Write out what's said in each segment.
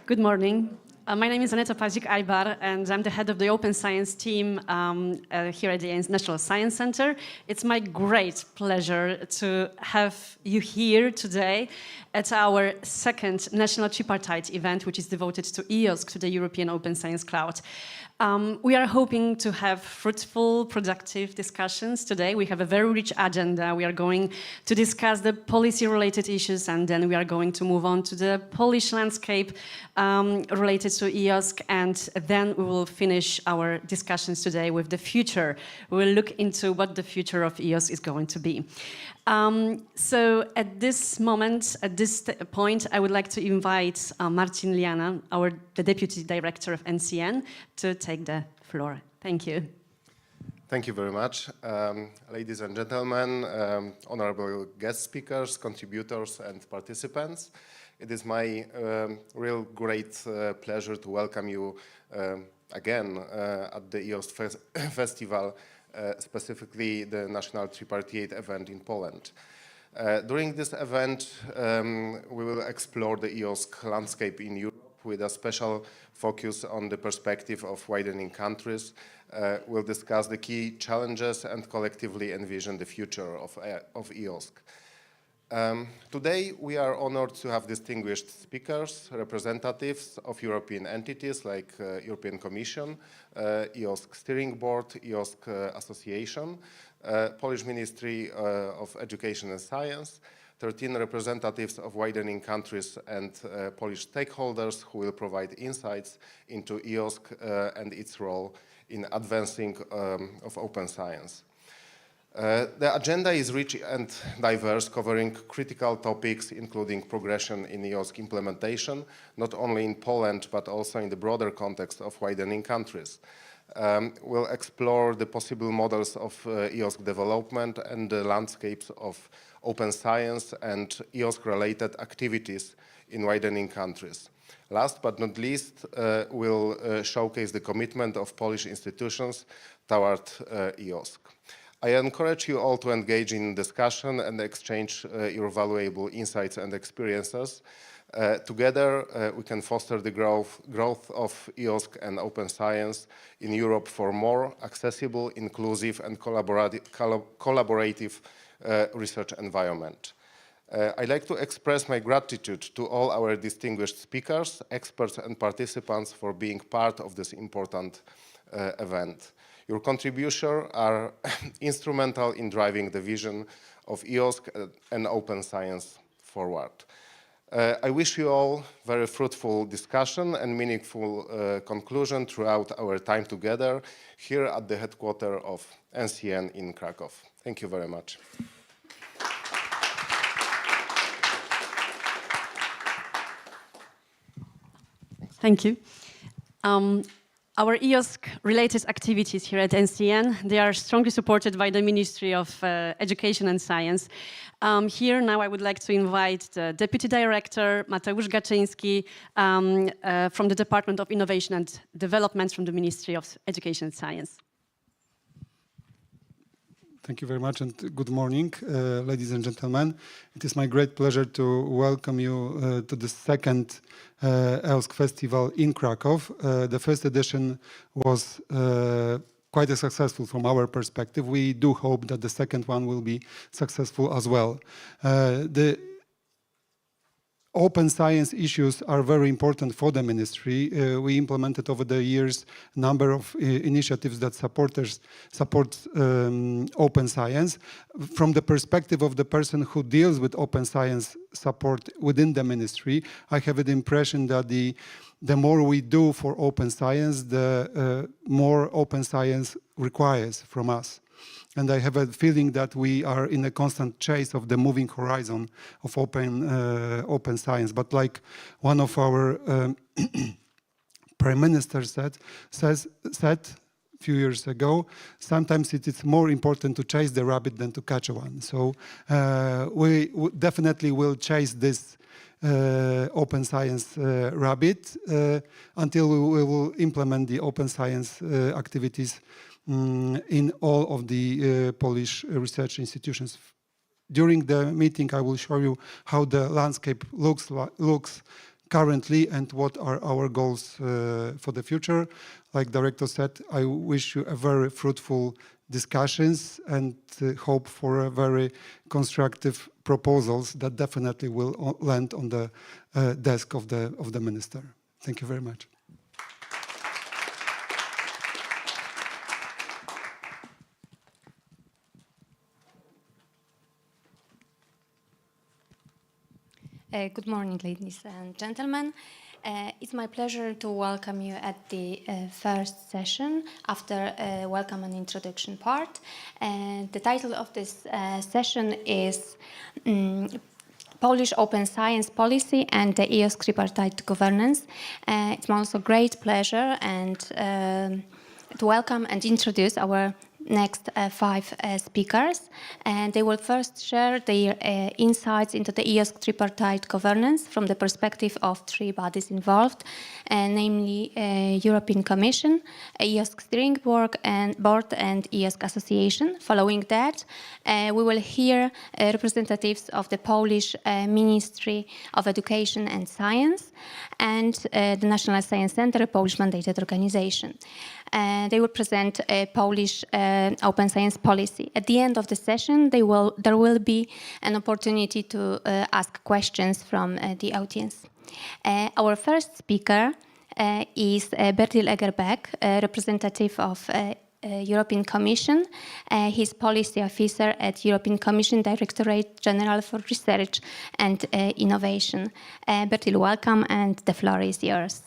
Good morning. My name is Aneta Pazik-Aybar, and I'm the head of the Open Science team here at the National Science Center. It's my great pleasure to have you here today at our second National Tripartite event, which is devoted to EOSC, to the European Open Science Cloud. We are hoping to have fruitful, productive discussions today. We have a very rich agenda. We are going to discuss the policy-related issues, and then we are going to move on to the Polish landscape related to EOSC, and then we will finish our discussions today with the future. We will look into what the future of EOSC is going to be. So at this moment, at this point, I would like to invite Marcin Liana, the Deputy Director of NCN, to take the floor. Thank you. Thank you very much. Ladies and gentlemen, honorable guest speakers, contributors and participants. It is my real great pleasure to welcome you again at the EOSC Festival, specifically the National Tripartite Event in Poland. During this event, we will explore the EOSC landscape in Europe with a special focus on the perspective of widening countries. We'll discuss the key challenges and collectively envision the future of EOSC. Today, we are honored to have distinguished speakers, representatives of European entities like European Commission, EOSC Steering Board, EOSC Association, Polish Ministry of Education and Science, 13 representatives of widening countries and Polish stakeholders who will provide insights into EOSC and its role in advancing of open science. The agenda is rich and diverse, covering critical topics including progression in EOSC implementation, not only in Poland but also in the broader context of widening countries. We'll explore the possible models of EOSC development and the landscapes of open science and EOSC-related activities in widening countries. Last but not least, we'll showcase the commitment of Polish institutions toward EOSC. I encourage you all to engage in discussion and exchange your valuable insights and experiences. Together, we can foster the growth of EOSC and open science in Europe for more accessible, inclusive, and collaborative research environment. I'd like to express my gratitude to all our distinguished speakers, experts, and participants for being part of this important event. Your contributions are instrumental in driving the vision of EOSC and open science forward. I wish you all very fruitful discussion and meaningful conclusion throughout our time together here at the headquarters of NCN in Krakow. Thank you very much. Thank you. Our EOSC-related activities here at NCN, they are strongly supported by the Ministry of Education and Science. Here now I would like to invite the Deputy Director, Mateusz Gaczyński, from the Department of Innovation and Development from the Ministry of Education and Science. Thank you very much and good morning, ladies and gentlemen. It is my great pleasure to welcome you to the second EOSC Festival in Krakow. The first edition was quite successful from our perspective. We do hope that the second one will be successful as well. The open science issues are very important for the ministry. We implemented over the years a number of initiatives that support open science. From the perspective of the person who deals with open science support within the ministry, I have the impression that the more we do for open science, the more open science requires from us. And I have a feeling that we are in a constant chase of the moving horizon of open science. But like one of our prime ministers said a few years ago, sometimes it is more important to chase the rabbit than to catch one. So we definitely will chase this open science rabbit until we will implement the open science activities in all of the Polish research institutions. During the meeting, I will show you how the landscape looks currently and what are our goals for the future. Like Director said, I wish you a very fruitful discussions and hope for a very constructive proposals that definitely will land on the desk of the minister. Thank you very much. Good morning, ladies and gentlemen. It's my pleasure to welcome you at the first session after welcome and introduction part. The title of this session is Polish Open Science Policy and the EOSC Tripartite Governance. It's my also great pleasure and to welcome and introduce our next 5 speakers, and they will first share their insights into the EOSC tripartite governance from the perspective of 3 bodies involved, namely European Commission, EOSC Steering Board and EOSC Association. Following that, we will hear representatives of the Polish Ministry of Education and Science and the National Science Center, a Polish mandated organization. They will present a Polish open science policy. At the end of the session, there will be an opportunity to ask questions from the audience. Our first speaker is Bertil Egerbeck, representative of European Commission. He's policy officer at European Commission Directorate General for Research and Innovation. Bertil, welcome, and the floor is yours.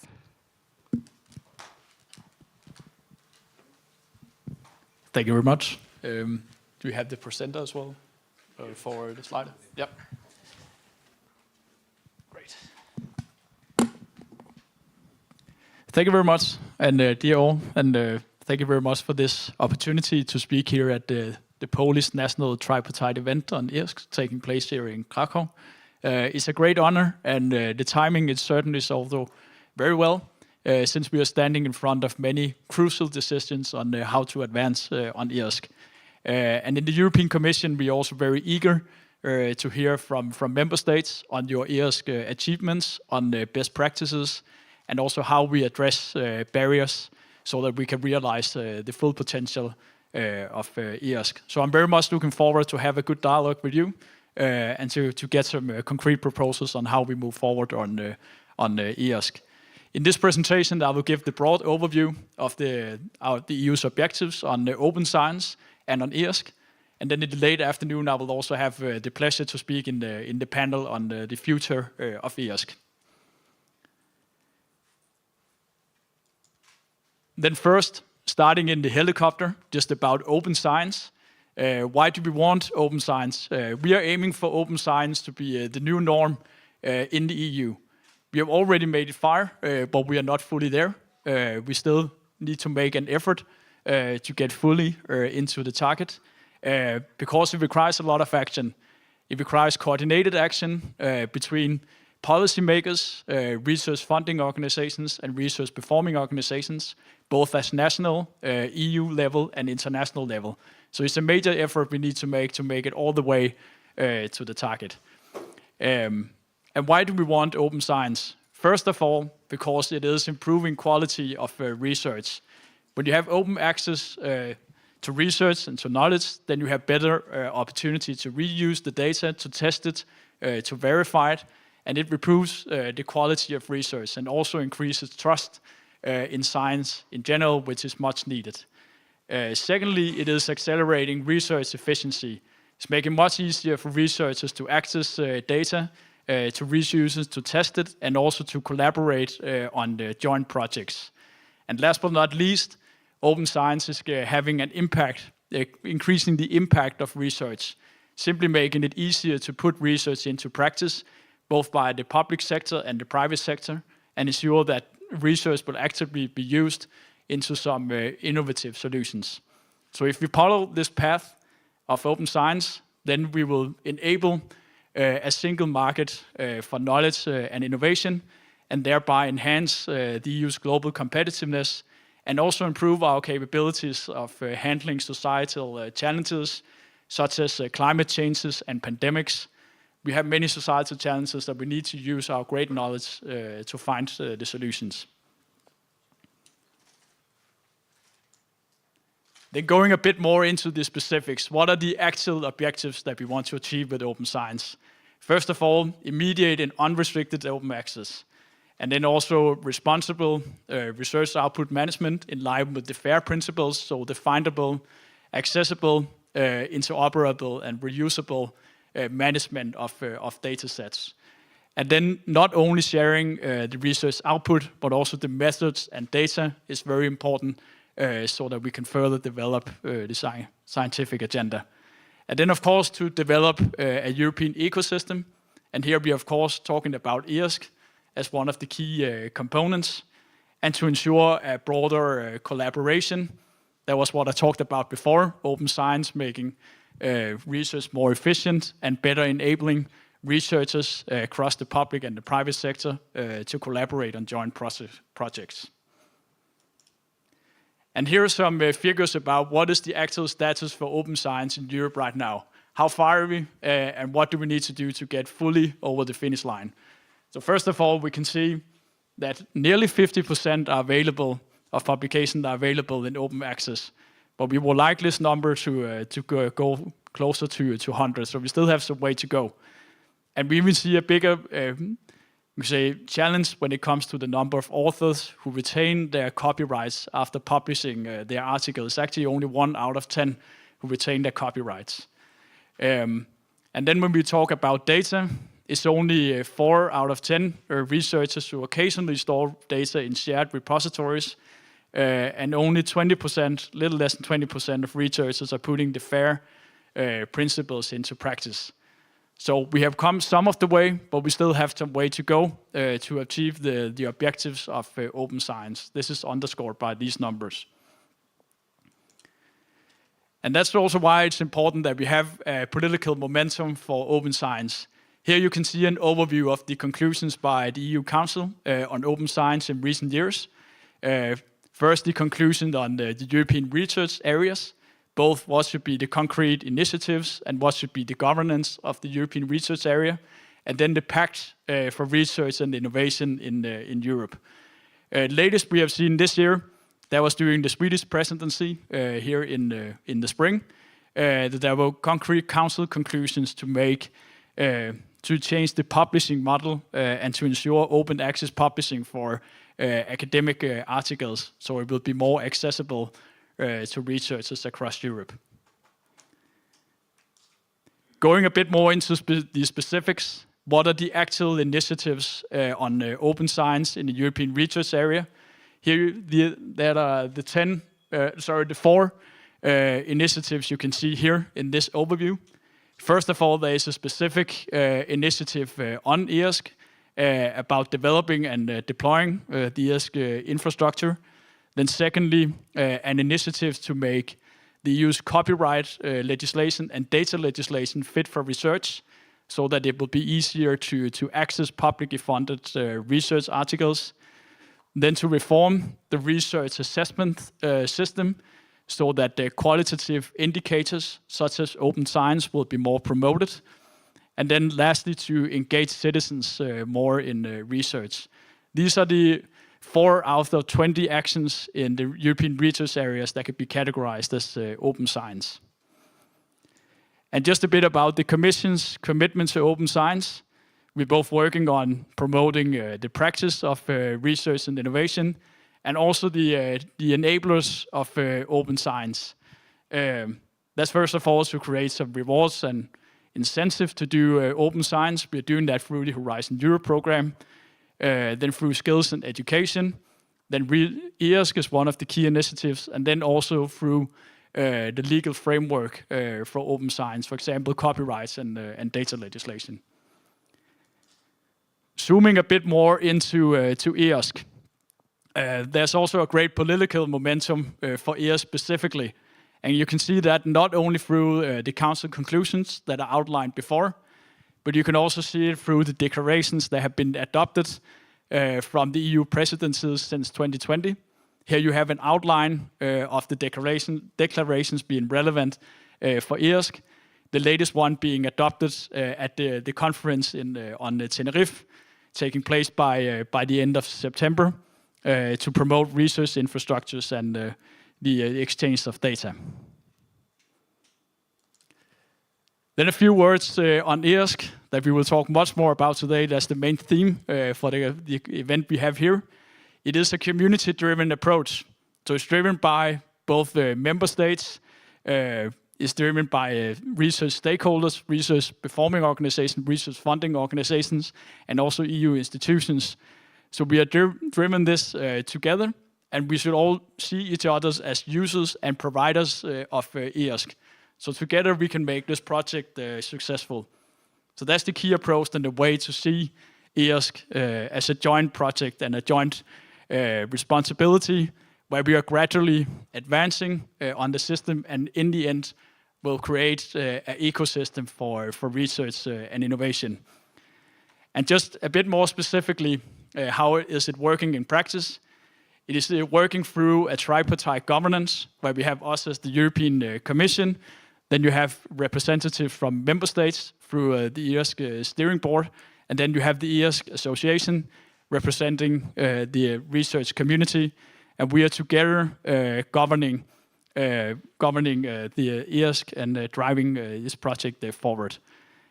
Thank you very much. Do we have the presenter as well for the slide? Yep. Great. Thank you very much, and dear all, and thank you very much for this opportunity to speak here at the Polish National Tripartite Event on EOSC taking place here in Krakow. It's a great honor, and the timing is certainly also very well. Since we are standing in front of many crucial decisions on how to advance on EOSC. And in the European Commission, we are also very eager to hear from member states on your EOSC achievements, on best practices, and also how we address barriers so that we can realize the full potential of EOSC. So I'm very much looking forward to have a good dialogue with you and to get some concrete proposals on how we move forward on EOSC. In this presentation, I will give the broad overview of the EU's objectives on open science and on EOSC. And then in the late afternoon, I will also have the pleasure to speak in the panel on the future of EOSC. Then first, starting in the helicopter, just about open science. Why do we want open science? We are aiming for open science to be the new norm in the EU. We have already made it far, but we are not fully there. We still need to make an effort to get fully into the target because it requires a lot of action. It requires coordinated action between policymakers, research funding organizations, and research performing organizations, both at national, EU level, and international level. So it's a major effort we need to make it all the way to the target. And why do we want open science? First of all, because it is improving quality of research. When you have open access to research and to knowledge, then you have better opportunity to reuse the data, to test it, to verify it, and it improves the quality of research and also increases trust in science in general, which is much needed. Secondly, it is accelerating research efficiency. It's making it much easier for researchers to access data, to researchers to test it, and also to collaborate on the joint projects. And last but not least, open science is having an impact, increasing the impact of research, simply making it easier to put research into practice, both by the public sector and the private sector, and ensure that research will actively be used into some innovative solutions. So if we follow this path of open science, then we will enable a single market for knowledge and innovation, and thereby enhance the EU's global competitiveness, and also improve our capabilities of handling societal challenges, such as climate changes and pandemics, we have many societal challenges that we need to use our great knowledge to find the solutions. Then going a bit more into the specifics, what are the actual objectives that we want to achieve with open science? First of all, immediate and unrestricted open access. And then also responsible research output management in line with the FAIR principles, so definable, accessible, interoperable, and reusable management of data sets. And then not only sharing the research output, but also the methods and data is very important so that we can further develop the scientific agenda. And then, of course, to develop a European ecosystem. And here we are, of course, talking about EOSC as one of the key components, and to ensure a broader collaboration. That was what I talked about before, open science making research more efficient and better enabling researchers across the public and the private sector to collaborate on joint projects. And here are some figures about what is the actual status for open science in Europe right now. How far are we, and what do we need to do to get fully over the finish line? So first of all, we can see that nearly 50% are available, of publications are available in open access. But we would like this number to go closer to 100, so we still have some way to go. And we even see a bigger challenge when it comes to the number of authors who retain their copyrights after publishing their articles. Actually, only 1 out of 10 who retain their copyrights. And then when we talk about data, it's only 4 out of 10 researchers who occasionally store data in shared repositories, and only 20%, little less than 20% of researchers are putting the FAIR principles into practice. So we have come some of the way, but we still have some way to go to achieve the objectives of open science. This is underscored by these numbers. And that's also why it's important that we have political momentum for open science. Here you can see an overview of the conclusions by the EU Council on open science in recent years. First, the conclusion on the European research areas, both what should be the concrete initiatives and what should be the governance of the European research area, and then the pact for research and innovation in Europe. Latest we have seen this year, that was during the Swedish presidency here in the spring, that there were concrete council conclusions to make to change the publishing model and to ensure open access publishing for academic articles, so it will be more accessible to researchers across Europe. Going a bit more into the specifics, what are the actual initiatives on open science in the European research area? Here there are the 4 initiatives you can see here in this overview. First of all, there is a specific initiative on EOSC about developing and deploying the EOSC infrastructure. Then secondly, an initiative to make the EU's copyright legislation and data legislation fit for research, so that it will be easier to access publicly funded research articles. Then to reform the research assessment system, so that the qualitative indicators, such as open science, will be more promoted. And then lastly, to engage citizens more in research. These are the 4 out of 20 actions in the European research areas that could be categorized as open science. And just a bit about the Commission's commitment to open science. We're both working on promoting the practice of research and innovation, and also the enablers of open science. That's first of all to create some rewards and incentive to do open science. We're doing that through the Horizon Europe program, then through skills and education. Then EOSC is one of the key initiatives, and then also through the legal framework for open science, for example, copyrights and data legislation. Zooming a bit more into EOSC, there's also a great political momentum for EOSC specifically. And you can see that not only through the council conclusions that are outlined before, but you can also see it through the declarations that have been adopted from the EU presidencies since 2020. Here you have an outline of the declarations being relevant for EOSC. The latest one being adopted at the conference on Tenerife, taking place by the end of September, to promote research infrastructures and the exchange of data. Then a few words on EOSC that we will talk much more about today. That's the main theme for the event we have here. It is a community-driven approach. So it's driven by both the member states, it's driven by research stakeholders, research performing organizations, research funding organizations, and also EU institutions. So we are driven this together, and we should all see each other as users and providers of EOSC. So together we can make this project successful. So that's the key approach and the way to see EOSC as a joint project and a joint responsibility, where we are gradually advancing on the system, and in the end will create an ecosystem for research and innovation. And just a bit more specifically, how is it working in practice? It is working through a tripartite governance, where we have us as the European Commission, then you have representatives from member states through the EOSC steering board, and then you have the EOSC Association representing the research community, and we are together governing the EOSC and driving this project forward.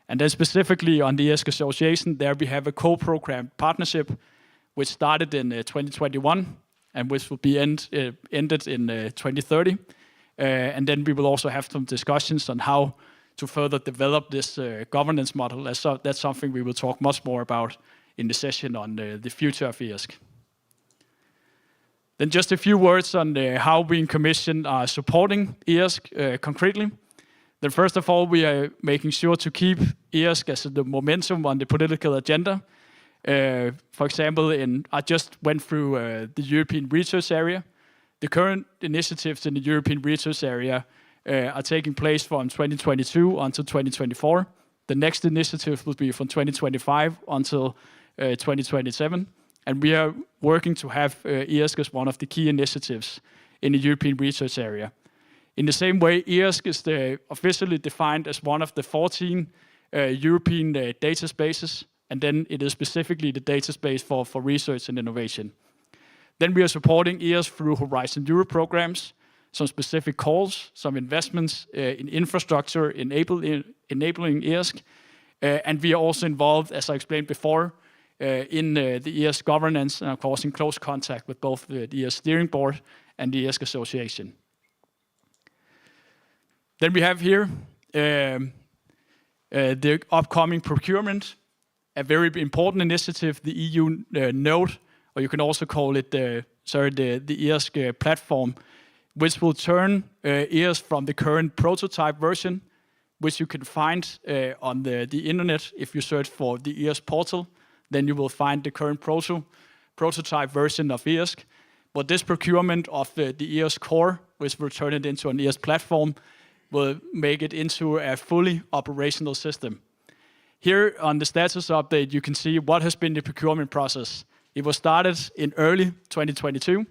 And then specifically on the EOSC Association, there we have a co-programmed partnership which started in 2021 and which will be ended in 2030. And then we will also have some discussions on how to further develop this governance model. That's something we will talk much more about in the session on the future of EOSC. Then just a few words on how we in Commission are supporting EOSC concretely. Then first of all, we are making sure to keep EOSC as the momentum on the political agenda. For example, I just went through the European research area. The current initiatives in the European research area are taking place from 2022 until 2024. The next initiative will be from 2025 until 2027. And we are working to have EOSC as one of the key initiatives in the European research area. In the same way, EOSC is officially defined as one of the 14 European data spaces, and then it is specifically the data space for research and innovation. Then we are supporting EOSC through Horizon Europe programs, some specific calls, some investments in infrastructure enabling EOSC, and we are also involved, as I explained before, in the EOSC governance, and of course in close contact with both the EOSC steering board and the EOSC Association. Then we have here the upcoming procurement, a very important initiative, the EU Node, or you can also call it the EOSC platform, which will turn EOSC from the current prototype version, which you can find on the internet. If you search for the EOSC portal, then you will find the current prototype version of EOSC. But this procurement of the EOSC core, which will turn it into an EOSC platform, will make it into a fully operational system. Here on the status update, you can see what has been the procurement process. It was started in early 2022,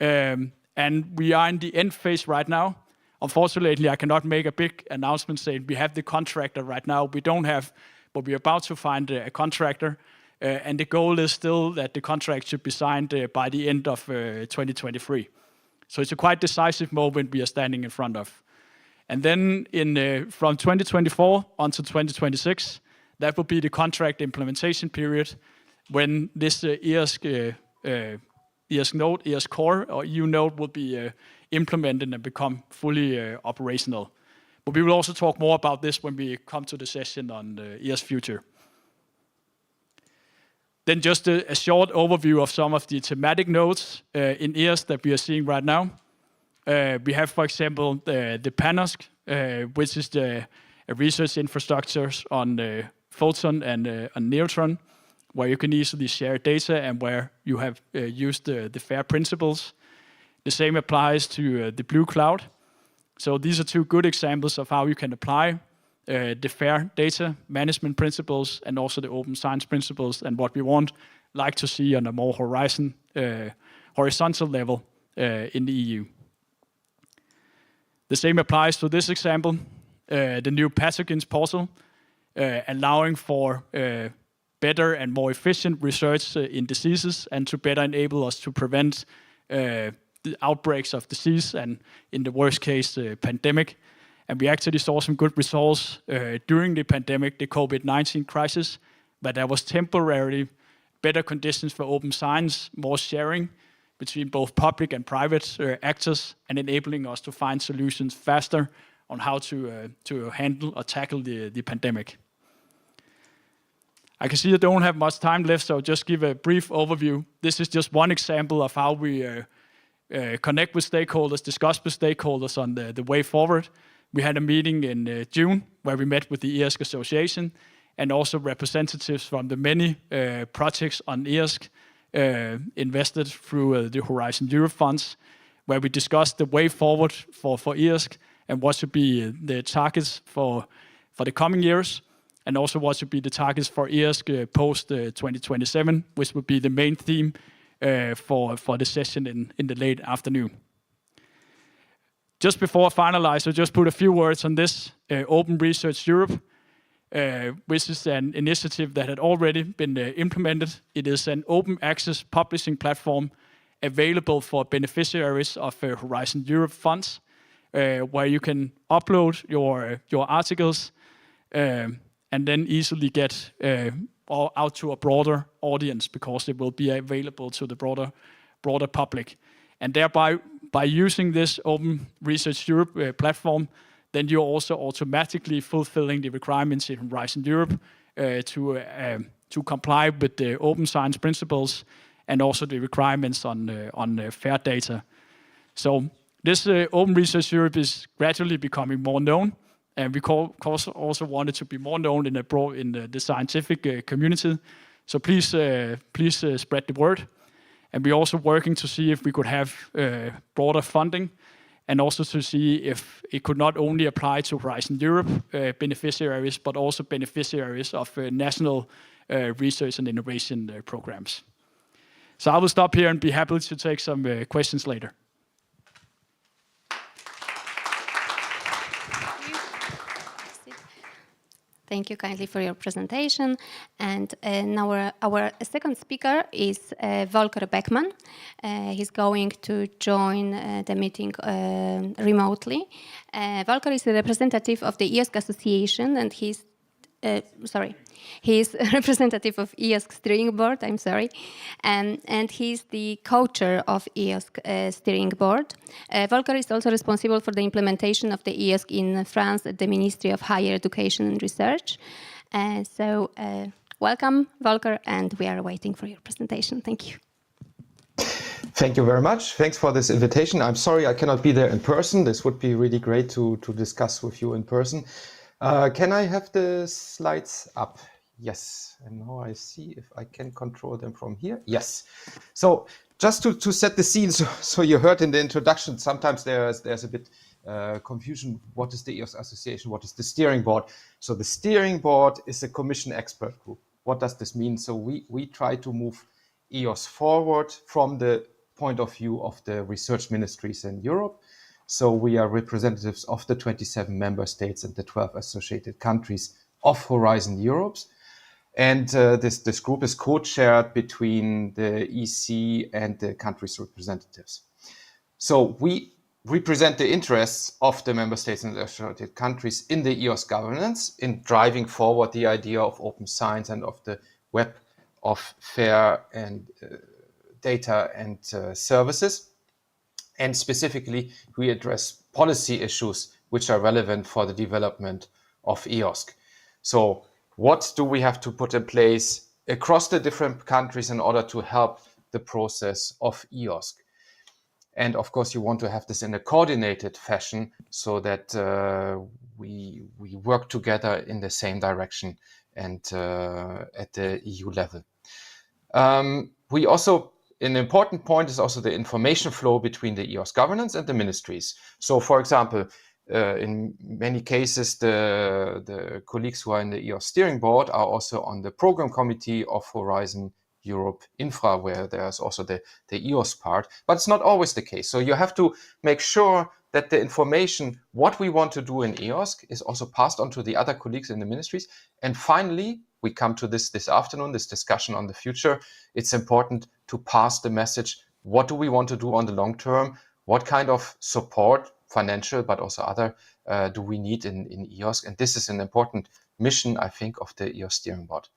and we are in the end phase right now. Unfortunately, I cannot make a big announcement saying we have the contractor right now. We don't have, but we're about to find a contractor. And the goal is still that the contract should be signed by the end of 2023. So it's a quite decisive moment we are standing in front of. And then from 2024 until 2026, that will be the contract implementation period when this EOSC Node, EOSC Core, or EU Node will be implemented and become fully operational. But we will also talk more about this when we come to the session on EOSC Future. Then just a short overview of some of the thematic nodes in EOSC that we are seeing right now. We have, for example, the PANOSC, which is the research infrastructures on photon and on neutron, where you can easily share data and where you have used the FAIR principles. The same applies to the Blue Cloud. So these are two good examples of how you can apply the FAIR data management principles and also the open science principles and what we like to see on a more horizontal level in the EU. The same applies to this example. the new pathogens portal, allowing for better and more efficient research in diseases and to better enable us to prevent the outbreaks of disease and, in the worst case, pandemic. And we actually saw some good results during the pandemic, the COVID-19 crisis, but there was temporarily better conditions for open science, more sharing between both public and private actors, and enabling us to find solutions faster on how to handle or tackle the pandemic. I can see I don't have much time left, so I'll just give a brief overview. This is just one example of how we connect with stakeholders, discuss with stakeholders on the way forward. We had a meeting in June where we met with the EOSC Association and also representatives from the many projects on EOSC invested through the Horizon Europe funds, where we discussed the way forward for EOSC and what should be the targets for the coming years, and also what should be the targets for EOSC post 2027, which would be the main theme for the session in the late afternoon. Just before I finalize, I'll just put a few words on this Open Research Europe, which is an initiative that had already been implemented. It is an open access publishing platform available for beneficiaries of Horizon Europe funds, where you can upload your articles and then easily get out to a broader audience, because it will be available to the broader public. And thereby, by using this Open Research Europe platform, then you're also automatically fulfilling the requirements in Horizon Europe to comply with the open science principles and also the requirements on fair data. So this Open Research Europe is gradually becoming more known, and we also want it to be more known in the scientific community. So please spread the word. And we're also working to see if we could have broader funding, and also to see if it could not only apply to Horizon Europe beneficiaries, but also beneficiaries of national research and innovation programs. So I will stop here and be happy to take some questions later. Thank you kindly for your presentation. And now our second speaker is Volker Beckmann. He's going to join the meeting remotely. Volker is a representative of the EOSC Association, and he's a representative of EOSC Steering Board, and he's the co-chair of EOSC Steering Board. Volker is also responsible for the implementation of the EOSC in France at the Ministry of Higher Education and Research. Welcome, Volker, and we are waiting for your presentation. Thank you. Thank you very much. Thanks for this invitation. I'm sorry I cannot be there in person. This would be really great to discuss with you in person. Can I have the slides up? Yes. And now I see if I can control them from here. Yes. So just to set the scene, so you heard in the introduction, sometimes there's a bit confusion. What is the EOSC Association? What is the steering board? So the steering board is a commission expert group. What does this mean? So we try to move EOSC forward from the point of view of the research ministries in Europe. So we are representatives of the 27 member states and the 12 associated countries of Horizon Europe. And this group is co-chaired between the EC and the country's representatives. So we represent the interests of the member states and the associated countries in the EOSC governance, in driving forward the idea of open science and of the web of fair and data and services. And specifically, we address policy issues which are relevant for the development of EOSC. So what do we have to put in place across the different countries in order to help the process of EOSC? And of course, you want to have this in a coordinated fashion so that we work together in the same direction and at the EU level. We also, an important point is also the information flow between the EOSC governance and the ministries. So, for example, in many cases, the colleagues who are in the EOSC steering board are also on the program committee of Horizon Europe Infra, where there's also the EOSC part, but it's not always the case. So you have to make sure that the information, what we want to do in EOSC, is also passed on to the other colleagues in the ministries. And finally, we come to this afternoon, this discussion on the future. It's important to pass the message. What do we want to do on the long term? What kind of support, financial, but also other, do we need in EOSC? And this is an important mission, I think, of the EOSC steering board.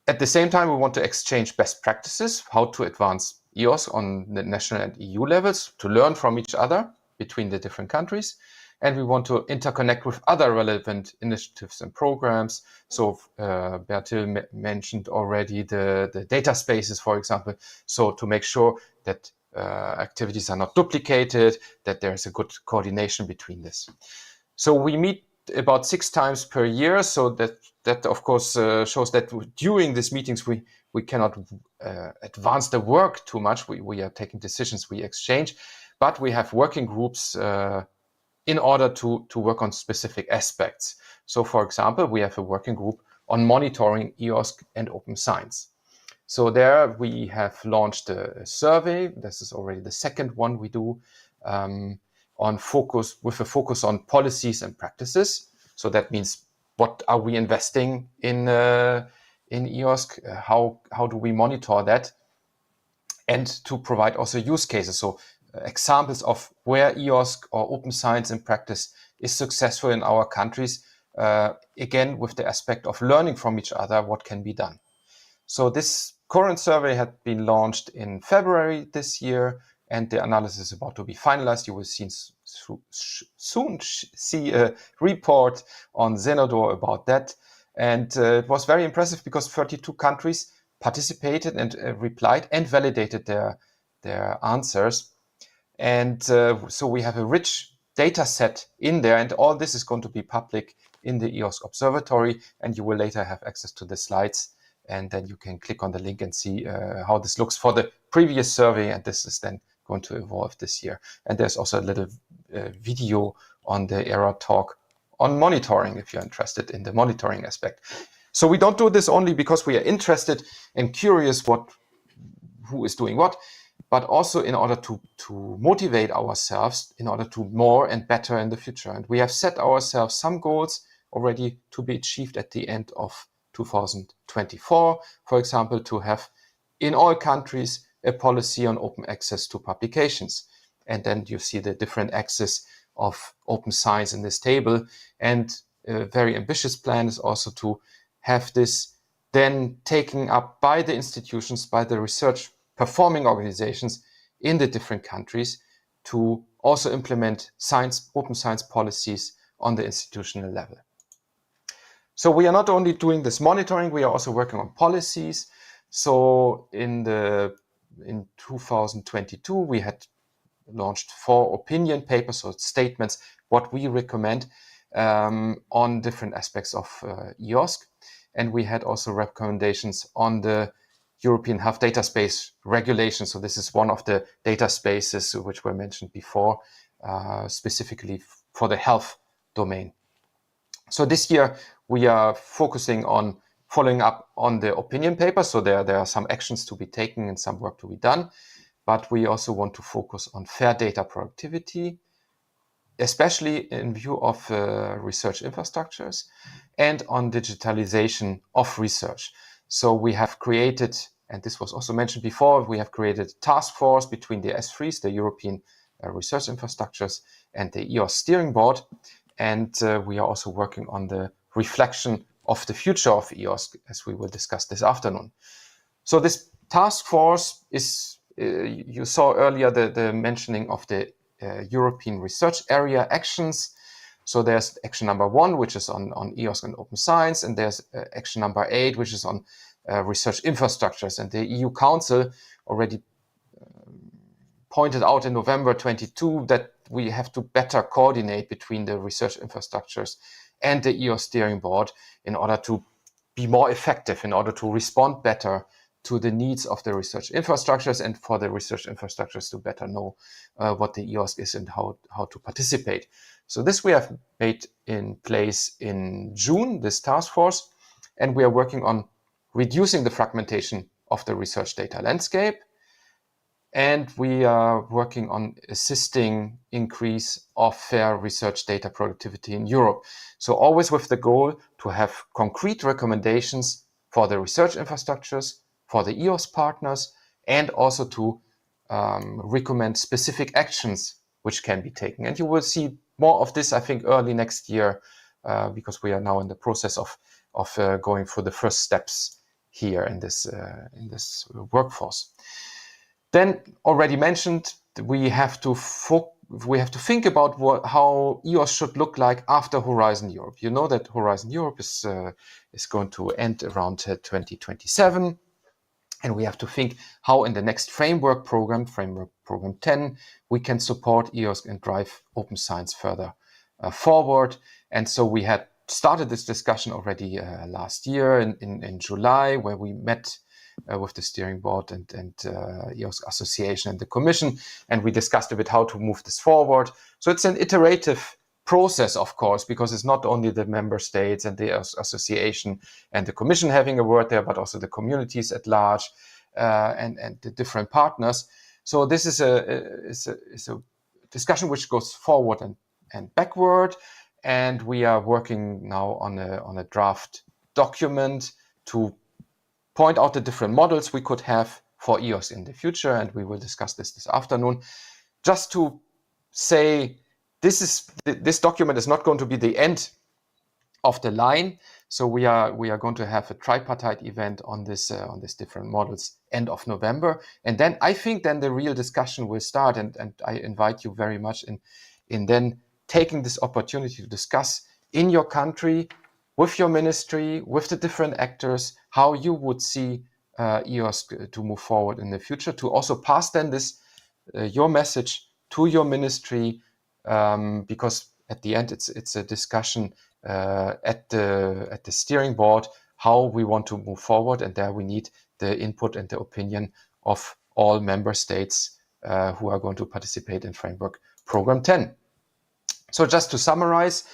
At the same time, we want to exchange best practices, how to advance EOSC on the national and EU levels, to learn from each other between the different countries. And we want to interconnect with other relevant initiatives and programs. So Bertil mentioned already the data spaces, for example. So to make sure that activities are not duplicated, that there is a good coordination between this. So we meet about 6 times per year. So that of course shows that during these meetings we cannot advance the work too much. We are taking decisions, we exchange, but we have working groups in order to work on specific aspects. So for example, we have a working group on monitoring EOSC and open science. So there we have launched a survey. This is already the second one we do with a focus on policies and practices. So that means, what are we investing in EOSC? How do we monitor that? And to provide also use cases. So examples of where EOSC or open science in practice is successful in our countries, again, with the aspect of learning from each other, what can be done. So this current survey had been launched in February this year, and the analysis is about to be finalized. You will soon see a report on Zenodor about that. And it was very impressive because 32 countries participated and replied and validated their answers. And so we have a rich data set in there, and all this is going to be public in the EOSC Observatory, and you will later have access to the slides, and then you can click on the link and see how this looks for the previous survey, and this is then going to evolve this year. And there's also a little video on the ERA talk on monitoring, if you're interested in the monitoring aspect. So we don't do this only because we are interested and curious who is doing what, but also in order to motivate ourselves in order to more and better in the future. And we have set ourselves some goals already to be achieved at the end of 2024. For example, to have in all countries a policy on open access to publications. And then you see the different axes of open science in this table. And a very ambitious plan is also to have this then taken up by the institutions, by the research performing organizations in the different countries to also implement open science policies on the institutional level. So we are not only doing this monitoring, we are also working on policies. So in 2022, we had launched 4 opinion papers, so statements, what we recommend on different aspects of EOSC. And we had also recommendations on the European Health Data Space regulation. So this is one of the data spaces which were mentioned before, specifically for the health domain. So this year we are focusing on following up on the opinion paper. So there are some actions to be taken and some work to be done. But we also want to focus on fair data productivity, especially in view of research infrastructures and on digitalization of research. So we have created, and this was also mentioned before, we have created a task force between the S3s, the European Research Infrastructures, and the EOSC Steering Board. And we are also working on the reflection of the future of EOSC, as we will discuss this afternoon. So this task force is, you saw earlier the mentioning of the European Research Area actions. So there's action number 1, which is on EOSC and open science, and there's action number 8, which is on research infrastructures. And the EU Council already pointed out in November 22 that we have to better coordinate between the research infrastructures and the EOSC Steering Board in order to be more effective, in order to respond better to the needs of the research infrastructures, and for the research infrastructures to better know what the EOSC is and how to participate. So this we have made in place in June, this task force, and we are working on reducing the fragmentation of the research data landscape, and we are working on assisting increase of fair research data productivity in Europe. So always with the goal to have concrete recommendations for the research infrastructures, for the EOSC partners, and also to recommend specific actions which can be taken. And you will see more of this, I think, early next year, because we are now in the process of going through the first steps here in this workforce. Then, already mentioned, we have to think about how EOSC should look like after Horizon Europe. You know that Horizon Europe is going to end around 2027. And we have to think how in the next framework program 10, we can support EOSC and drive open science further forward. And so we had started this discussion already last year in July, where we met with the steering board and EOSC Association and the Commission, and we discussed a bit how to move this forward. So it's an iterative process, of course, because it's not only the member states and the EOSC Association and the Commission having a word there, but also the communities at large and the different partners. So this is a discussion which goes forward and backward, and we are working now on a draft document to point out the different models we could have for EOSC in the future, and we will discuss this afternoon. Just to say, this document is not going to be the end of the line. So we are going to have a tripartite event on this different models end of November, and then I think then the real discussion will start. And I invite you very much in then taking this opportunity to discuss in your country, with your ministry, with the different actors, how you would see EOSC to move forward in the future, to also pass then this your message to your ministry, because at the end it's a discussion at the steering board how we want to move forward, and there we need the input and the opinion of all member states who are going to participate in Framework Program 10. So just to summarize,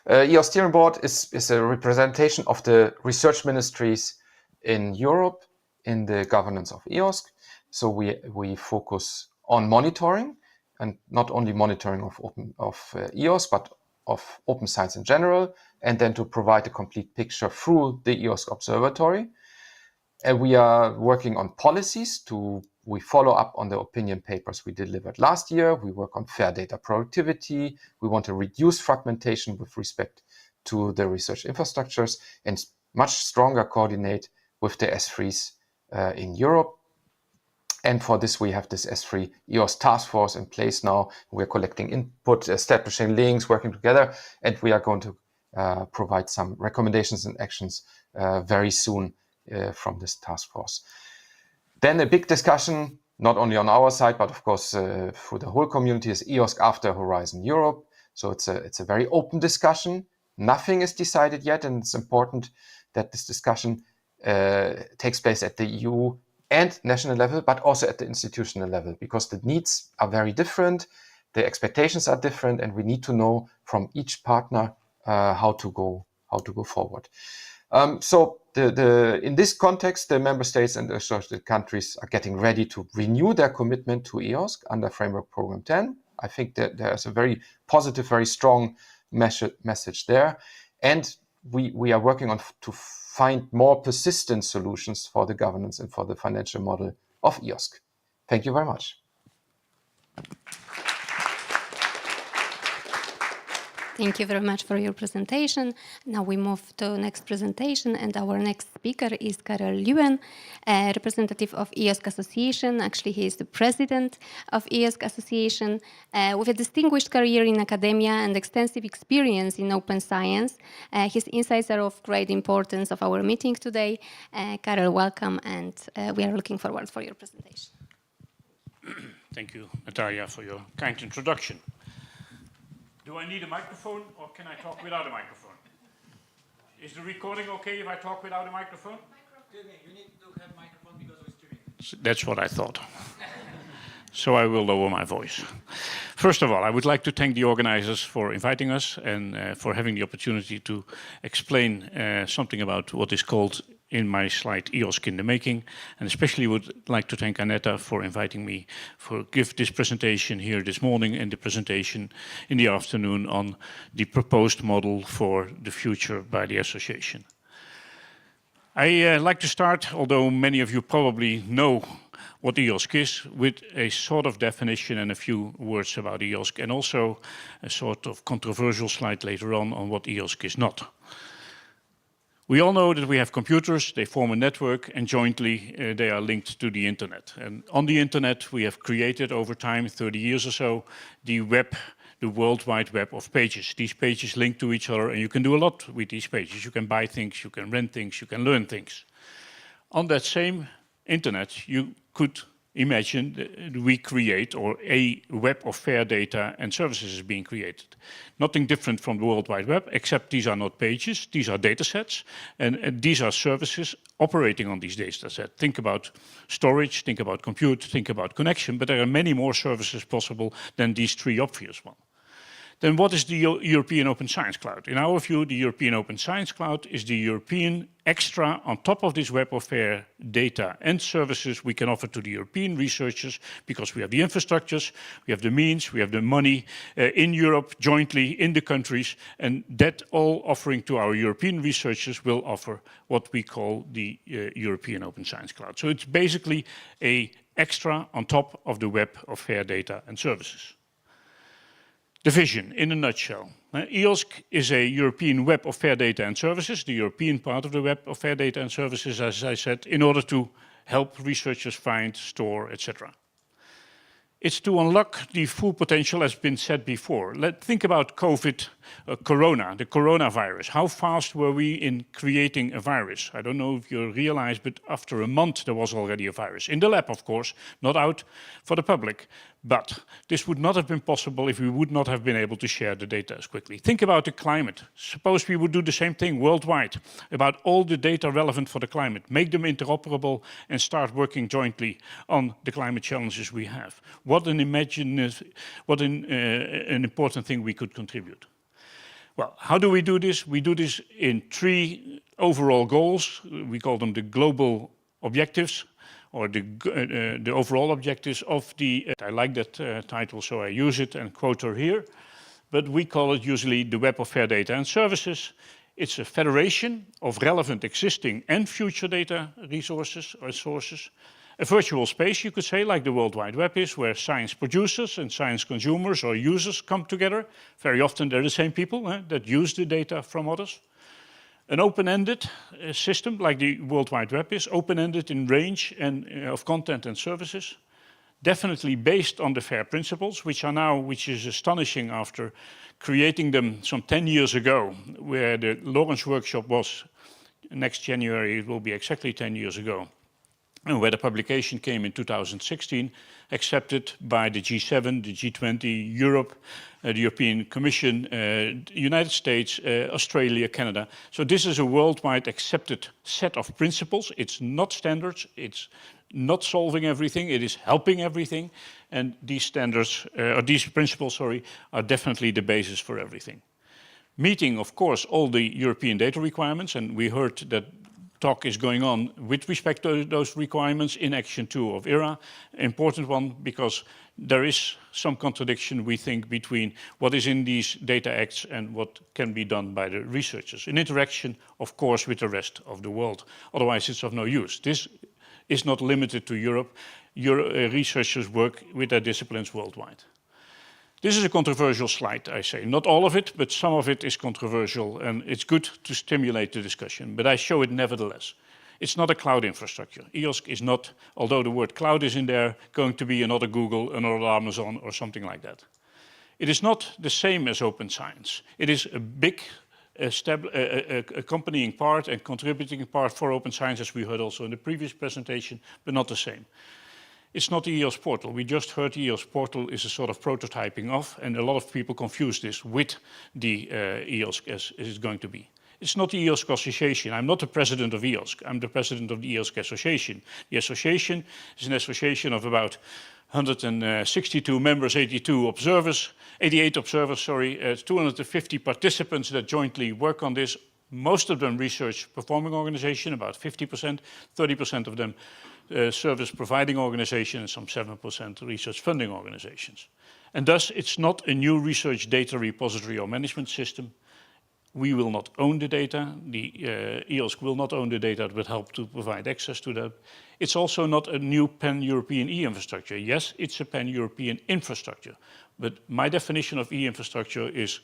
EOSC steering board is a representation of the research ministries in Europe in the governance of EOSC. So we focus on monitoring, and not only monitoring of EOSC, but of open science in general, and then to provide a complete picture through the EOSC Observatory. And we are working on policies we follow up on the opinion papers we delivered last year. We work on fair data productivity. We want to reduce fragmentation with respect to the research infrastructures and much stronger coordinate with the S3s in Europe. And for this, we have this S3 EOSC task force in place now. We're collecting input, establishing links, working together, and we are going to provide some recommendations and actions very soon from this task force. Then a big discussion, not only on our side, but of course for the whole community, is EOSC after Horizon Europe. So it's a very open discussion. Nothing is decided yet, and it's important that this discussion takes place at the EU and national level, but also at the institutional level, because the needs are very different, the expectations are different, and we need to know from each partner how to go forward. So in this context, the member states and associated countries are getting ready to renew their commitment to EOSC under Framework Program 10. I think that there's a very positive, very strong message there. And we are working on to find more persistent solutions for the governance and for the financial model of EOSC. Thank you very much. Thank you very much for your presentation. Now we move to the next presentation, and our next speaker is Karel Lewin, a representative of EOSC Association. Actually, he is the president of EOSC Association. With a distinguished career in academia and extensive experience in open science, his insights are of great importance of our meeting today. Karel, welcome, and we are looking forward for your presentation. Thank you, Natalia, for your kind introduction. Do I need a microphone, or can I talk without a microphone? Is the recording okay if I talk without a microphone? Excuse me, you need to have a microphone because we're streaming. That's what I thought. So I will lower my voice. First of all, I would like to thank the organizers for inviting us and for having the opportunity to explain something about what is called in my slide EOSC in the making, and especially would like to thank Annetta for inviting me for give this presentation here this morning and the presentation in the afternoon on the proposed model for the future by the association. I like to start, although many of you probably know what EOSC is, with a sort of definition and a few words about EOSC, and also a sort of controversial slide later on what EOSC is not. We all know that we have computers, they form a network, and jointly they are linked to the internet. And on the internet we have created over time, 30 years or so, the web, the World Wide Web of pages. These pages link to each other and you can do a lot with these pages. You can buy things, you can rent things, you can learn things. On that same internet you could imagine that we create, or a web of fair data and services is being created. Nothing different from the World Wide Web, except these are not pages, these are data sets, and these are services operating on these data sets. Think about storage, think about compute, think about connection, but there are many more services possible than these three obvious ones. Then what is the European Open Science Cloud? In our view, the European Open Science Cloud is the European extra on top of this web of fair data and services we can offer to the European researchers, because we have the infrastructures, we have the means, we have the money in Europe, jointly in the countries, and that all offering to our European researchers will offer what we call the European Open Science Cloud. So it's basically an extra on top of the web of fair data and services. The vision, in a nutshell. EOSC is a European web of fair data and services, the European part of the web of fair data and services, as I said, in order to help researchers find, store, etc. It's to unlock the full potential, as has been said before. Think about COVID, Corona, the coronavirus. How fast were we in creating a virus? I don't know if you realize, but after a month there was already a virus. In the lab, of course, not out for the public. But this would not have been possible if we would not have been able to share the data as quickly. Think about the climate. Suppose we would do the same thing worldwide about all the data relevant for the climate, make them interoperable and start working jointly on the climate challenges we have. What an important thing we could contribute. Well, how do we do this? We do this in three overall goals. We call them the global objectives, or the overall objectives of the, I like that title, so I use it and quote her here, but we call it usually the Web of Fair Data and Services. It's a federation of relevant existing and future data resources or sources. A virtual space, you could say, like the World Wide Web is, where science producers and science consumers or users come together. Very often they're the same people that use the data from others. An open-ended system, like the World Wide Web is, open-ended in range and of content and services, definitely based on the FAIR principles, which is astonishing after creating them some 10 years ago, where the Lawrence workshop was. Next January, it will be exactly 10 years ago, and where the publication came in 2016, accepted by the G7, the G20, Europe, the European Commission, United States, Australia, Canada. So this is a worldwide accepted set of principles. It's not standards, it's not solving everything, it is helping everything. And these standards, or these principles, are definitely the basis for everything. Meeting, of course, all the European data requirements, and we heard that talk is going on with respect to those requirements in Action 2 of ERA. Important one, because there is some contradiction, we think, between what is in these data acts and what can be done by the researchers. In interaction, of course, with the rest of the world. Otherwise, it's of no use. This is not limited to Europe. Researchers work with their disciplines worldwide. This is a controversial slide, I say. Not all of it, but some of it is controversial, and it's good to stimulate the discussion, but I show it nevertheless. It's not a cloud infrastructure. EOSC is not, although the word cloud is in there, going to be another Google, another Amazon, or something like that. It is not the same as open science. It is a big accompanying part and contributing part for open science, as we heard also in the previous presentation, but not the same. It's not the EOSC portal. We just heard the EOSC portal is a sort of prototyping of, and a lot of people confuse this with the EOSC as it is going to be. It's not the EOSC Association. I'm not the president of EOSC. I'm the president of the EOSC Association. The association is an association of about 162 members, 88 observers, 250 participants that jointly work on this, most of them research performing organization, about 50%, 30% of them service providing organization, and some 7% research funding organizations. And thus, it's not a new research data repository or management system. We will not own the data. The EOSC will not own the data, but help to provide access to that. It's also not a new pan-European e-infrastructure. Yes, it's a pan-European infrastructure, but my definition of e-infrastructure is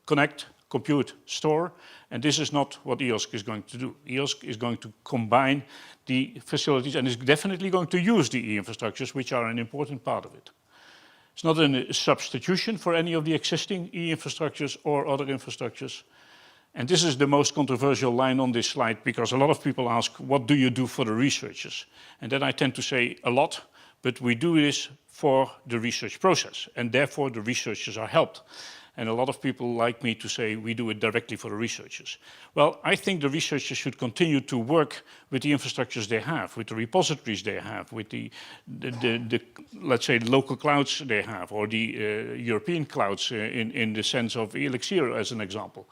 connect, compute, store, and this is not what EOSC is going to do. EOSC is going to combine the facilities and is definitely going to use the e-infrastructures, which are an important part of it. It's not a substitution for any of the existing e-infrastructures or other infrastructures. And this is the most controversial line on this slide, because a lot of people ask, what do you do for the researchers? And then I tend to say a lot, but we do this for the research process, and therefore the researchers are helped. And a lot of people like me to say we do it directly for the researchers. Well, I think the researchers should continue to work with the infrastructures they have, with the repositories they have, with the let's say, local clouds they have, or the European clouds in the sense of Elixir as an example.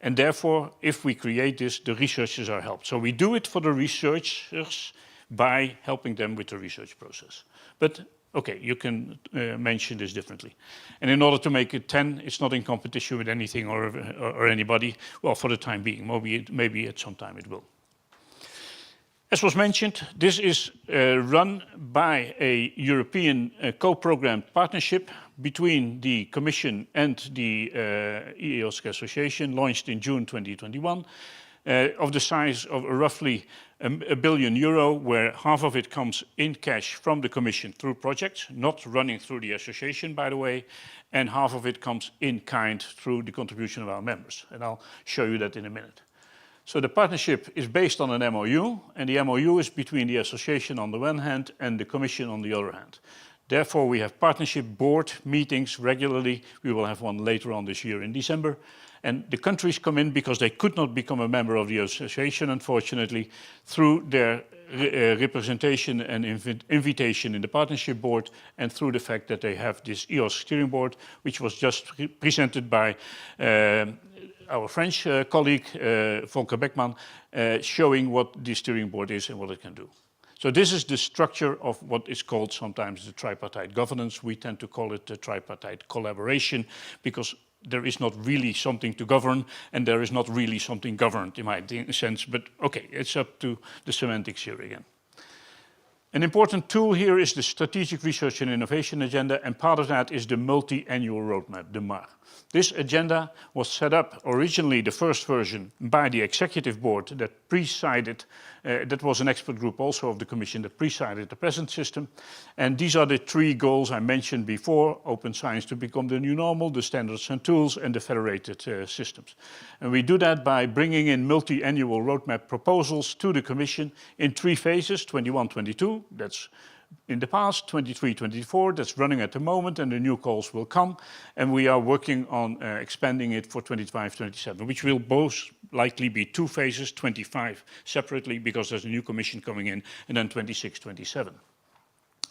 And therefore, if we create this, the researchers are helped. So we do it for the researchers by helping them with the research process. But okay, you can mention this differently. And in order to make it 10, it's not in competition with anything or anybody. Well, for the time being, maybe at some time it will. As was mentioned, this is run by a European co-programmed partnership between the Commission and the EOSC Association, launched in June 2021, of the size of roughly €1 billion, where half of it comes in cash from the Commission through projects, not running through the association, by the way, and half of it comes in kind through the contribution of our members. And I'll show you that in a minute. So the partnership is based on an MOU, and the MOU is between the association on the one hand and the Commission on the other hand. Therefore, we have partnership board meetings regularly. We will have one later on this year in December. And the countries come in because they could not become a member of the association, unfortunately, through their representation and invitation in the partnership board, and through the fact that they have this EOSC steering board, which was just presented by our French colleague, Volker Beckmann, showing what the steering board is and what it can do. So this is the structure of what is called sometimes the tripartite governance. We tend to call it the tripartite collaboration, because there is not really something to govern, and there is not really something governed in my sense, but okay, it's up to the semantics here again. An important tool here is the Strategic Research and Innovation Agenda, and part of that is the Multi-Annual Roadmap, the MAR. This agenda was set up originally, the first version, by the Executive Board that presided, that was an expert group also of the Commission that presided the present system. And these are the 3 goals I mentioned before: open science to become the new normal, the standards and tools, and the federated systems. And we do that by bringing in multi-annual roadmap proposals to the Commission in 3 phases, 21-22, that's in the past, 23-24, that's running at the moment, and the new calls will come. And we are working on expanding it for 25-27, which will both likely be 2 phases, 25 separately, because there's a new Commission coming in, and then 26-27.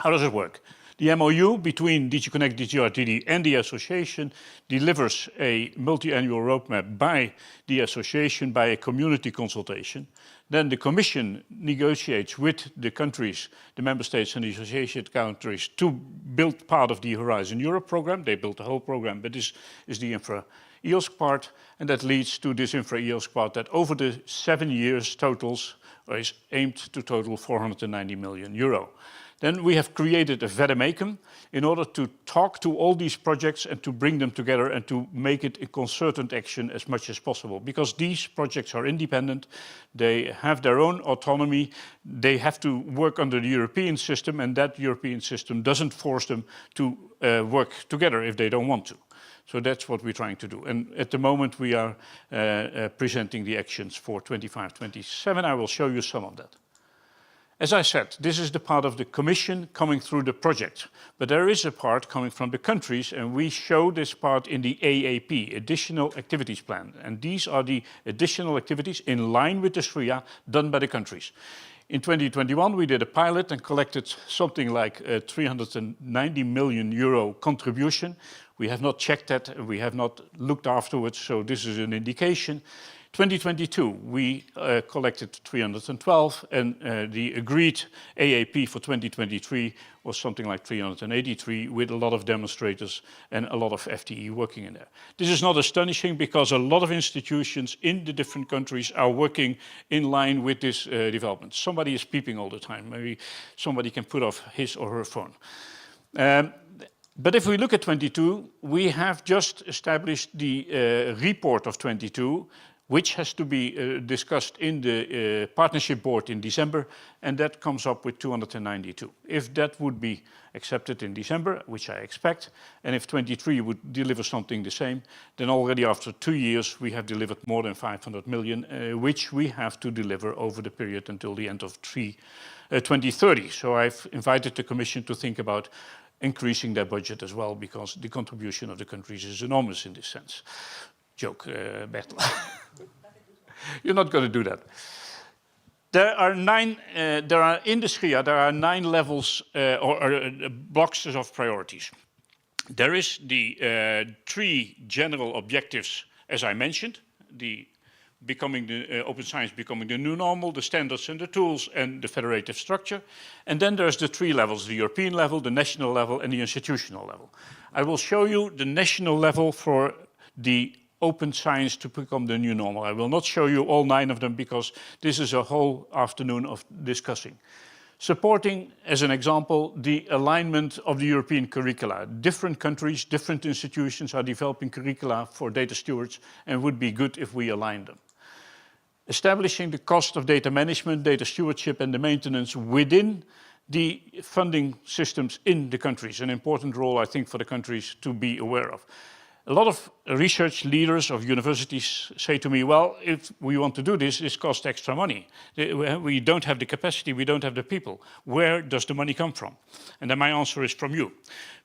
How does it work? The MOU between DG Connect, DG RTD and the association delivers a multi-annual roadmap by the association by a community consultation. Then the Commission negotiates with the countries, the member states and the associated countries, to build part of the Horizon Europe program. They built the whole program, but this is the Infra EOSC part, and that leads to this Infra EOSC part that over the 7 years totals, or is aimed to total €490 million. Then we have created a vademecum in order to talk to all these projects and to bring them together and to make it a concerted action as much as possible. Because these projects are independent, they have their own autonomy, they have to work under the European system, and that European system doesn't force them to work together if they don't want to. So that's what we're trying to do. And at the moment we are presenting the actions for 25-27. I will show you some of that. As I said, this is the part of the Commission coming through the project, but there is a part coming from the countries, and we show this part in the AAP, Additional Activities Plan. And these are the additional activities in line with the SRIA done by the countries. In 2021, we did a pilot and collected something like a €390 million contribution. We have not checked that, and we have not looked afterwards, so this is an indication. 2022, we collected 312, and the agreed AAP for 2023 was something like 383, with a lot of demonstrators and a lot of FTE working in there. This is not astonishing, because a lot of institutions in the different countries are working in line with this development. Somebody is peeping all the time. Maybe somebody can put off his or her phone. But if we look at 22, we have just established the report of 22, which has to be discussed in the partnership board in December, and that comes up with 292. If that would be accepted in December, which I expect, and if 23 would deliver something the same, then already after 2 years we have delivered more than 500 million, which we have to deliver over the period until the end of 2030. So I've invited the Commission to think about increasing their budget as well, because the contribution of the countries is enormous in this sense. Joke, Bertel. You're not going to do that. There are in the SCHIA, there are 9 levels or blocks of priorities. There is the 3 general objectives, as I mentioned, becoming the open science becoming the new normal, the standards and the tools, and the federative structure. And then there's the 3 levels, the European level, the national level, and the institutional level. I will show you the national level for the open science to become the new normal. I will not show you all 9 of them, because this is a whole afternoon of discussing. Supporting, as an example, the alignment of the European curricula. Different countries, different institutions are developing curricula for data stewards, and it would be good if we align them. Establishing the cost of data management, data stewardship, and the maintenance within the funding systems in the countries. An important role, I think, for the countries to be aware of. A lot of research leaders of universities say to me, well, if we want to do this, this costs extra money. We don't have the capacity, we don't have the people. Where does the money come from? And then my answer is from you.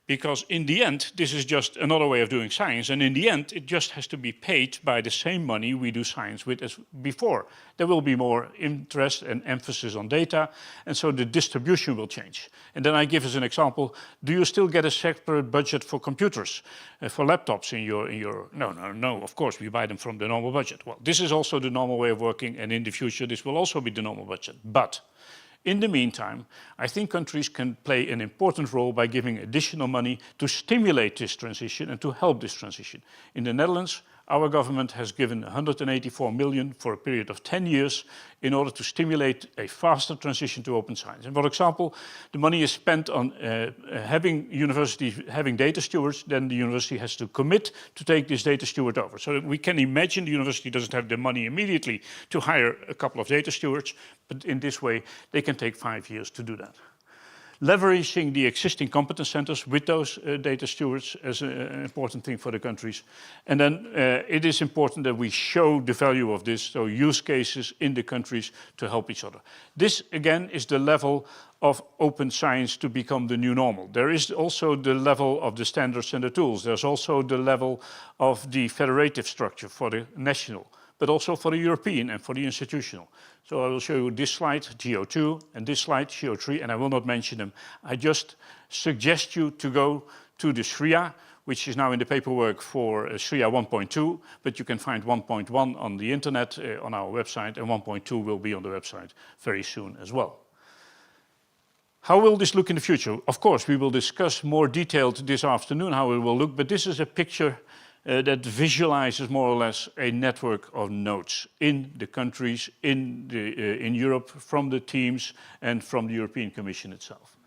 Because in the end, this is just another way of doing science. And in the end, it just has to be paid by the same money we do science with as before. There will be more interest and emphasis on data. And so the distribution will change. And then I give as an example, do you still get a separate budget for computers, for laptops in your... No, of course, we buy them from the normal budget. Well, this is also the normal way of working. And in the future, this will also be the normal budget. But in the meantime, I think countries can play an important role by giving additional money to stimulate this transition and to help this transition. In the Netherlands, our government has given 184 million for a period of 10 years in order to stimulate a faster transition to open science. And for example, the money is spent on having universities having data stewards, then the university has to commit to take this data steward over. So we can imagine the university doesn't have the money immediately to hire a couple of data stewards, but in this way they can take 5 years to do that. Leveraging the existing competence centers with those data stewards is an important thing for the countries. And then it is important that we show the value of this, so use cases in the countries to help each other. This, again, is the level of open science to become the new normal. There is also the level of the standards and the tools. There's also the level of the federative structure for the national, but also for the European and for the institutional. So I will show you this slide, GO2, and this slide, GO3, and I will not mention them. I just suggest you to go to the SCHIA, which is now in the paperwork for SCHIA 1.2, but you can find 1.1 on the internet on our website, and 1.2 will be on the website very soon as well. How will this look in the future? Of course, we will discuss more detailed this afternoon how it will look, but this is a picture that visualizes more or less a network of nodes in the countries, in Europe, from the teams and from the European Commission itself.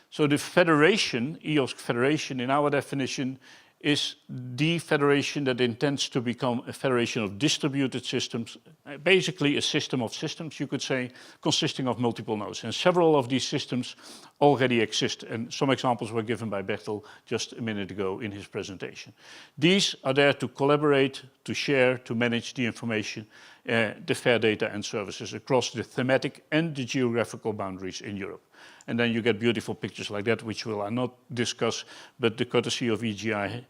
So the federation, EOSC Federation in our definition, is the federation that intends to become a federation of distributed systems, basically a system of systems, you could say, consisting of multiple nodes. And several of these systems already exist, and some examples were given by Bertel just a minute ago in his presentation. These are there to collaborate, to share, to manage the information, the fair data and services across the thematic and the geographical boundaries in Europe. And then you get beautiful pictures like that, which we'll not discuss, but the courtesy of EGI.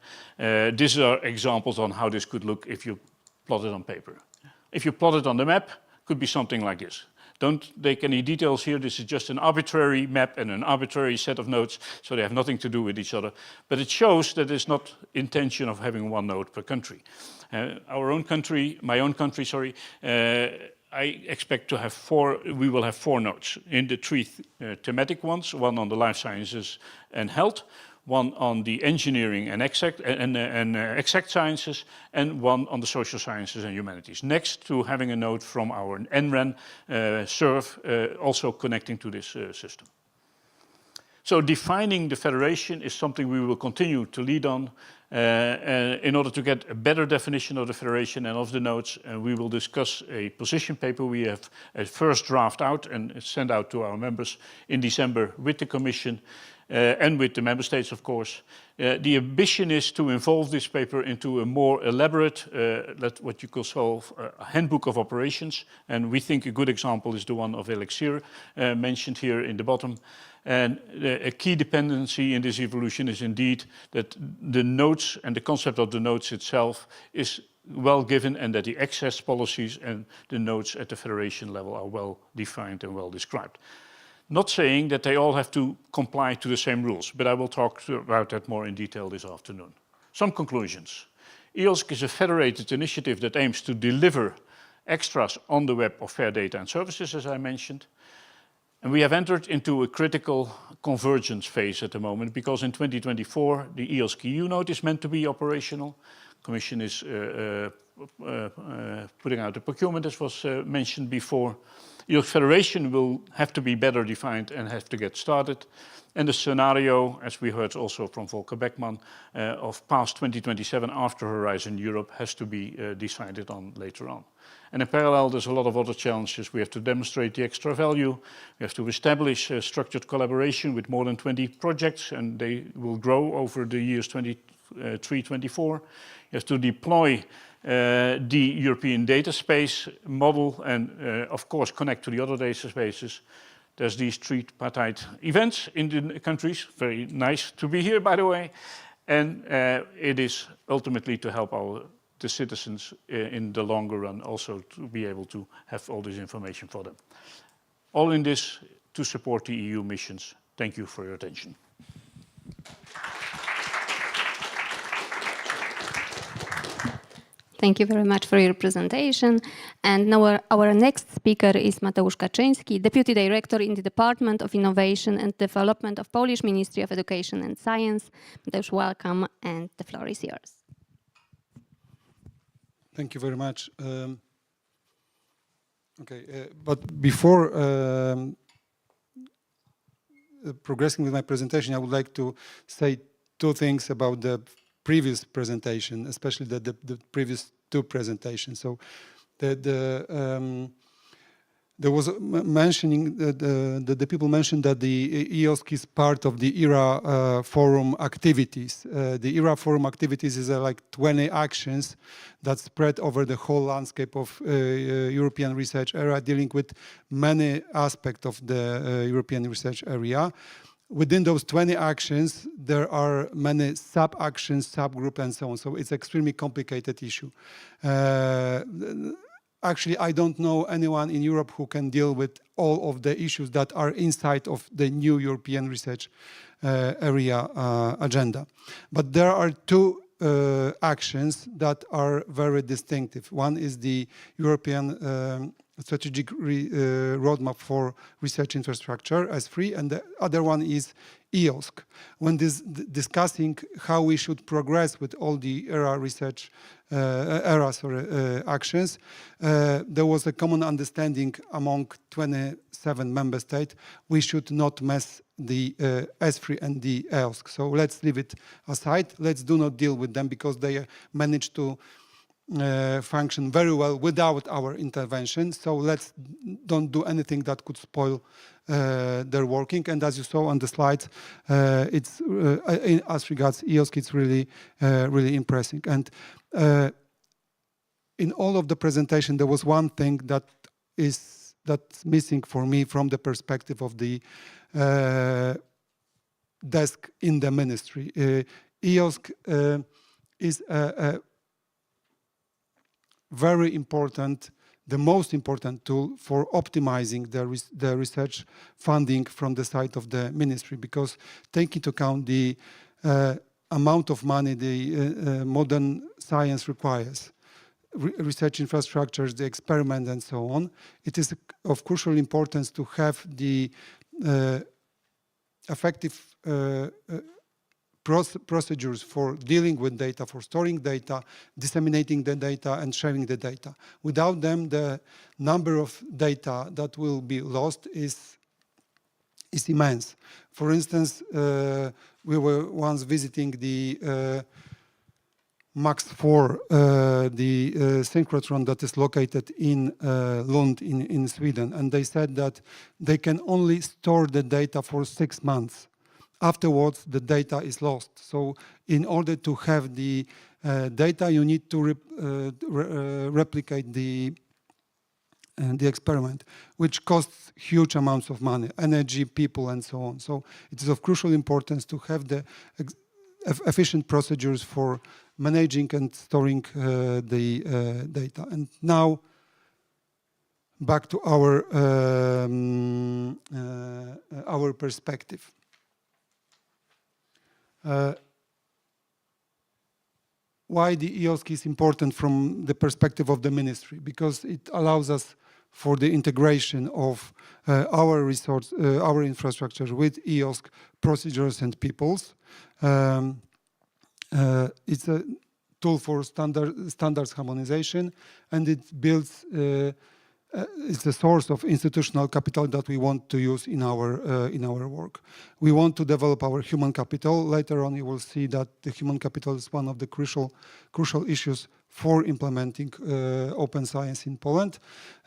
These are examples on how this could look if you plot it on paper. If you plot it on the map, it could be something like this. Don't take any details here. This is just an arbitrary map and an arbitrary set of notes, so they have nothing to do with each other. But it shows that it's not intention of having one note per country. Our own country, my own country, sorry, I expect to have we will have 4 notes in the 3 thematic ones, one on the life sciences and health, one on the engineering and exact sciences, and one on the social sciences and humanities, next to having a note from our NREN SURF, also connecting to this system. So defining the federation is something we will continue to lead on in order to get a better definition of the federation and of the notes. And we will discuss a position paper we have a first draft out and send out to our members in December with the Commission and with the member states, of course. The ambition is to involve this paper into a more elaborate, what you could call a handbook of operations. And we think a good example is the one of Elixir mentioned here in the bottom. And a key dependency in this evolution is indeed that the notes and the concept of the notes itself is well given, and that the access policies and the notes at the federation level are well defined and well described. Not saying that they all have to comply to the same rules, but I will talk about that more in detail this afternoon. Some conclusions. EOSC is a federated initiative that aims to deliver extras on the web of fair data and services, as I mentioned. And we have entered into a critical convergence phase at the moment, because in 2024, the EOSC EU note is meant to be operational. The Commission is putting out a procurement, as was mentioned before. EOSC Federation will have to be better defined and have to get started. And the scenario, as we heard also from Volker Beckmann, of past 2027 after Horizon Europe has to be decided on later on. And in parallel, there's a lot of other challenges. We have to demonstrate the extra value. We have to establish structured collaboration with more than 20 projects, and they will grow over the years 23-24. You have to deploy the European data space model and, of course, connect to the other data spaces. There's these tripartite events in the countries. Very nice to be here, by the way. And it is ultimately to help the citizens in the longer run also to be able to have all this information for them. All in this to support the EU missions. Thank you for your attention. Thank you very much for your presentation. And now our next speaker is Mateusz Kaczyński, Deputy Director in the Department of Innovation and Development of Polish Ministry of Education and Science. Mateusz, welcome, and the floor is yours. Thank you very much. But before progressing with my presentation, I would like to say 2 things about the previous presentation, especially the previous 2 presentations. So there was mentioning the people mentioned that the EOSC is part of the ERA forum activities. The ERA forum activities is like 20 actions that spread over the whole landscape of European research area, dealing with many aspects of the European research area. Within those 20 actions, there are many sub-actions, subgroup, and so on. So it's an extremely complicated issue. Actually, I don't know anyone in Europe who can deal with all of the issues that are inside of the new European research area agenda. But there are 2 actions that are very distinctive. One is the European strategic roadmap for research infrastructure as free, and the other one is EOSC. When discussing how we should progress with all the actions, there was a common understanding among 27 member states. We should not mess the ESFRI and the EOSC. So let's leave it aside. Let's do not deal with them because they managed to function very well without our intervention. So let's don't do anything that could spoil their working. And as you saw on the slides, it's as regards EOSC, it's really really impressive. And in all of the presentation, there was one thing that's missing for me from the perspective of the desk in the ministry. EOSC is a very important the most important tool for optimizing the research funding from the side of the ministry, because take into account the amount of money the modern science requires, research infrastructures, the experiment and so on, it is of crucial importance to have the effective procedures for dealing with data, for storing data, disseminating the data and sharing the data. Without them, the number of data that will be lost is immense. For instance, we were once visiting the Max 4, the synchrotron that is located in Lund in Sweden, and they said that they can only store the data for 6 months. Afterwards, the data is lost. So in order to have the data, you need to replicate the experiment, which costs huge amounts of money, energy, people, and so on. So it is of crucial importance to have the efficient procedures for managing and storing the data. And now, back to our perspective. Why the EOSC is important from the perspective of the ministry? Because it allows us for the integration of our infrastructure with EOSC procedures and peoples. It's a tool for standards harmonization, and it builds. It's a source of institutional capital that we want to use in our work. We want to develop our human capital. Later on, you will see that the human capital is one of the crucial issues for implementing open science in Poland.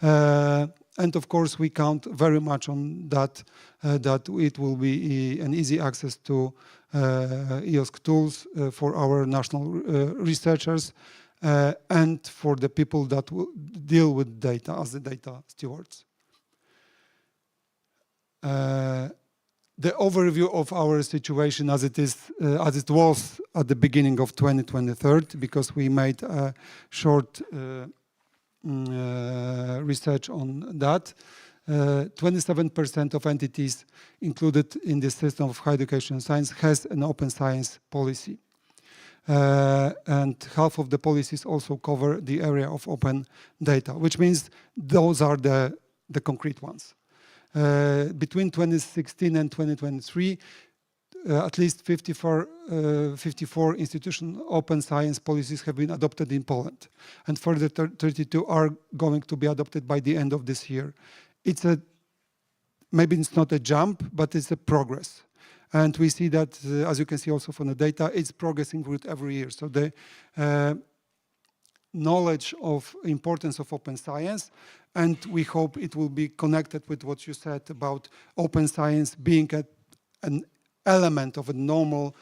And of course, we count very much on that, that it will be an easy access to EOSC tools for our national researchers and for the people that will deal with data as the data stewards. The overview of our situation as it was at the beginning of 2023, because we made a short research on that. 27% of entities included in the system of higher education and science has an open science policy. And half of the policies also cover the area of open data, which means those are the concrete ones. Between 2016 and 2023, at least 54 institutional open science policies have been adopted in Poland, and further 32 are going to be adopted by the end of this year. Maybe it's not a jump, but it's a progress. And we see that, as you can see also from the data, it's progressing with every year. So the knowledge of importance of open science, and we hope it will be connected with what you said about open science being an element of a normal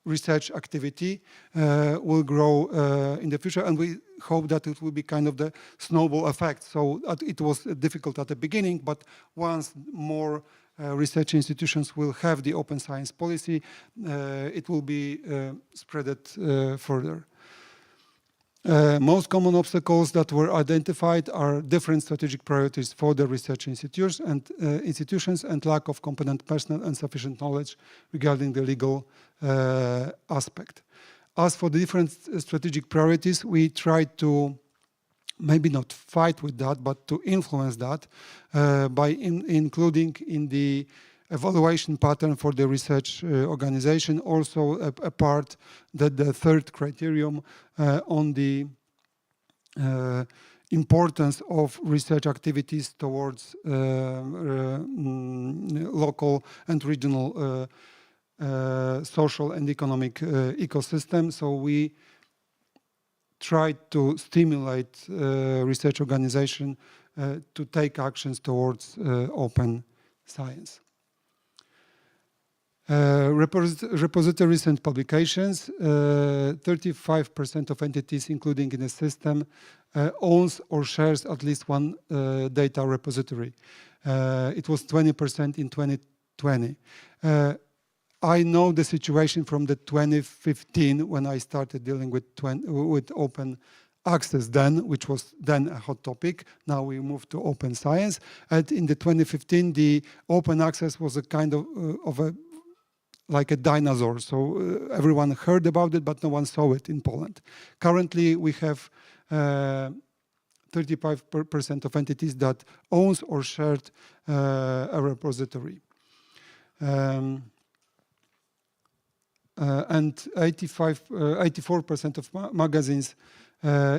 research activity, will grow in the future, and we hope that it will be kind of the snowball effect. So it was difficult at the beginning, but once more research institutions will have the open science policy, it will be spread further. Most common obstacles that were identified are different strategic priorities for the research institutions and lack of competent personnel and sufficient knowledge regarding the legal aspect. As for the different strategic priorities, we tried to maybe not fight with that, but to influence that by including in the evaluation pattern for the research organization also a part that the third criterion on the importance of research activities towards local and regional social and economic ecosystem. So we tried to stimulate research organization to take actions towards open science. Repositories and publications, 35% of entities including in the system owns or shares at least one data repository. It was 20% in 2020. I know the situation from the 2015 when I started dealing with open access then, which was then a hot topic. Now we moved to open science. And in the 2015, the open access was a kind of like a dinosaur. So everyone heard about it, but no one saw it in Poland. Currently, we have 35% of entities that owns or shared a repository. And 84% of magazines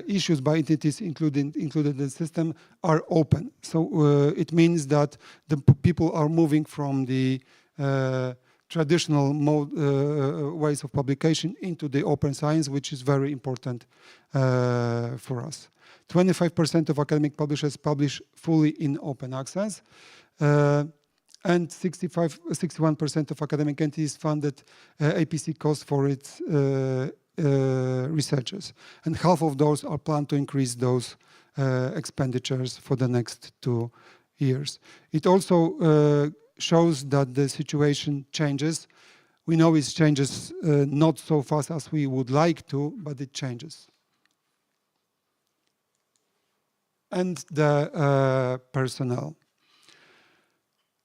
issued by entities included in the system are open. So it means that the people are moving from the traditional ways of publication into the open science, which is very important for us. 25% of academic publishers publish fully in open access, and 61% of academic entities funded APC costs for its researchers. And half of those are planned to increase those expenditures for the next 2 years. It also shows that the situation changes. We know it changes not so fast as we would like to, but it changes. And the personnel.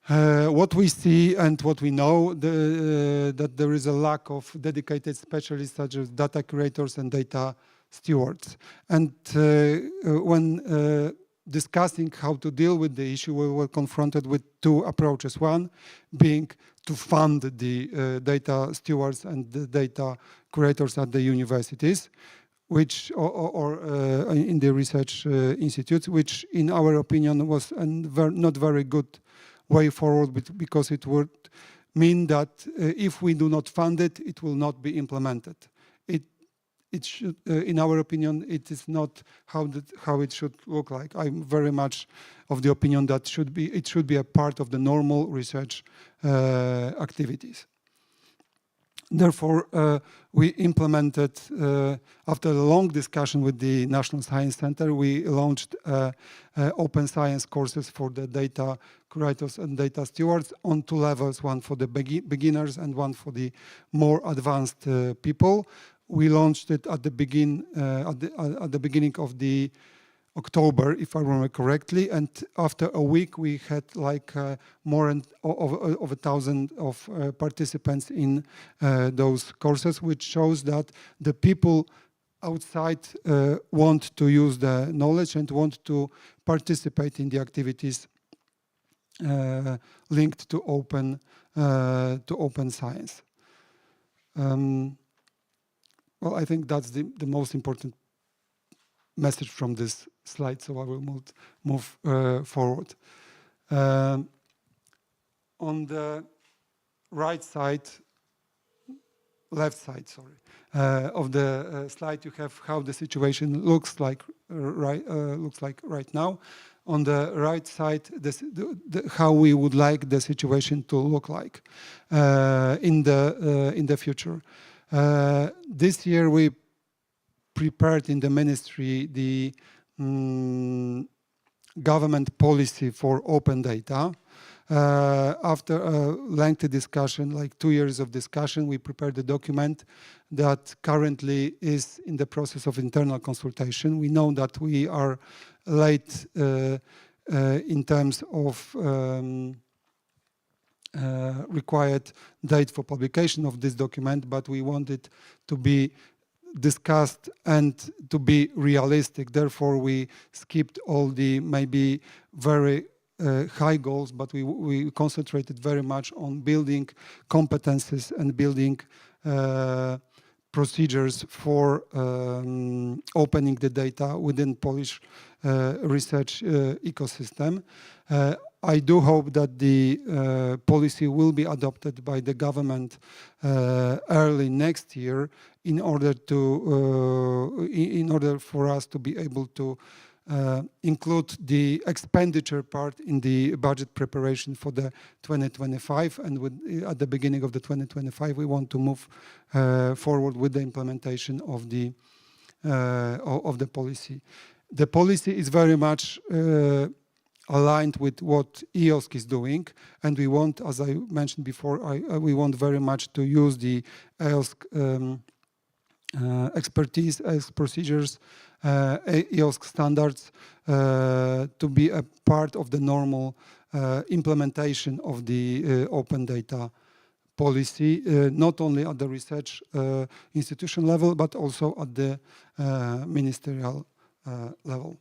What we see and what we know, that there is a lack of dedicated specialists such as data curators and data stewards. And when discussing how to deal with the issue, we were confronted with 2 approaches. One being to fund the data stewards and the data curators at the universities, which or in the research institutes, which in our opinion was not very good way forward, because it would mean that if we do not fund it, it will not be implemented. It should, in our opinion, it is not how it should look like. I'm very much of the opinion that it should be a part of the normal research activities. Therefore, we implemented, after a long discussion with the National Science Center, we launched open science courses for the data curators and data stewards on 2 levels, one for the beginners and one for the more advanced people. We launched it at the beginning of the October, if I remember correctly, and after a week we had like more of 1,000 of participants in those courses, which shows that the people outside want to use the knowledge and want to participate in the activities linked to open science. Well, I think that's the most important message from this slide, so I will move forward. On the left side, of the slide, you have how the situation looks like right now. On the right side, how we would like the situation to look like in the future. This year we prepared in the ministry the government policy for open data. After a lengthy discussion, like 2 years of discussion, we prepared a document that currently is in the process of internal consultation. We know that we are late in terms of required date for publication of this document, but we want it to be discussed and to be realistic. Therefore, we skipped all the maybe very high goals, but we concentrated very much on building competences and building procedures for opening the data within Polish research ecosystem. I do hope that the policy will be adopted by the government early next year in order for us to be able to include the expenditure part in the budget preparation for the 2025, and at the beginning of the 2025 we want to move forward with the implementation of the policy. The policy is very much aligned with what EOSC is doing, and we want, as I mentioned before, we want very much to use the EOSC expertise as procedures EOSC standards to be a part of the normal implementation of the open data policy, not only at the research institution level, but also at the ministerial level.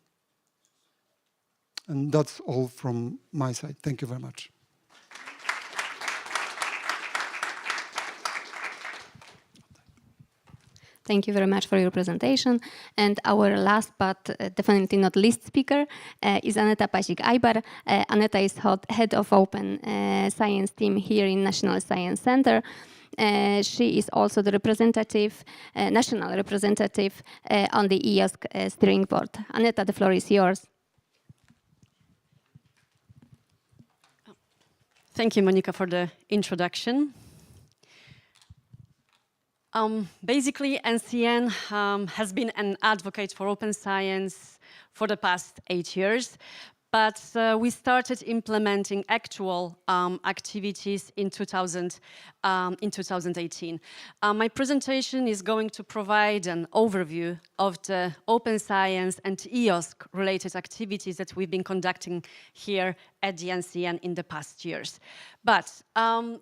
And that's all from my side. Thank you very much. Thank you very much for your presentation. And our last but definitely not least speaker is Aneta Pazik-Ajbar. Aneta is head of Open Science team here in National Science Center. She is also the representative, national representative on the EOSC steering board. Aneta, the floor is yours. Thank you, Monika, for the introduction. Basically, NCN has been an advocate for open science for the past 8 years, but we started implementing actual activities in 2018. My presentation is going to provide an overview of the open science and EOSC related activities that we've been conducting here at the NCN in the past years. But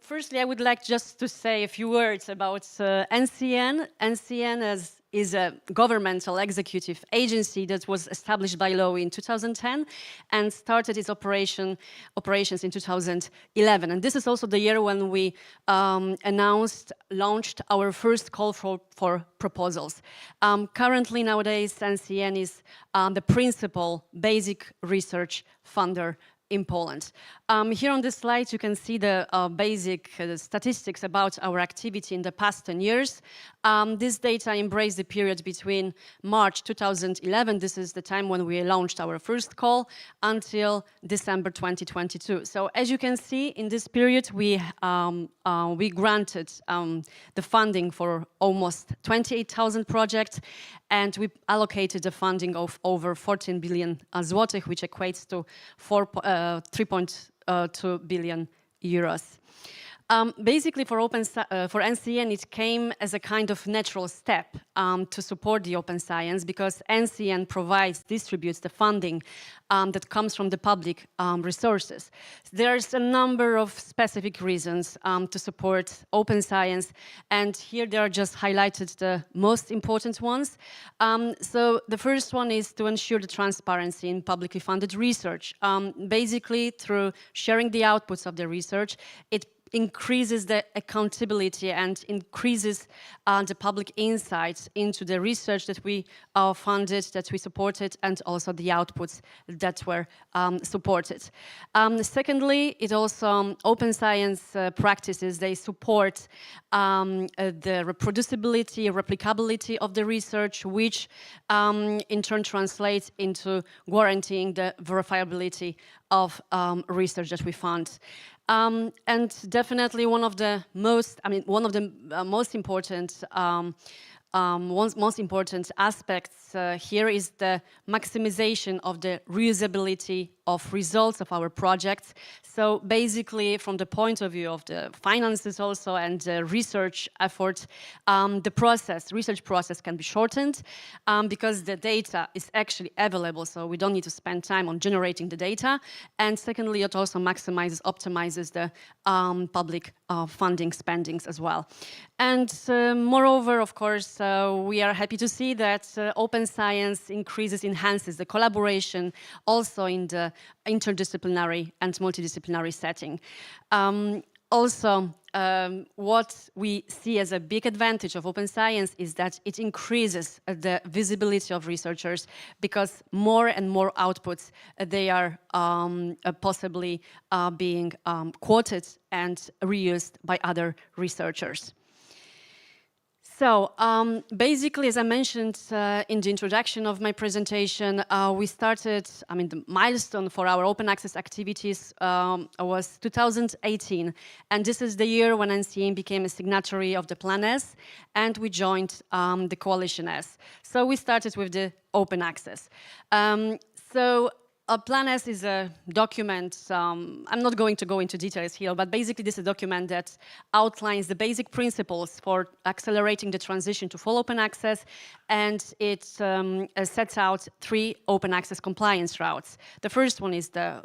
firstly, I would like just to say a few words about NCN. NCN is a governmental executive agency that was established by law in 2010 and started its operations in 2011. And this is also the year when we launched our first call for proposals. Currently, nowadays, NCN is the principal basic research funder in Poland. Here on this slide, you can see the basic statistics about our activity in the past 10 years. This data embrace the period between March 2011, this is the time when we launched our first call, until December 2022. So as you can see, in this period, we granted the funding for almost 28,000 projects, and we allocated the funding of over 14 billion zlotych, which equates to 3.2 billion euros. Basically, for NCN, it came as a kind of natural step to support the open science, because NCN distributes the funding that comes from the public resources. There's a number of specific reasons to support open science, and here they are just highlighted the most important ones. So the first one is to ensure the transparency in publicly funded research. Basically, through sharing the outputs of the research, it increases the accountability and increases the public insights into the research that we funded, that we supported, and also the outputs that were supported. Secondly, it also, open science practices, they support the reproducibility, replicability of the research, which in turn translates into guaranteeing the verifiability of research that we fund. And definitely one of the most important aspects here is the maximization of the reusability of results of our projects. So basically, from the point of view of the finances also and the research effort, the research process can be shortened because the data is actually available, so we don't need to spend time on generating the data. And secondly, it also optimizes the public funding spendings as well. And moreover, of course, we are happy to see that open science enhances the collaboration also in the interdisciplinary and multidisciplinary setting. Also, what we see as a big advantage of open science is that it increases the visibility of researchers, because more and more outputs, they are possibly being quoted and reused by other researchers. So basically, as I mentioned in the introduction of my presentation, we started, the milestone for our open access activities was 2018. And this is the year when NCN became a signatory of the Plan S, and we joined the Coalition S. So we started with the open access. So Plan S is a document, I'm not going to go into details here, but basically this is a document that outlines the basic principles for accelerating the transition to full open access, and it sets out 3 open access compliance routes. The first one is the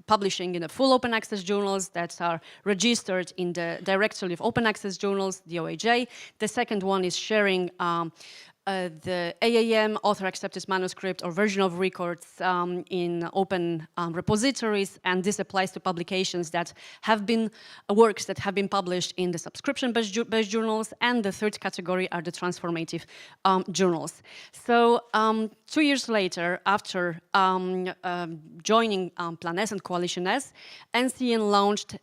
publishing in the full open access journals that are registered in the Directory of Open Access Journals, the OAJ. The second one is sharing the AAM, author-accepted manuscript or version of records in open repositories, and this applies to publications that have been, works that have been published in the subscription-based journals, and the third category are the transformative journals. So 2 years later, after joining Plan S and Coalition S, NCN launched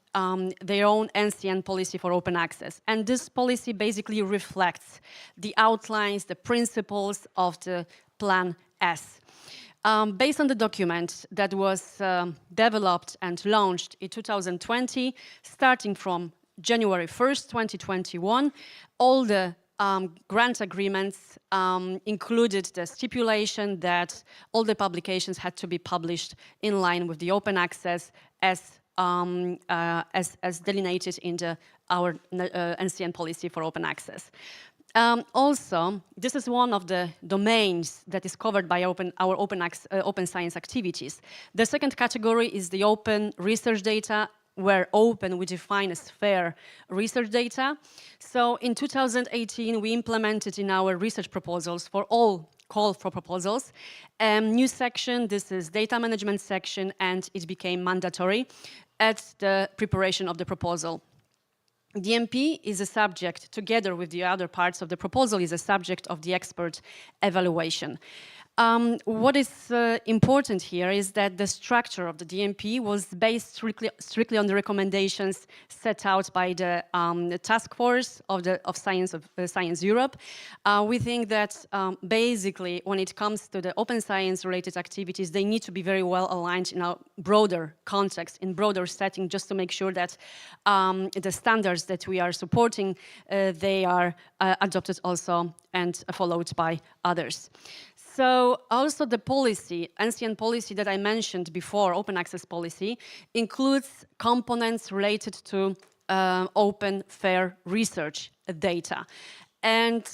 their own NCN policy for open access. And this policy basically reflects the outlines, the principles of the Plan S. Based on the document that was developed and launched in 2020, starting from January 1st, 2021, all the grant agreements included the stipulation that all the publications had to be published in line with the open access as delineated in our NCN policy for open access. Also, this is one of the domains that is covered by our open science activities. The second category is the open research data, where open we define as fair research data. So in 2018, we implemented in our research proposals for all call for proposals a new section. This is data management section, and it became mandatory at the preparation of the proposal. DMP is a subject, together with the other parts of the proposal, is a subject of the expert evaluation. What is important here is that the structure of the DMP was based strictly on the recommendations set out by the task force of Science Europe. We think that basically when it comes to the open science related activities, they need to be very well aligned in a broader context, in broader setting, just to make sure that the standards that we are supporting, they are adopted also and followed by others. So also the policy, NCN policy that I mentioned before, open access policy, includes components related to open, fair research data. And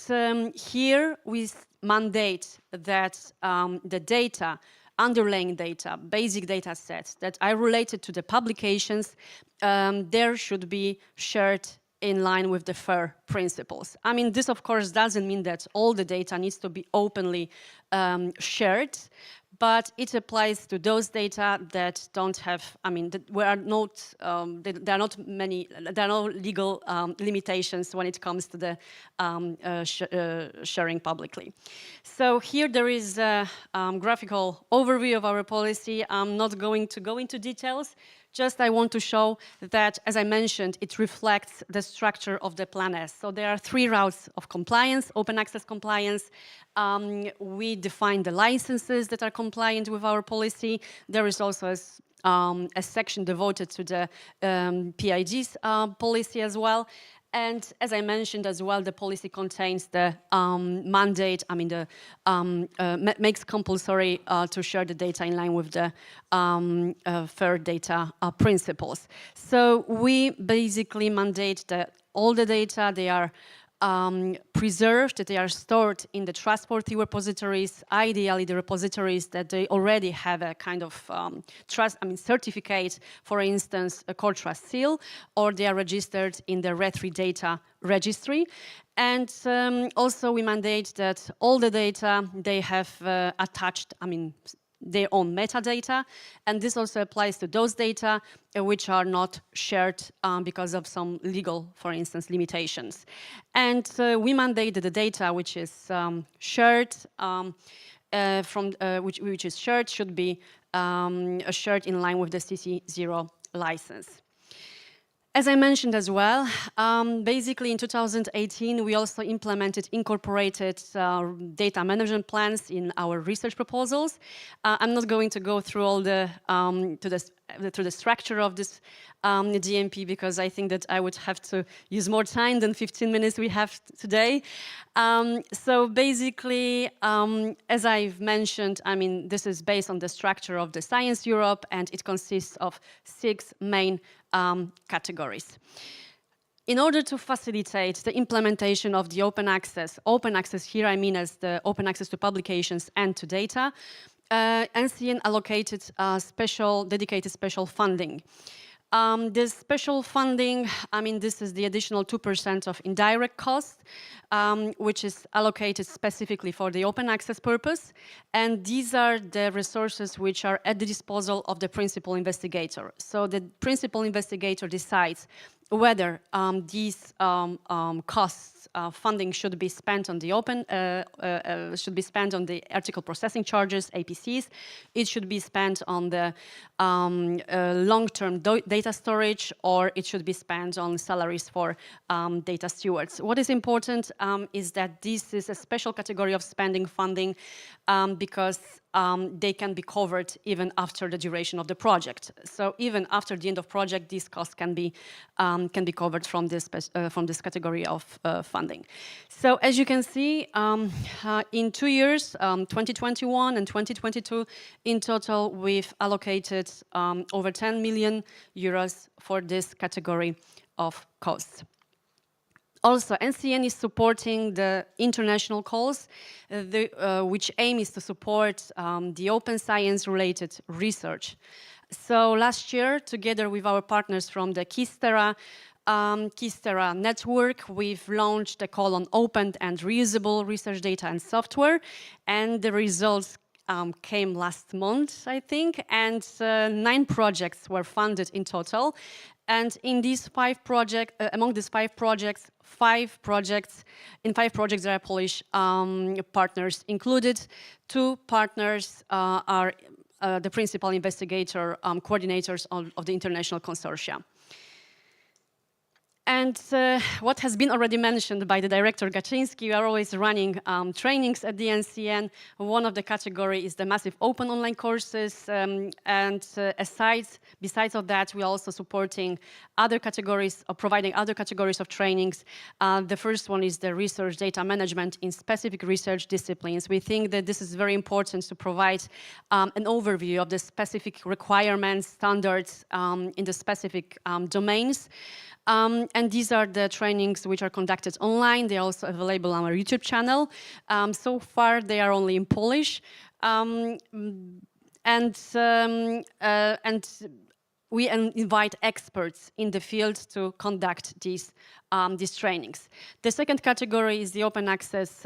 here we mandate that the data, underlying data, basic data sets that are related to the publications, there should be shared in line with the FAIR principles. I mean, this of course doesn't mean that all the data needs to be openly shared, but it applies to those data that don't have, I mean, there are no legal limitations when it comes to the sharing publicly. So here there is a graphical overview of our policy. I'm not going to go into details. Just I want to show that, as I mentioned, it reflects the structure of the Plan S. So there are 3 routes of compliance, open access compliance. We define the licenses that are compliant with our policy. There is also a section devoted to the PIG's policy as well. And as I mentioned as well, the policy contains the mandate, I mean, makes compulsory to share the data in line with the fair data principles. So we basically mandate that all the data, they are preserved, that they are stored in the trustworthy repositories, ideally the repositories that they already have a kind of certificate, for instance, a core trust seal, or they are registered in the RE3 data registry. And also we mandate that all the data, they have attached, their own metadata, and this also applies to those data which are not shared because of some legal, for instance, limitations. And we mandate that the data which is shared which is shared should be shared in line with the CC0 license. As I mentioned as well, basically in 2018, we also incorporated data management plans in our research proposals. I'm not going to go through all through the structure of this DMP because I think that I would have to use more time than 15 minutes we have today. So basically, as I've mentioned, I mean, this is based on the structure of the Science Europe, and it consists of 6 main categories. In order to facilitate the implementation of the open access here I mean as the open access to publications and to data, NCN allocated dedicated special funding. This special funding, I mean, this is the additional 2% of indirect cost, which is allocated specifically for the open access purpose. And these are the resources which are at the disposal of the principal investigator. So the principal investigator decides whether these costs funding should be spent on the article processing charges, APCs. It should be spent on the long-term data storage, or it should be spent on salaries for data stewards. What is important is that this is a special category of spending funding because they can be covered even after the duration of the project. So even after the end of project, these costs can be covered from this category of funding. So as you can see, in 2 years, 2021 and 2022, in total, we've allocated over 10 million euros for this category of costs. Also, NCN is supporting the international calls, which aim is to support the open science-related research. So last year, together with our partners from the Kistera network, we've launched a call on open and reusable research data and software, and the results came last month, I think, and 9 projects were funded in total. And in these 5 projects, among these 5 projects, 5 projects there are Polish partners included. 2 partners are the principal investigator coordinators of the international consortia. And what has been already mentioned by the director Gaczyński, we are always running trainings at the NCN. One of the categories is the massive open online courses, besides of that, we are also supporting other categories, or providing other categories of trainings. The first one is the research data management in specific research disciplines. We think that this is very important to provide an overview of the specific requirements, standards in the specific domains. And these are the trainings which are conducted online. They are also available on our YouTube channel. So far, they are only in Polish. And we invite experts in the field to conduct these trainings. The second category is the open access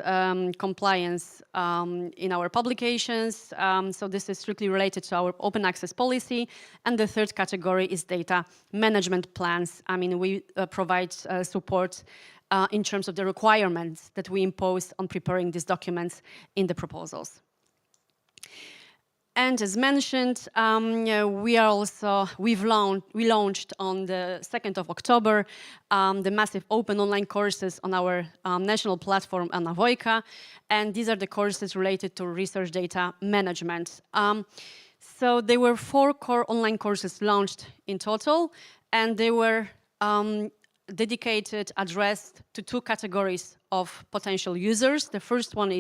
compliance in our publications. So this is strictly related to our open access policy. And the third category is data management plans. I mean, we provide support in terms of the requirements that we impose on preparing these documents in the proposals. And as mentioned, we launched on the 2nd of October the massive open online courses on our national platform Anna-Wojka, and these are the courses related to research data management. So there were 4 core online courses launched in total, and they were addressed to 2 categories of potential users. The first one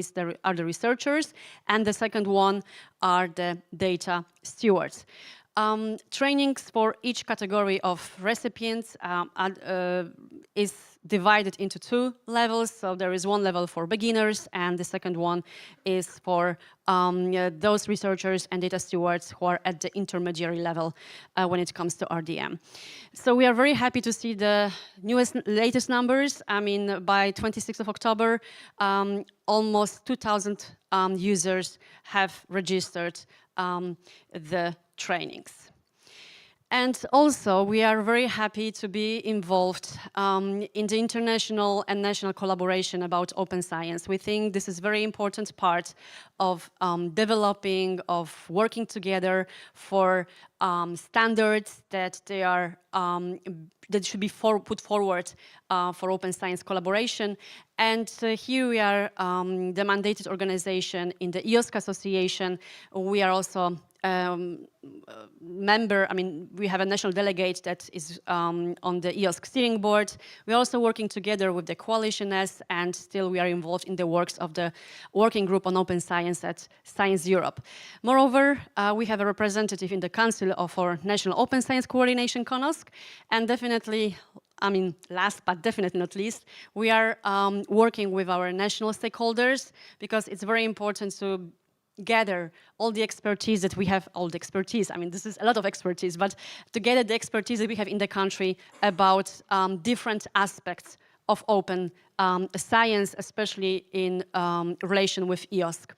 are the researchers, and the second one are the data stewards. Trainings for each category of recipients is divided into 2 levels. So there is one level for beginners, and the second one is for those researchers and data stewards who are at the intermediary level when it comes to RDM. So we are very happy to see the latest numbers. I mean, by 26th of October, almost 2,000 users have registered the trainings. And also, we are very happy to be involved in the international and national collaboration about open science. We think this is a very important part of developing, of working together for standards that they are that should be put forward for open science collaboration. And here we are the mandated organization in the EOSC Association. We are also member, we have a national delegate that is on the EOSC steering board. We're also working together with the Coalition S, and still we are involved in the works of the working group on open science at Science Europe. Moreover, we have a representative in the Council of our National Open Science Coordination, CONOSC, and definitely, last but definitely not least, we are working with our national stakeholders, because it's very important to gather all the expertise that we have, this is a lot of expertise, but to gather the expertise that we have in the country about different aspects of open science, especially in relation with EOSC.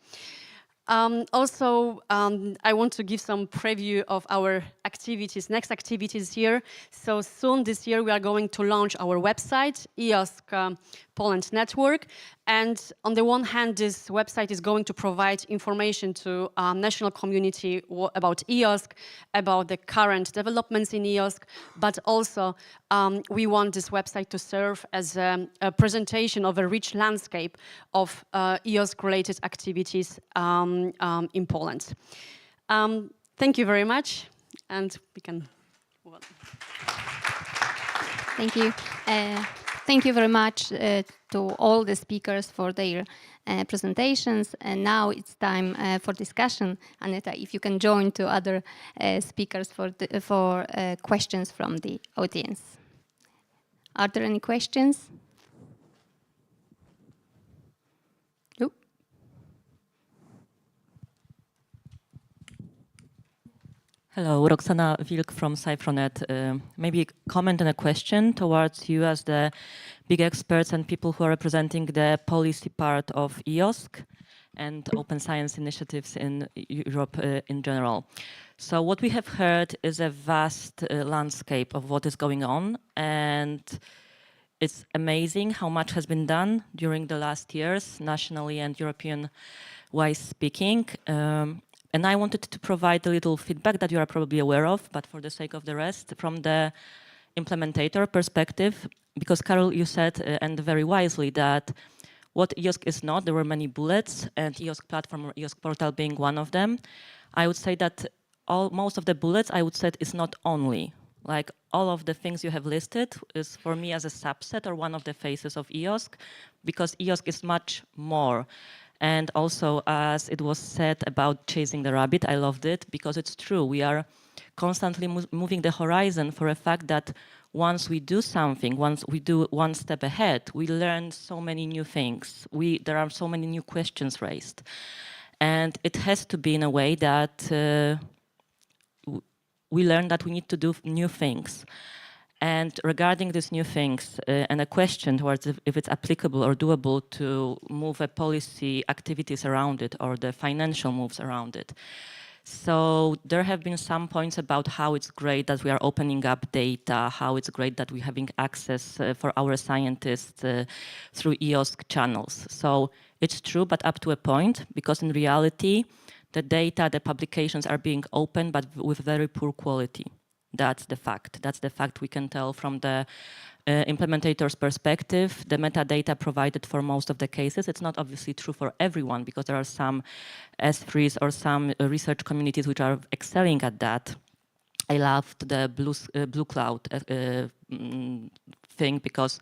Also, I want to give some preview of our activities, next activities here. So soon this year we are going to launch our website, EOSC Poland Network. And on the one hand, this website is going to provide information to national community about EOSC, about the current developments in EOSC, but also we want this website to serve as a presentation of a rich landscape of EOSC-related activities in Poland. Thank you very much, and we can move on. Thank you. Thank you very much to all the speakers for their presentations. And now it's time for discussion. Aneta, if you can join to other speakers for questions from the audience. Are there any questions? No? Hello, Roxana Wilk from Cyfronet. Maybe comment on a question towards you as the big experts and people who are representing the policy part of EOSC and open science initiatives in Europe in general. So what we have heard is a vast landscape of what is going on, and it's amazing how much has been done during the last years, nationally and European-wise speaking. And I wanted to provide a little feedback that you are probably aware of, but for the sake of the rest, from the implementator perspective, because Karol, you said, and very wisely, that what EOSC is not, there were many bullets, and EOSC platform or EOSC portal being one of them. I would say that most of the bullets, I would say, is not only. Like all of the things you have listed is for me as a subset or one of the faces of EOSC, because EOSC is much more. And also, as it was said about chasing the rabbit, I loved it because it's true. We are constantly moving the horizon for a fact that once we do something, once we do one step ahead, we learn so many new things. There are so many new questions raised. And it has to be in a way that we learn that we need to do new things. And regarding these new things, and a question towards if it's applicable or doable to move a policy activities around it or the financial moves around it. So there have been some points about how it's great that we are opening up data, how it's great that we're having access for our scientists through EOSC channels. So it's true, but up to a point, because in reality, the data, the publications are being open, but with very poor quality. That's the fact. That's the fact we can tell from the implementator's perspective. The metadata provided for most of the cases. It's not obviously true for everyone, because there are some S3s or some research communities which are excelling at that. I loved the Blue Cloud thing, because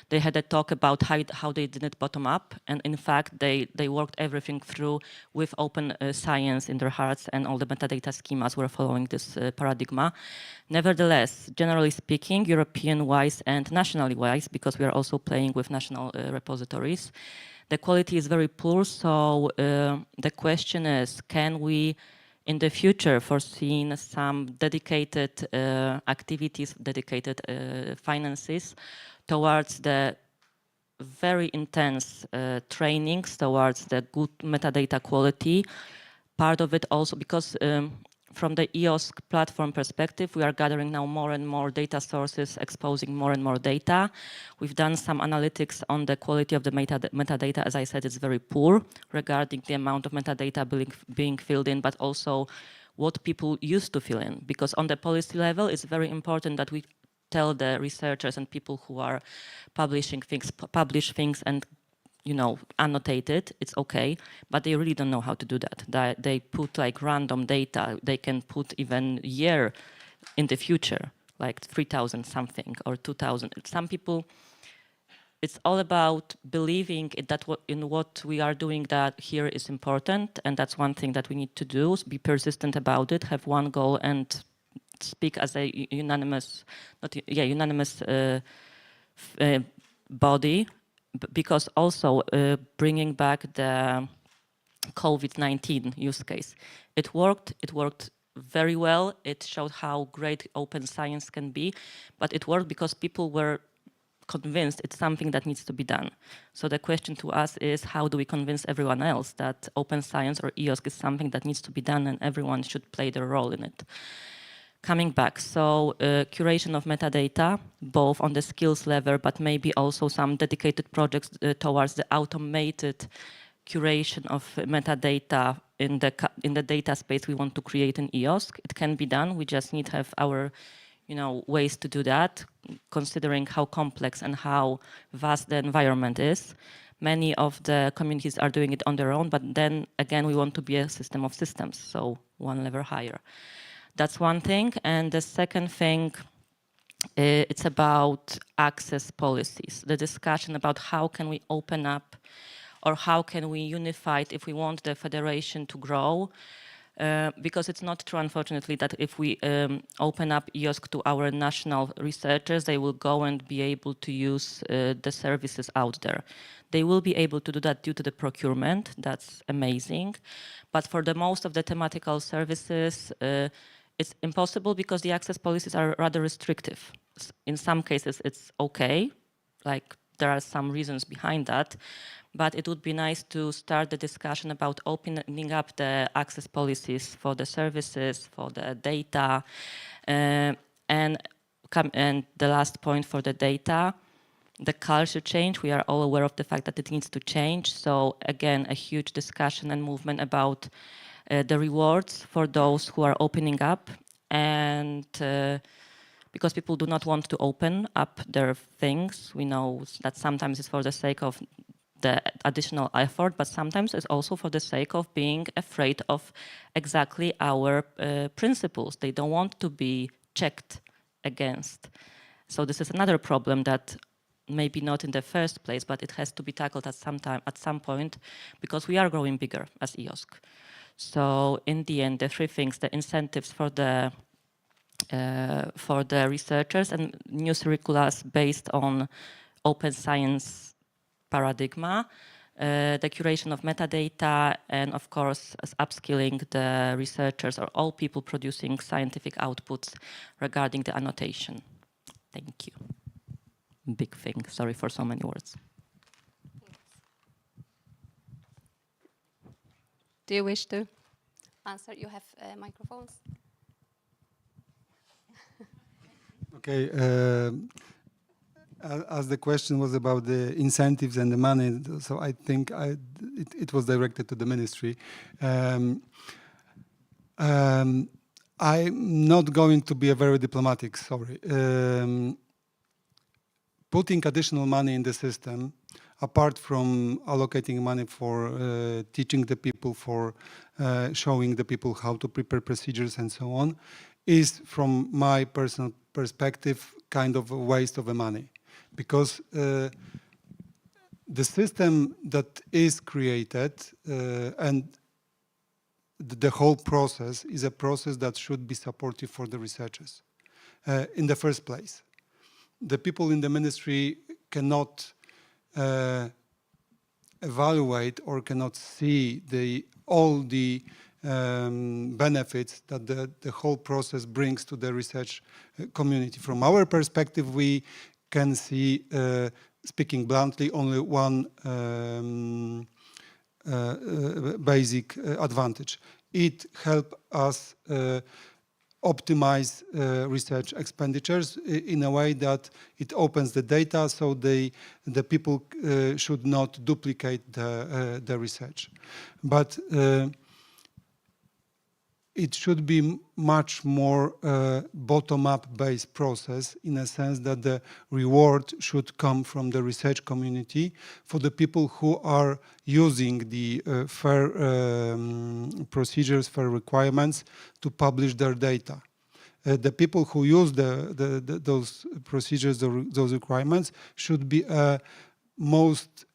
they had a talk about how they did it bottom up, and in fact they worked everything through with open science in their hearts, and all the metadata schemas were following this paradigm. Nevertheless, generally speaking, European-wise and nationally-wise, because we are also playing with national repositories, the quality is very poor. So the question is, can we in the future foreseen some dedicated activities, dedicated finances towards the very intense trainings, towards the good metadata quality. Part of it also because from the EOSC platform perspective, we are gathering now more and more data sources, exposing more and more data. We've done some analytics on the quality of the metadata. As I said, it's very poor regarding the amount of metadata being filled in, but also what people used to fill in. Because on the policy level, it's very important that we tell the researchers and people who are publishing things, publish things and annotate it, it's okay, but they really don't know how to do that. They put like random data. They can put even year in the future, like 3,000 something or 2,000. Some people, it's all about believing that in what we are doing that here is important, and that's one thing that we need to do, is be persistent about it, have one goal and speak as a unanimous body. Because also bringing back the COVID-19 use case, it worked very well. It showed how great open science can be, but it worked because people were convinced it's something that needs to be done. So the question to us is, how do we convince everyone else that open science or EOSC is something that needs to be done and everyone should play their role in it? Coming back, so curation of metadata, both on the skills level, but maybe also some dedicated projects towards the automated curation of metadata in the data space we want to create in EOSC. It can be done. We just need to have our, ways to do that, considering how complex and how vast the environment is. Many of the communities are doing it on their own, but then again, we want to be a system of systems, so one level higher. That's one thing. And the second thing, it's about access policies, the discussion about how can we open up or how can we unify it if we want the federation to grow. Because it's not true, unfortunately, that if we open up EOSC to our national researchers, they will go and be able to use the services out there. They will be able to do that due to the procurement. That's amazing. But for the most of the thematical services, it's impossible because the access policies are rather restrictive. In some cases, it's okay, like there are some reasons behind that, but it would be nice to start the discussion about opening up the access policies for the services, for the data, and the last point for the data, the culture change. We are all aware of the fact that it needs to change. So again, a huge discussion and movement about the rewards for those who are opening up, and because people do not want to open up their things. We know that sometimes it's for the sake of the additional effort, but sometimes it's also for the sake of being afraid of exactly our principles. They don't want to be checked against. So this is another problem that maybe not in the first place, but it has to be tackled at some point, because we are growing bigger as EOSC. So in the end, the three things: the incentives for the researchers and new curricula based on open science paradigm, the curation of metadata, and of course upskilling the researchers or all people producing scientific outputs regarding the annotation. Thank you. Big thing. Sorry for so many words. Do you wish to answer? You have microphones. Okay. As the question was about the incentives and the money, so I think it was directed to the ministry. I'm not going to be very diplomatic, sorry. Putting additional money in the system, apart from allocating money for teaching the people, for showing the people how to prepare procedures and so on, is, from my personal perspective, kind of a waste of the money. Because the system that is created and the whole process is a process that should be supportive for the researchers in the first place. The people in the ministry cannot evaluate or cannot see all the benefits that the whole process brings to the research community. From our perspective, we can see, speaking bluntly, only one basic advantage. it helps us optimize research expenditures in a way that it opens the data, so the people should not duplicate the research. But it should be much more bottom-up based process, in a sense that the reward should come from the research community for the people who are using the fair procedures, fair requirements to publish their data. The people who use those procedures, those requirements, should be most,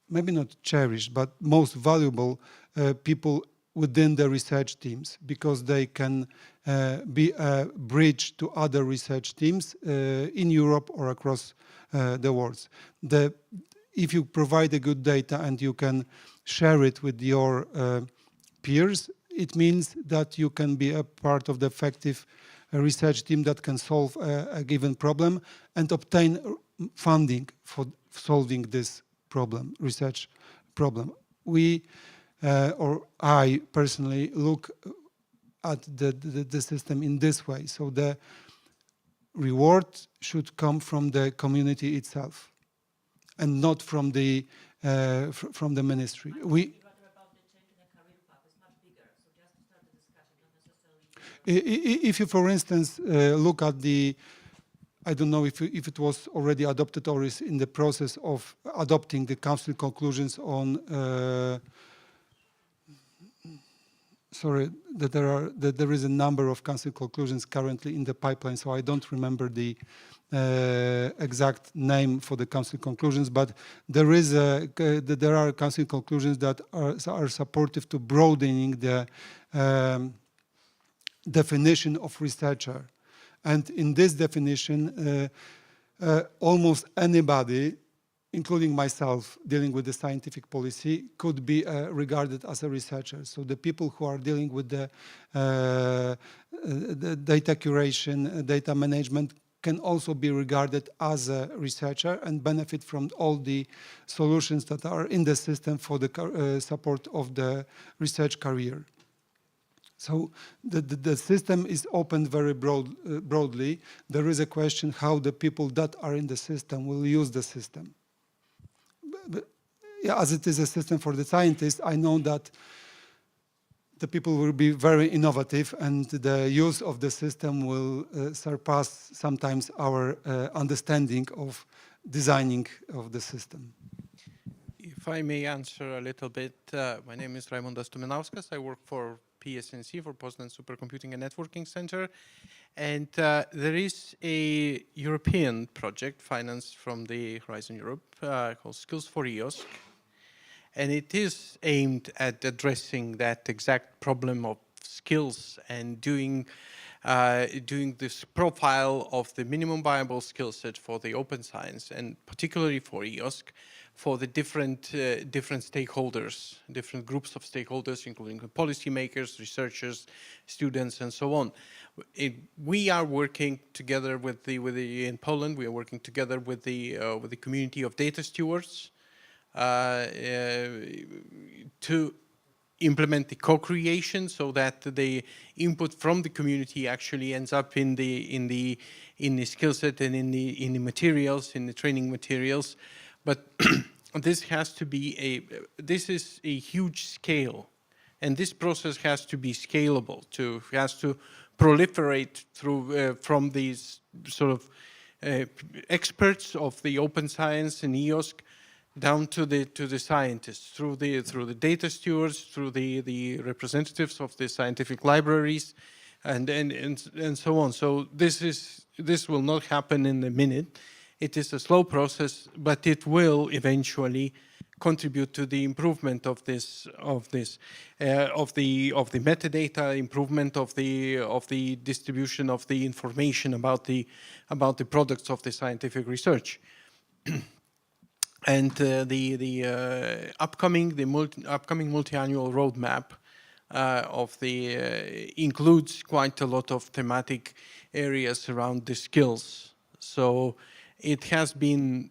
maybe not cherished, but most valuable people within the research teams, because they can be a bridge to other research teams in Europe or across the world. If you provide the good data and you can share it with your peers, it means that you can be a part of the effective research team that can solve a given problem and obtain funding for solving this problem, research problem. Or I personally look at the system in this way. So the reward should come from the community itself, and not from the ministry. If you, for instance, look at the, I don't know if it was already adopted or is in the process of adopting the Council conclusions on. Sorry, that there is a number of Council conclusions currently in the pipeline, so I don't remember the exact name for the Council conclusions, but there are Council conclusions that are supportive to broadening the definition of researcher. And in this definition, almost anybody, including myself, dealing with the scientific policy, could be regarded as a researcher. So the people who are dealing with the data curation, data management, can also be regarded as a researcher and benefit from all the solutions that are in the system for the support of the research career. So the system is opened very broadly. There is a question how the people that are in the system will use the system. But, yeah, as it is a system for the scientists, I know that the people will be very innovative, and the use of the system will surpass sometimes our understanding of designing of the system. If I may answer a little bit, my name is Raimondas Tuminauskas. I work for PSNC, for Poznan Supercomputing and Networking Center. And there is a European project financed from the Horizon Europe called Skills for EOSC. And it is aimed at addressing that exact problem of skills and doing this profile of the minimum viable skill set for the open science, and particularly for EOSC, for the different stakeholders, different groups of stakeholders, including policymakers, researchers, students, and so on. We are working together in Poland. We are working together with the community of data stewards to implement the co-creation, so that the input from the community actually ends up in the skill set and in the materials, in the training materials. But this is a huge scale, and this process has to be scalable, has to proliferate through from these sort of experts of the open science in EOSC down to the scientists, through the data stewards, through the representatives of the scientific libraries, and so on. So this will not happen in a minute. It is a slow process, but it will eventually contribute to the improvement of the metadata, improvement of the distribution of the information about the products of the scientific research. And the upcoming multi-annual roadmap includes quite a lot of thematic areas around the skills. So it has been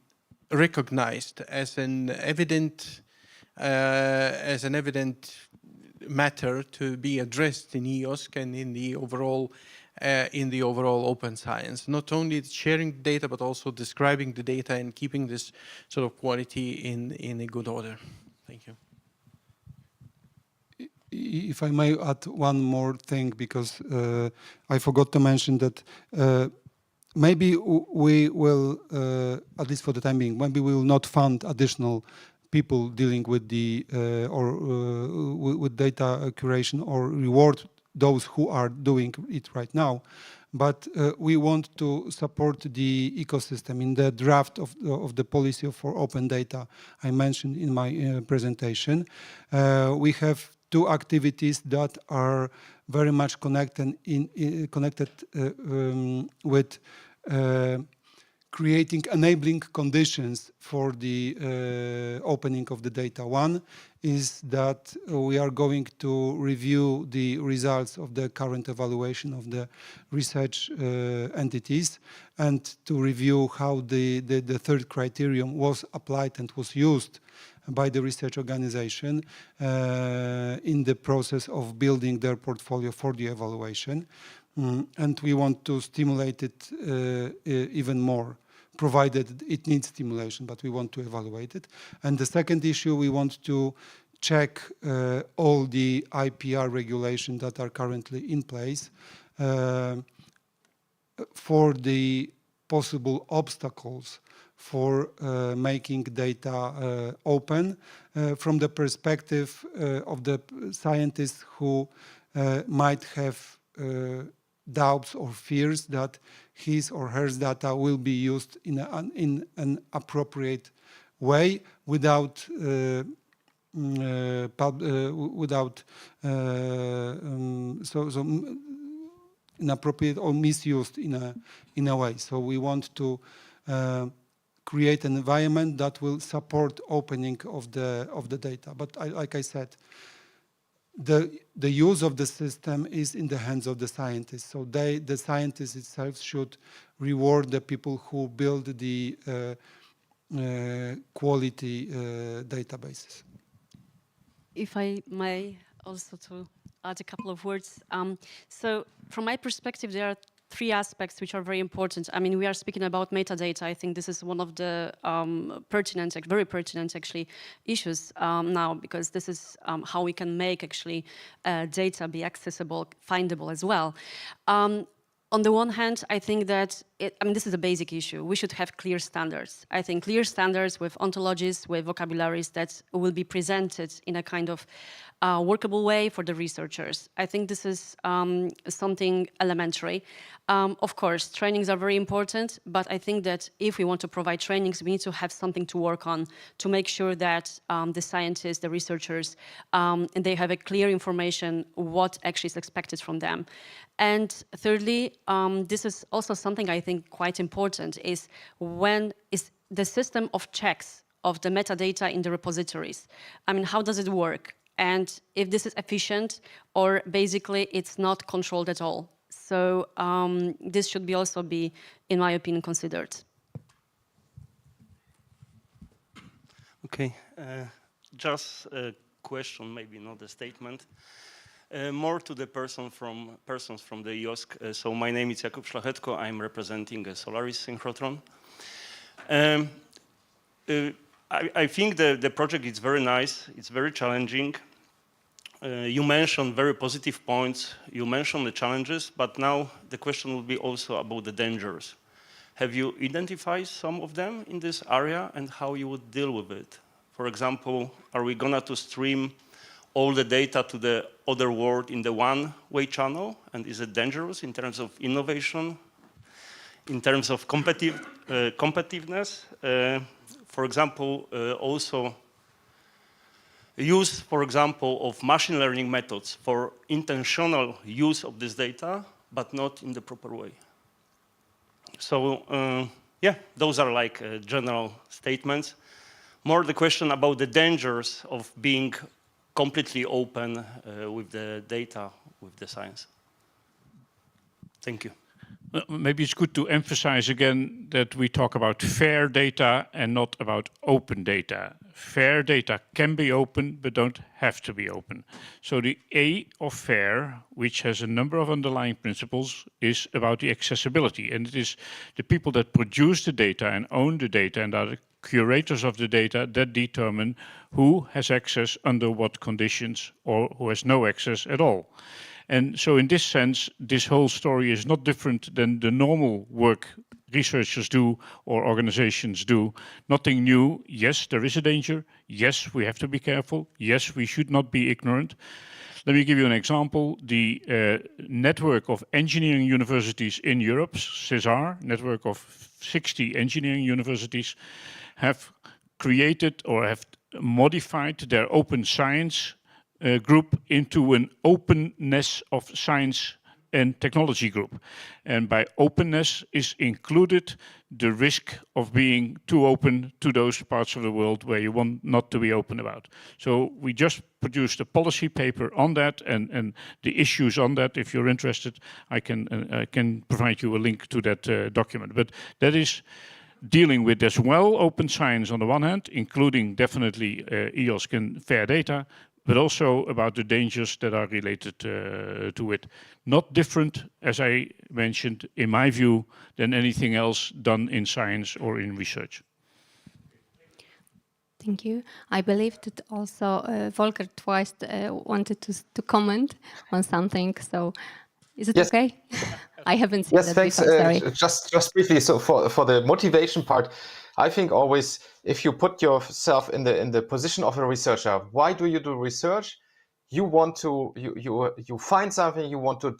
recognized as an evident matter to be addressed in EOSC and in the overall open science. Not only sharing data, but also describing the data and keeping this sort of quality in a good order. Thank you. If I may add one more thing, because I forgot to mention that maybe we will, at least for the time being, maybe we will not fund additional people dealing with the with data curation or reward those who are doing it right now. But we want to support the ecosystem. In the draft of the policy for open data I mentioned in my presentation, we have two activities that are very much connected with creating enabling conditions for the opening of the data. One is that we are going to review the results of the current evaluation of the research entities and to review how the third criterion was applied and was used by the research organization in the process of building their portfolio for the evaluation. And we want to stimulate it even more, provided it needs stimulation, but we want to evaluate it. And the second issue, we want to check all the IPR regulations that are currently in place for the possible obstacles for making data open from the perspective of the scientists who might have doubts or fears that his or her data will be used in an appropriate way without inappropriate or misused in a way. So we want to create an environment that will support opening of the data. But like I said, the use of the system is in the hands of the scientists. So the scientists itself should reward the people who build the quality databases. If I may also to add a couple of words. So from my perspective, there are three aspects which are very important. I mean, we are speaking about metadata. I think this is one of the very pertinent actually issues now, because this is how we can make actually data be accessible, findable as well. On the one hand, I think that, this is a basic issue. We should have clear standards. I think clear standards with ontologies, with vocabularies that will be presented in a kind of workable way for the researchers. I think this is something elementary. Of course, trainings are very important, but I think that if we want to provide trainings, we need to have something to work on to make sure that the scientists, the researchers, they have a clear information what actually is expected from them. And thirdly, this is also something I think quite important, is when is the system of checks of the metadata in the repositories. I mean, how does it work? And if this is efficient, or basically it's not controlled at all. So this should be also be, in my opinion, considered. Okay, just a question, maybe not a statement. More to the persons from the EOSC. So my name is Jakub Szlachetko. I'm representing Solaris Synchrotron. I think the project is very nice. It's very challenging. You mentioned very positive points. You mentioned the challenges, but now the question will be also about the dangers. Have you identified some of them in this area and how you would deal with it? For example, are we gonna to stream all the data to the other world in the one-way channel? And is it dangerous in terms of innovation, in terms of competitiveness? For example, also use, for example, of machine learning methods for intentional use of this data, but not in the proper way. So, yeah, those are like general statements. More the question about the dangers of being completely open with the data, with the science. Thank you. Well, maybe it's good to emphasize again that we talk about fair data and not about open data. fair data can be open but don't have to be open. So the A of fair, which has a number of underlying principles, is about the accessibility. And it is the people that produce the data and own the data and are the curators of the data that determine who has access under what conditions or who has no access at all. And so in this sense, this whole story is not different than the normal work researchers do or organizations do. Nothing new. Yes, there is a danger. Yes, we have to be careful. Yes, we should not be ignorant. Let me give you an example. The network of engineering universities in Europe, CESAR, network of 60 engineering universities, have created or have modified their open science group into an openness of science and technology group. And by openness is included the risk of being too open to those parts of the world where you want not to be open about. So we just produced a policy paper on that and the issues on that. If you're interested, I can provide you a link to that document. But that is dealing with as well open science on the one hand, including definitely EOSC and fair data, but also about the dangers that are related to it. Not different, as I mentioned, in my view, than anything else done in science or in research. Thank you. I believe that also Volker twice wanted to comment on something. So is it okay? I haven't seen that thanks. before, sorry. Just briefly, so for the motivation part, I think always if you put yourself in the position of a researcher, why do you do research? You want to you find something, you want to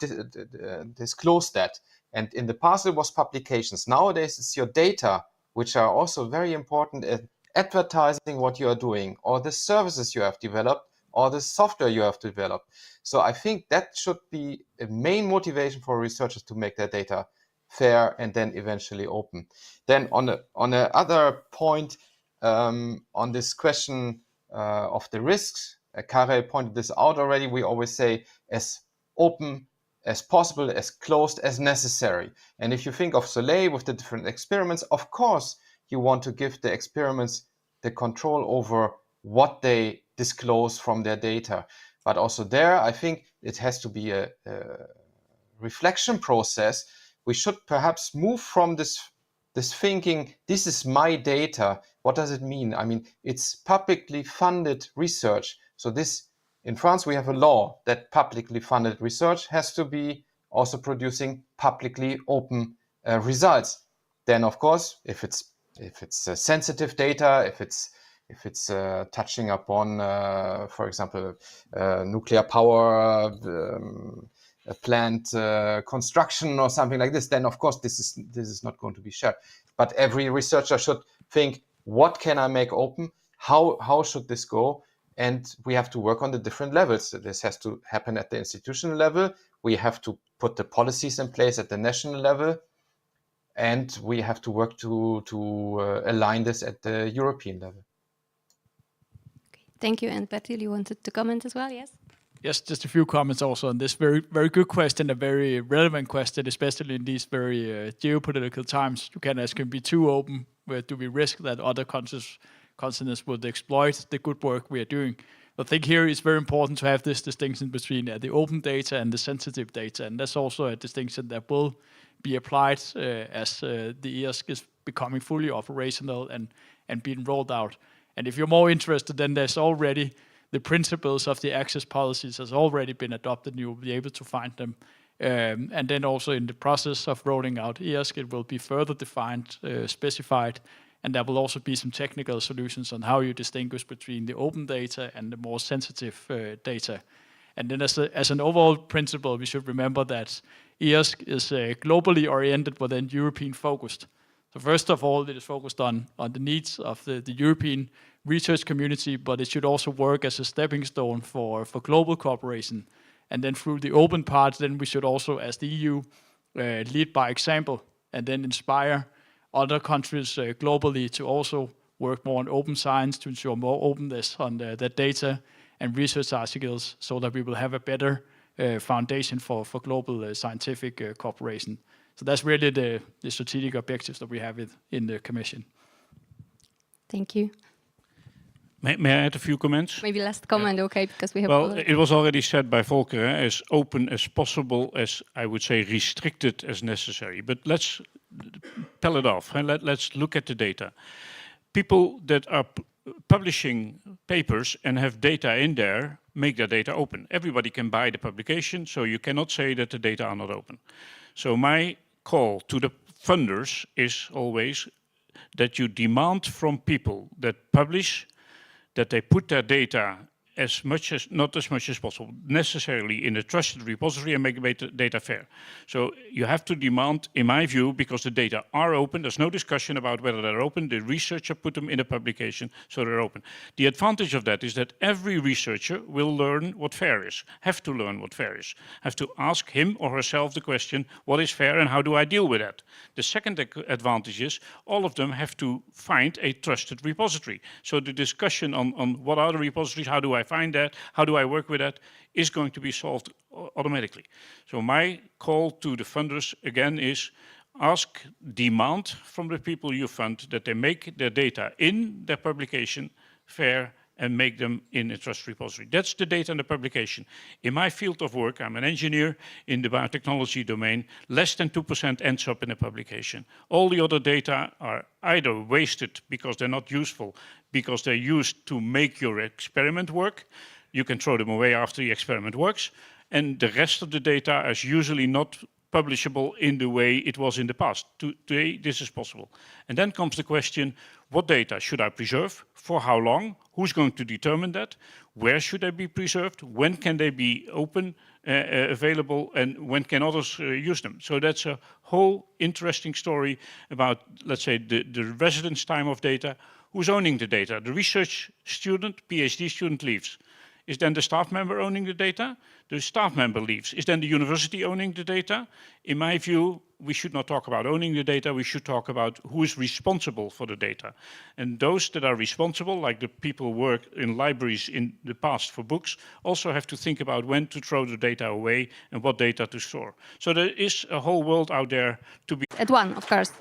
disclose that. And in the past it was publications. Nowadays it's your data, which are also very important in advertising what you are doing, or the services you have developed, or the software you have developed. So I think that should be a main motivation for researchers to make their data fair and then eventually open. Then on a other point, on this question of the risks, Karel pointed this out already. We always say as open as possible, as closed as necessary. And if you think of Soleil with the different experiments, of course you want to give the experiments the control over what they disclose from their data. But also there, I think it has to be a reflection process. We should perhaps move from this thinking, this is my data. What does it mean? I mean, it's publicly funded research. So this, in France, we have a law that publicly funded research has to be also producing publicly open results. Then, of course, if it's sensitive data, if it's touching upon, for example, nuclear power plant construction or something like this, then of course this is not going to be shared. But every researcher should think, what can I make open? How should this go? And we have to work on the different levels. This has to happen at the institutional level. We have to put the policies in place at the national level. And we have to work to align this at the European level. Okay. Thank you. And Bertil, you wanted to comment as well, yes? Yes, just a few comments also on this very, very good question, a very relevant question, especially in these very geopolitical times. You can ask, can be too open? Where do we risk that other continents would exploit the good work we are doing? I think here it's very important to have this distinction between the open data and the sensitive data, and that's also a distinction that will be applied as the EOSC is becoming fully operational and being rolled out. And if you're more interested, then there's already the principles of the access policies has already been adopted, and you'll be able to find them. And then also in the process of rolling out EOSC, it will be further defined, specified, and there will also be some technical solutions on how you distinguish between the open data and the more sensitive data. And then as an overall principle, we should remember that EOSC is globally oriented but then European focused. So first of all, it is focused on the needs of the European research community, but it should also work as a stepping stone for global cooperation. And then through the open part, then we should also, as the EU, lead by example and then inspire other countries globally to also work more on open science to ensure more openness on the data and research articles so that we will have a better foundation for global scientific cooperation. So that's really the strategic objectives that we have in the Commission. Thank you. May I add a few comments? Maybe last comment, okay, because we have. Well, it was already said by Volker, as open as possible, as I would say, restricted as necessary. But let's peel it off and let's look at the data. People that are publishing papers and have data in there make their data open. Everybody can buy the publication, so you cannot say that the data are not open. So my call to the funders is always that you demand from people that publish that they put their data not as much as possible, necessarily in a trusted repository and make data fair. So you have to demand, in my view, because the data are open, there's no discussion about whether they're open, the researcher put them in a publication, so they're open. The advantage of that is that every researcher will learn what fair is, have to learn what fair is, have to ask him or herself the question, what is fair and how do I deal with that? The second advantage is all of them have to find a trusted repository. So the discussion on what are the repositories, how do I find that, how do I work with that, is going to be solved automatically. So my call to the funders again is demand from the people you fund that they make their data in their publication fair and make them in a trust repository. That's the data and the publication. In my field of work, I'm an engineer in the biotechnology domain, less than 2% ends up in a publication. All the other data are either wasted because they're not useful, because they're used to make your experiment work. You can throw them away after the experiment works. And the rest of the data is usually not publishable in the way it was in the past. Today, this is possible. And then comes the question, what data should I preserve? For how long? Who's going to determine that? Where should they be preserved? When can they be open, available, and when can others use them? So that's a whole interesting story about, let's say, the residence time of data. Who's owning the data? The research student, PhD student leaves. Is then the staff member owning the data? The staff member leaves. Is then the university owning the data? In my view, we should not talk about owning the data, we should talk about who is responsible for the data. And those that are responsible, like the people who work in libraries in the past for books, also have to think about when to throw the data away and what data to store. So there is a whole world out there to be... At one, of course.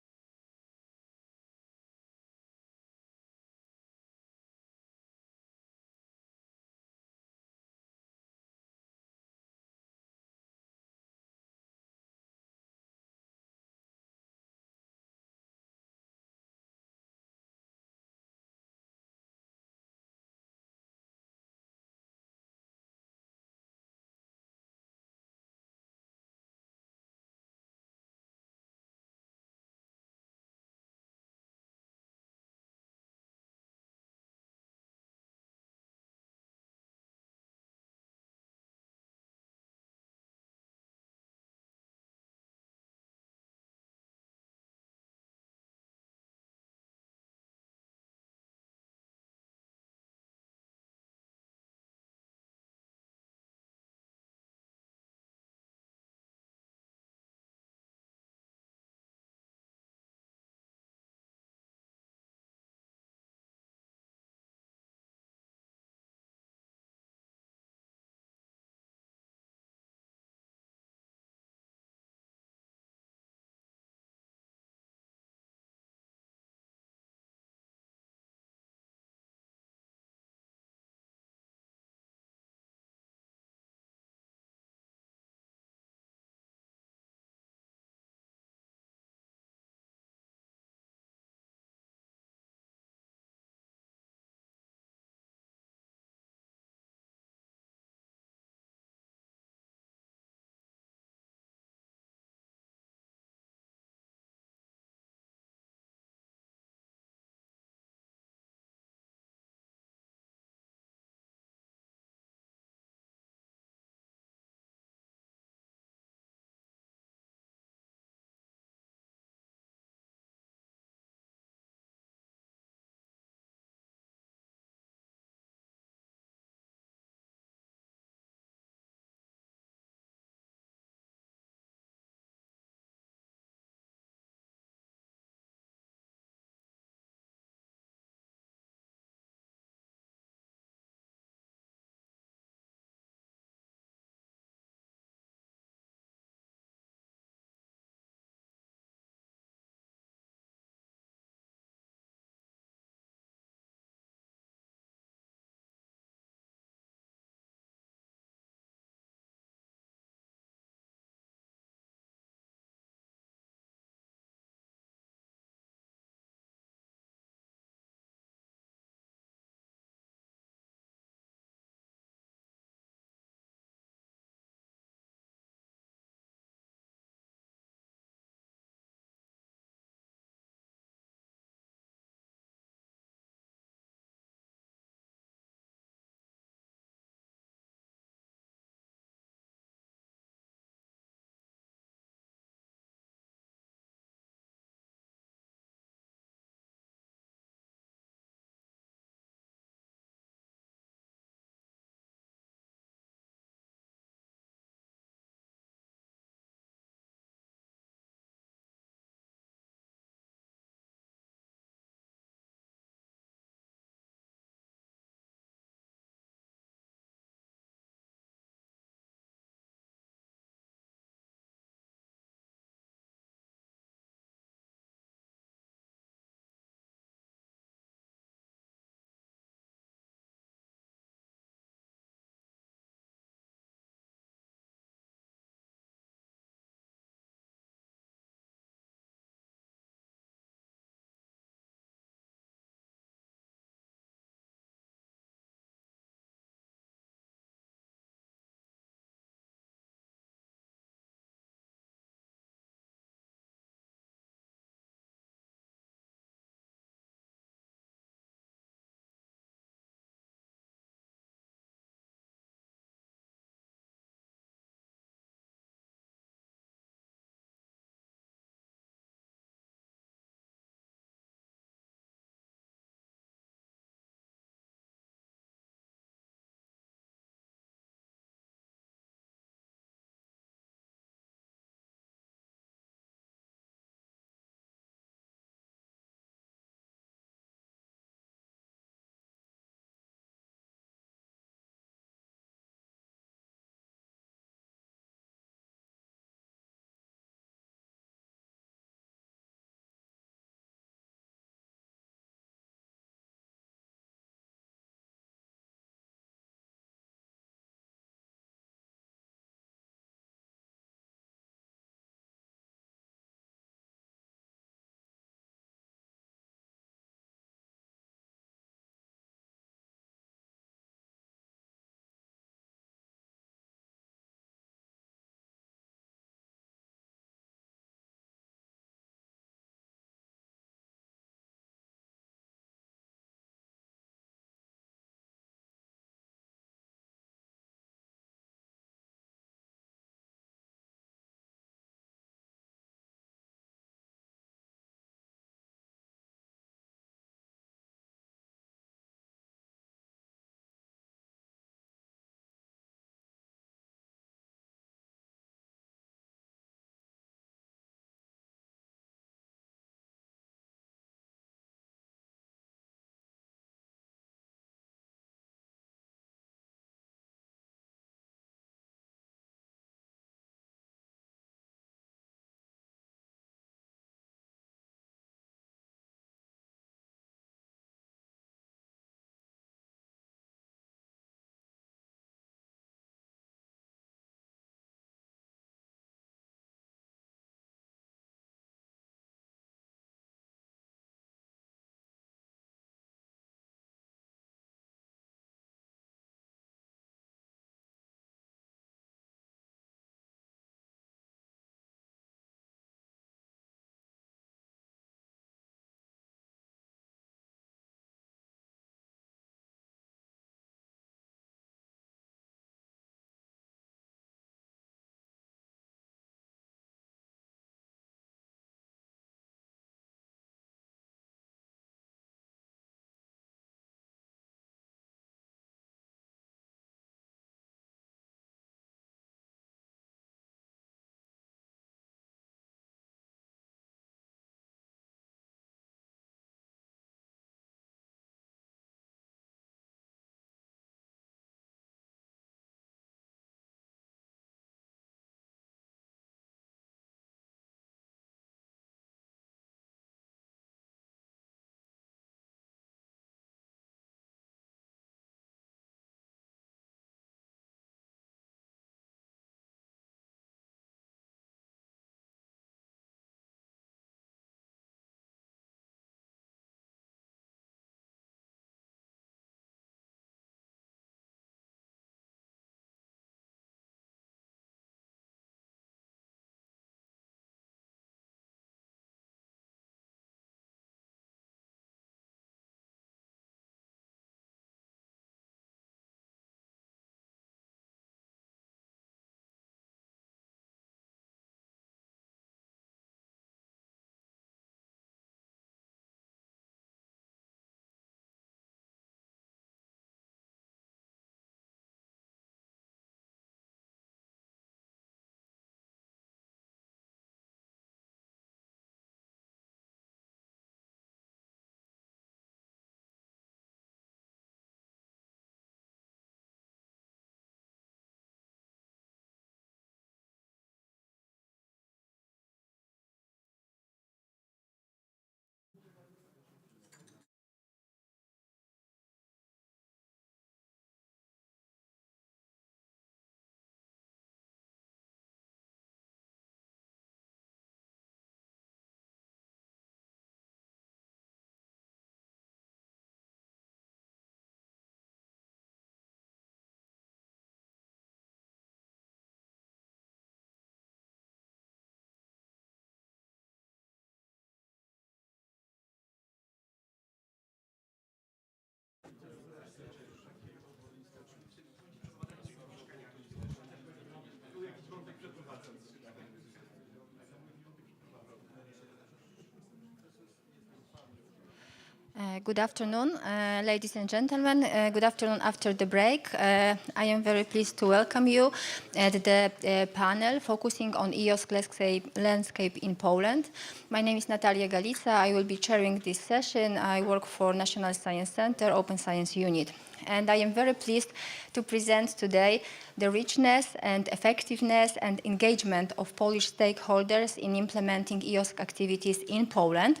Good afternoon, ladies and gentlemen. Good afternoon after the break. I am very pleased to welcome you at the panel focusing on EOSC landscape in Poland. My name is Natalia Galica. I will be chairing this session. I work for National Science Center, Open Science Unit. And I am very pleased to present today the richness and effectiveness and engagement of Polish stakeholders in implementing EOSC activities in Poland.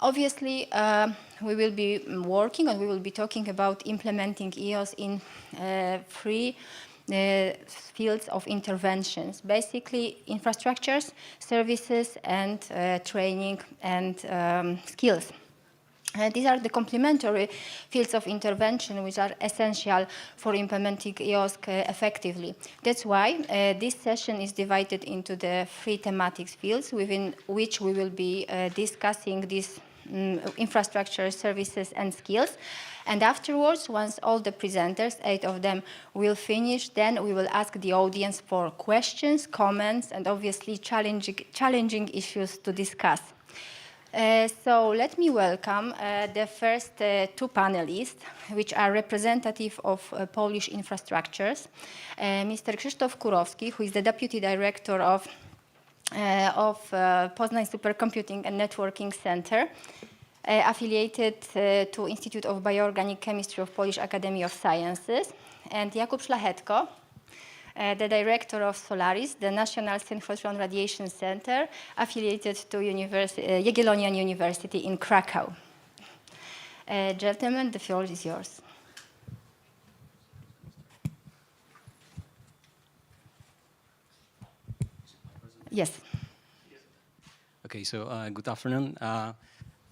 Obviously, we will be working and we will be talking about implementing EOSC in three fields of interventions, basically infrastructures, services, and training and skills. These are the complementary fields of intervention which are essential for implementing EOSC effectively. That's why this session is divided into the three thematic fields within which we will be discussing these infrastructure, services, and skills. And afterwards, once all the presenters, 8 of them, will finish, then we will ask the audience for questions, comments, and obviously challenging issues to discuss. So let me welcome the first two panelists, which are representative of Polish infrastructures. Mr. Krzysztof Kurowski, who is the Deputy Director of Poznań Supercomputing and Networking Center, affiliated to Institute of Bioorganic Chemistry of Polish Academy of Sciences, and Jakub Szlachetko, the director of Solaris, the National Synchrotron Radiation Center, affiliated to Jagiellonian University in Krakow. Gentlemen, the floor is yours. Yes. Okay, so good afternoon.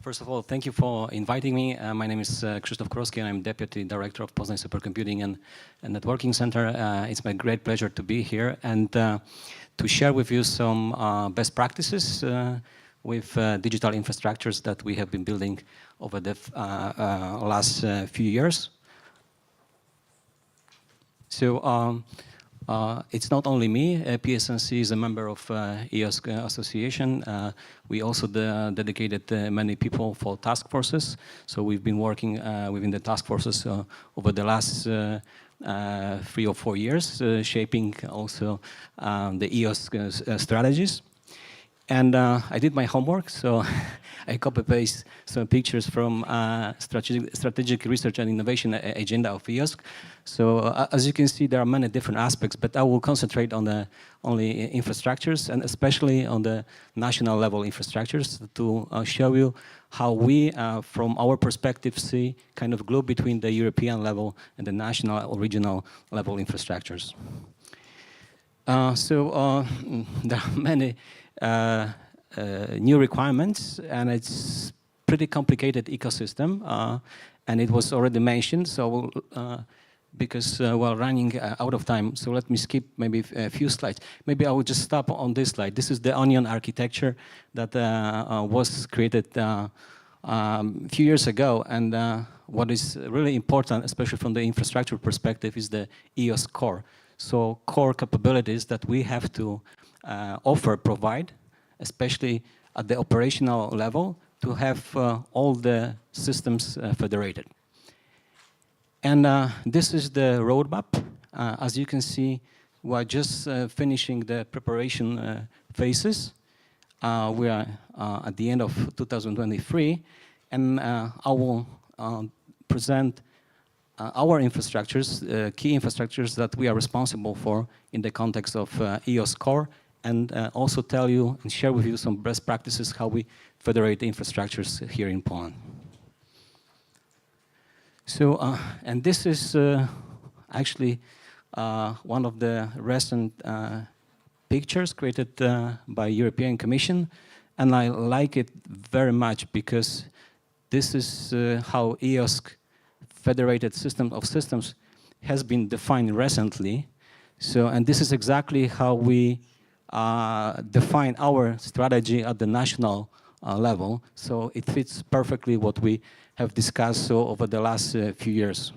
First of all, thank you for inviting me. My name is Krzysztof Kurowski, and I'm Deputy Director of Poznań Supercomputing and Networking Center. It's my great pleasure to be here and to share with you some best practices with digital infrastructures that we have been building over the last few years. So it's not only me. PSNC is a member of EOSC Association. We also dedicated many people for task forces. So we've been working within the task forces over the last 3 or 4 years, shaping also the EOSC strategies. And I did my homework, so I copy-paste some pictures from strategic research and innovation agenda of EOSC. So as you can see, there are many different aspects, but I will concentrate on the only infrastructures and especially on the national level infrastructures to show you how we, from our perspective, see kind of glue between the European level and the national or regional level infrastructures. So there are many new requirements, and it's pretty complicated ecosystem, and it was already mentioned. So because we're running out of time, so let me skip maybe a few slides. Maybe I will just stop on this slide. This is the onion architecture that was created a few years ago, and what is really important, especially from the infrastructure perspective, is the EOSC core. So core capabilities that we have to provide, especially at the operational level, to have all the systems federated. And this is the roadmap. As you can see, we are just finishing the preparation phases. We are at the end of 2023, and I will present our infrastructures, key infrastructures that we are responsible for in the context of EOSC core, and also tell you and share with you some best practices how we federate the infrastructures here in Poland. So, and this is actually one of the recent pictures created by European Commission, and I like it very much because this is how EOSC federated system of systems has been defined recently. So, and this is exactly how we define our strategy at the national level. So it fits perfectly what we have discussed over the last few years.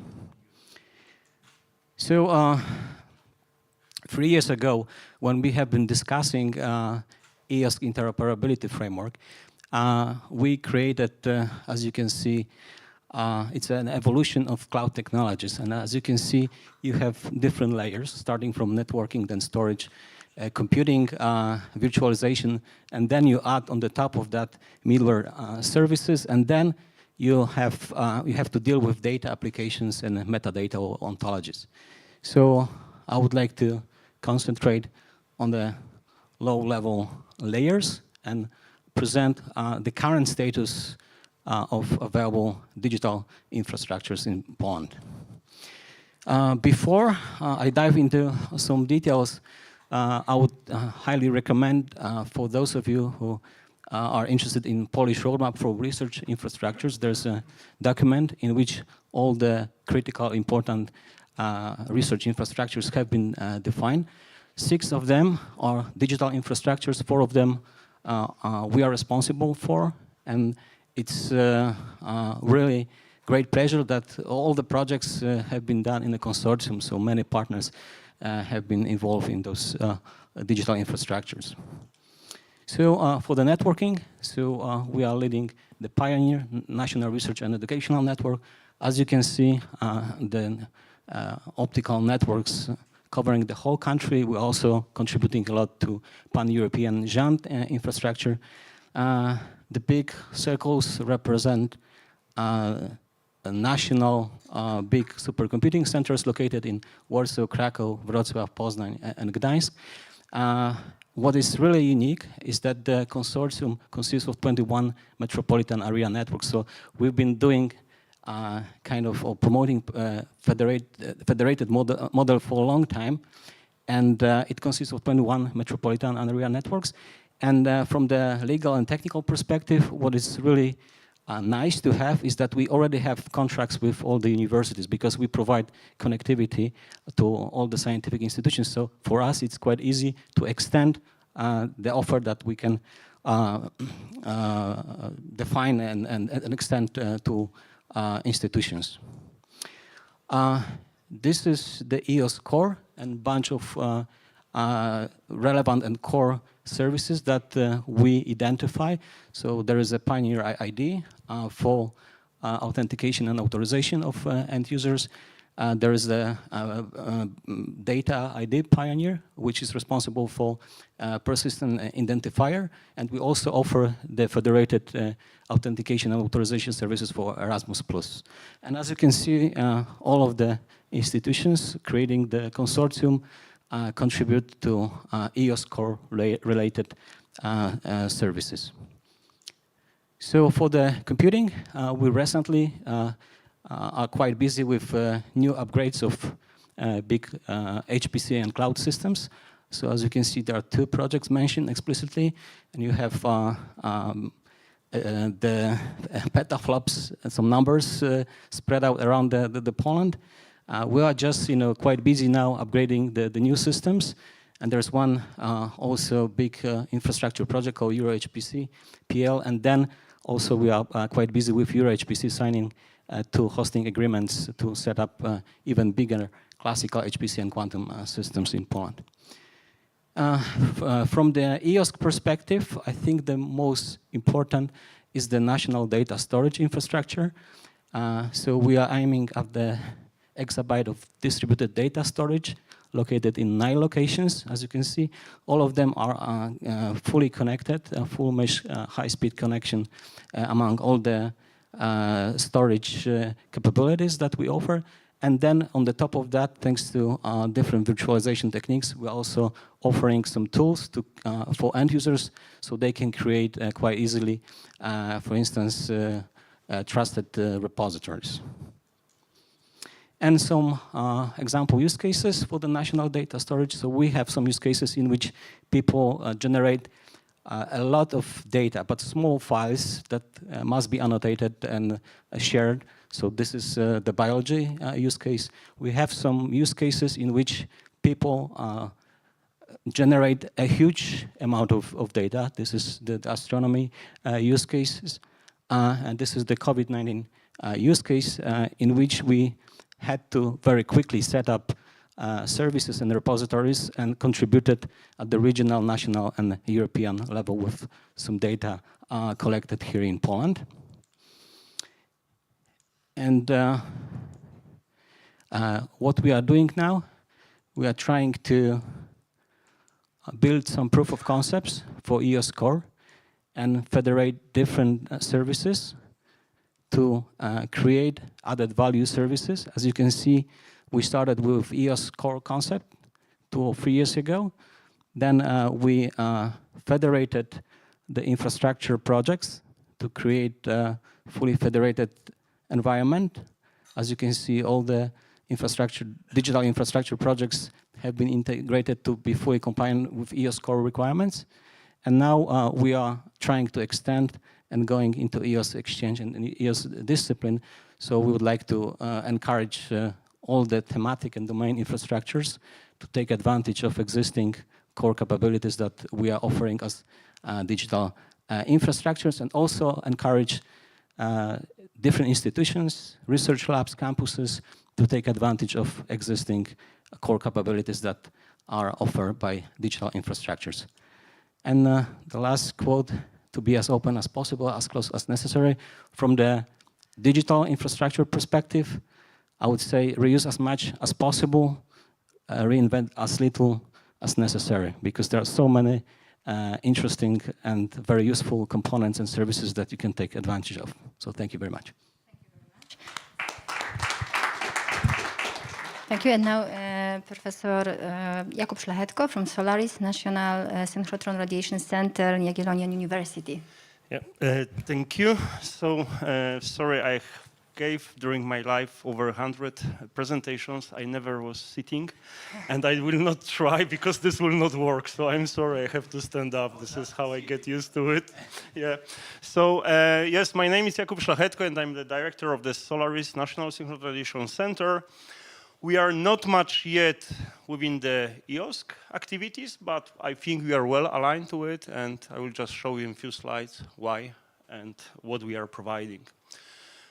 So 3 years ago, when we have been discussing EOSC interoperability framework, we created, as you can see, it's an evolution of cloud technologies. And as you can see, you have different layers, starting from networking, then storage, computing, virtualization, and then you add on the top of that middleware services, and then you have to deal with data applications and metadata or ontologies. So I would like to concentrate on the low-level layers and present the current status of available digital infrastructures in Poland. Before I dive into some details, I would highly recommend for those of you who are interested in Polish roadmap for research infrastructures, there's a document in which all the critical, important research infrastructures have been defined. 6 of them are digital infrastructures, 4 of them we are responsible for, and it's really great pleasure that all the projects have been done in a consortium, so many partners have been involved in those digital infrastructures. So for the networking, we are leading the Pioneer National Research and Educational Network. As you can see, the optical networks covering the whole country. We're also contributing a lot to pan-European GANT infrastructure. The big circles represent national big supercomputing centers located in Warsaw, Krakow, Wrocław, Poznań, and Gdańsk. What is really unique is that the consortium consists of 21 metropolitan area networks. So we've been doing kind of promoting federated model for a long time, and it consists of 21 metropolitan area networks. And from the legal and technical perspective, what is really nice to have is that we already have contracts with all the universities because we provide connectivity to all the scientific institutions. So for us, it's quite easy to extend the offer that we can define and extend to institutions. This is the EOSC core and bunch of relevant and core services that we identify. So there is a Pioneer ID for authentication and authorization of end users. There is a data ID Pioneer, which is responsible for persistent identifier. And we also offer the federated authentication and authorization services for Erasmus+. And as you can see, all of the institutions creating the consortium contribute to EOSC core related services. So for the computing, we recently are quite busy with new upgrades of big HPC and cloud systems. So as you can see, there are 2 projects mentioned explicitly, and you have the petaflops and some numbers spread out around the Poland. We are just quite busy now upgrading the new systems, and there's one also big infrastructure project called EuroHPC PL, and then also we are quite busy with EuroHPC signing 2 hosting agreements to set up even bigger classical HPC and quantum systems in Poland. From the EOSC perspective, I think the most important is the national data storage infrastructure. So we are aiming at the exabyte of distributed data storage located in 9 locations. As you can see, all of them are fully connected, full mesh high-speed connection among all the storage capabilities that we offer. And then on the top of that, thanks to different virtualization techniques, we're also offering some tools for end users so they can create quite easily, for instance, trusted repositories. And some example use cases for the national data storage. So we have some use cases in which people generate a lot of data, but small files that must be annotated and shared. So this is the biology use case. We have some use cases in which people generate a huge amount of data. This is the astronomy use cases. And this is the COVID-19 use case in which we had to very quickly set up services and repositories and contributed at the regional, national, and European level with some data collected here in Poland. And what we are doing now, we are trying to build some proof of concepts for EOSC Core and federate different services to create added value services. As you can see, we started with EOSC Core concept 2 or 3 years ago. Then we federated the infrastructure projects to create a fully federated environment. As you can see, all the infrastructure, digital infrastructure projects have been integrated to be fully compliant with EOSC Core requirements. And now we are trying to extend and going into EOSC Exchange and EOSC discipline. So we would like to encourage all the thematic and domain infrastructures to take advantage of existing core capabilities that we are offering as digital infrastructures, and also encourage different institutions, research labs, campuses to take advantage of existing core capabilities that are offered by digital infrastructures. And the last quote, to be as open as possible, as close as necessary. From the digital infrastructure perspective, I would say reuse as much as possible, reinvent as little as necessary, because there are so many interesting and very useful components and services that you can take advantage of. So thank you very much. Thank you. And now Professor Jakub Szlachetko from Solaris National Synchrotron Radiation Center in Jagiellonian University. Yeah, thank you. So sorry, I gave during my life over 100 presentations. I never was sitting, and I will not try because this will not work. So I'm sorry, I have to stand up. This is how I get used to it. Yeah. So yes, my name is Jakub Szlachetko, and I'm the director of the Solaris National Synchrotron Radiation Center. We are not much yet within the EOSC activities, but I think we are well aligned to it, and I will just show you in a few slides why and what we are providing.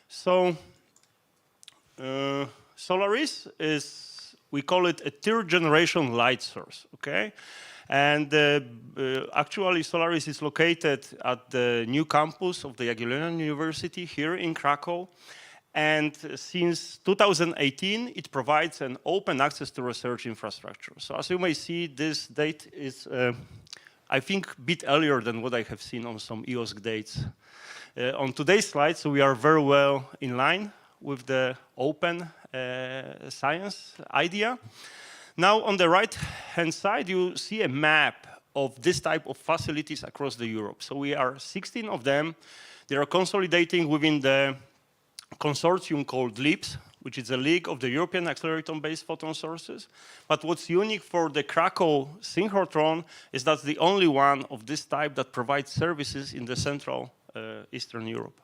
So Solaris is, we call it a third generation light source, okay? And actually Solaris is located at the new campus of the Jagiellonian University here in Krakow. And since 2018, it provides an open access to research infrastructure. So as you may see, this date is, I think, a bit earlier than what I have seen on some EOSC dates. On today's slide, so we are very well in line with the open science idea. Now, on the right-hand side, you see a map of this type of facilities across the Europe. So we are 16 of them. They are consolidating within the consortium called LEAPS, which is a League of the European Accelerator-Based Photon Sources. But what's unique for the Krakow synchrotron is that's the only one of this type that provides services in the Central Eastern Europe.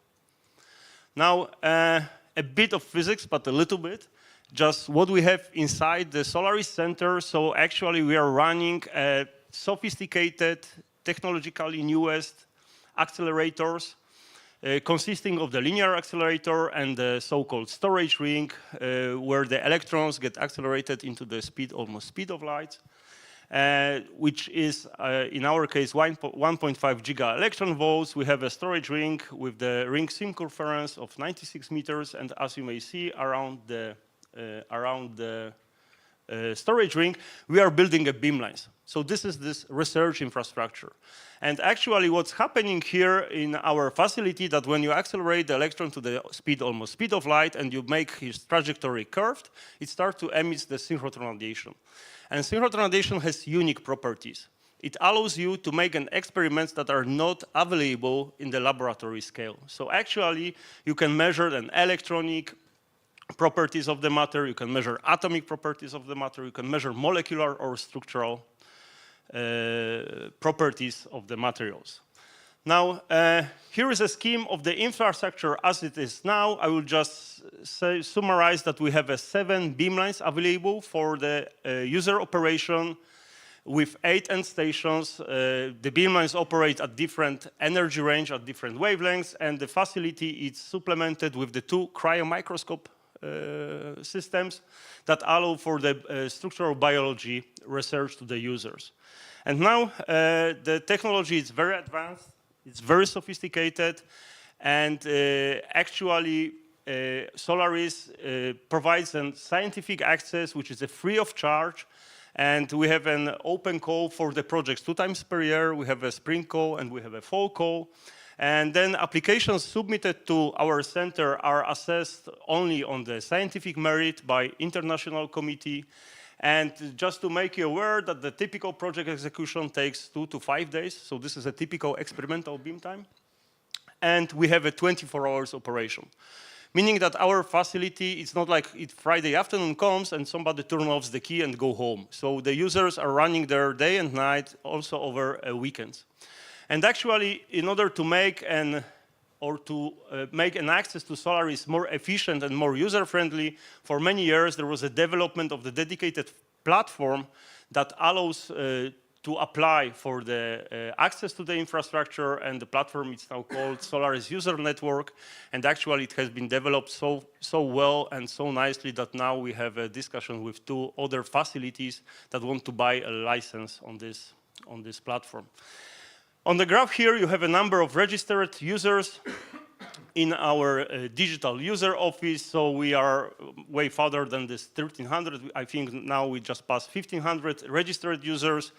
Now, a bit of physics, but a little bit. Just what we have inside the Solaris Center. So actually we are running a sophisticated, technologically newest accelerators consisting of the linear accelerator and the so-called storage ring, where the electrons get accelerated into the speed, almost speed of light, which is, in our case, 1.5 giga electron volts. We have a storage ring with the ring circumference of 96 meters, and as you may see around the storage ring, we are building a beamlines. So this is this research infrastructure. And actually what's happening here in our facility, that when you accelerate the electron to the speed, almost speed of light, and you make his trajectory curved, it starts to emit the synchrotron radiation. And synchrotron radiation has unique properties. It allows you to make an experiments that are not available in the laboratory scale. So actually you can measure an electronic properties of the matter, you can measure atomic properties of the matter, you can measure molecular or structural properties of the materials. Now, here is a scheme of the infrastructure as it is now. I will just summarize that we have 7 beamlines available for the user operation with 8 end stations. The beamlines operate at different energy range, at different wavelengths, and the facility is supplemented with the 2 cryomicroscope systems that allow for the structural biology research to the users. And now the technology is very advanced, it's very sophisticated, and actually Solaris provides a scientific access which is free of charge, and we have an open call for the projects 2 times per year. We have a spring call and we have a fall call. And then applications submitted to our center are assessed only on the scientific merit by international committee. And just to make you aware that the typical project execution takes 2 to 5 days. So this is a typical experimental beam time. And we have a 24 hours operation. Meaning that our facility, it's not like it Friday afternoon comes and somebody turns off the key and go home. So the users are running there day and night, also over weekends. And actually, in order to make an access to Solaris more efficient and more user-friendly, for many years there was a development of the dedicated platform that allows to apply for the access to the infrastructure, and the platform is now called Solaris User Network, and actually it has been developed so well and so nicely that now we have a discussion with 2 other facilities that want to buy a license on this platform. On the graph here, you have a number of registered users in our digital user office. So we are way farther than this 1,300. I think now we just passed 1,500 registered users.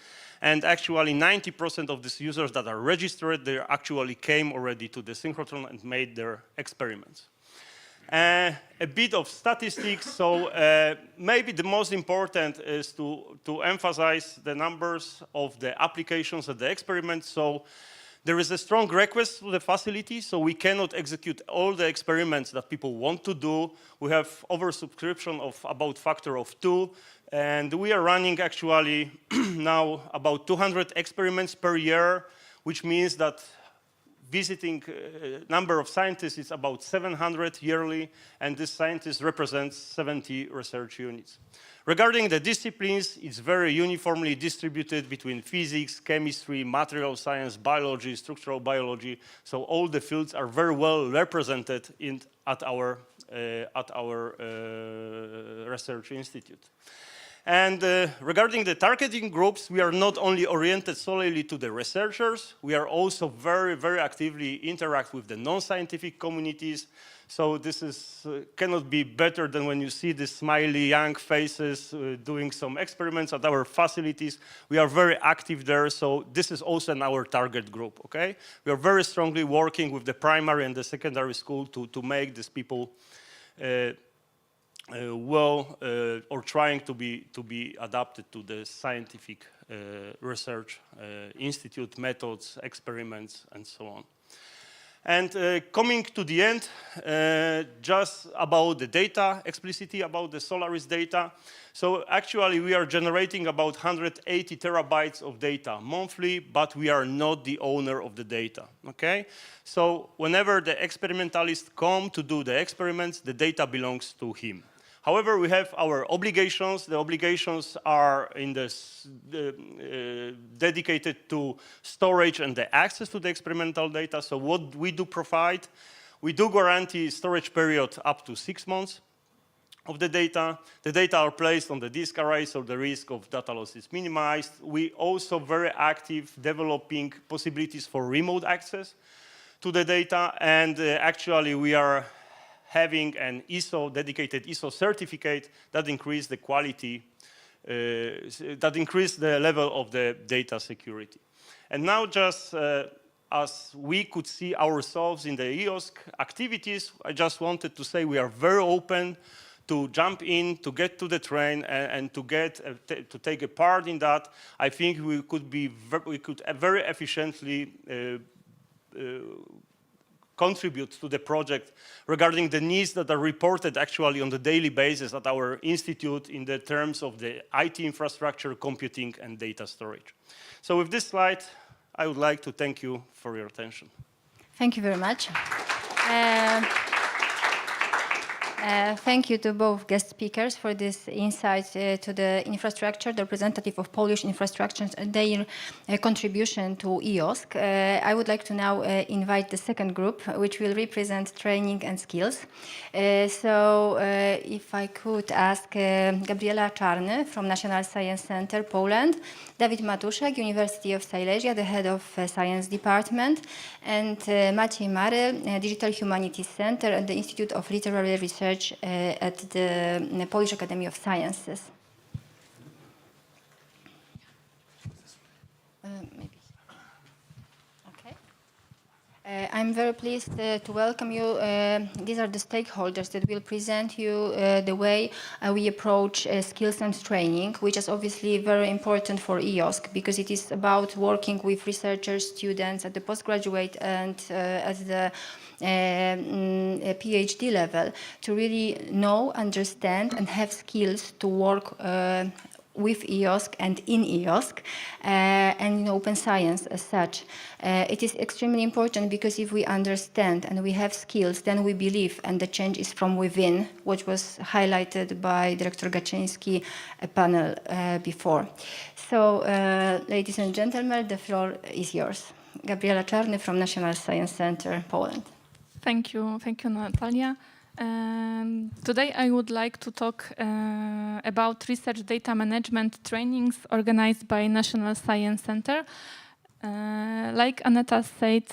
And actually 90% of these users that are registered, they actually came already to the synchrotron and made their experiments. A bit of statistics. So maybe the most important is to emphasize the numbers of the applications and the experiments. So there is a strong request to the facility, so we cannot execute all the experiments that people want to do. We have oversubscription of about factor of 2, and we are running actually now about 200 experiments per year, which means that visiting number of scientists is about 700 yearly, and this scientist represents 70 research units. Regarding the disciplines, it's very uniformly distributed between physics, chemistry, material science, biology, structural biology. So all the fields are very well represented at our research institute. And regarding the targeting groups, we are not only oriented solely to the researchers, we are also very, very actively interact with the non-scientific communities. So this cannot be better than when you see the smiley young faces doing some experiments at our facilities. We are very active there, so this is also in our target group, okay? We are very strongly working with the primary and the secondary school to make these people or trying to be adapted to the scientific research institute methods, experiments, and so on. And coming to the end, just about the data, explicitly about the Solaris data. So actually we are generating about 180 terabytes of data monthly, but we are not the owner of the data, okay? So whenever the experimentalists come to do the experiments, the data belongs to him. However, we have our obligations. The obligations are dedicated to storage and the access to the experimental data. So what we do provide, we do guarantee storage period up to 6 months of the data. The data are placed on the disk array, so the risk of data loss is minimized. We also very active developing possibilities for remote access to the data, and actually we are having an dedicated ISO certificate that increase the quality, that increase the level of the data security. And now just as we could see ourselves in the EOSC activities, I just wanted to say we are very open to jump in, to get to the train, and to take a part in that. I think we could very efficiently contribute to the project regarding the needs that are reported actually on the daily basis at our institute in the terms of the IT infrastructure, computing, and data storage. So with this slide, I would like to thank you for your attention. Thank you very much. Thank you to both guest speakers for this insight to the infrastructure, the representative of Polish infrastructure and their contribution to EOSC. I would like to now invite the second group, which will represent training and skills. If I could ask Gabriela Czarny from National Science Center, Poland, Dawid Matuszek, University of Silesia, the head of Science Department, and Maciej Mary, Digital Humanities Center at the Institute of Literary Research at the Polish Academy of Sciences. I'm very pleased to welcome you. These are the stakeholders that will present you the way we approach skills and training, which is obviously very important for EOSC because it is about working with researchers, students at the postgraduate and at the PhD level to really know, understand and have skills to work with EOSC and in EOSC and in open science as such. It is extremely important because if we understand and we have skills, then we believe and the change is from within, which was highlighted by Director Gaczyński panel before. So, ladies and gentlemen, the floor is yours. Gabriela Czarny from National Science Center, Poland. Thank you, Natalia. Today I would like to talk about research data management trainings organized by National Science Center. Like Aneta said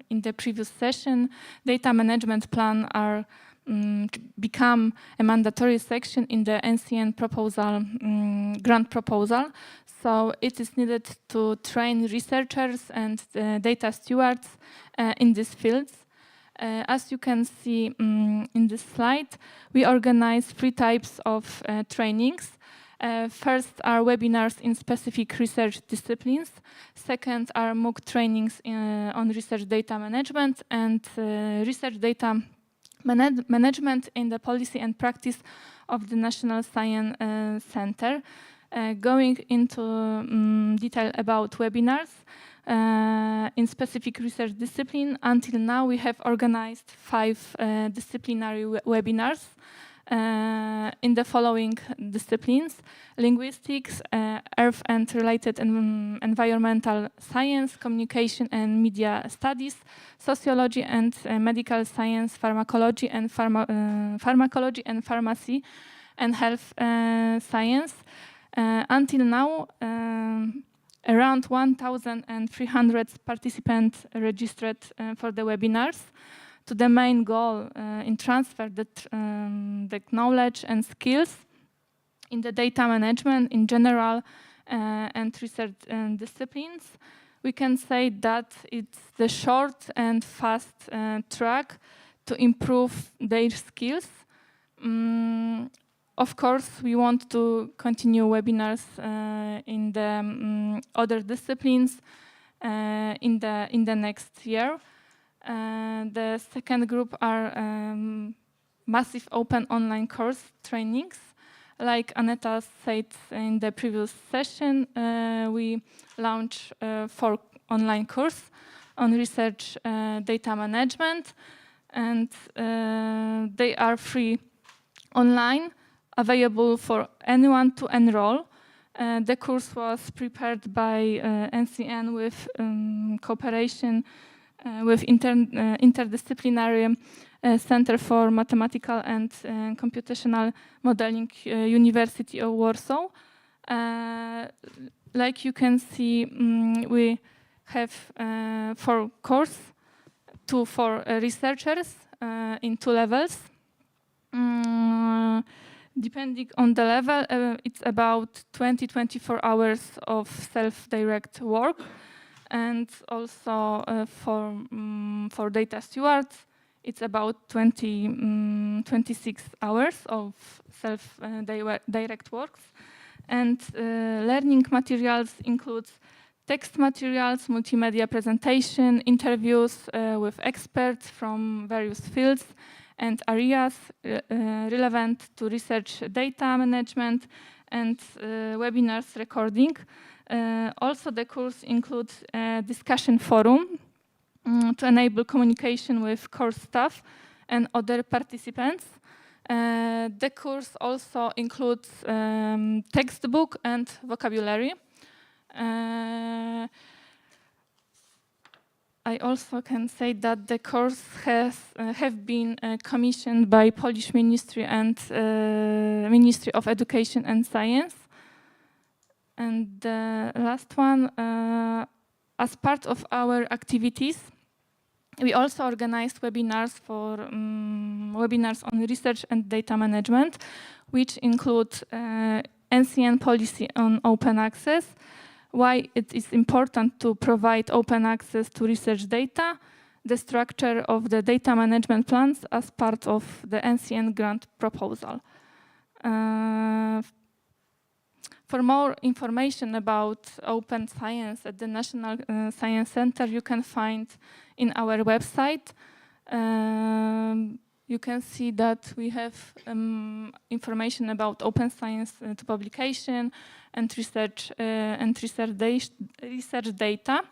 in the previous session, data management plan are become a mandatory section in the NCN proposal, grant proposal. So it is needed to train researchers and data stewards in these fields. As you can see in this slide, we organize 3 types of trainings. First are webinars in specific research disciplines. Second are MOOC trainings on research data management and research data management in the policy and practice of the National Science Center. Going into detail about webinars, in specific research discipline, until now we have organized 5 disciplinary webinars in the following disciplines: linguistics, earth and related environmental science, communication and media studies, sociology and medical science, pharmacology and pharmacology and pharmacy, and health science. Until now, around 1,300 participants registered for the webinars. To the main goal in transfer the knowledge and skills in the data management in general and research disciplines. We can say that it's the short and fast track to improve their skills. Of course, we want to continue webinars in the other disciplines in the next year. The second group are massive open online course trainings. Like Aneta said in the previous session, we launched 4 online courses on research data management, and they are free online, available for anyone to enroll. The course was prepared by NCN with cooperation with interdisciplinary Center for Mathematical and Computational Modeling, University of Warsaw. Like you can see, we have 4 courses, 2 for researchers in 2 levels. Depending on the level, it's about 20-24 hours of self-direct work. And also for data stewards, it's about 26 hours of self-direct works. And learning materials includes text materials, multimedia presentation, interviews with experts from various fields and areas relevant to research data management, and webinars recording. Also, the course includes a discussion forum to enable communication with course staff and other participants. The course also includes textbook and vocabulary. I also can say that the course have been commissioned by Polish Ministry and Ministry of Education and Science. And the last one, as part of our activities, we also organized webinars webinars on research and data management, which include NCN policy on open access, why it is important to provide open access to research data, the structure of the data management plans as part of the NCN grant proposal. For more information about open science at the National Science Center, you can find in our website. You can see that we have information about open science to publication and research data.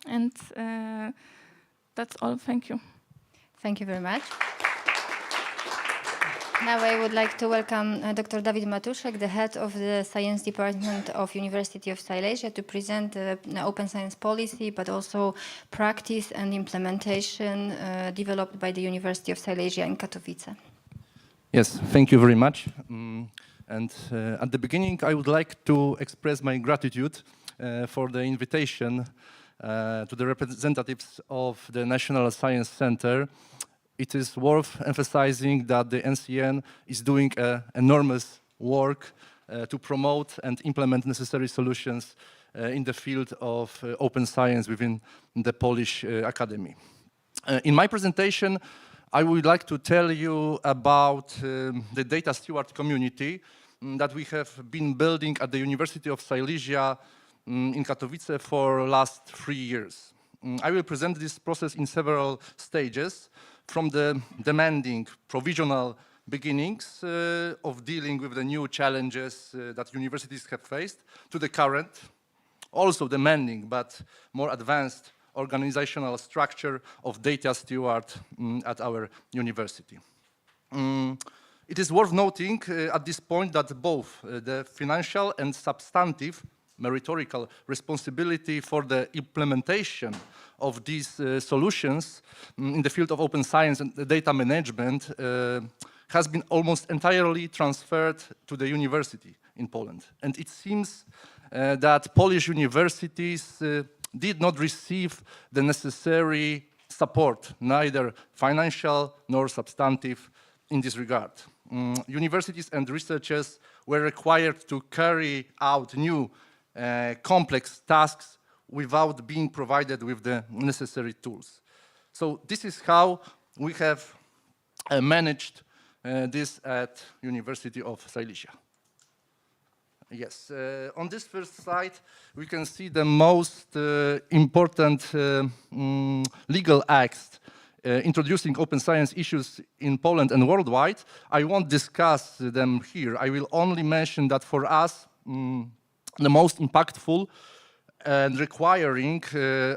And that's all. Thank you. Thank you very much. Now I would like to welcome Dr. Dawid Matuszek, the head of the Science Department of University of Silesia, to present the open science policy, but also practice and implementation developed by the University of Silesia in Katowice. Yes, thank you very much. At the beginning, I would like to express my gratitude for the invitation to the representatives of the National Science Center. It is worth emphasizing that the NCN is doing enormous work to promote and implement necessary solutions in the field of open science within the Polish Academy. In my presentation, I would like to tell you about the data steward community that we have been building at the University of Silesia in Katowice for the last 3 years. I will present this process in several stages, from the demanding provisional beginnings of dealing with the new challenges that universities have faced, to the current, also demanding but more advanced organizational structure of data steward at our university. It is worth noting at this point that both the financial and substantive meritorical responsibility for the implementation of these solutions in the field of open science and data management has been almost entirely transferred to the university in Poland. And it seems that Polish universities did not receive the necessary support, neither financial nor substantive, in this regard. Universities and researchers were required to carry out new complex tasks without being provided with the necessary tools. So this is how we have managed this at University of Silesia. Yes, on this first slide, we can see the most important legal acts introducing open science issues in Poland and worldwide. I won't discuss them here. I will only mention that for us, the most impactful and requiring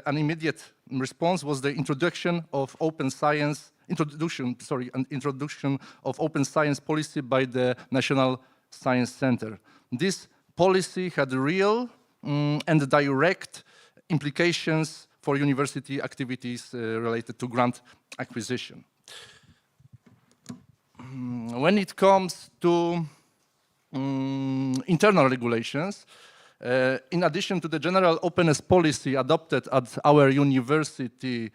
an immediate response was the introduction of open science open science policy by the National Science Center. This policy had real and direct implications for university activities related to grant acquisition. When it comes to internal regulations, in addition to the general openness policy adopted at our university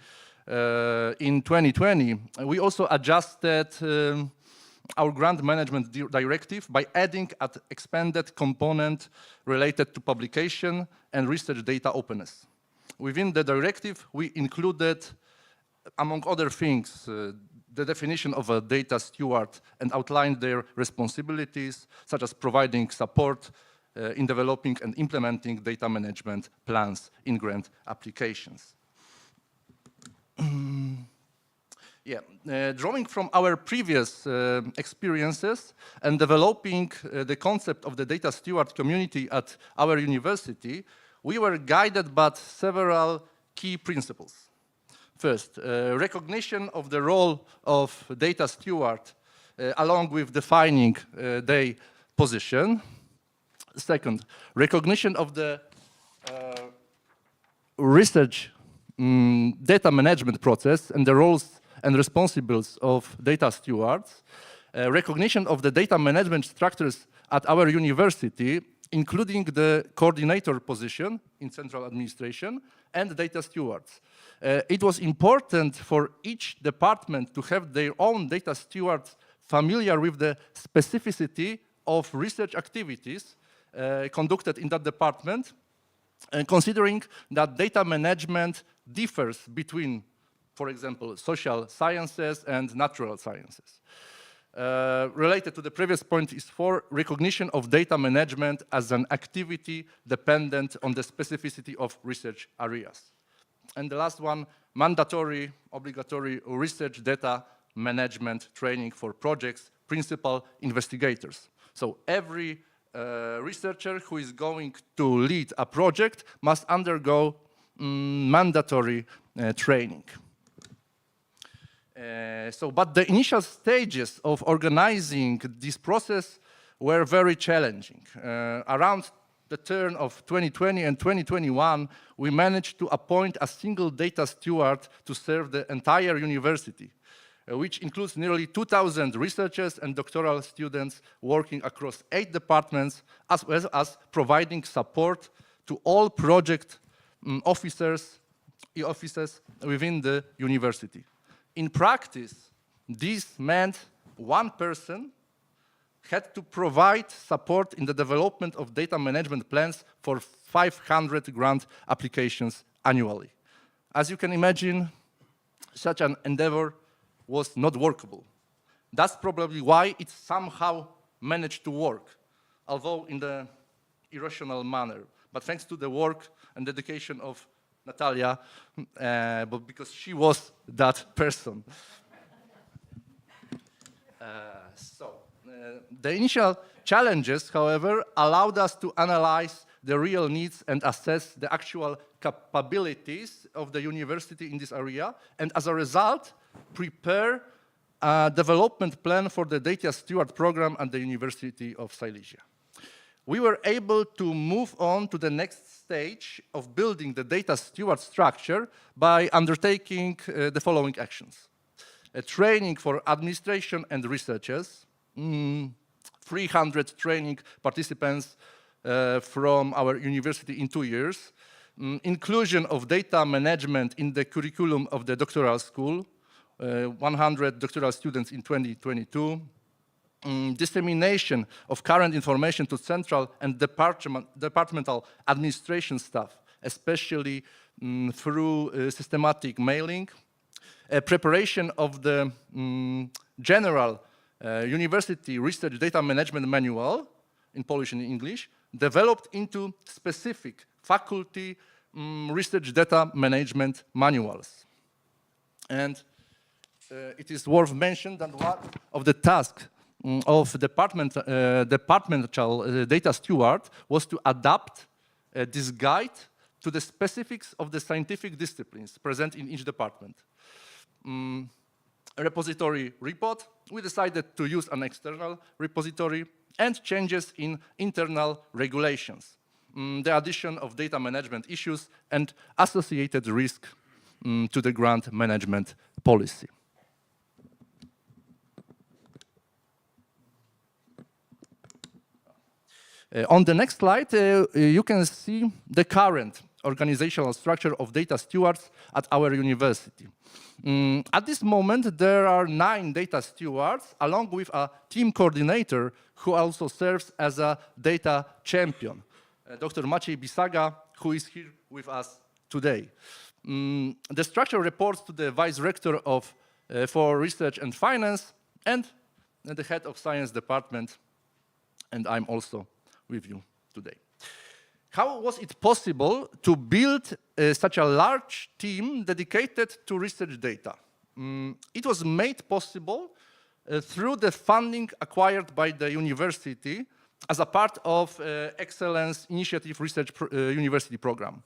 in 2020, we also adjusted our grant management directive by adding an expanded component related to publication and research data openness. Within the directive, we included, among other things, the definition of a data steward and outlined their responsibilities, such as providing support in developing and implementing data management plans in grant applications. Drawing from our previous experiences and developing the concept of the data steward community at our university, we were guided by several key principles. First, recognition of the role of data steward along with defining their position. Second, recognition of the research data management process and the roles and responsibilities of data stewards. Recognition of the data management structures at our university, including the coordinator position in central administration and data stewards. It was important for each department to have their own data stewards familiar with the specificity of research activities conducted in that department, considering that data management differs between, for example, social sciences and natural sciences. Related to the previous point is for recognition of data management as an activity dependent on the specificity of research areas. And the last one, mandatory, obligatory research data management training for projects, principal investigators. So every researcher who is going to lead a project must undergo mandatory training. But the initial stages of organizing this process were very challenging. Around the turn of 2020 and 2021, we managed to appoint a single data steward to serve the entire university, which includes nearly 2,000 researchers and doctoral students working across 8 departments, as well as providing support to all project officers within the university. In practice, this meant one person had to provide support in the development of data management plans for 500 grant applications annually. As you can imagine, such an endeavor was not workable. That's probably why it somehow managed to work, although in the irrational manner. But thanks to the work and dedication of Natalia, but because she was that person. The initial challenges, however, allowed us to analyze the real needs and assess the actual capabilities of the university in this area, and as a result, prepare a development plan for the data steward program at the University of Silesia. We were able to move on to the next stage of building the data steward structure by undertaking the following actions. A training for administration and researchers, 300 training participants from our university in 2 years, inclusion of data management in the curriculum of the doctoral school, 100 doctoral students in 2022, dissemination of current information to central and departmental administration staff, especially through systematic mailing, preparation of the general university research data management manual in Polish and English, developed into specific faculty research data management manuals. And it is worth mentioning that one of the tasks of departmental data steward was to adapt this guide to the specifics of the scientific disciplines present in each department. A repository report, we decided to use an external repository, and changes in internal regulations, the addition of data management issues and associated risk to the grant management policy. On the next slide, you can see the current organizational structure of data stewards at our university. At this moment, there are 9 data stewards, along with a team coordinator who also serves as a data champion, Dr. Maciej Bisaga, who is here with us today. The structure reports to the Vice Rector for Research and Finance and the Head of Science Department, and I'm also with you today. How was it possible to build such a large team dedicated to research data? It was made possible through the funding acquired by the university as a part of Excellence Initiative Research University Program.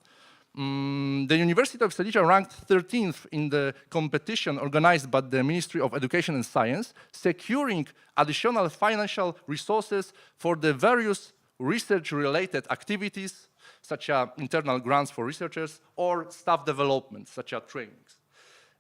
The University of Silesia ranked 13th in the competition organized by the Ministry of Education and Science, securing additional financial resources for the various research-related activities, such as internal grants for researchers or staff development, such as trainings.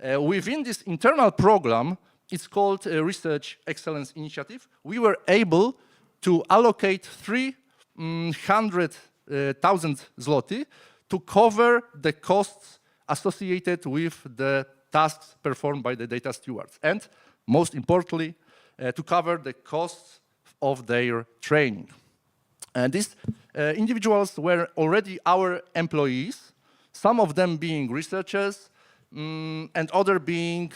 Within this internal program, it's called a Research Excellence Initiative, we were able to allocate 300,000 zloty to cover the costs associated with the tasks performed by the data stewards, and most importantly, to cover the costs of their training. And these individuals were already our employees, some of them being researchers, and other being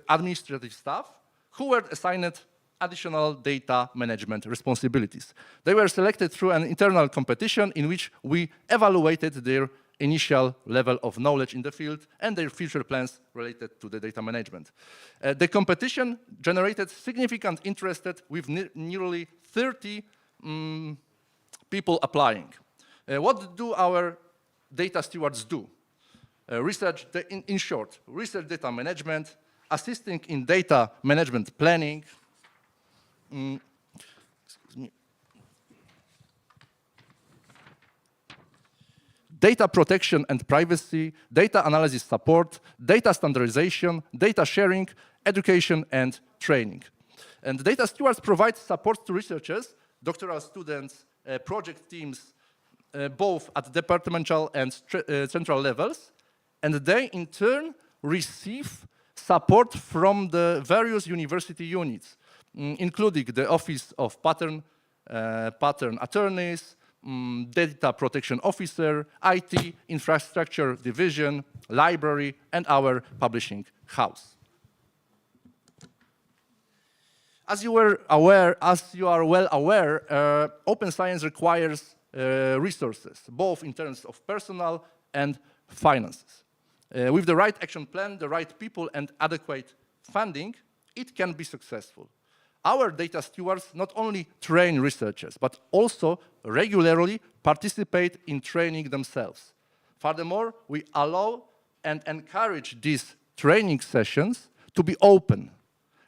administrative staff, who were assigned additional data management responsibilities. They were selected through an internal competition in which we evaluated their initial level of knowledge in the field and their future plans related to the data management. The competition generated significant interest with nearly 30 people applying. What do our data stewards do? Research, in short, research data management, assisting in data management planning, data protection and privacy, data analysis support, data standardization, data sharing, education, and training. And data stewards provide support to researchers, doctoral students, project teams, both at departmental and central levels, and they in turn receive support from the various university units, including the Office of Patent Attorneys, Data Protection Officer, IT, Infrastructure Division, Library, and our publishing house. As you are well aware, open science requires resources, both in terms of personnel and finances. With the right action plan, the right people, and adequate funding, it can be successful. Our data stewards not only train researchers, but also regularly participate in training themselves. Furthermore, we allow and encourage these training sessions to be open,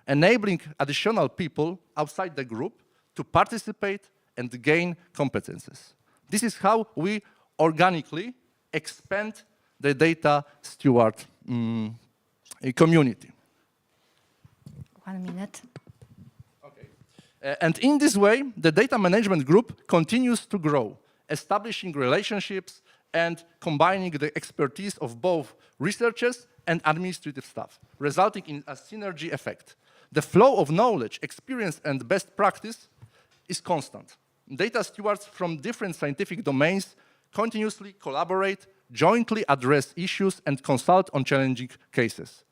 enabling additional people outside the group to participate and gain competences. This is how we organically expand the data steward community. 1 minute. And in this way, the data management group continues to grow, establishing relationships and combining the expertise of both researchers and administrative staff, resulting in a synergy effect. The flow of knowledge, experience, and best practice is constant. Data stewards from different scientific domains continuously collaborate, jointly address issues, and consult on challenging cases.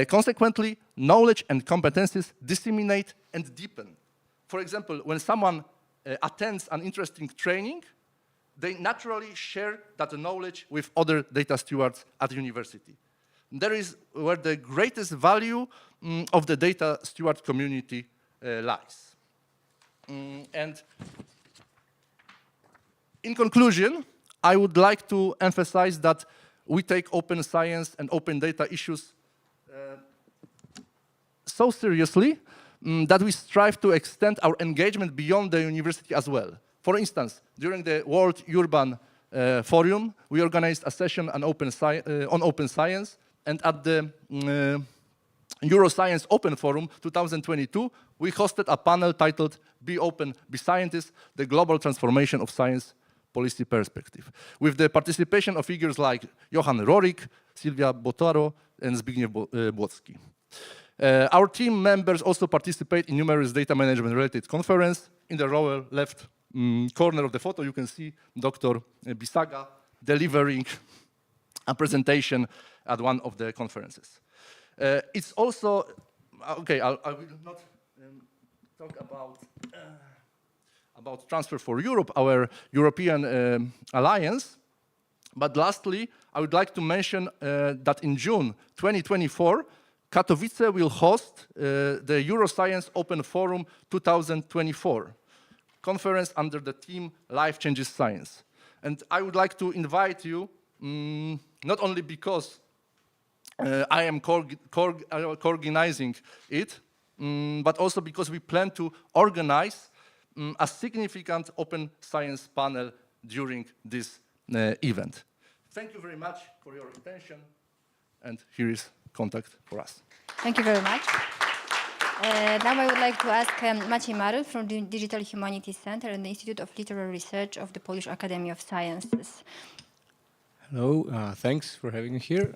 Consequently, knowledge and competencies disseminate and deepen. For example, when someone attends an interesting training, they naturally share that knowledge with other data stewards at the university. There is where the greatest value of the data steward community lies. And in conclusion, I would like to emphasize that we take open science and open data issues so seriously that we strive to extend our engagement beyond the university as well. For instance, during the World Urban Forum, we organized a session on open science, and at the Euroscience Open Forum 2022, we hosted a panel titled Be Open, Be Scientist, the Global Transformation of Science Policy Perspective, with the participation of figures like Johan Rorik, Silvia Botaro, and Zbigniew Błocki. Our team members also participate in numerous data management-related conferences. In the lower left corner of the photo, you can see Dr. Bisaga delivering a presentation at one of the conferences. It's also, okay, I will not talk about Transfer for Europe, our European alliance, but lastly, I would like to mention that in June 2024, Katowice will host the Euroscience Open Forum 2024 conference under the theme Life Changes Science. And I would like to invite you not only because I am co-organizing it, but also because we plan to organize a significant open science panel during this event. Thank you very much for your attention, and here is contact for us. Thank you very much. Now I would like to ask Maciej Maryl from the Digital Humanities Center and the Institute of Literary Research of the Polish Academy of Sciences. Hello, thanks for having me here.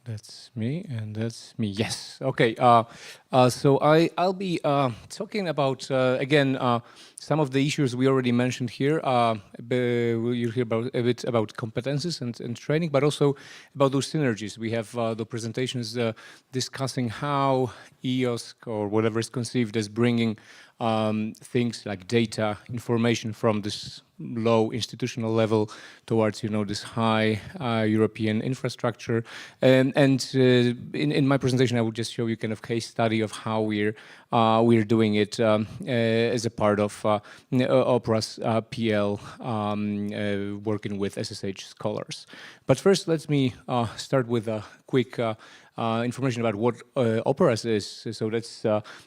That's me, and that's me. Yes. Okay. So I'll be talking about again some of the issues we already mentioned here. You'll hear a bit about competences and training, but also about those synergies. We have the presentations discussing how EOSC or whatever is conceived as bringing things like data, information from this low institutional level towards, this high European infrastructure. And in my presentation, I will just show you kind of case study of how we're doing it as a part of Opera's PL, working with SSH scholars. But first, let me start with a quick information about what Operas is. So that's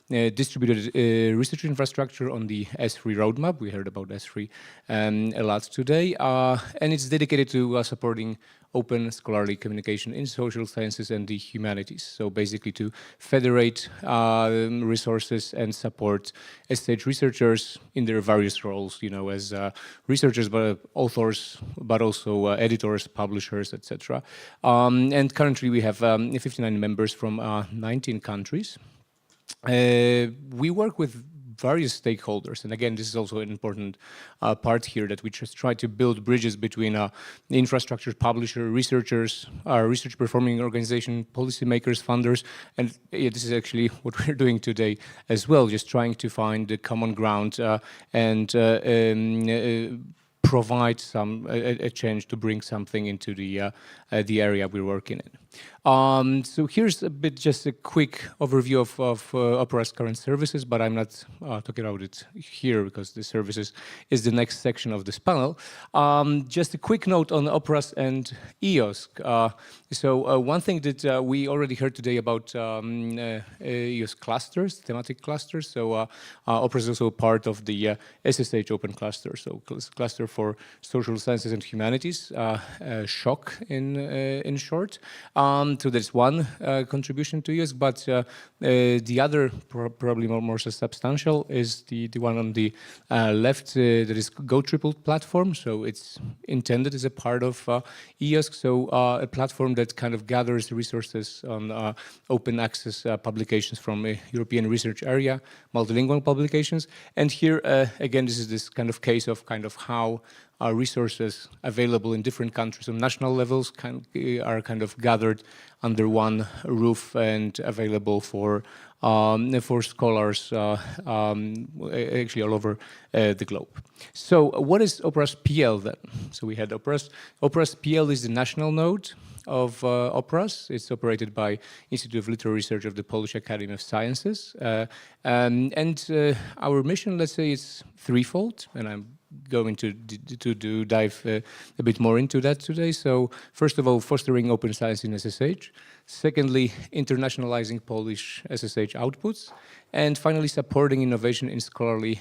distributed research infrastructure on the S3 roadmap. We heard about S3 a lot today. And it's dedicated to supporting open scholarly communication in social sciences and the humanities. So basically to federate resources and support SSH researchers in their various roles, as researchers, but authors, but also editors, publishers, etc. And currently we have 59 members from 19 countries. We work with various stakeholders, and again, this is also an important part here, that we just try to build bridges between infrastructure, publisher, researchers, research performing organization, policymakers, funders, and this is actually what we're doing today as well, just trying to find the common ground and provide a change to bring something into the area we're working in. So here's just a quick overview of Opera's current services, but I'm not talking about it here because the services is the next section of this panel. Just a quick note on Operas and EOSC. So one thing that we already heard today about EOSC clusters, thematic clusters. So Opera is also part of the SSH Open Cluster, so cluster for social sciences and humanities, SHOC in short. So that's one contribution to EOSC, but the other, probably more substantial, is the one on the left, that is Go Triple platform. So it's intended as a part of EOSC, so a platform that kind of gathers resources on open access publications from a European research area, multilingual publications. And here, again, this is this kind of case of how resources available in different countries on national levels are kind of gathered under one roof and available for scholars actually all over the globe. So what is Opera's PL then? So we had Opera's PL is the national node of Operas. It's operated by Institute of Literary Research of the Polish Academy of Sciences. And our mission, let's say, is threefold, and I'm going to dive a bit more into that today. So first of all, fostering open science in SSH. Secondly, internationalizing Polish SSH outputs. And finally, supporting innovation in scholarly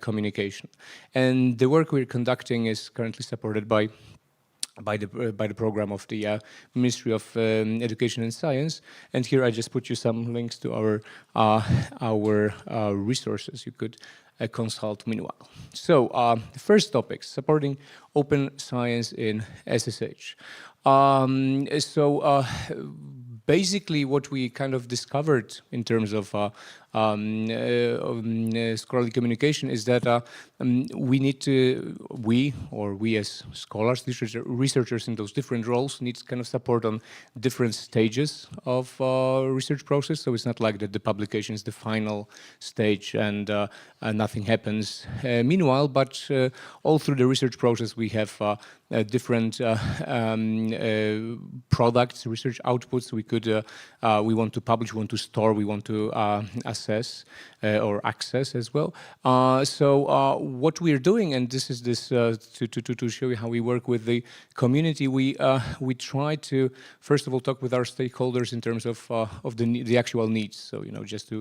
communication. And the work we're conducting is currently supported by the program of the Ministry of Education and Science. And here I just put you some links to our resources you could consult meanwhile. So the first topic, supporting open science in SSH. Basically what we kind of discovered in terms of scholarly communication is that we as scholars, researchers in those different roles need kind of support on different stages of research process. So it's not like that the publication is the final stage and nothing happens meanwhile, but all through the research process we have different products, research outputs we want to publish, we want to store, we want to assess or access as well. So what we are doing, and this is to show you how we work with the community, we try to first of all talk with our stakeholders in terms of the actual needs. So just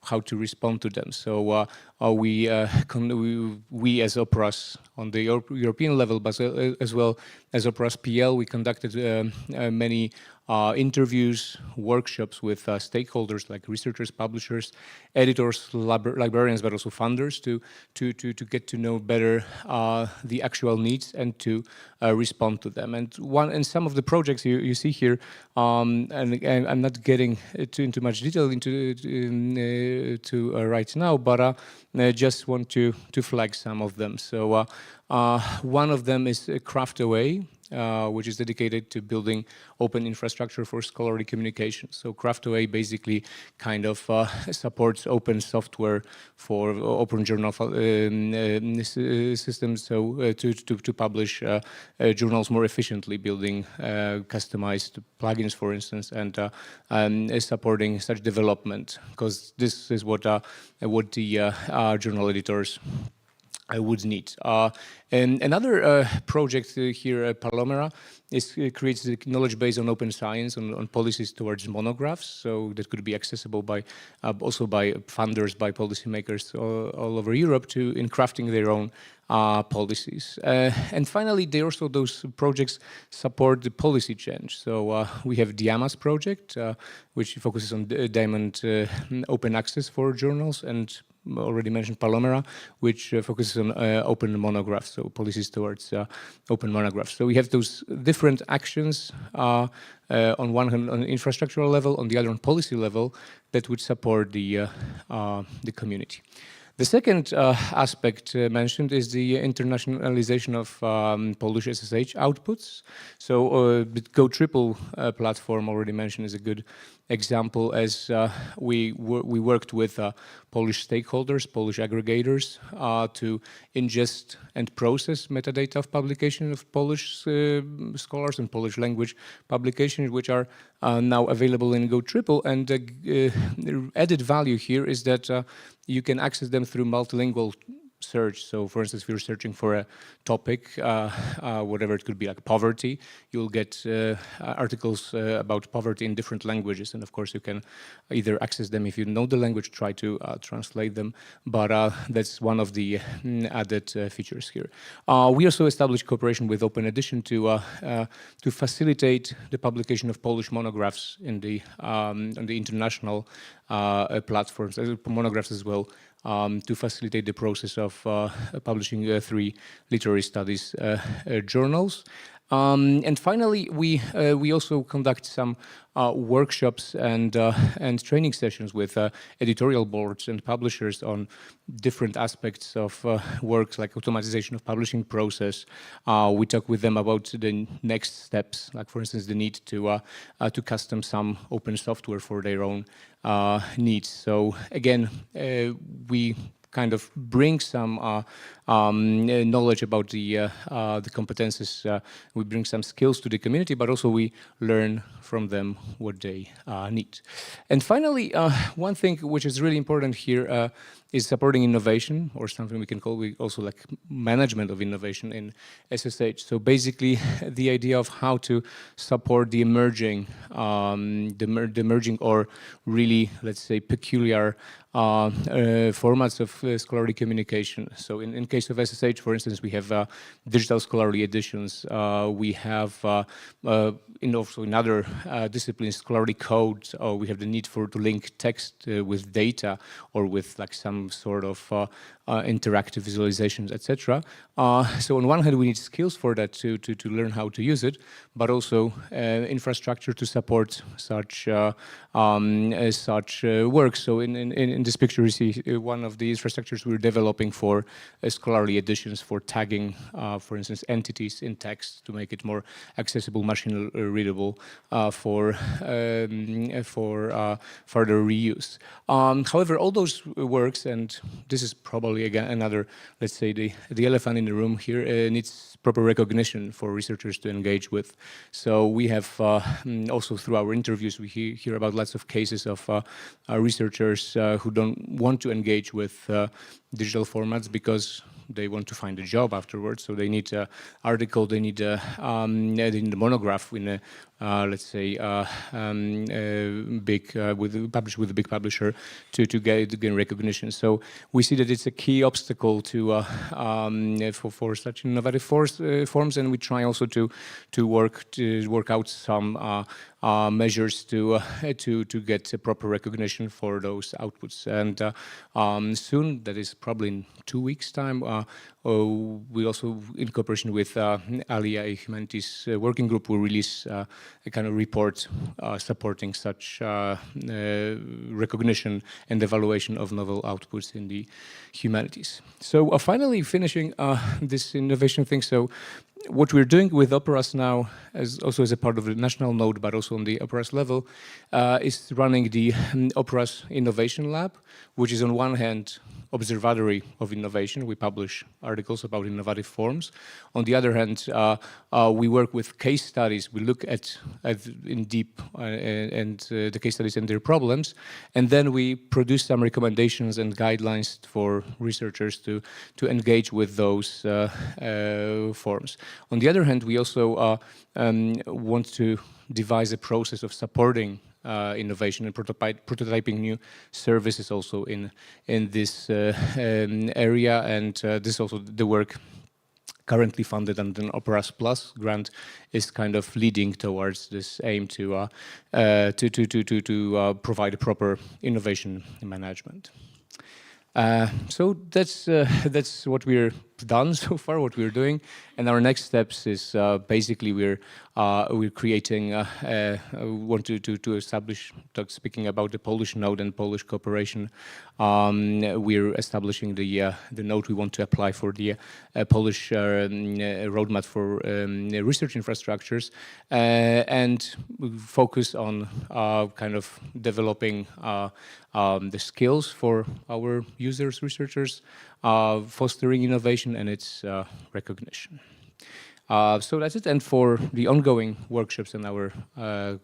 how to respond to them. So we as Operas on the European level, but as well as Operas PL, we conducted many interviews, workshops with stakeholders like researchers, publishers, editors, librarians, but also funders to get to know better the actual needs and to respond to them. And some of the projects you see here, and I'm not getting into much detail right now, but I just want to flag some of them. So one of them is Craft Away, which is dedicated to building open infrastructure for scholarly communication. So Craft Away basically kind of supports open software for open journal systems, so to publish journals more efficiently, building customized plugins, for instance, and supporting such development, because this is what the journal editors would need. And another project here, Palomera, creates the knowledge base on open science, on policies towards monographs. So that could be accessible by also by funders, by policymakers all over Europe in crafting their own policies. And finally, those projects support the policy change. So we have Diamas project, which focuses on diamond open access for journals, and already mentioned Palomera, which focuses on open monographs, so policies towards open monographs. So we have those different actions on one hand on infrastructural level, on the other on policy level, that would support the community. The second aspect mentioned is the internationalization of Polish SSH outputs. So the Go Triple platform already mentioned is a good example, as we worked with Polish stakeholders, Polish aggregators to ingest and process metadata of publication of Polish scholars and Polish language publications, which are now available in Go Triple. And the added value here is that you can access them through multilingual search. So for instance, if you're searching for a topic, whatever it could be, like poverty, you'll get articles about poverty in different languages. And of course, you can either access them if you know the language, try to translate them. But that's one of the added features here. We also established cooperation with Open Edition to facilitate the publication of Polish monographs in on the international platforms, monographs as well, to facilitate the process of publishing 3 literary studies journals. And finally, we also conduct some workshops and training sessions with editorial boards and publishers on different aspects of works, like automatization of publishing process. We talk with them about the next steps, like for instance the need to custom some open software for their own needs. So again, we kind of bring some knowledge about the competences. We bring some skills to the community, but also we learn from them what they need. And finally, one thing which is really important here is supporting innovation, or something we can call also like management of innovation in SSH. So basically, the idea of how to support the emerging, or really, let's say, peculiar formats of scholarly communication. So in case of SSH, for instance, we have digital scholarly editions. We have also in other disciplines, scholarly code. We have the need to link text with data, or with like some sort of interactive visualizations, etc. So on one hand, we need skills for that to learn how to use it, but also infrastructure to support such work. So in this picture, you see one of the infrastructures we're developing for scholarly editions, for tagging, for instance, entities in text to make it more accessible, machine readable for further reuse. However, all those works, and this is probably probably again another, let's say, the elephant in the room here, needs proper recognition for researchers to engage with. So we have also through our interviews, we hear about lots of cases of researchers who don't want to engage with digital formats because they want to find a job afterwards. So they need an article, they need a monograph in a, let's say, published with a big publisher to gain recognition. So we see that it's a key obstacle to for such innovative forms, and we try also to work out some measures to get a proper recognition for those outputs. And soon, that is probably in 2 weeks' time, we also, in cooperation with ALIA, Humanities Working Group, will release a kind of report supporting such recognition and evaluation of novel outputs in the humanities. So finally, finishing this innovation thing. So what we're doing with Operas now, also as a part of the national node, but also on the Operas level, is running the Operas Innovation Lab, which is on one hand observatory of innovation. We publish articles about innovative forms. On the other hand, we work with case studies. We look at in deep the case studies and their problems, and then we produce some recommendations and guidelines for researchers to engage with those forms. On the other hand, we also want to devise a process of supporting innovation and prototyping new services also in this area, and this is also the work currently funded under an Operas Plus grant is kind of leading towards this aim to provide a proper innovation management. So that's what we're done so far, what we're doing, and our next steps is basically we're creating, want to establish, speaking about the Polish node and Polish cooperation, we're establishing the node we want to apply for the Polish roadmap for research infrastructures, and focus on kind of developing the skills for our users, researchers, fostering innovation and its recognition. So that's it. And for the ongoing workshops and our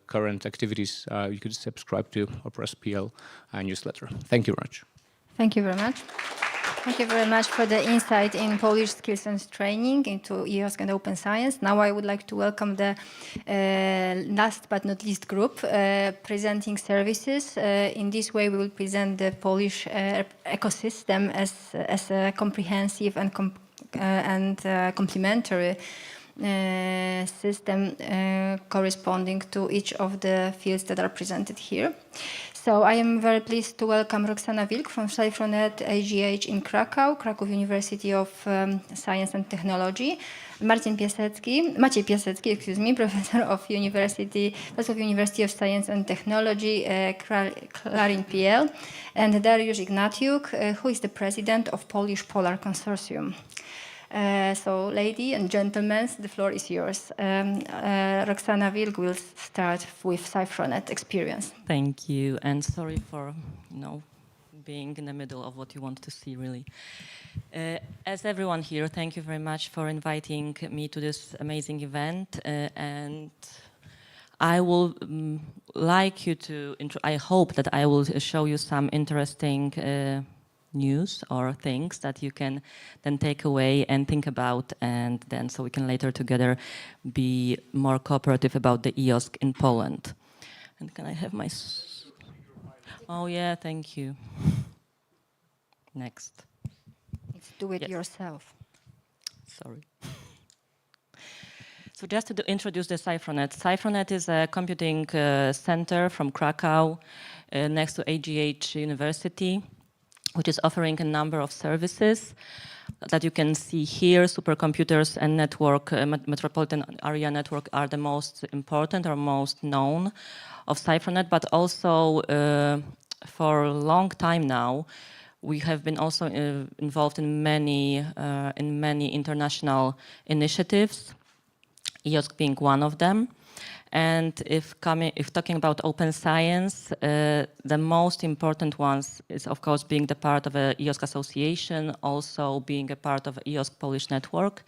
current activities, you could subscribe to Operas PL newsletter. Thank you very much. Thank you very much. Thank you very much for the insight in Polish skills and training into EOSC and open science. Now I would like to welcome the last but not least group presenting services. In this way we will present the Polish ecosystem as a comprehensive and complementary system corresponding to each of the fields that are presented here. So I am very pleased to welcome Roxana Wilk from Cyfronet AGH in Krakow, Kraków University of Science and Technology, Maciej Piasecki, excuse me, Professor of University of Science and Technology, Clarin PL, and Dariusz Ignatiuk, who is the President of Polish Polar Consortium. So, ladies and gentlemen, the floor is yours. Roxana Wilk will start with Cyfronet experience. Thank you, and sorry for being in the middle of what you want to see, really. As everyone here, thank you very much for inviting me to this amazing event, and I will like you to. I hope that I will show you some interesting news or things that you can then take away and think about, and then so we can later together be more cooperative about the EOSC in Poland. And can I have my... Oh yeah, thank you. Next. Let's do it yourself. Sorry. So just to introduce the Cyfronet. Cyfronet is a computing center from Krakow next to AGH University, which is offering a number of services that you can see here. Supercomputers and network, metropolitan area network are the most important or most known of Cyfronet, but also for a long time now, we have been also involved in many international initiatives, EOSC being one of them. And if talking about open science, the most important ones is, of course, being the part of a EOSC Association, also being a part of EOSC Polish network.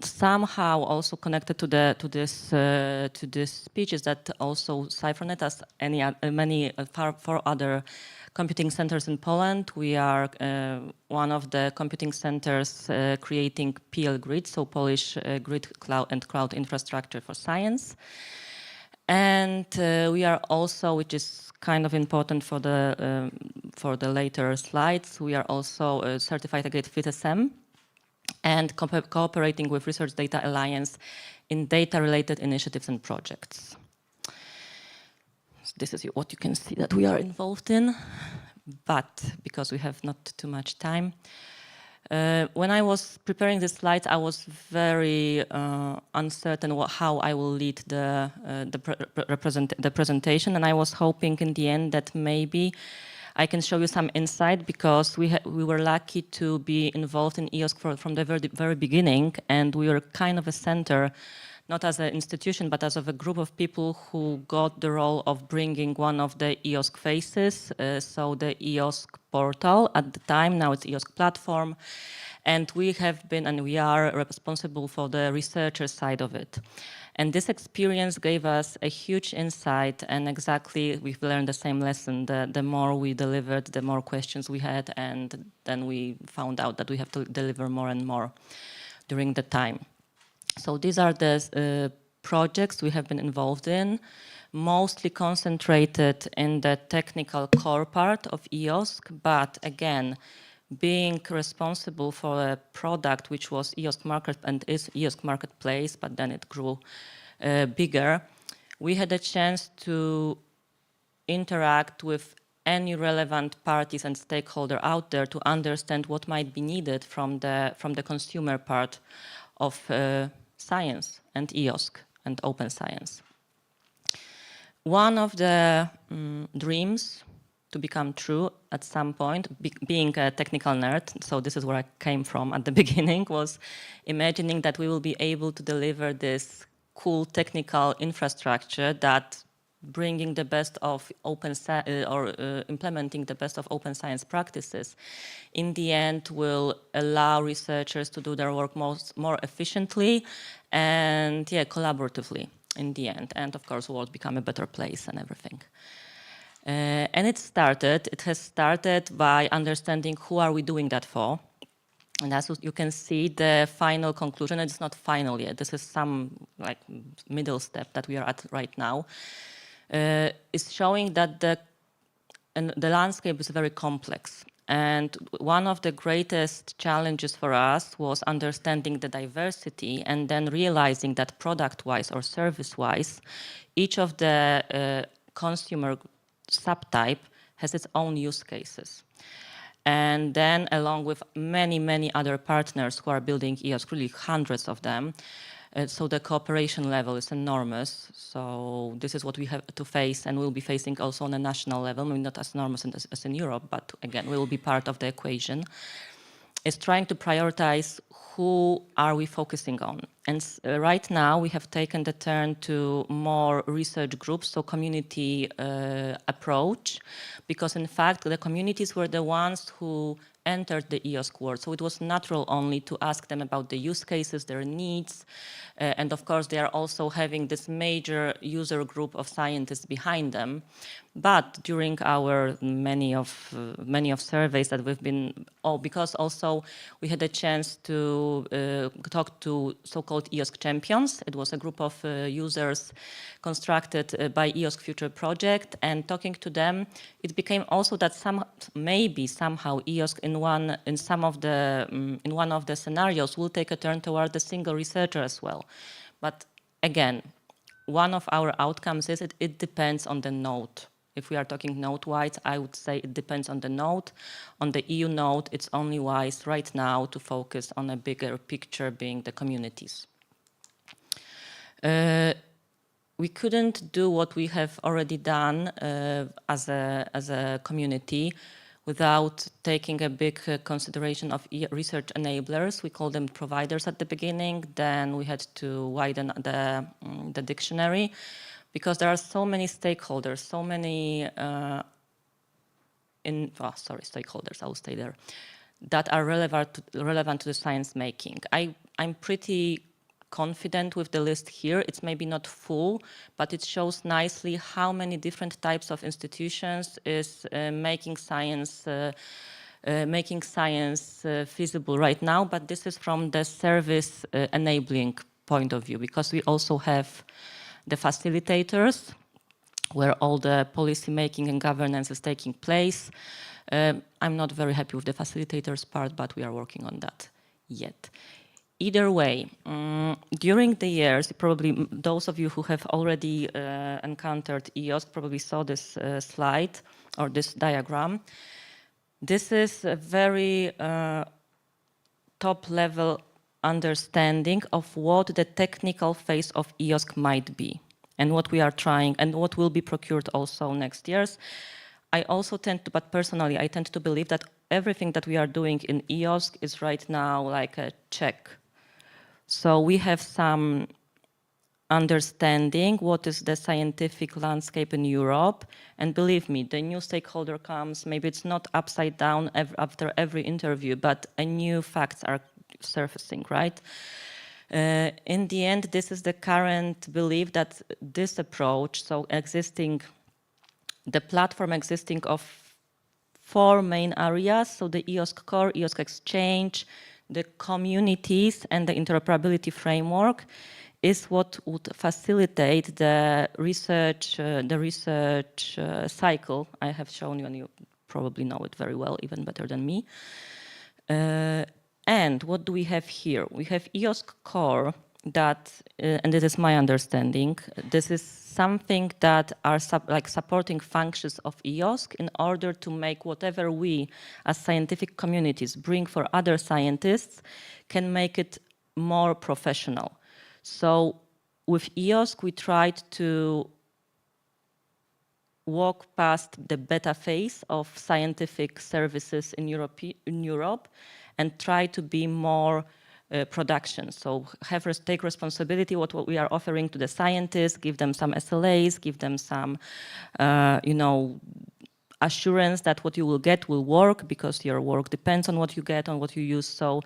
Somehow also connected to this speech is that also Cyfronet, as many four other computing centers in Poland, we are one of the computing centers creating PL Grid, so Polish Grid Cloud and Cloud Infrastructure for Science. And we are also, which is kind of important for the later slides, we are also a certified aggregate FITSM and cooperating with Research Data Alliance in data-related initiatives and projects. So this is what you can see that we are involved in, but because we have not too much time. When I was preparing the slides, I was very uncertain how I will lead the presentation, and I was hoping in the end that maybe I can show you some insight, because we were lucky to be involved in EOSC from the very beginning, and we were kind of a center, not as an institution, but as of a group of people who got the role of bringing one of the EOSC faces, so the EOSC portal at the time, now it's EOSC platform, and we have been and we are responsible for the researcher side of it. And this experience gave us a huge insight, and exactly we've learned the same lesson. The more we delivered, the more questions we had, and then we found out that we have to deliver more and more during the time. So these are the projects we have been involved in, mostly concentrated in the technical core part of EOSC, but again, being responsible for a product which was EOSC Market and is EOSC Marketplace, but then it grew bigger, we had a chance to interact with any relevant parties and stakeholder out there to understand what might be needed from the consumer part of science and EOSC and open science. One of the dreams to become true at some point, being a technical nerd, so this is where I came from at the beginning, was imagining that we will be able to deliver this cool technical infrastructure that bringing the best of open implementing the best of open science practices in the end will allow researchers to do their work more efficiently and collaboratively in the end, and of course world become a better place and everything. And it has started by understanding who are we doing that for. And as you can see, the final conclusion, it's not final yet, this is some like middle step that we are at right now, is showing that the landscape is very complex. And one of the greatest challenges for us was understanding the diversity and then realizing that product-wise or service-wise, each of the consumer subtype has its own use cases. And then along with many, many other partners who are building EOSC, really hundreds of them, so the cooperation level is enormous. So this is what we have to face and we'll be facing also on a national level, maybe not as enormous as in Europe, but again, we will be part of the equation. Is trying to prioritize who are we focusing on. And right now we have taken the turn to more research groups, so community approach, because in fact the communities were the ones who entered the EOSC world. So it was natural only to ask them about the use cases, their needs, and of course they are also having this major user group of scientists behind them. But during our many of surveys that we've been, because also we had a chance to talk to so-called EOSC champions. It was a group of users constructed by EOSC Future Project, and talking to them, it became also that maybe somehow EOSC in one of the scenarios will take a turn toward the single researcher as well. But again, one of our outcomes is it depends on the node. If we are talking node-wise, I would say it depends on the node. On the EU node, it's only wise right now to focus on a bigger picture, being the communities. We couldn't do what we have already done as a community without taking a big consideration of research enablers. We call them providers at the beginning. Then we had to widen the dictionary because there are so many stakeholders, so many stakeholders, I will stay there, that are relevant to the science making. I'm pretty confident with the list here. It's maybe not full, but it shows nicely how many different types of institutions is making science feasible right now. But this is from the service enabling point of view, because we also have the facilitators, where all the policy making and governance is taking place. I'm not very happy with the facilitators part, but we are working on that yet. Either way, during the years, probably those of you who have already encountered EOSC probably saw this slide or this diagram. This is a very top-level understanding of what the technical phase of EOSC might be and what we are trying and what will be procured also next years. I also tend to, but personally, I tend to believe that everything that we are doing in EOSC is right now like a check. So we have some understanding what is the scientific landscape in Europe. And believe me, the new stakeholder comes, maybe it's not upside down after every interview, but a new facts are surfacing, right? In the end, this is the current belief that this approach, so the platform existing of 4 main areas, so the EOSC core, EOSC exchange, the communities, and the interoperability framework, is what would facilitate the research cycle I have shown you, and you probably know it very well, even better than me. And what do we have here? We have EOSC core that, and this is my understanding, this is something that are supporting functions of EOSC in order to make whatever we as scientific communities bring for other scientists can make it more professional. So with EOSC, we tried to walk past the beta phase of scientific services in Europe and try to be more production. So take responsibility what we are offering to the scientists, give them some SLAs, give them some, assurance that what you will get will work because your work depends on what you get, on what you use. So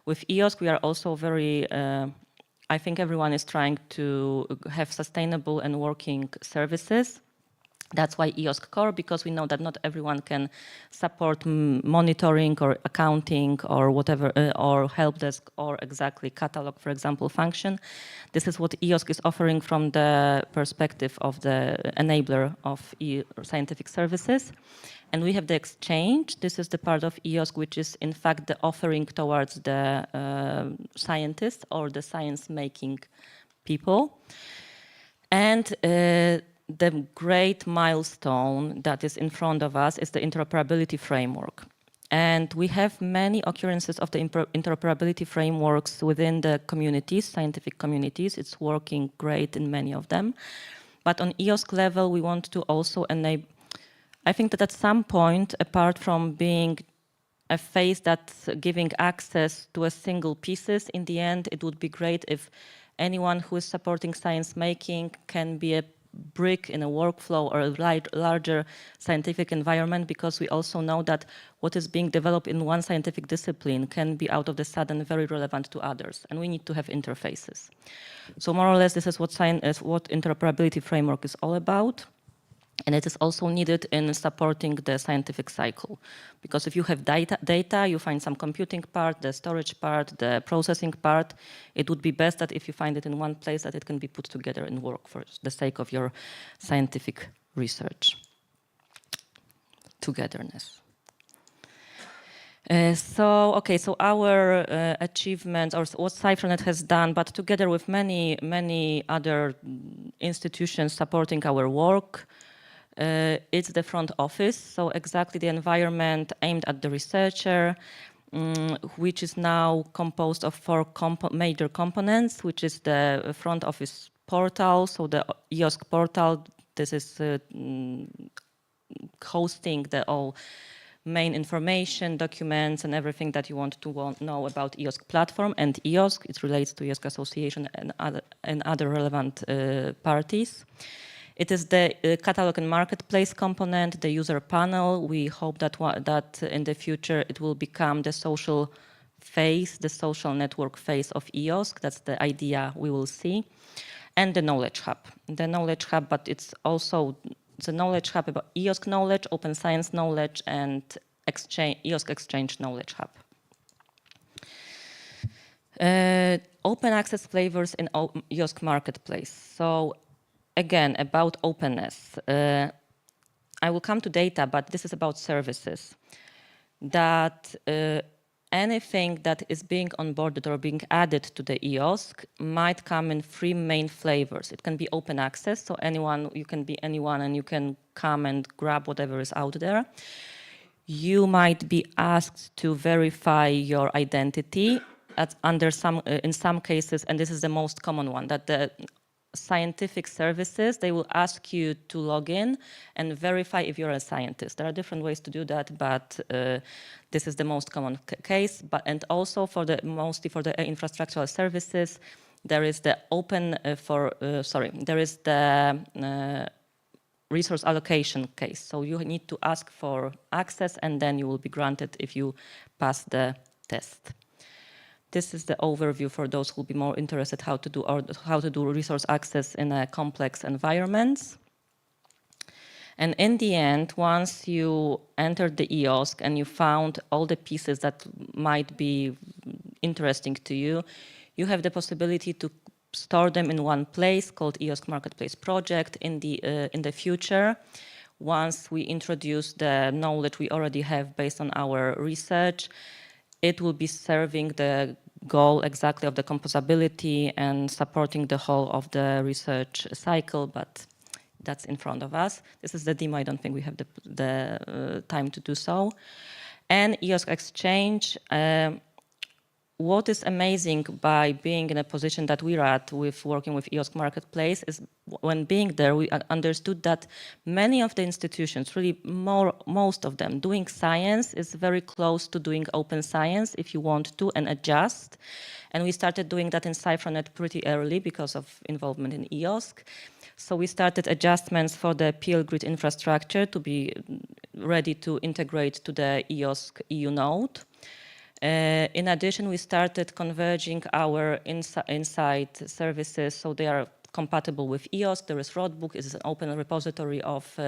with EOSC, we are also very, I think everyone is trying to have sustainable and working services. That's why EOSC core, because we know that not everyone can support monitoring or accounting or whatever, or help desk or exactly catalog, for example, function. This is what EOSC is offering from the perspective of the enabler of scientific services. And we have the exchange. This is the part of EOSC which is in fact the offering towards the scientists or the science-making people. And the great milestone that is in front of us is the interoperability framework. And we have many occurrences of the interoperability frameworks within the communities, scientific communities. It's working great in many of them. But on EOSC level, we want to also enable, I think that at some point, apart from being a phase that's giving access to a single pieces, in the end, it would be great if anyone who is supporting science making can be a brick in a workflow or a larger scientific environment, because we also know that what is being developed in one scientific discipline can be out of the sudden very relevant to others, and we need to have interfaces. So more or less, this is what interoperability framework is all about. And it is also needed in supporting the scientific cycle. Because if you have data, you find some computing part, the storage part, the processing part. It would be best that if you find it in one place, that it can be put together and work for the sake of your scientific research. Togetherness. So our achievements, or what CypherNet has done, but together with many other institutions supporting our work, it's the front office, so exactly the environment aimed at the researcher, which is now composed of 4 major components, which is the front office portal, so the EOSC portal. This is hosting the all main information, documents, and everything that you want to know about EOSC platform and EOSC. It relates to EOSC Association and other relevant parties. It is the catalog and marketplace component, the user panel. We hope that in the future it will become the social phase, the social network phase of EOSC. That's the idea we will see. And the knowledge hub. The knowledge hub, but it's also the knowledge hub about EOSC knowledge, open science knowledge, and EOSC Exchange knowledge hub. Open access flavors in EOSC marketplace. So again, about openness. I will come to data, but this is about services. That anything that is being onboarded or being added to the EOSC might come in 3 main flavors. It can be open access, so anyone, you can be anyone and you can come and grab whatever is out there. You might be asked to verify your identity in some cases, and this is the most common one, that the scientific services, they will ask you to log in and verify if you're a scientist. There are different ways to do that, but this is the most common case. And also mostly for the infrastructural services, there is the resource allocation case. So you need to ask for access, and then you will be granted if you pass the test. This is the overview for those who will be more interested how to do resource access in a complex environments. And in the end, once you entered the EOSC and you found all the pieces that might be interesting to you, you have the possibility to store them in one place called EOSC Marketplace Project. In the future, once we introduce the knowledge we already have based on our research, it will be serving the goal exactly of the composability and supporting the whole of the research cycle, but that's in front of us. This is the demo. I don't think we have the time to do so. And EOSC Exchange, what is amazing by being in a position that we're at with working with EOSC Marketplace is when being there, we understood that many of the institutions, really most of them, doing science is very close to doing open science if you want to and adjust. And we started doing that in Cyfronet pretty early because of involvement in EOSC. So we started adjustments for the PL grid infrastructure to be ready to integrate to the EOSC EU node. In addition, we started converging our inside services so they are compatible with EOSC. There is Roadbook, it is an open repository of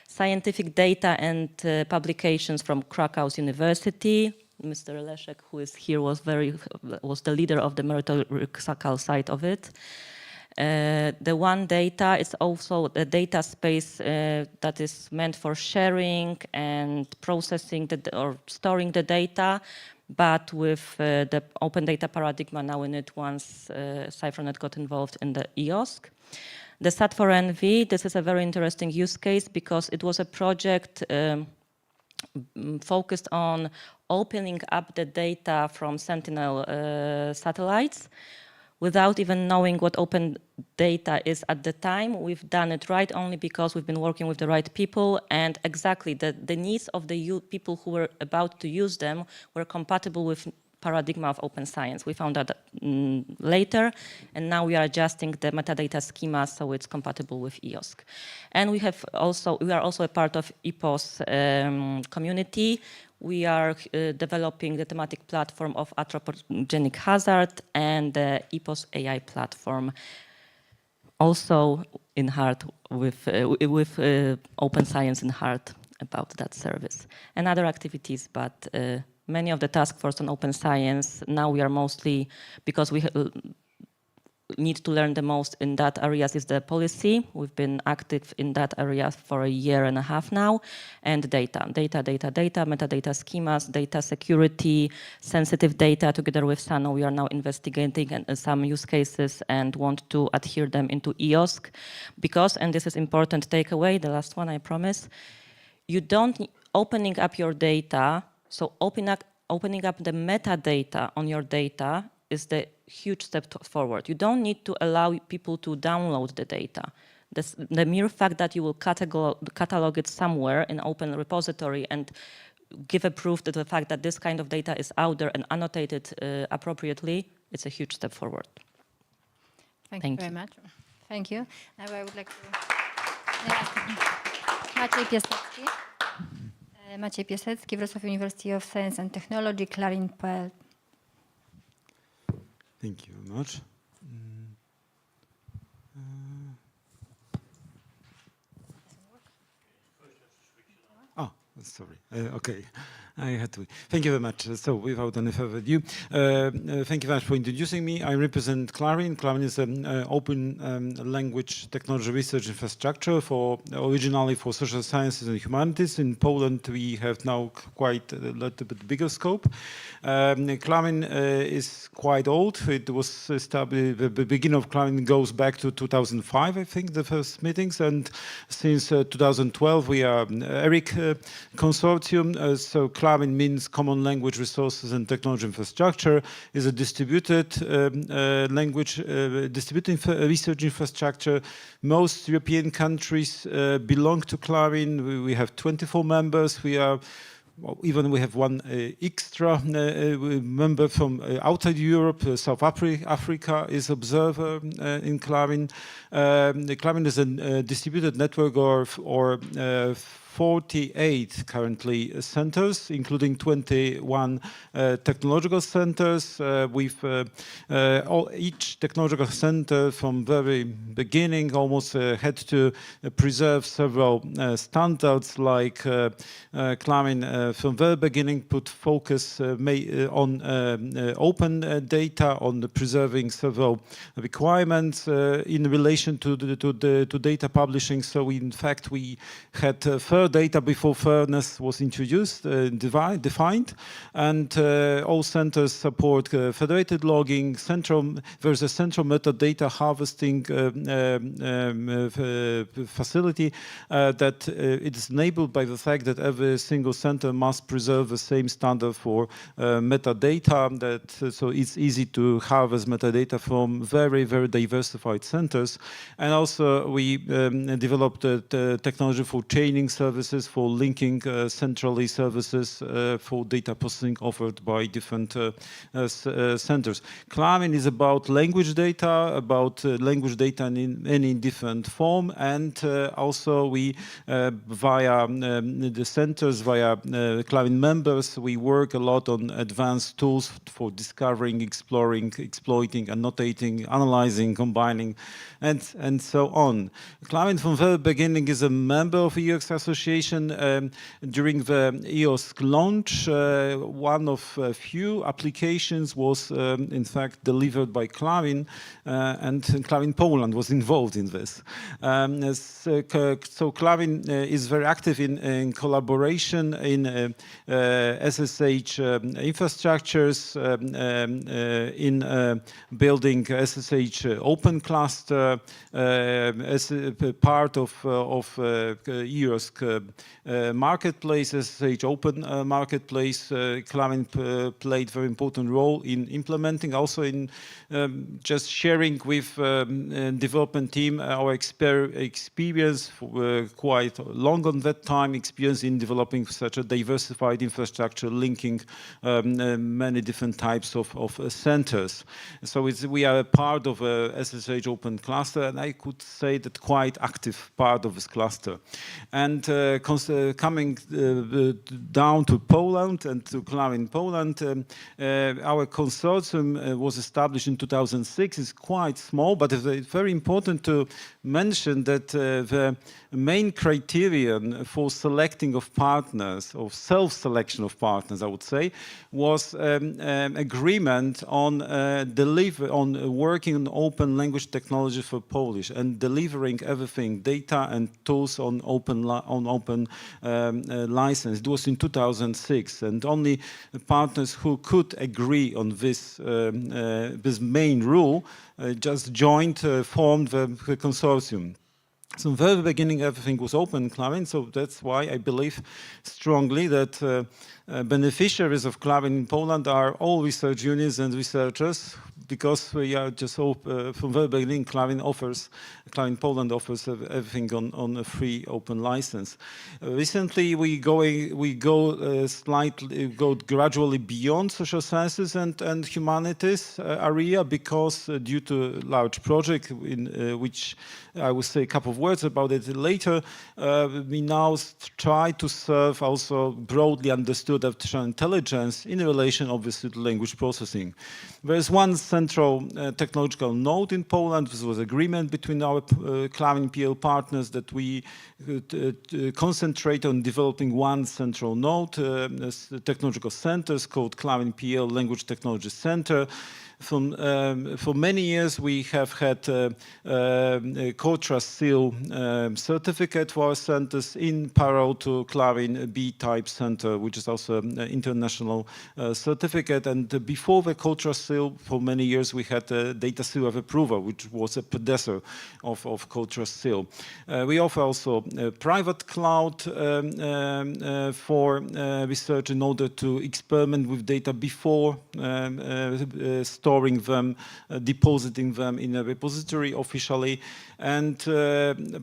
scientific data and publications from Krakow's University. Mr. Leszek, who is here, was the leader of the meritocratic side of it. The One Data is also a data space that is meant for sharing and processing or storing the data, but with the open data paradigm now in it once Cyfronet got involved in the EOSC. The Sat4NV, this is a very interesting use case because it was a project focused on opening up the data from Sentinel satellites without even knowing what open data is at the time. We've done it right only because we've been working with the right people, and exactly the needs of the people who were about to use them were compatible with paradigm of open science. We found that later, and now we are adjusting the metadata schema so it's compatible with EOSC. And we are also a part of EPOS community. We are developing the thematic platform of anthropogenic hazard and the EPOS AI platform, also in heart with open science in heart about that service. And other activities, but many of the task force on open science, now we are mostly, because we need to learn the most in that areas is the policy. We've been active in that area for a year and a half now, and data, metadata schemas, data security, sensitive data. Together with Sano, we are now investigating some use cases and want to adhere them into EOSC because, and this is important takeaway, the last one I promise, you don't, opening up your data, so opening up the metadata on your data is the huge step forward. You don't need to allow people to download the data. The mere fact that you will catalog it somewhere in open repository and give a proof to the fact that this kind of data is out there and annotated appropriately, it's a huge step forward. Thank you very much. Thank you. Now I would like to Maciej Piasecki. Maciej Piasecki, Wrocław University of Science and Technology, Clarin PL. Thank you very much. Sorry. Okay, I had to. Thank you very much. So, without any further ado, thank you very much for introducing me. I represent Clarin. Clarin is an open language technology research infrastructure originally for social sciences and humanities. In Poland, we have now quite a little bit bigger scope. Clarin is quite old. It was established. The beginning of Clarin goes back to 2005, I think, the first meetings, and since 2012 we are ERIC consortium. So Clarin means Common Language Resources and Technology Infrastructure, is a distributed distributed research infrastructure. Most European countries belong to Clarin. We have 24 members. We are we have one extra member from outside Europe. South Africa is observer in Clarin. Clarin is a distributed network or 48 currently centers, including 21 technological centers. Each technological center from very beginning almost had to preserve several standards, like Clarin from very beginning put focus on open data, on preserving several requirements in relation to data publishing. So in fact we had data before fairness was introduced, defined, and all centers support federated logging. There's a central metadata harvesting facility that it is enabled by the fact that every single center must preserve the same standard for metadata. So it's easy to harvest metadata from very, very diversified centers. And also we developed technology for chaining services, for linking centrally services for data processing offered by different centers. Clarin is about language data, in any different form, and also we, via the centers, via Clarin members, we work a lot on advanced tools for discovering, exploring, exploiting, annotating, analyzing, combining, and so on. Clarin from the very beginning is a member of EOSC Association. During the EOSC launch, one of a few applications was in fact delivered by Clarin, and Clarin Poland was involved in this. So Clarin is very active in collaboration in SSH infrastructures, in building SSH open cluster, as a part of EOSC marketplace, SSH open marketplace. Clarin played very important role in implementing, also in just sharing with development team our experience, quite long on that time, experience in developing such a diversified infrastructure, linking many different types of centers. So we are a part of a SSH open cluster, and I could say that quite active part of this cluster. And coming down to Poland and to Clarin Poland, our consortium was established in 2006. It's quite small, but it's very important to mention that the main criterion for selecting of partners, or self-selection of partners, I would say, was agreement on working on open language technology for Polish and delivering everything, data and tools on open license. It was in 2006, and only partners who could agree on this main rule just joined, formed the consortium. So from the very beginning, everything was open in Clarin, so that's why I believe strongly that beneficiaries of Clarin in Poland are all research unions and researchers, because we are just from very beginning, Clarin Poland offers everything on a free open license. Recently, we go gradually beyond social sciences and humanities area, because due to large project in which I will say a couple of words about it later, we now try to serve also broadly understood artificial intelligence in relation obviously to language processing. There is one central technological node in Poland. This was agreement between our Clarin PL partners that we concentrate on developing one central node, technological centers called Clarin PL Language Technology Center. For many years, we have had a Cultural Seal certificate for our centers in parallel to Clarin B-type center, which is also an international certificate. And before the Cultural Seal, for many years, we had a Data Seal of Approval, which was a predecessor of Cultural Seal. We offer also a private cloud for research in order to experiment with data before storing them, depositing them in a repository officially. And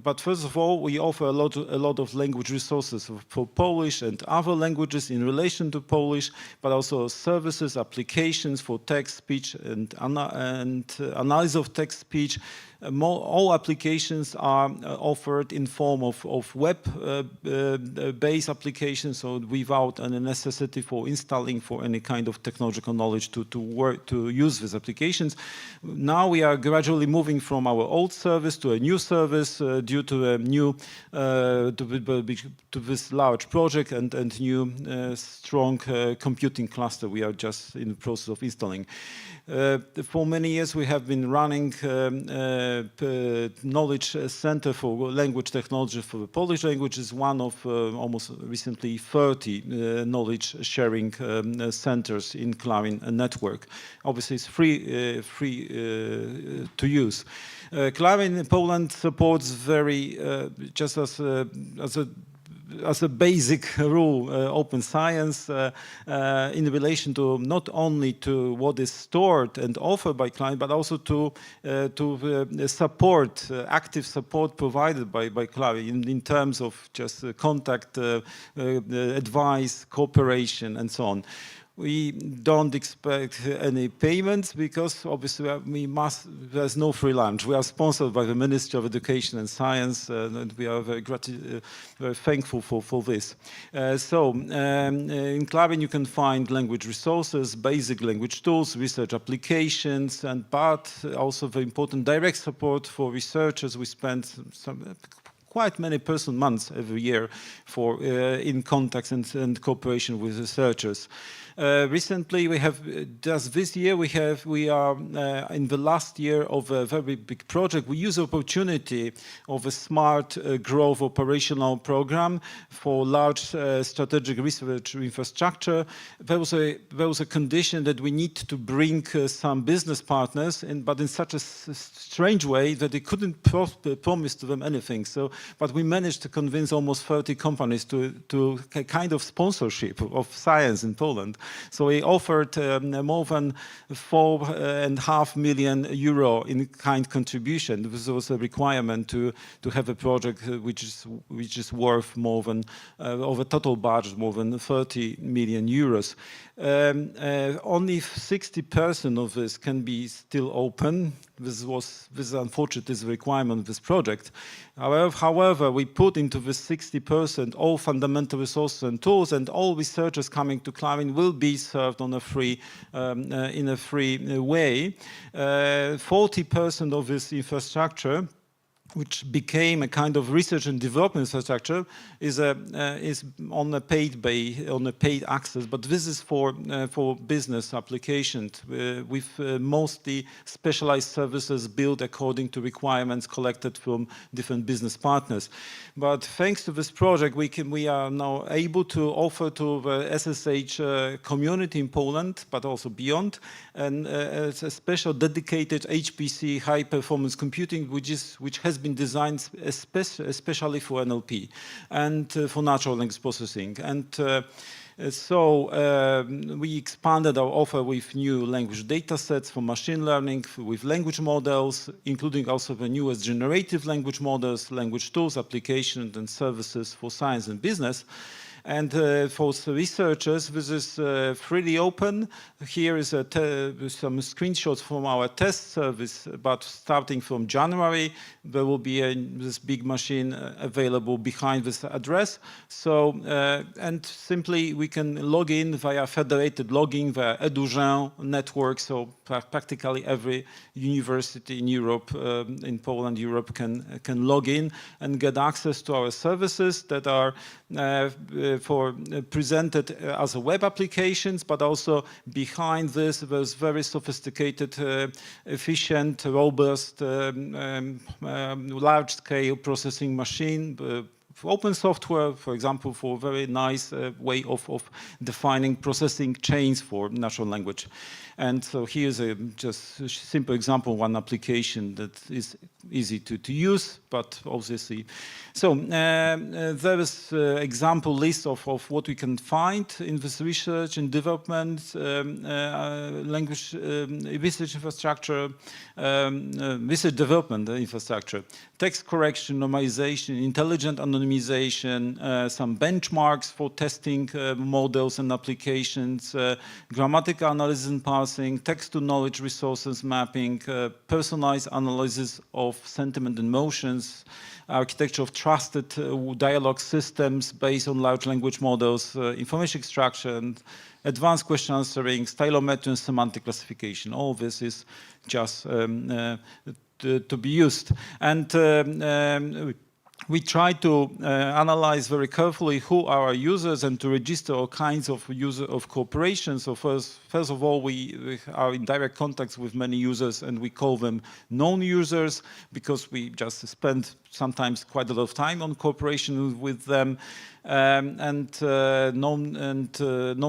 but first of all, we offer a lot of language resources for Polish and other languages in relation to Polish, but also services, applications for text, speech, and analysis of text, speech. All applications are offered in form of web-based applications, so without any necessity for installing for any kind of technological knowledge to use these applications. Now we are gradually moving from our old service to a new service due to a new to this large project and new strong computing cluster we are just in the process of installing. For many years we have been running knowledge center for language technology for the Polish language. Is one of almost recently 30 knowledge sharing centers in Clarin network. Obviously, it's free to use. Clarin Poland supports very just as a basic rule, open science in relation to not only to what is stored and offered by Clarin, but also to support, active support provided by Clarin in terms of just contact, advice, cooperation, and so on. We don't expect any payments because obviously there's no free lunch. We are sponsored by the Ministry of Education and Science, and we are very thankful for this. In Clarin you can find language resources, basic language tools, research applications, but also very important direct support for researchers. We spend quite many personal months every year for in contacts and cooperation with researchers. Recently, we have just this year we are in the last year of a very big project. We use the opportunity of a smart growth operational program for large strategic research infrastructure. There was a condition that we need to bring some business partners, but in such a strange way that they couldn't promise to them anything. But we managed to convince almost 30 companies to a kind of sponsorship of science in Poland. So we offered more than €4.5 million in kind contribution. This was a requirement to have a project which is worth more than of a total budget more than €30 million. Only 60% of this can be still open. This is unfortunate, this requirement of this project. However, we put into this 60% all fundamental resources and tools, and all researchers coming to Clarin will be served on a free, in a free way. 40% of this infrastructure, which became a kind of research and development infrastructure, is on a paid access. But this is for business applications with mostly specialized services built according to requirements collected from different business partners. But thanks to this project, we are now able to offer to the SSH community in Poland, but also beyond, and a special dedicated HPC high performance computing, which has been designed especially for NLP and for natural language processing. And We expanded our offer with new language data sets for machine learning, with language models, including also the newest generative language models, language tools, applications, and services for science and business. And for researchers, this is freely open. Here is some screenshots from our test service, but starting from January, there will be this big machine available behind this address. And simply we can log in via federated login via EduGen network. So practically every university in Europe, in Poland, Europe, can log in and get access to our services that are presented as a web applications, but also behind this there's very sophisticated, efficient, robust, large-scale processing machine. Open software, for example, for a very nice way of defining processing chains for natural language. And so here's just a simple example, one application that is easy to use, but obviously. So there is an example list of what we can find in this research and development, language research infrastructure, research development infrastructure, text correction, normalization, intelligent anonymization, some benchmarks for testing models and applications, grammatical analysis and parsing, text-to-knowledge resources mapping, personalized analysis of sentiment and emotions, architecture of trusted dialogue systems based on large language models, information extraction, advanced question answering, stylometry and semantic classification. All this is just to be used. And we try to analyze very carefully who are our users and to register all kinds of cooperation. So first of all, we are in direct contact with many users, and we call them known users because we just spend sometimes quite a lot of time on cooperation with them. Known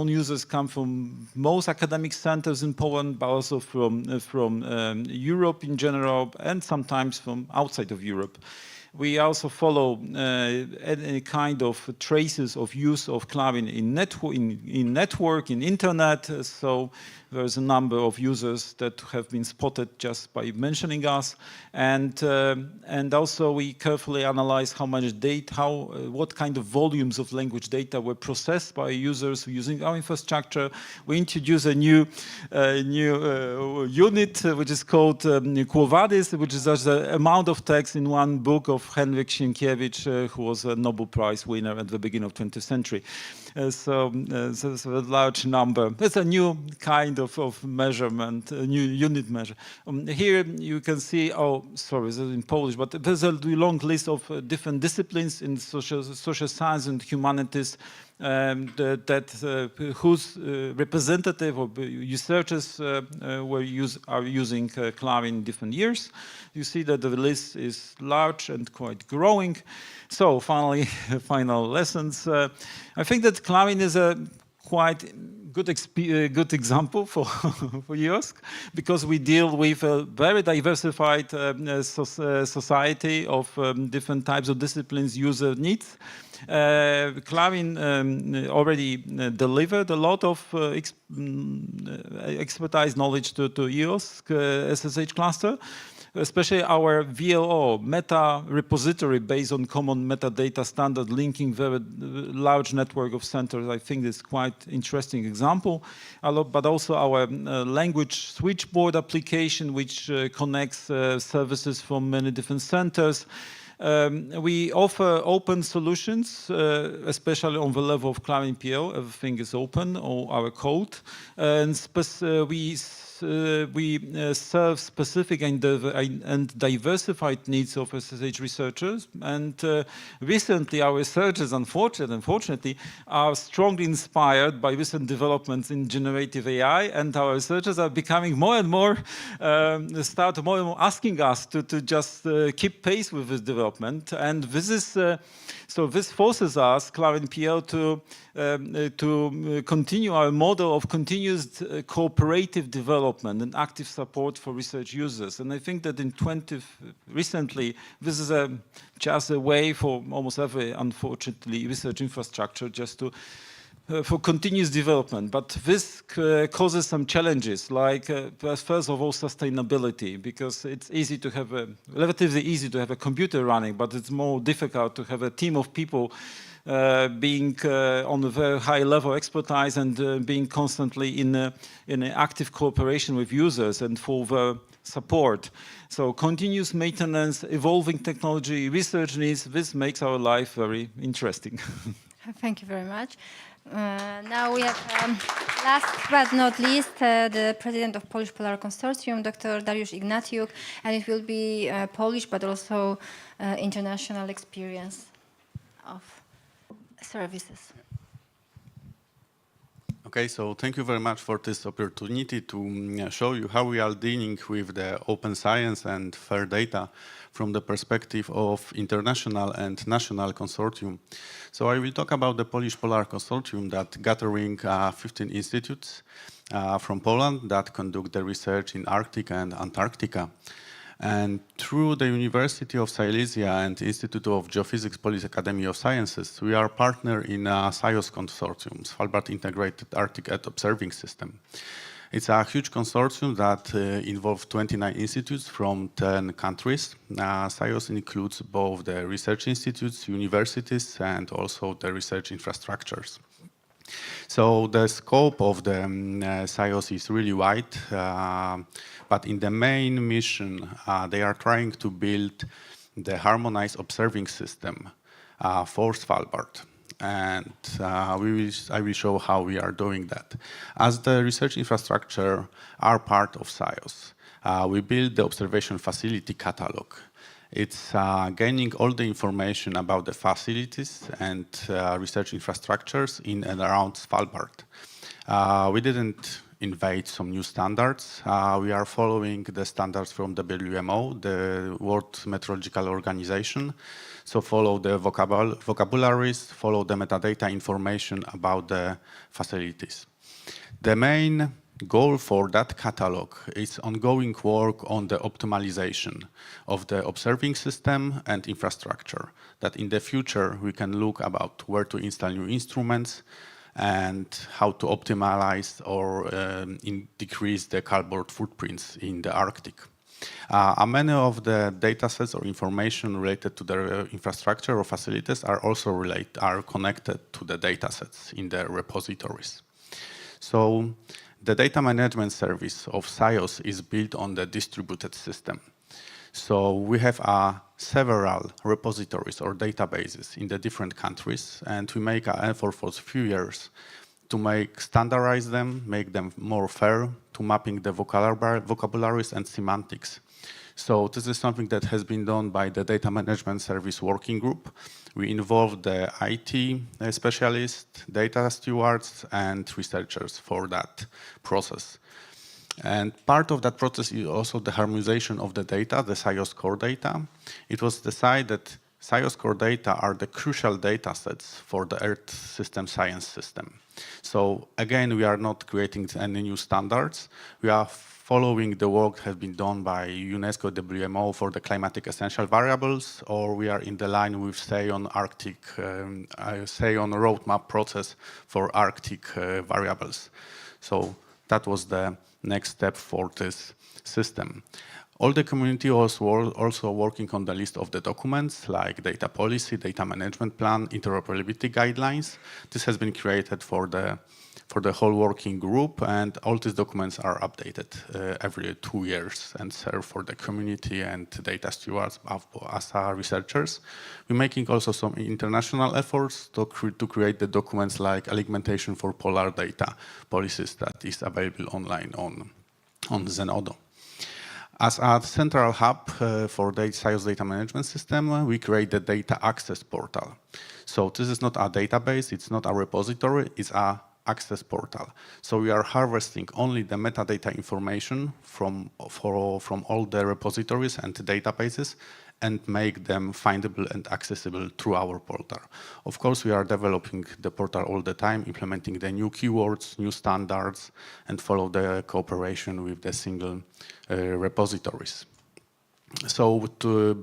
users come from most academic centers in Poland, but also from Europe in general, and sometimes from outside of Europe. We also follow any kind of traces of use of Clarin in network, in internet. So there's a number of users that have been spotted just by mentioning us, and also we carefully analyze how much data, what kind of volumes of language data were processed by users using our infrastructure. We introduce a new unit which is called Quo Vadis, which is just the amount of text in one book of Henryk Sienkiewicz, who was a Nobel Prize winner at the beginning of 20th century. So it's a large number. It's a new kind of measurement, a new unit measure. Here you can see, this is in Polish, but there's a long list of different disciplines in social science and humanities whose representative or researchers are using Clarin in different years. You see that the list is large and quite growing. So finally, final lessons. I think that Clarin is a quite good example for EOSC, because we deal with a very diversified society of different types of disciplines, user needs. Clarin already delivered a lot of expertise knowledge to EOSC SSH cluster. Especially our VLO, meta repository based on common metadata standard linking very large network of centers. I think this is quite interesting example. But also our language switchboard application, which connects services from many different centers. We offer open solutions, especially on the level of Clarin PL. Everything is open, all our code. And we serve specific and diversified needs of SSH researchers. And recently, our researchers, unfortunately, are strongly inspired by recent developments in generative AI. And our researchers are becoming more and more asking us to just keep pace with this development. And this is so this forces us, Clarin PL, to continue our model of continuous cooperative development and active support for research users. And I think that recently, this is just a way for almost every, unfortunately, research infrastructure just to for continuous development, but this causes some challenges, like first of all sustainability, because it's easy to have relatively easy to have a computer running, but it's more difficult to have a team of people being on a very high level expertise and being constantly in active cooperation with users and for the support. So continuous maintenance, evolving technology, research needs, this makes our life very interesting. Thank you very much. Now we have, last but not least, the president of Polish Polar Consortium, Dr. Dariusz Ignatiuk, and it will be Polish but also international experience of services. Okay, so thank you very much for this opportunity to show you how we are dealing with the open science and fair data from the perspective of international and national consortium. So I will talk about the Polish Polar Consortium that gathering 15 institutes from Poland that conduct the research in Arctic and Antarctica. And through the University of Silesia and Institute of Geophysics Polish Academy of Sciences, we are partner in a SIOS consortium, Svalbard Integrated Arctic Earth Observing System. It's a huge consortium that involves 29 institutes from 10 countries. SIOS includes both the research institutes, universities, and also the research infrastructures. So the scope of the SIOS is really wide, but in the main mission, they are trying to build the harmonized observing system for Svalbard. And I will show how we are doing that. As the research infrastructure are part of SIOS, we build the observation facility catalog. It's gaining all the information about the facilities and research infrastructures in and around Svalbard. We didn't invade some new standards. We are following the standards from the WMO, the World Meteorological Organization. So follow the vocabularies, follow the metadata information about the facilities. The main goal for that catalog is ongoing work on the optimization of the observing system and infrastructure, that in the future we can look about where to install new instruments and how to optimize or decrease the cardboard footprints in the Arctic. Many of the data sets or information related to the infrastructure or facilities are also connected to the data sets in the repositories. So the data management service of SIOS is built on the distributed system. So we have several repositories or databases in the different countries, and we make an effort for a few years to standardize them, make them more fair, to mapping the vocabularies and semantics. So this is something that has been done by the Data Management Service Working Group. We involved the IT specialists, data stewards, and researchers for that process. And part of that process is also the harmonization of the data, the SIOS core data. It was decided that SIOS core data are the crucial data sets for the Earth system science system. So again, we are not creating any new standards. We are following the work that has been done by UNESCO WMO for the climatic essential variables, or we are in the line with SEON Arctic, SEON roadmap process for Arctic variables. So that was the next step for this system. All the community also working on the list of the documents like data policy, data management plan, interoperability guidelines. This has been created for the whole working group, and all these documents are updated every 2 years and serve for the community and data stewards as researchers. We're making also some international efforts to create the documents like alignmentation for polar data policies that is available online on Zenodo. As a central hub for the SIOS data management system, we create the data access portal. So this is not a database, it's not a repository, it's a access portal. So we are harvesting only the metadata information from all the repositories and databases and make them findable and accessible through our portal. Of course, we are developing the portal all the time, implementing the new keywords, new standards, and follow the cooperation with the single repositories. So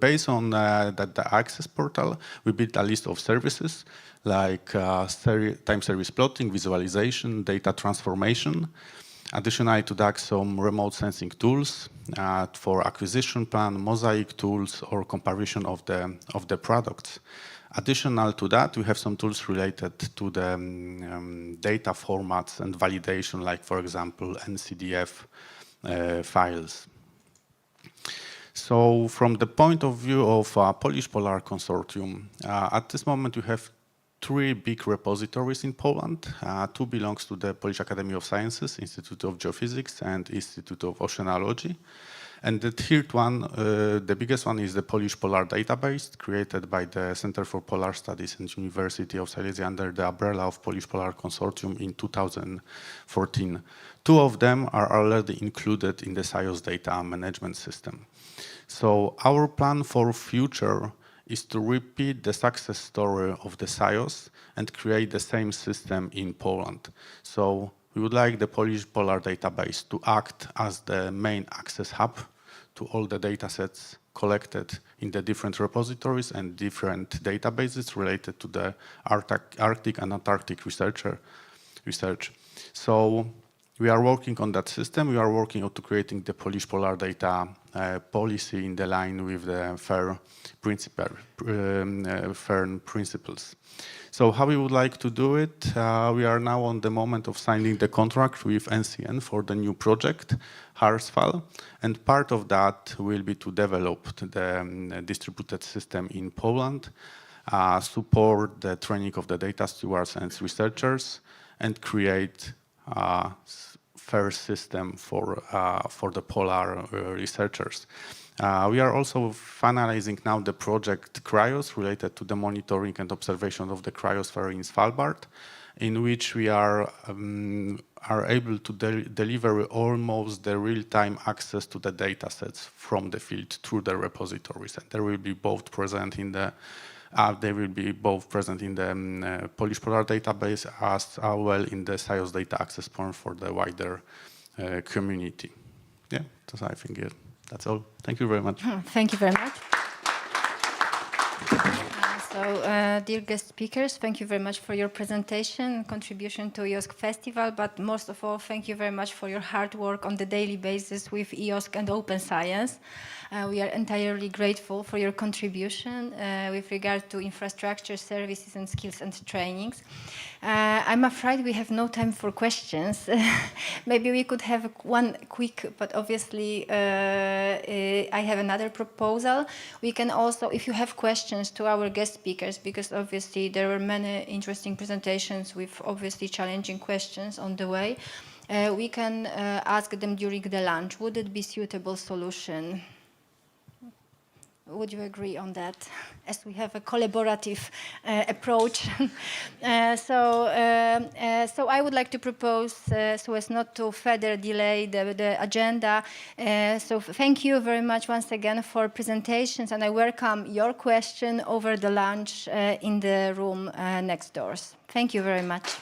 based on the access portal, we built a list of services like time series plotting, visualization, data transformation. Additionally to that, some remote sensing tools for acquisition plan, mosaic tools, or comparison of the products. Additional to that, we have some tools related to the data formats and validation, like, for example, NCDF files. So from the point of view of Polish Polar Consortium, at this moment we have 3 big repositories in Poland. 2 belongs to the Polish Academy of Sciences, Institute of Geophysics and Institute of Oceanology. And the third one, the biggest one, is the Polish Polar Database, created by the Center for Polar Studies and University of Silesia under the umbrella of Polish Polar Consortium in 2014. 2 of them are already included in the SIOS data management system. So our plan for future is to repeat the success story of the SIOS and create the same system in Poland. So we would like the Polish Polar Database to act as the main access hub to all the data sets collected in the different repositories and different databases related to the Arctic and Antarctic research. So we are working on that system. We are working on to creating the Polish Polar Data policy in the line with the FAIR principles. So how we would like to do it? We are now on the moment of signing the contract with NCN for the new project, Harsfall, and part of that will be to develop the distributed system in Poland, support the training of the data stewards and researchers, and create a fair system for the polar researchers. We are also finalizing now the project Cryos related to the monitoring and observation of the cryosphere in Svalbard, in which we are able to deliver almost the real-time access to the data sets from the field through the repositories. And they will be both present in the Polish Polar Database as well in the SIOS data access point for the wider community. Yeah, so I think that's all. Thank you very much. Thank you very much. Dear guest speakers, thank you very much for your presentation and contribution to EOSC Festival, but most of all, thank you very much for your hard work on the daily basis with EOSC and Open Science. We are entirely grateful for your contribution with regard to infrastructure, services, and skills and trainings. I'm afraid we have no time for questions. Maybe we could have one quick, but obviously I have another proposal. We can also, if you have questions to our guest speakers, because obviously there were many interesting presentations with obviously challenging questions on the way, we can ask them during the lunch. Would it be a suitable solution? Would you agree on that, as we have a collaborative approach? So I would like to propose, so as not to further delay the agenda. So thank you very much once again for presentations, and I welcome your question over the lunch in the room next doors. Thank you very much.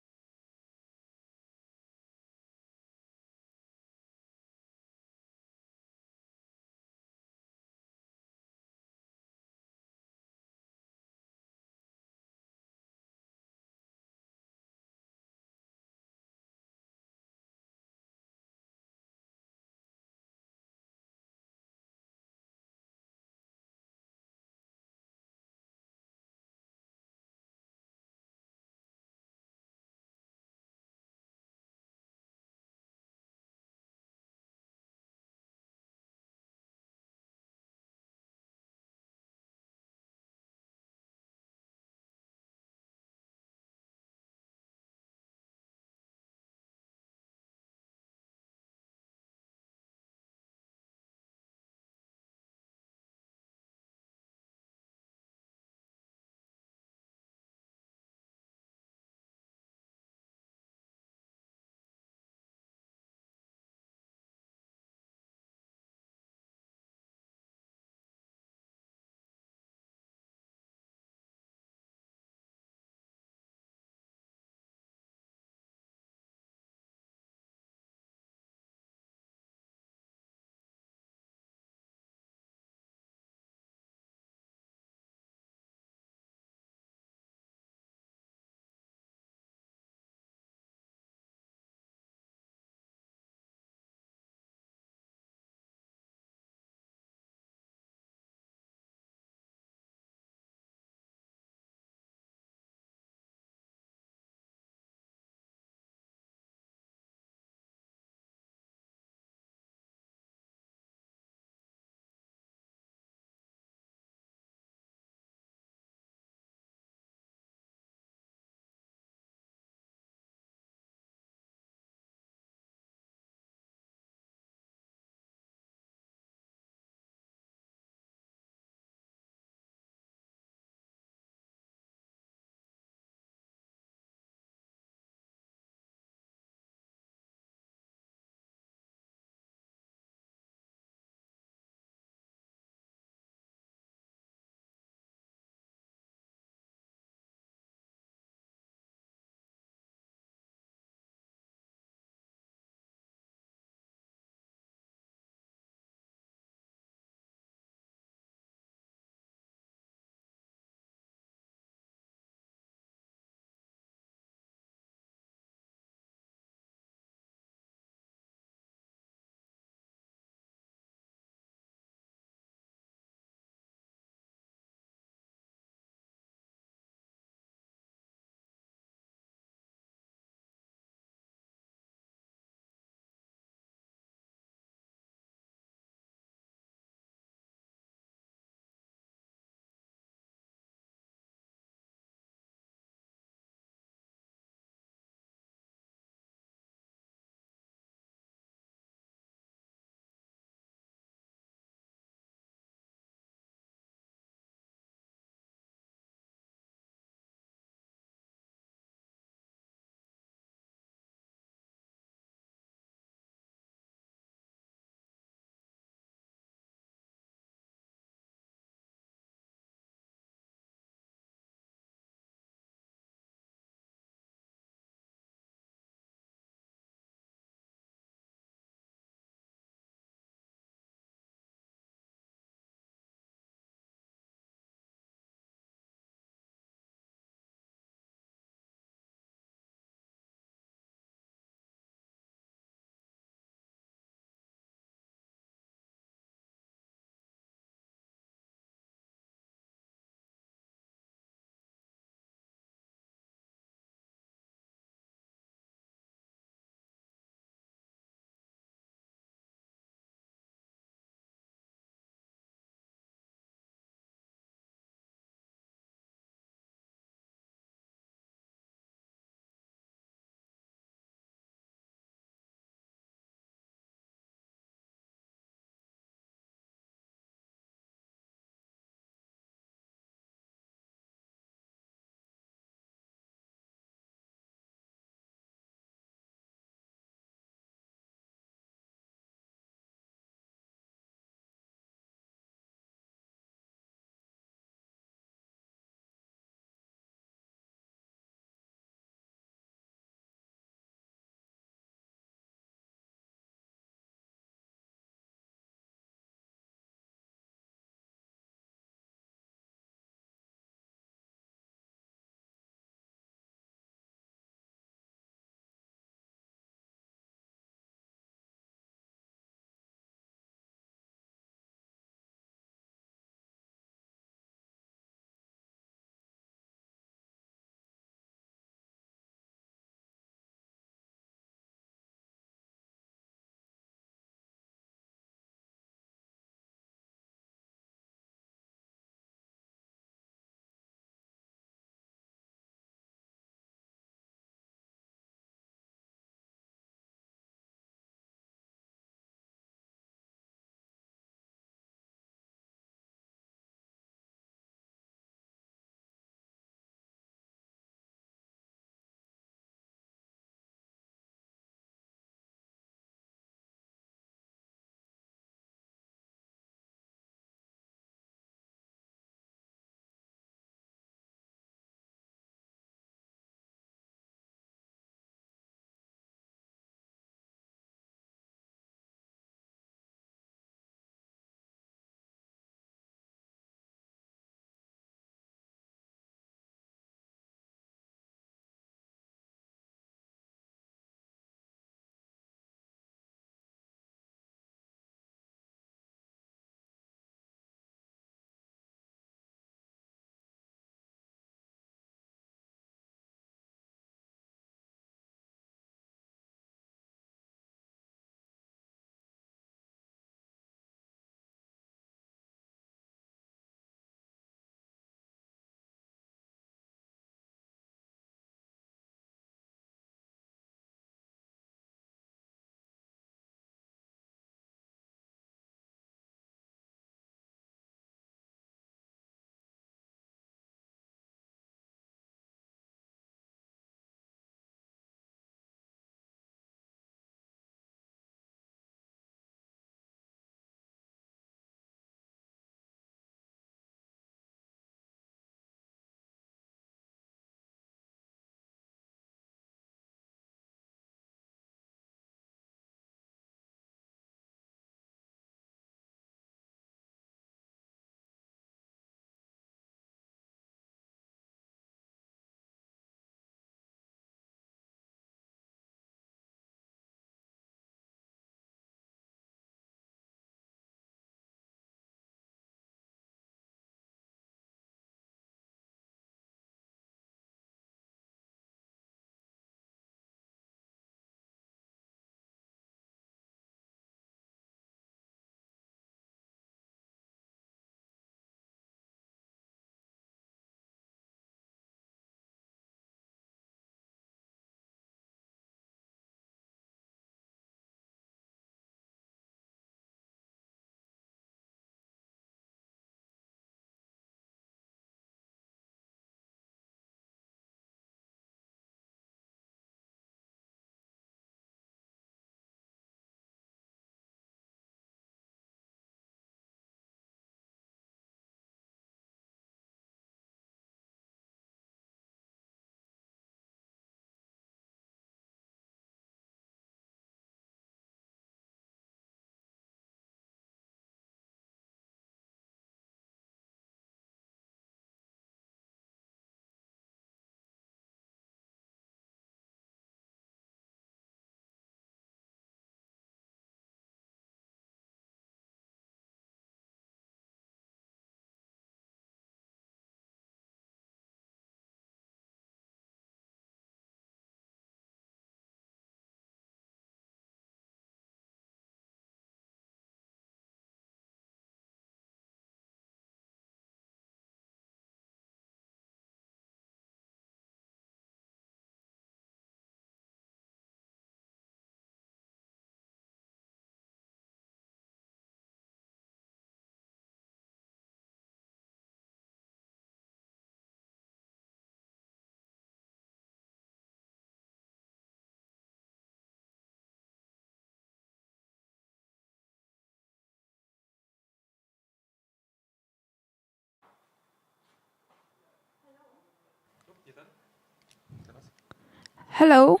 Hello.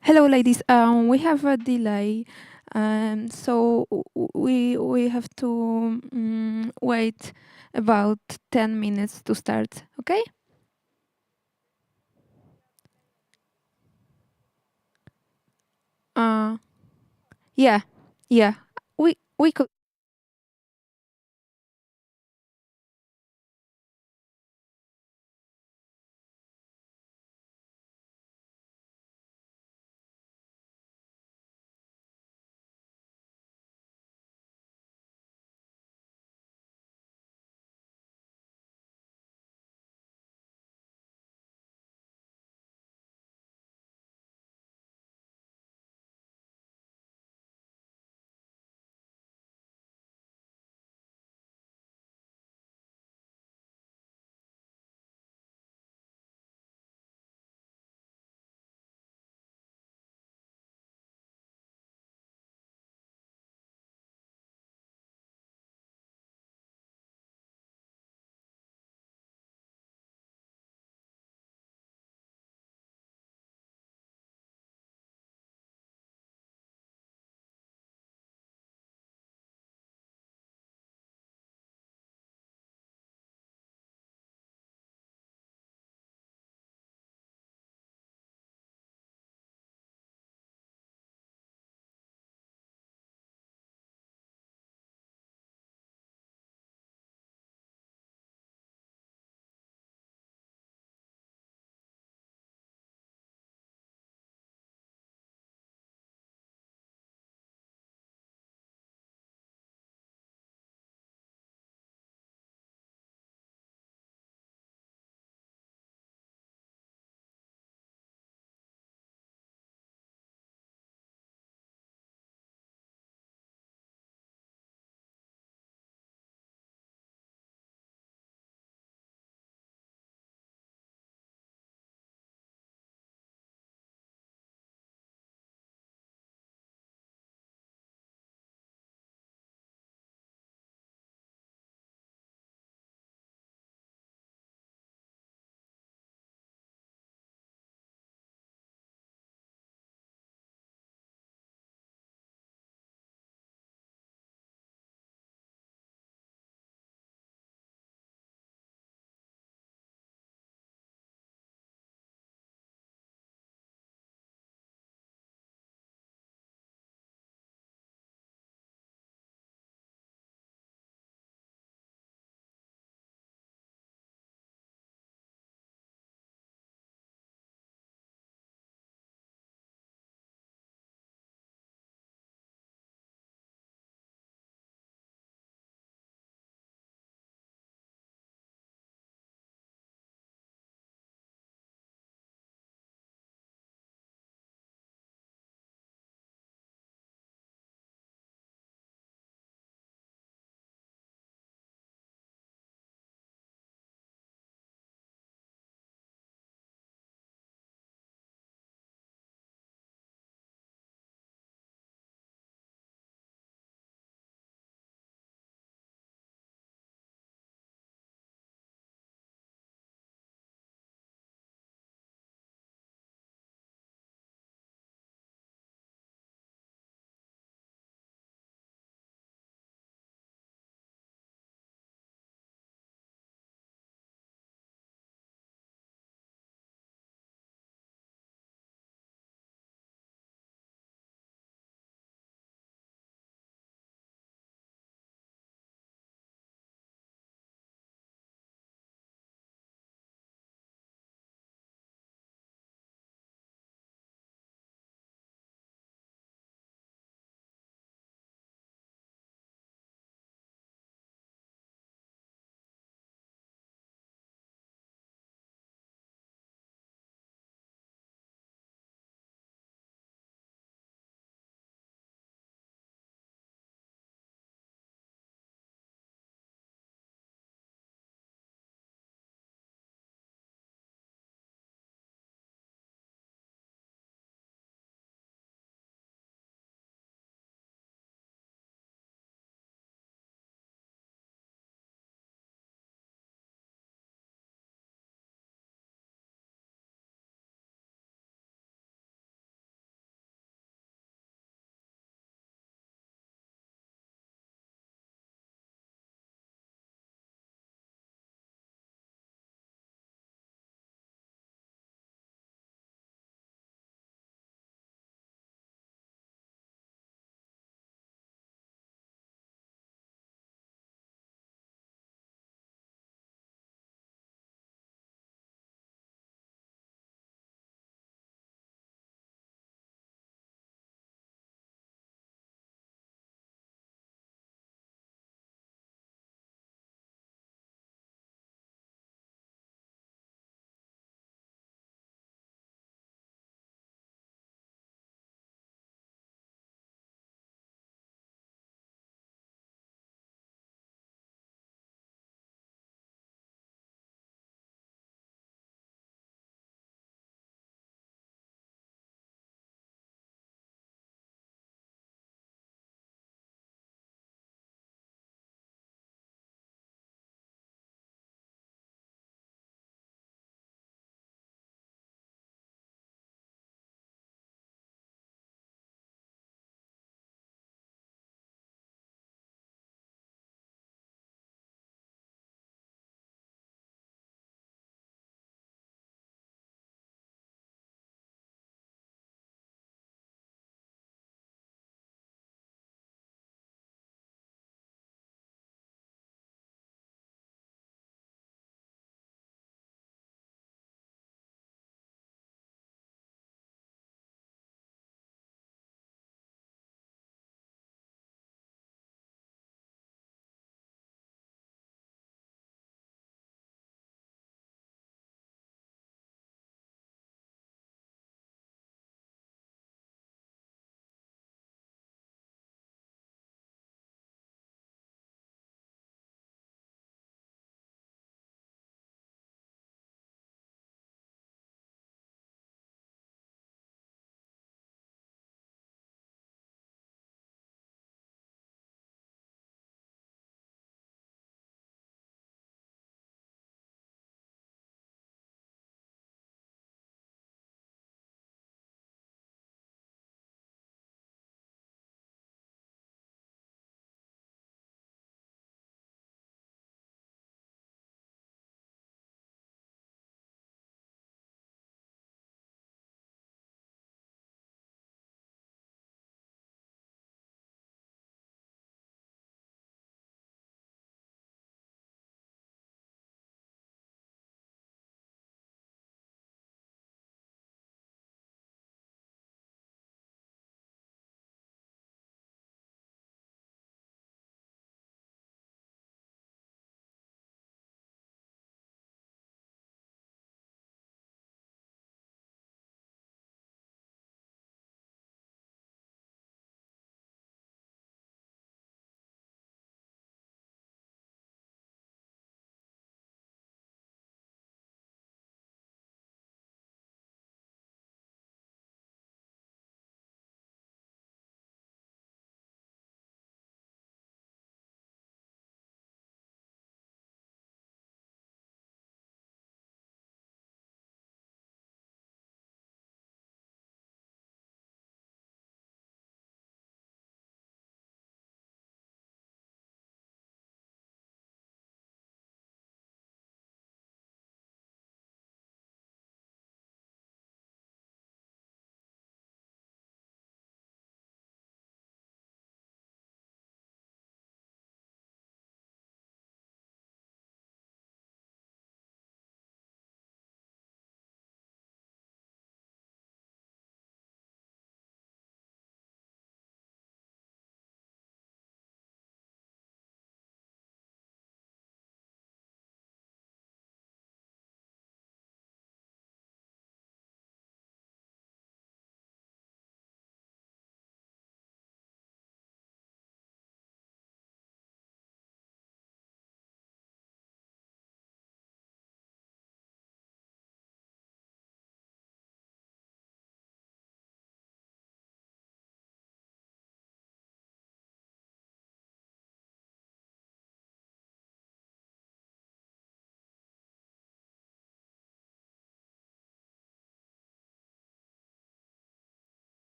Hello, ladies. We have a delay, so we have to wait about 10 minutes to start. Okay? Yeah, yeah. We could.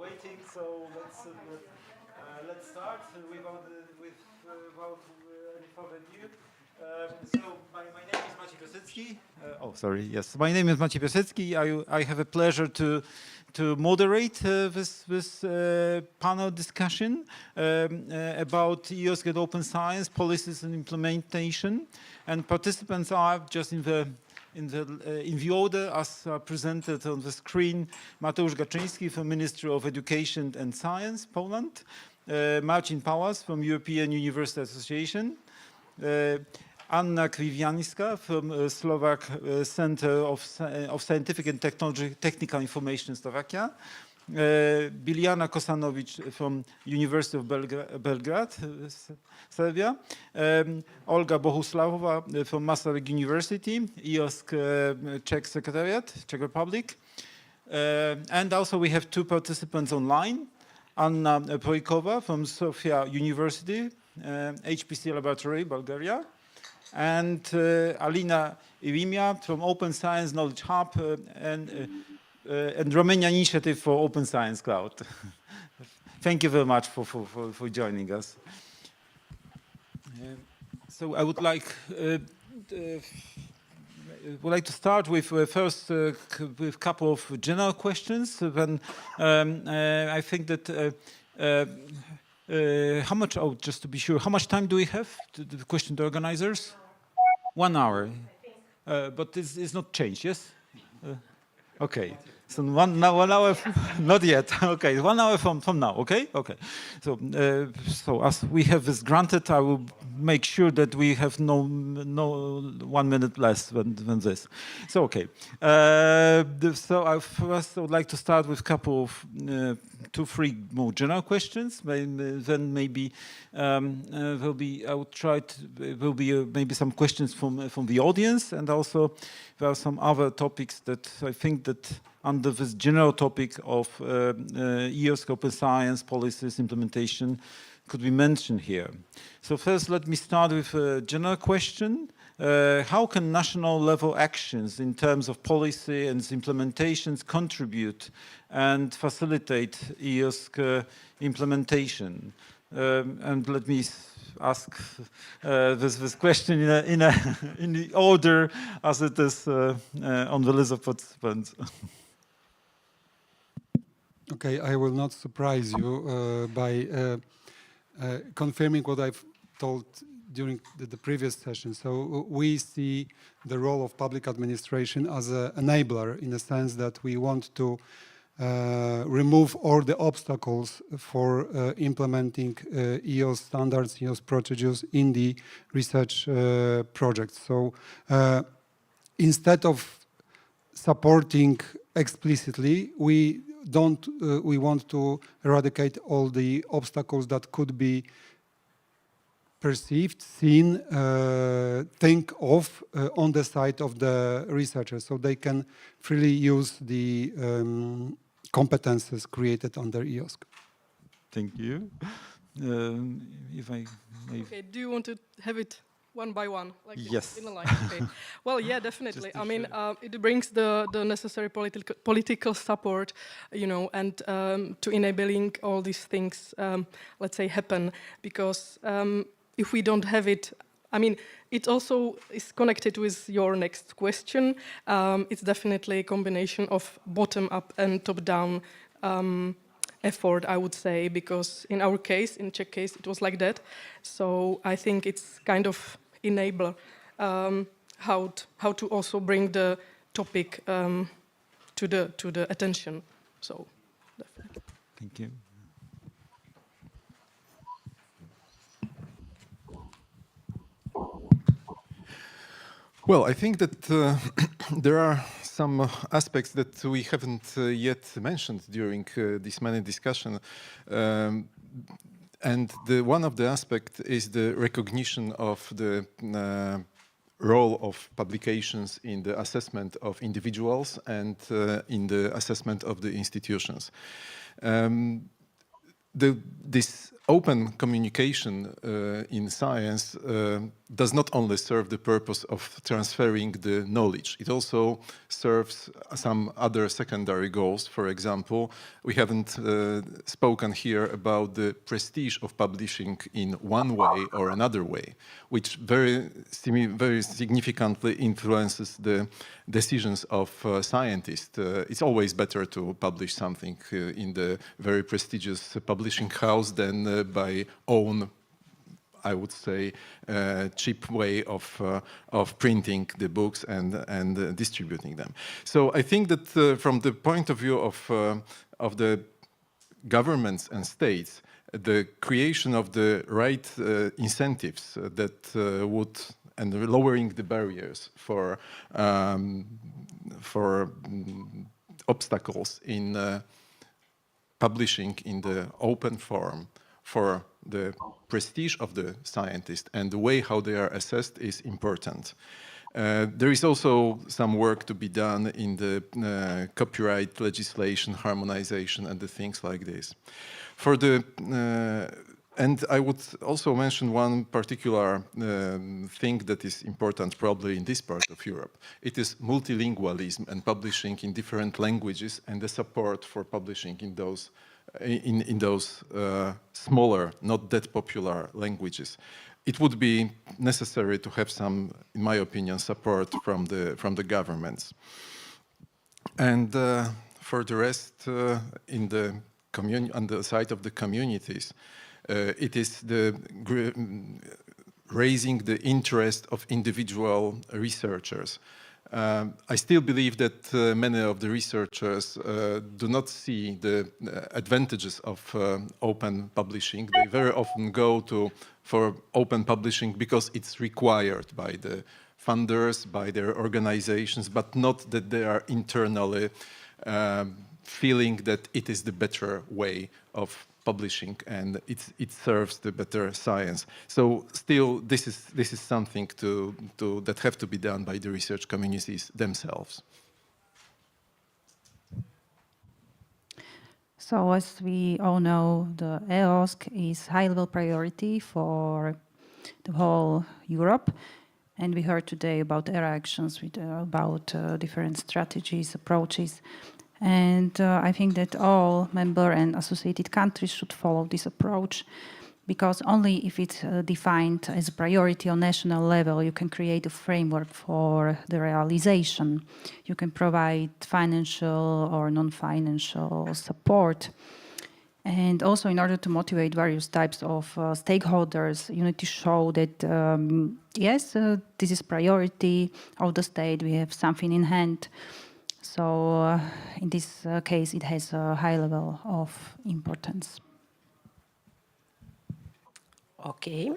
Waiting, so let's start without any further ado. So my name is Maciej Piasecki. Yes, my name is Maciej Piasecki. I have a pleasure to moderate this panel discussion about EOSC and open science policies and implementation. And participants are just in the order as presented on the screen: Mateusz Gaczyński from Ministry of Education and Science, Poland; Marcin Pałas from European University Association; Anna Kriwiańska from Slovak Center of Scientific and Technical Information, Slovakia; Biljana Kosanowicz from University of Belgrade, Serbia; Olga Bohuslawowa from Masaryk University, EOSC Czech Secretariat, Czech Republic. And also we have two participants online: Anna Projkova from Sofia University, HPC Laboratory, Bulgaria; and Alina Irimia from Open Science Knowledge Hub and Romanian Initiative for Open Science Cloud. Thank you very much for joining us. So I would like to start with first with a couple of general questions. Then I think that how much? Oh, just to be sure, how much time do we have? The question to organizers. 1 hour, but this is not changed. Yes. Okay. So 1 hour, not yet. Okay, 1 hour from now. Okay. Okay. So as we have this granted, I will make sure that we have no 1 minute less than this. So okay. So I first would like to start with a couple of 2-3 more general questions. Then maybe will be maybe some questions from the audience, and also there are some other topics that I think that under this general topic of EOSC open science policies implementation could be mentioned here. So first, let me start with a general question. How can national level actions in terms of policy and implementations contribute and facilitate EOSC implementation? And let me ask this question in the order as it is on the list of participants. Okay, I will not surprise you by confirming what I've told during the previous session. So we see the role of public administration as an enabler, in the sense that we want to remove all the obstacles for implementing EOS standards, EOS procedures in the research projects. So instead of supporting explicitly, we want to eradicate all the obstacles that could be perceived, seen, think of on the side of the researchers, so they can freely use the competences created under EOSC. Thank you. If I may... Okay, do you want to have it one by one? Like yes. In a line? Okay. Well, yeah, definitely. I mean, it brings the necessary political support, you know, and to enabling all these things, let's say, happen. Because if we don't have it, I mean, it also is connected with your next question. It's definitely a combination of bottom-up and top-down effort, I would say, because in our case, in Czech case, it was like that. So I think it's kind of enabler how to also bring the topic to the attention. So definitely. Thank you. Well, I think that there are some aspects that we haven't yet mentioned during this many discussion. And one of the aspects is the recognition of the role of publications in the assessment of individuals and in the assessment of the institutions. this open communication in science does not only serve the purpose of transferring the knowledge, it also serves some other secondary goals. For example, we haven't spoken here about the prestige of publishing in one way or another way, which very significantly influences the decisions of scientists. It's always better to publish something in the very prestigious publishing house than by own, I would say, cheap way of printing the books and distributing them. So I think that from the point of view of the governments and states, the creation of the right incentives that would, and lowering the barriers for obstacles in publishing in the open form for the prestige of the scientist and the way how they are assessed is important. There is also some work to be done in the copyright legislation, harmonization, and the things like this. For the and I would also mention one particular thing that is important probably in this part of Europe. It is multilingualism and publishing in different languages and the support for publishing in those smaller, not that popular languages. It would be necessary to have some, in my opinion, support from the governments. And for the rest, on the side of the communities, it is the raising the interest of individual researchers. I still believe that many of the researchers do not see the advantages of open publishing. They very often go for open publishing because it's required by the funders, by their organizations, but not that they are internally feeling that it is the better way of publishing and it serves the better science. So still, this is something that have to be done by the research communities themselves. So as we all know, the EOSC is high-level priority for the whole Europe. And we heard today about ERA actions, about different strategies, approaches. And I think that all member and associated countries should follow this approach, because only if it's defined as a priority on national level, you can create a framework for the realization. You can provide financial or non-financial support. And also in order to motivate various types of stakeholders, you need to show that, yes, this is priority of the state, we have something in hand. So in this case, it has a high level of importance. Okay.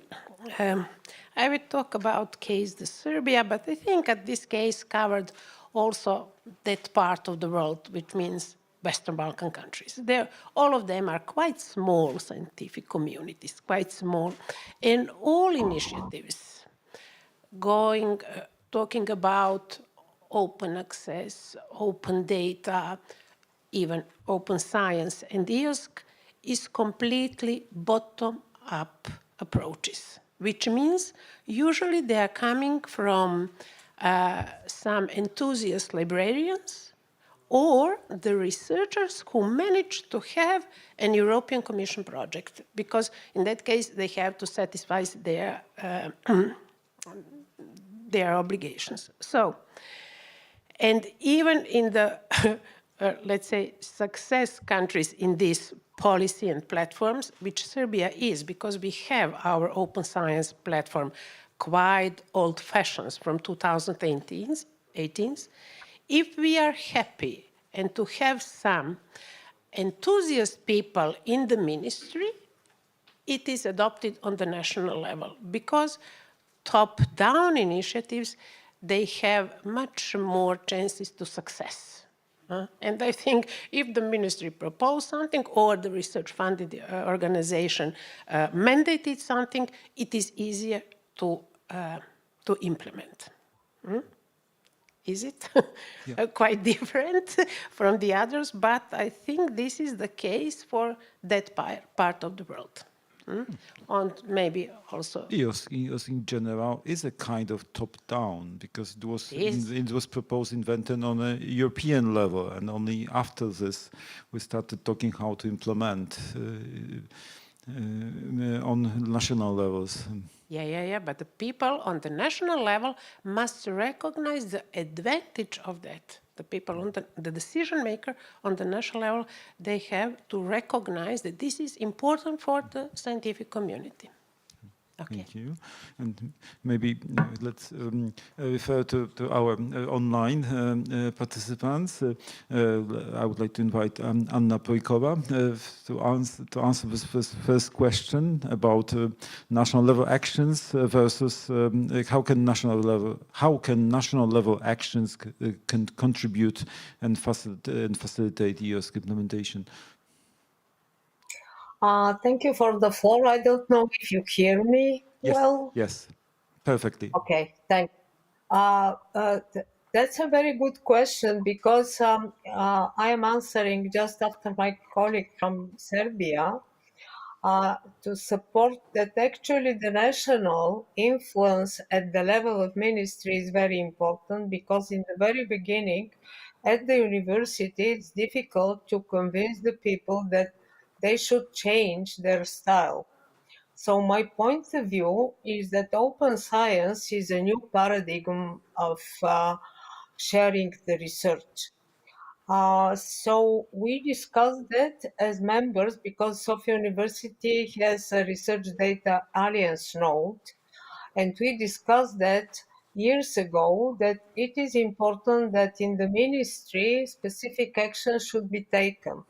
I will talk about case the Serbia, but I think that this case covered also that part of the world, which means Western Balkan countries. All of them are quite small scientific communities, quite small, and all initiatives talking about open access, open data, even open science, and EOSC is completely bottom-up approaches, which means usually they are coming from some enthusiast librarians or the researchers who managed to have an European Commission project, because in that case they have to satisfy their obligations. So, and even in the, let's say, success countries in this policy and platforms, which Serbia is, because we have our open science platform quite old-fashioned from 2018. If we are happy and to have some enthusiast people in the ministry, it is adopted on the national level, because top-down initiatives, they have much more chances to success. And I think if the ministry proposed something or the research-funded organization mandated something, it is easier to implement. is it? Quite different from the others, but I think this is the case for that part of the world. And maybe also EOSC in general is a kind of top-down, because it was proposed, invented on a European level, and only after this we started talking how to implement on national levels. Yeah, but the people on the national level must recognize the advantage of that. The people on the decision maker on the national level, they have to recognize that this is important for the scientific community. Okay. Thank you. And maybe let's refer to our online participants. I would like to invite Anna Projkova to answer this first question about national level actions versus how can national level actions can contribute and facilitate EOSC implementation. Thank you for the floor. I don't know if you hear me well. Yes, perfectly. Okay, thank you. That's a very good question, because I am answering just after my colleague from Serbia to support that actually the national influence at the level of ministry is very important, because in the very beginning at the university it's difficult to convince the people that they should change their style. So my point of view is that open science is a new paradigm of sharing the research. So we discussed that as members, because Sofia University has a Research Data Alliance node, and we discussed that years ago, that it is important that in the ministry specific action should be taken.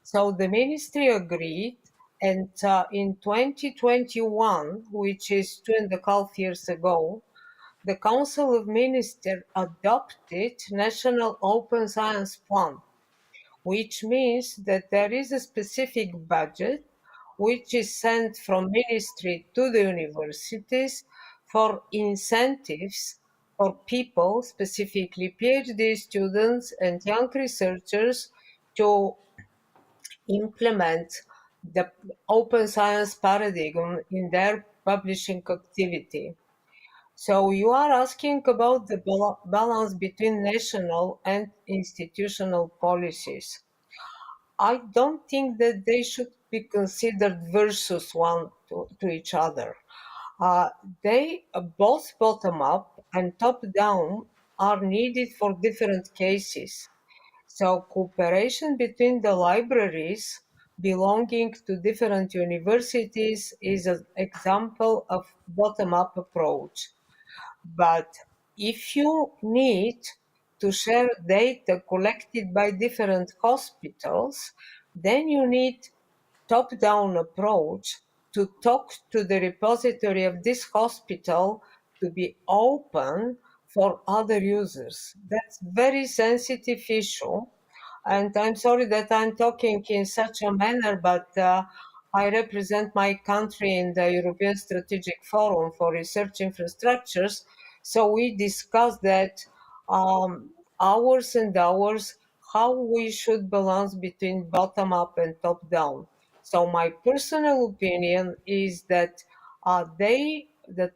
So the ministry agreed, and in 2021, which is 2.5 years ago, the Council of Ministers adopted National Open Science Plan, which means that there is a specific budget which is sent from ministry to the universities for incentives for people, specifically PhD students and young researchers, to implement the open science paradigm in their publishing activity. So you are asking about the balance between national and institutional policies. I don't think that they should be considered versus one to each other. They both bottom up and top down are needed for different cases. So cooperation between the libraries belonging to different universities is an example of bottom-up approach. But if you need to share data collected by different hospitals, then you need top-down approach to talk to the repository of this hospital to be open for other users. That's very sensitive issue. And I'm sorry that I'm talking in such a manner, but I represent my country in the European Strategic Forum for Research Infrastructures. So we discussed that hours and hours, how we should balance between bottom up and top down. So my personal opinion is that the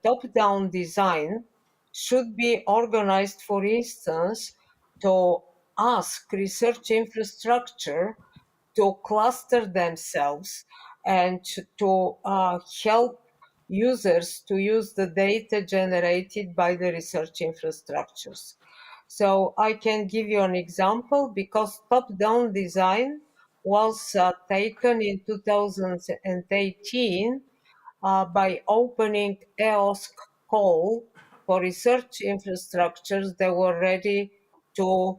top-down design should be organized, for instance, to ask research infrastructure to cluster themselves and to help users to use the data generated by the research infrastructures. So I can give you an example, because top-down design was taken in 2018 by opening EOSC call for research infrastructures that were ready to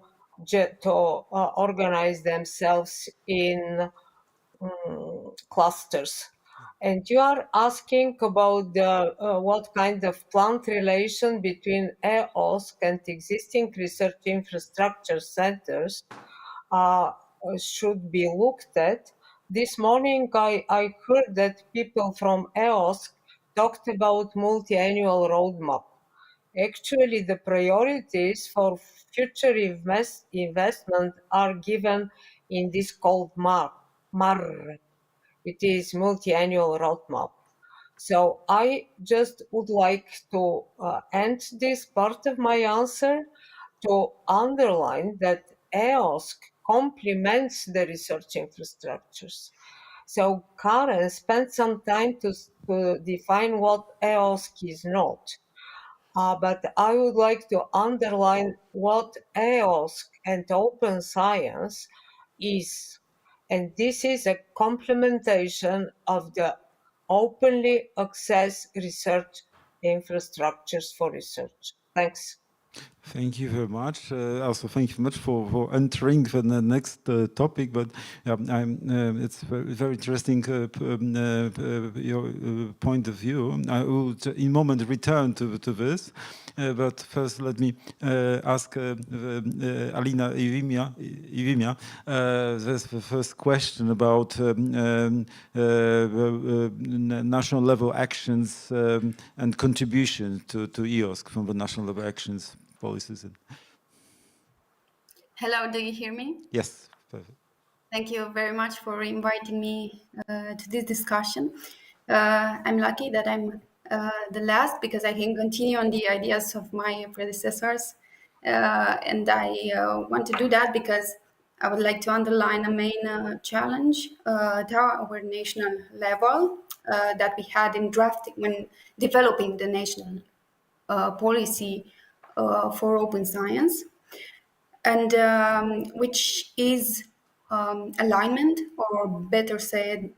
organize themselves in clusters. And you are asking about what kind of plant relation between EOSC and existing research infrastructure centers should be looked at. This morning I heard that people from EOSC talked about multi-annual roadmap. actually the priorities for future investment are given in this called MAR. It is multi-annual roadmap. So I just would like to end this part of my answer to underline that EOSC complements the research infrastructures. So Karen spent some time to define what EOSC is not. But I would like to underline what EOSC and open science is. And this is a complementation of the openly access research infrastructures for research. Thanks. Thank you very much. Also, thank you very much for entering the next topic. But it's very interesting your point of view. I will in a moment return to this. But first, let me ask Alina Iwimia the first question about national level actions and contribution to EOSC from the national level actions policies. Hello, do you hear me? Yes, perfect. Thank you very much for inviting me to this discussion. I'm lucky that I'm the last because I can continue on the ideas of my predecessors. And I want to do that because I would like to underline a main challenge to our national level that we had in drafting when developing the national policy for open science, and which is alignment, or better said,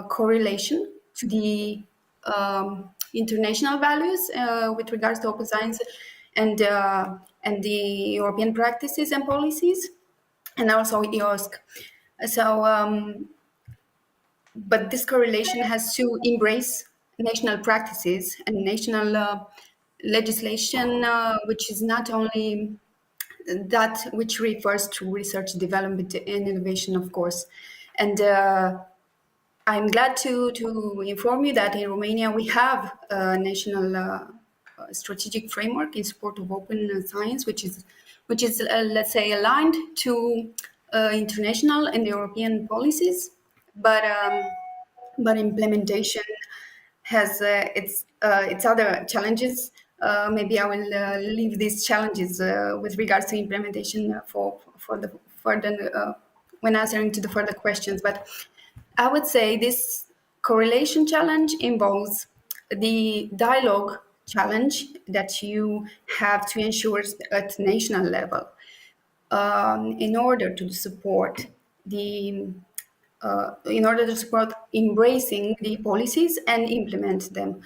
correlation to the international values with regards to open science and the European practices and policies, and also EOSC. So, but this correlation has to embrace national practices and national legislation, which is not only that which refers to research, development, and innovation, of course. And I'm glad to inform you that in Romania we have a national strategic framework in support of open science, which is let's say, aligned to international and European policies, but implementation has its other challenges. Maybe I will leave these challenges with regards to implementation for the further when answering to the further questions. But I would say this correlation challenge involves the dialogue challenge that you have to ensure at national level in order to support embracing the policies and implement them.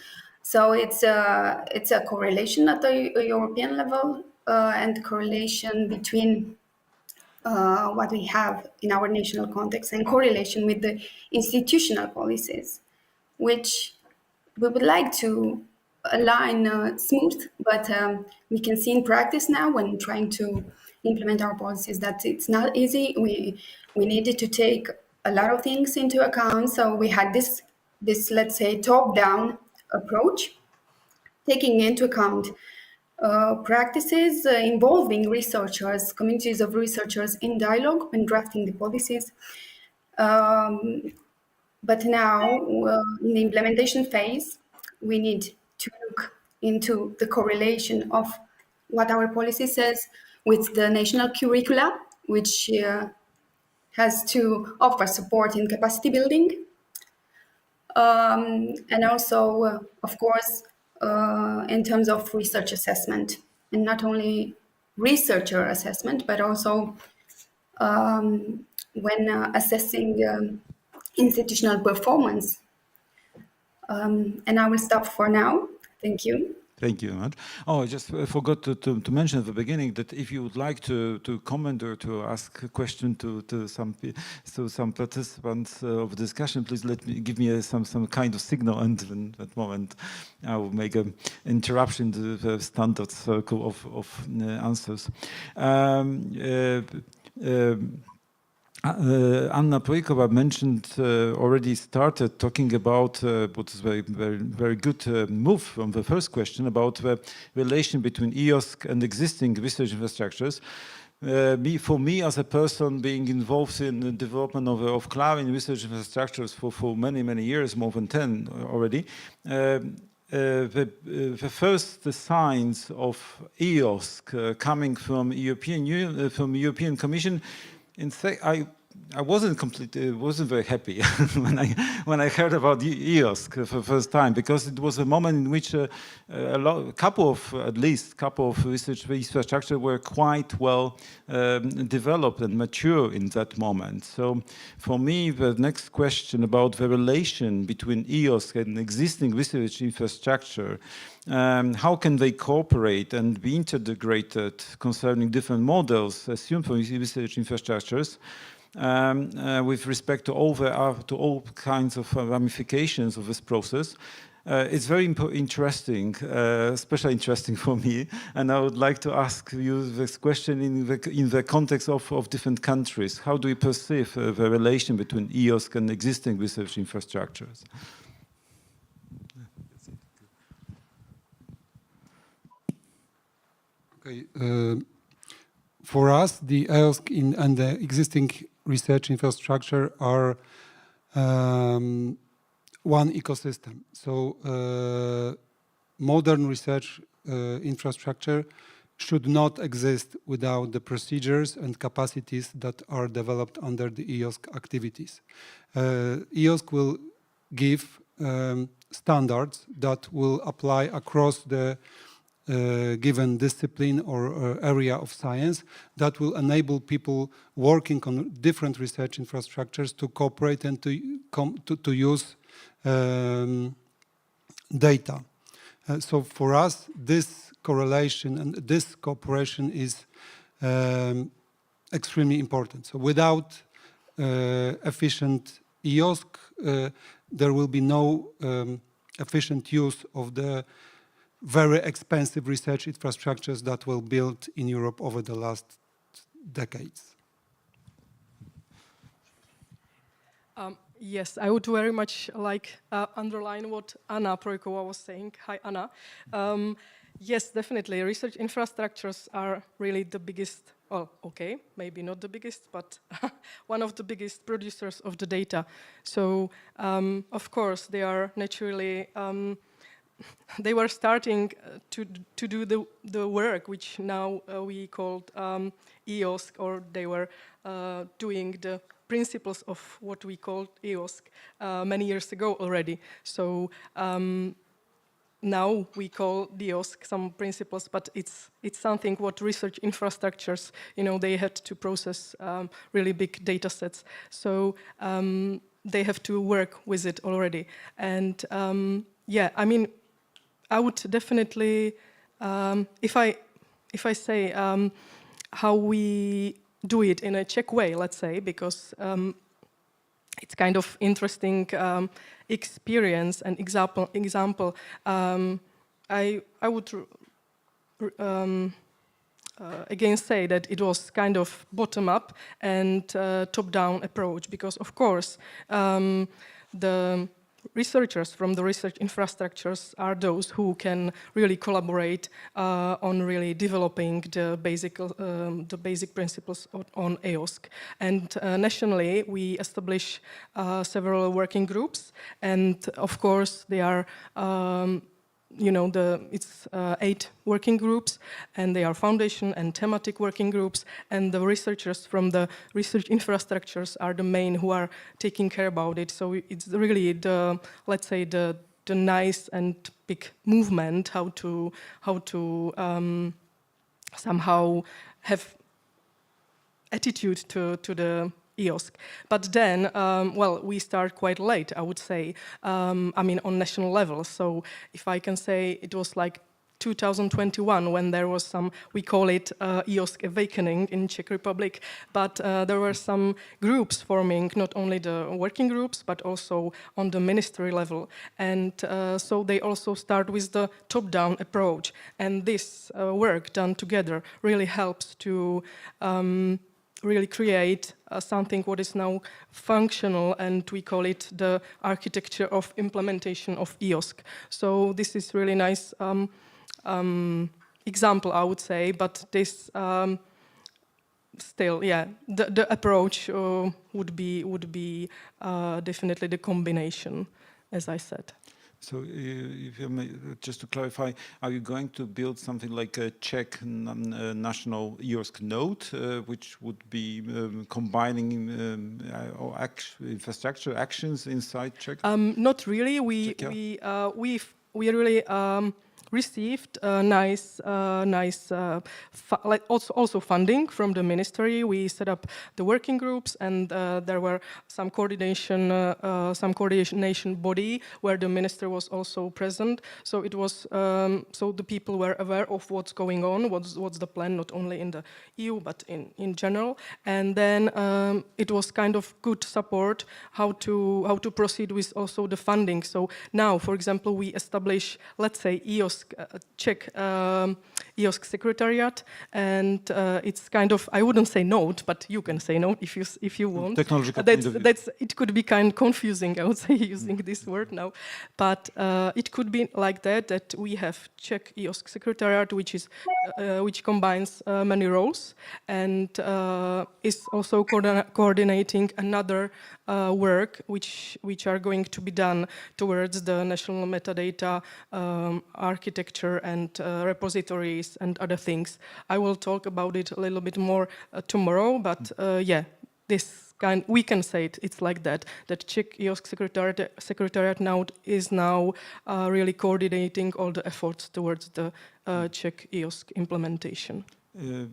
So it's a correlation at the European level and correlation between what we have in our national context and correlation with the institutional policies, which we would like to align smooth, but we can see in practice now when trying to implement our policies that it's not easy. We needed to take a lot of things into account. So we had this let's say, top-down approach, taking into account practices involving researchers, communities of researchers in dialogue when drafting the policies. But now, in the implementation phase, we need to look into the correlation of what our policy says with the national curricula, which has to offer support in capacity building. And also, of course, in terms of research assessment, and not only researcher assessment, but also when assessing institutional performance. And I will stop for now. Thank you. Thank you very much. Oh, I just forgot to mention at the beginning that if you would like to comment or to ask a question to some participants of the discussion, please give me some kind of signal, and in that moment I will make an interruption to the standard circle of answers. Anna Projkova mentioned already started talking about what is very good move from the first question about the relation between EOSC and existing research infrastructures. For me, as a person being involved in the development of cloud and research infrastructures for many years, more than 10 already, the first signs of EOSC coming from European Commission, in fact, I wasn't very happy when I heard about EOSC for the first time, because it was a moment in which at least a couple of research infrastructure were quite well developed and mature in that moment. So for me, the next question about the relation between EOSC and existing research infrastructure, how can they cooperate and be integrated concerning different models assumed for research infrastructures, with respect to all kinds of ramifications of this process. It's very interesting, especially interesting for me, and I would like to ask you this question in the context of different countries. How do you perceive the relation between EOSC and existing research infrastructures? Okay. For us, the EOSC and the existing research infrastructure are one ecosystem. So modern research infrastructure should not exist without the procedures and capacities that are developed under the EOSC activities. EOSC will give standards that will apply across the given discipline or area of science, that will enable people working on different research infrastructures to cooperate and to use data. So for us, this correlation and this cooperation is extremely important. So without efficient EOSC, there will be no efficient use of the very expensive research infrastructures that were built in Europe over the last decades. Yes, I would very much underline what Anna Projkova was saying. Hi, Anna. Yes, definitely. Research infrastructures are really the biggest, well, okay, maybe not the biggest, but one of the biggest producers of the data. So, of course, they are naturally they were starting to do the work which now we called EOSC, or they were doing the principles of what we called EOSC many years ago already. So now we call the EOSC some principles, but it's something what research infrastructures, they had to process really big data sets. So they have to work with it already. And yeah, I mean, I would definitely, if I say how we do it in a Czech way, let's say, because it's kind of interesting experience and example. I would again say that it was kind of bottom-up and top-down approach, because of course the researchers from the research infrastructures are those who can really collaborate on really developing the basic principles on EOSC. And nationally, we establish several working groups, and of course, they are it's 8 working groups, and they are foundation and thematic working groups, and the researchers from the research infrastructures are the main who are taking care about it. So it's really the, let's say, the nice and big movement how to somehow have attitude to the EOSC. But then, well, we start quite late, I would say, I mean, on national level. So if I can say, it was like 2021 when there was some, we call it EOSC awakening in Czech Republic, but there were some groups forming, not only the working groups, but also on the ministry level. And so they also start with the top-down approach. And this work done together really helps to really create something what is now functional, and we call it the architecture of implementation of EOSC. So this is really nice example, I would say, but this still, yeah, the approach would be definitely the combination, as I said. So, if you may, just to clarify, are you going to build something like a Czech national EOSC node, which would be combining infrastructure actions inside Czech? Not really. We really received nice also funding from the ministry. We set up the working groups, and there were some coordination body where the minister was also present. So it was so the people were aware of what's going on, what's the plan, not only in the EU but in general. And then it was kind of good support how to proceed with also the funding. So now, for example, we establish, let's say, EOSC Czech EOSC Secretariat, and it's kind of, I wouldn't say node, but you can say node if you want. Technological It could be kind of confusing, I would say, using this word now, but it could be like that we have Czech EOSC Secretariat, which combines many roles, and is also coordinating another work which are going to be done towards the national metadata architecture and repositories and other things. I will talk about it a little bit more tomorrow, but yeah, we can say it's like that Czech EOSC Secretariat now is really coordinating all the efforts towards the Czech EOSC implementation.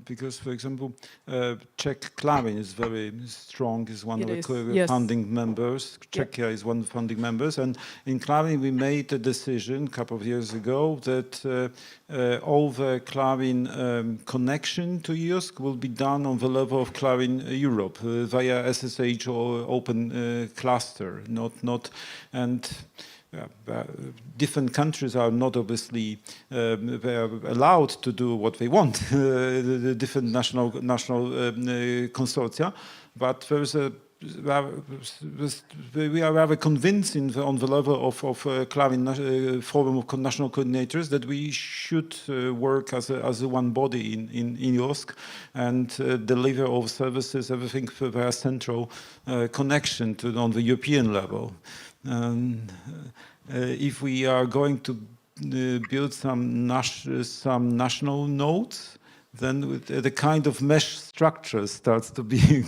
Because, for example, Czech Klarin is very strong, is one of the founding members. Czechia is one of the founding members. And in Klarin, we made a decision a couple of years ago that all the Klarin connection to EOSC will be done on the level of Klarin Europe via SSH or open cluster, different countries are not obviously they are allowed to do what they want, the different national consortia, but we are rather convinced on the level of Klarin Forum of National Coordinators that we should work as a one body in EOSC and deliver all services, everything via central connection on the European level. If we are going to build some national nodes, then the kind of mesh structure starts to be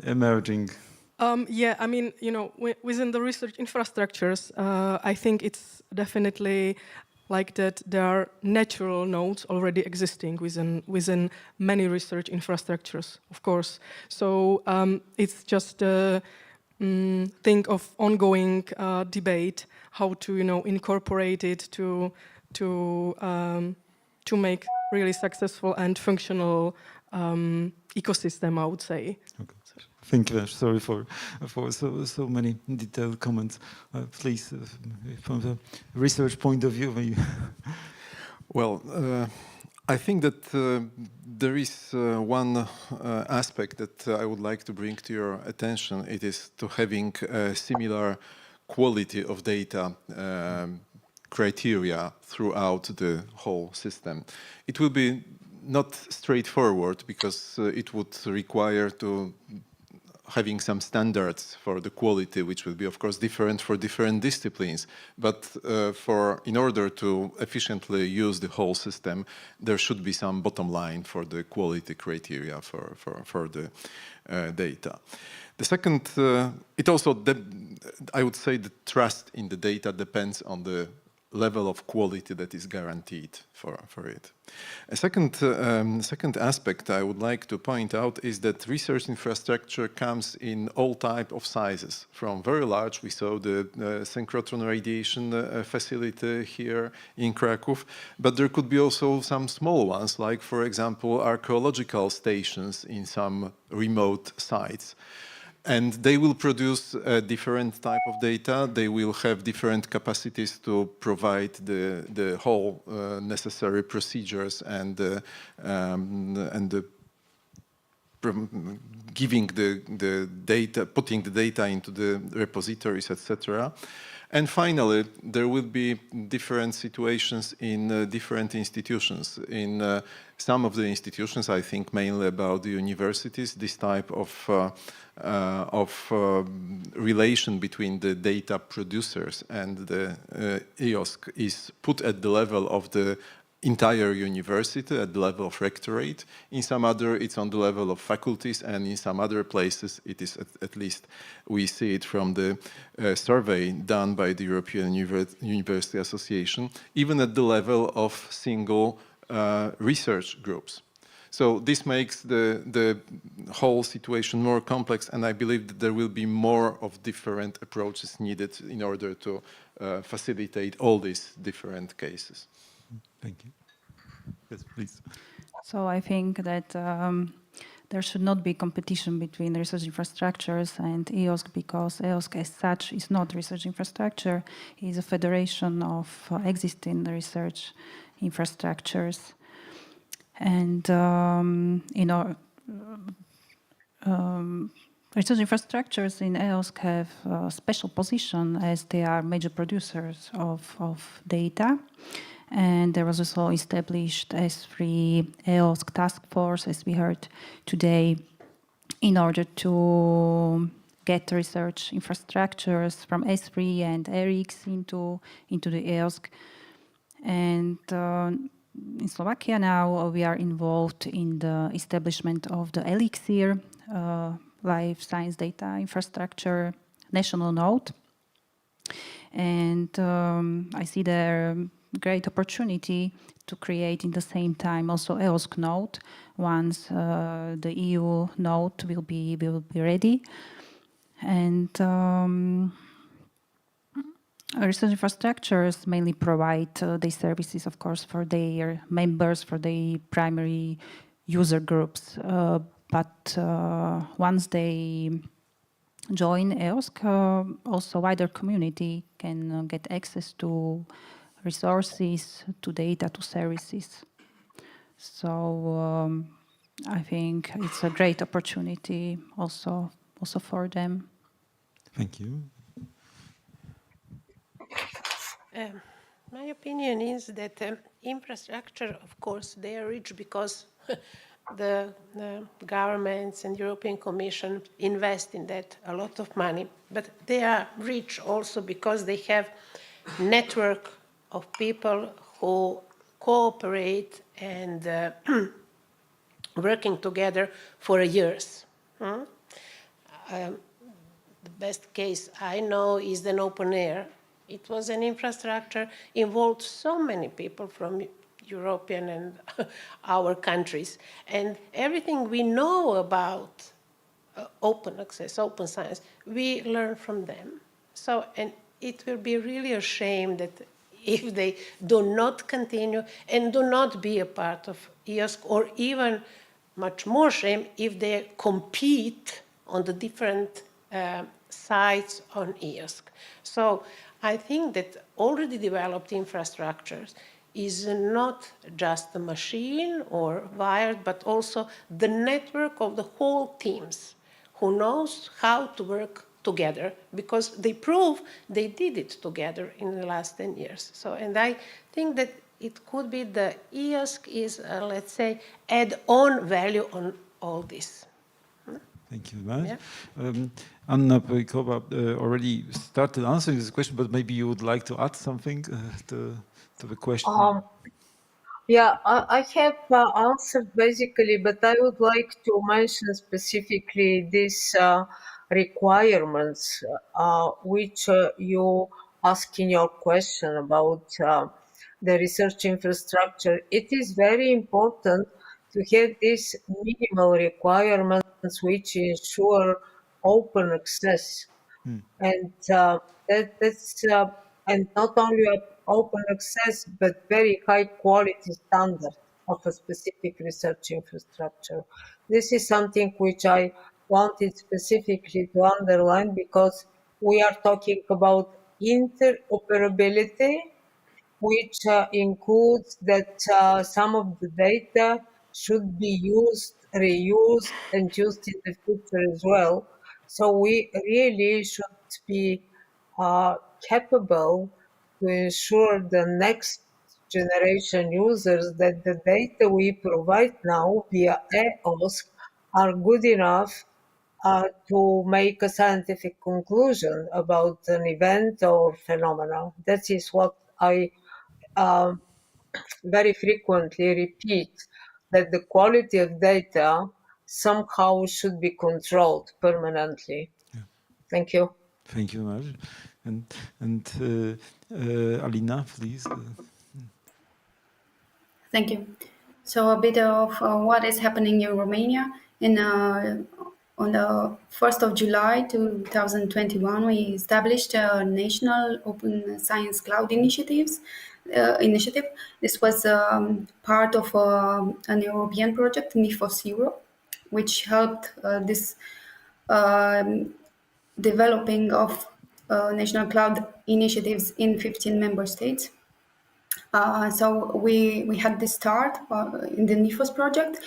emerging. Yeah, I mean, within the research infrastructures, I think it's definitely like that there are natural nodes already existing within many research infrastructures, of course. So it's just think of ongoing debate how to incorporate it to make really successful and functional ecosystem, I would say. Okay. Thank you. Sorry for so many detailed comments. Please, from the research point of view, maybe. Well, I think that there is one aspect that I would like to bring to your attention. It is to having a similar quality of data criteria throughout the whole system. It will be not straightforward because it would require to having some standards for the quality, which will be, of course, different for different disciplines. But in order to efficiently use the whole system, there should be some bottom line for the quality criteria for the data. The second, I would say the trust in the data depends on the level of quality that is guaranteed for it. A second aspect I would like to point out is that research infrastructure comes in all type of sizes. From very large, we saw the synchrotron radiation facility here in Kraków, but there could be also some small ones, like, for example, archaeological stations in some remote sites. And they will produce a different type of data. They will have different capacities to provide the whole necessary procedures and the giving the data, putting the data into the repositories, etc. And finally, there will be different situations in different institutions. In some of the institutions, I think mainly about the universities, this type of relation between the data producers and the EOSC is put at the level of the entire university, at the level of rectorate. In some other, it's on the level of faculties, and in some other places, it is at least we see it from the survey done by the European University Association, even at the level of single research groups. So this makes the whole situation more complex, and I believe that there will be more of different approaches needed in order to facilitate all these different cases. Thank you. Yes, please. So I think that there should not be competition between research infrastructures and EOSC, because EOSC as such is not research infrastructure. It is a federation of existing research infrastructures. And research infrastructures in EOSC have a special position as they are major producers of data. And there was also established S3 EOSC task force, as we heard today, in order to get research infrastructures from S3 and ERIX into the EOSC. And in Slovakia now we are involved in the establishment of the Elixir life science data infrastructure national node. And I see there great opportunity to create in the same time also EOSC node once the EU node will be ready. And research infrastructures mainly provide these services, of course, for their members, for their primary user groups. But once they join EOSC, also wider community can get access to resources, to data, to services. So I think it's a great opportunity also for them. Thank you. My opinion is that infrastructure, of course, they are rich because the governments and European Commission invest in that a lot of money. But they are rich also because they have network of people who cooperate and working together for years. The best case I know is the open air. It was an infrastructure, involved so many people from European and our countries. And everything we know about open access, open science, we learn from them. So, and it will be really a shame that if they do not continue and do not be a part of EOSC, or even much more shame if they compete on the different sites on EOSC. So I think that already developed infrastructures is not just a machine or wired, but also the network of the whole teams who knows how to work together, because they prove they did it together in the last 10 years. So, and I think that it could be the EOSC is, let's say, add-on value on all this. Thank you very much. Yeah. Anna Pojkowa already started answering this question, but maybe you would like to add something to the question. Yeah, I have answered basically, but I would like to mention specifically these requirements which you ask in your question about the research infrastructure. It is very important to have these minimal requirements which ensure open access. And that's and not only open access, but very high quality standard of a specific research infrastructure. This is something which I wanted specifically to underline, because we are talking about interoperability, which includes that some of the data should be used reused and used in the future as well. So we really should be capable to ensure the next generation users that the data we provide now via EOSC are good enough to make a scientific conclusion about an event or phenomena. That is what I very frequently repeat, that the quality of data somehow should be controlled permanently. Yeah. Thank you. Thank you very much. And Alina, please. Thank you. So a bit of what is happening in Romania. On the 1st of July 2021, we established a National Open Science Cloud initiative. This was part of an European project, EOSC Europe, which helped this developing of national cloud initiatives in 15 member states. So we had this start in the NIFOS project.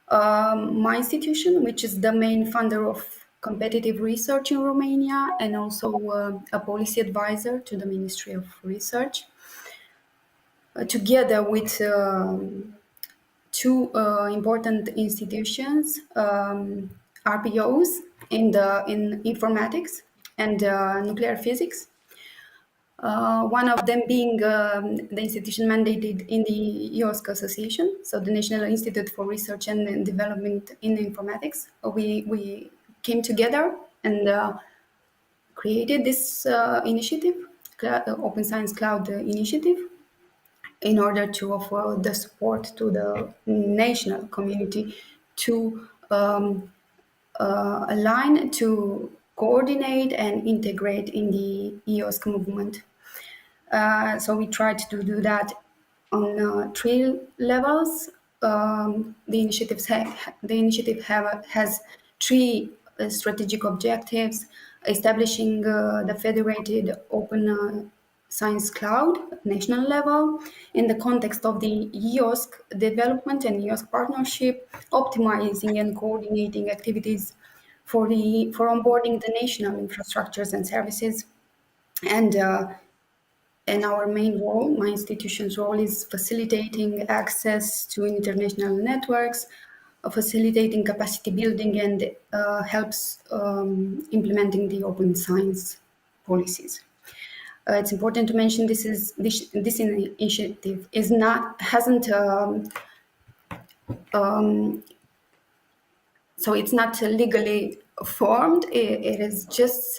My institution, which is the main funder of competitive research in Romania and also a policy advisor to the Ministry of Research, together with two important institutions, RPOs in informatics and nuclear physics. One of them being the institution mandated in the EOSC Association, so the National Institute for Research and Development in Informatics. We came together and created this initiative, Open Science Cloud Initiative, in order to offer the support to the national community to align, to coordinate and integrate in the EOSC movement. So we tried to do that on 3 levels. The initiative has 3 strategic objectives: establishing the federated open science cloud national level in the context of the EOSC development and EOSC partnership, optimizing and coordinating activities for onboarding the national infrastructures and services. And our main role, my institution's role, is facilitating access to international networks, facilitating capacity building, and helps implementing the open science policies. It's important to mention this initiative so it's not legally formed. It is just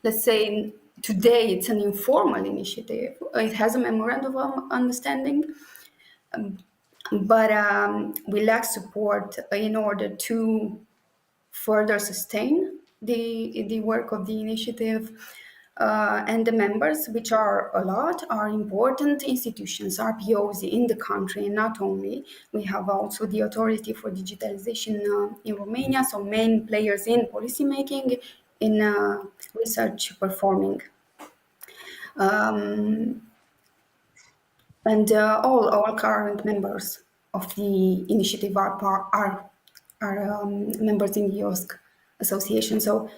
let's say today it's an informal initiative. It has a memorandum of understanding, but we lack support in order to further sustain the work of the initiative. And the members, which are a lot, are important institutions, RPOs in the country, and not only. We have also the Authority for Digitalization in Romania, so main players in policymaking, in research performing. And all current members of the initiative are members in the EOSC Association. So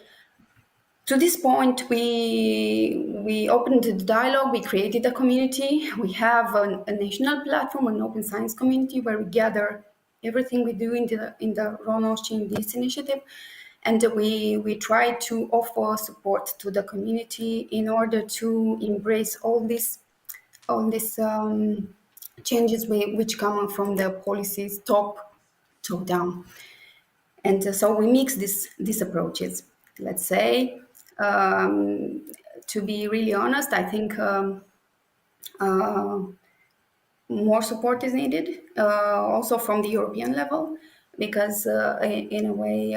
to this point, we opened the dialogue, we created a community. We have a national platform, an open science community, where we gather everything we do in the RONOSC in this initiative. And we try to offer support to the community in order to embrace all these changes which come from the policies top down. And so we mix these approaches. Let's say, to be really honest, I think more support is needed, also from the European level, because in a way,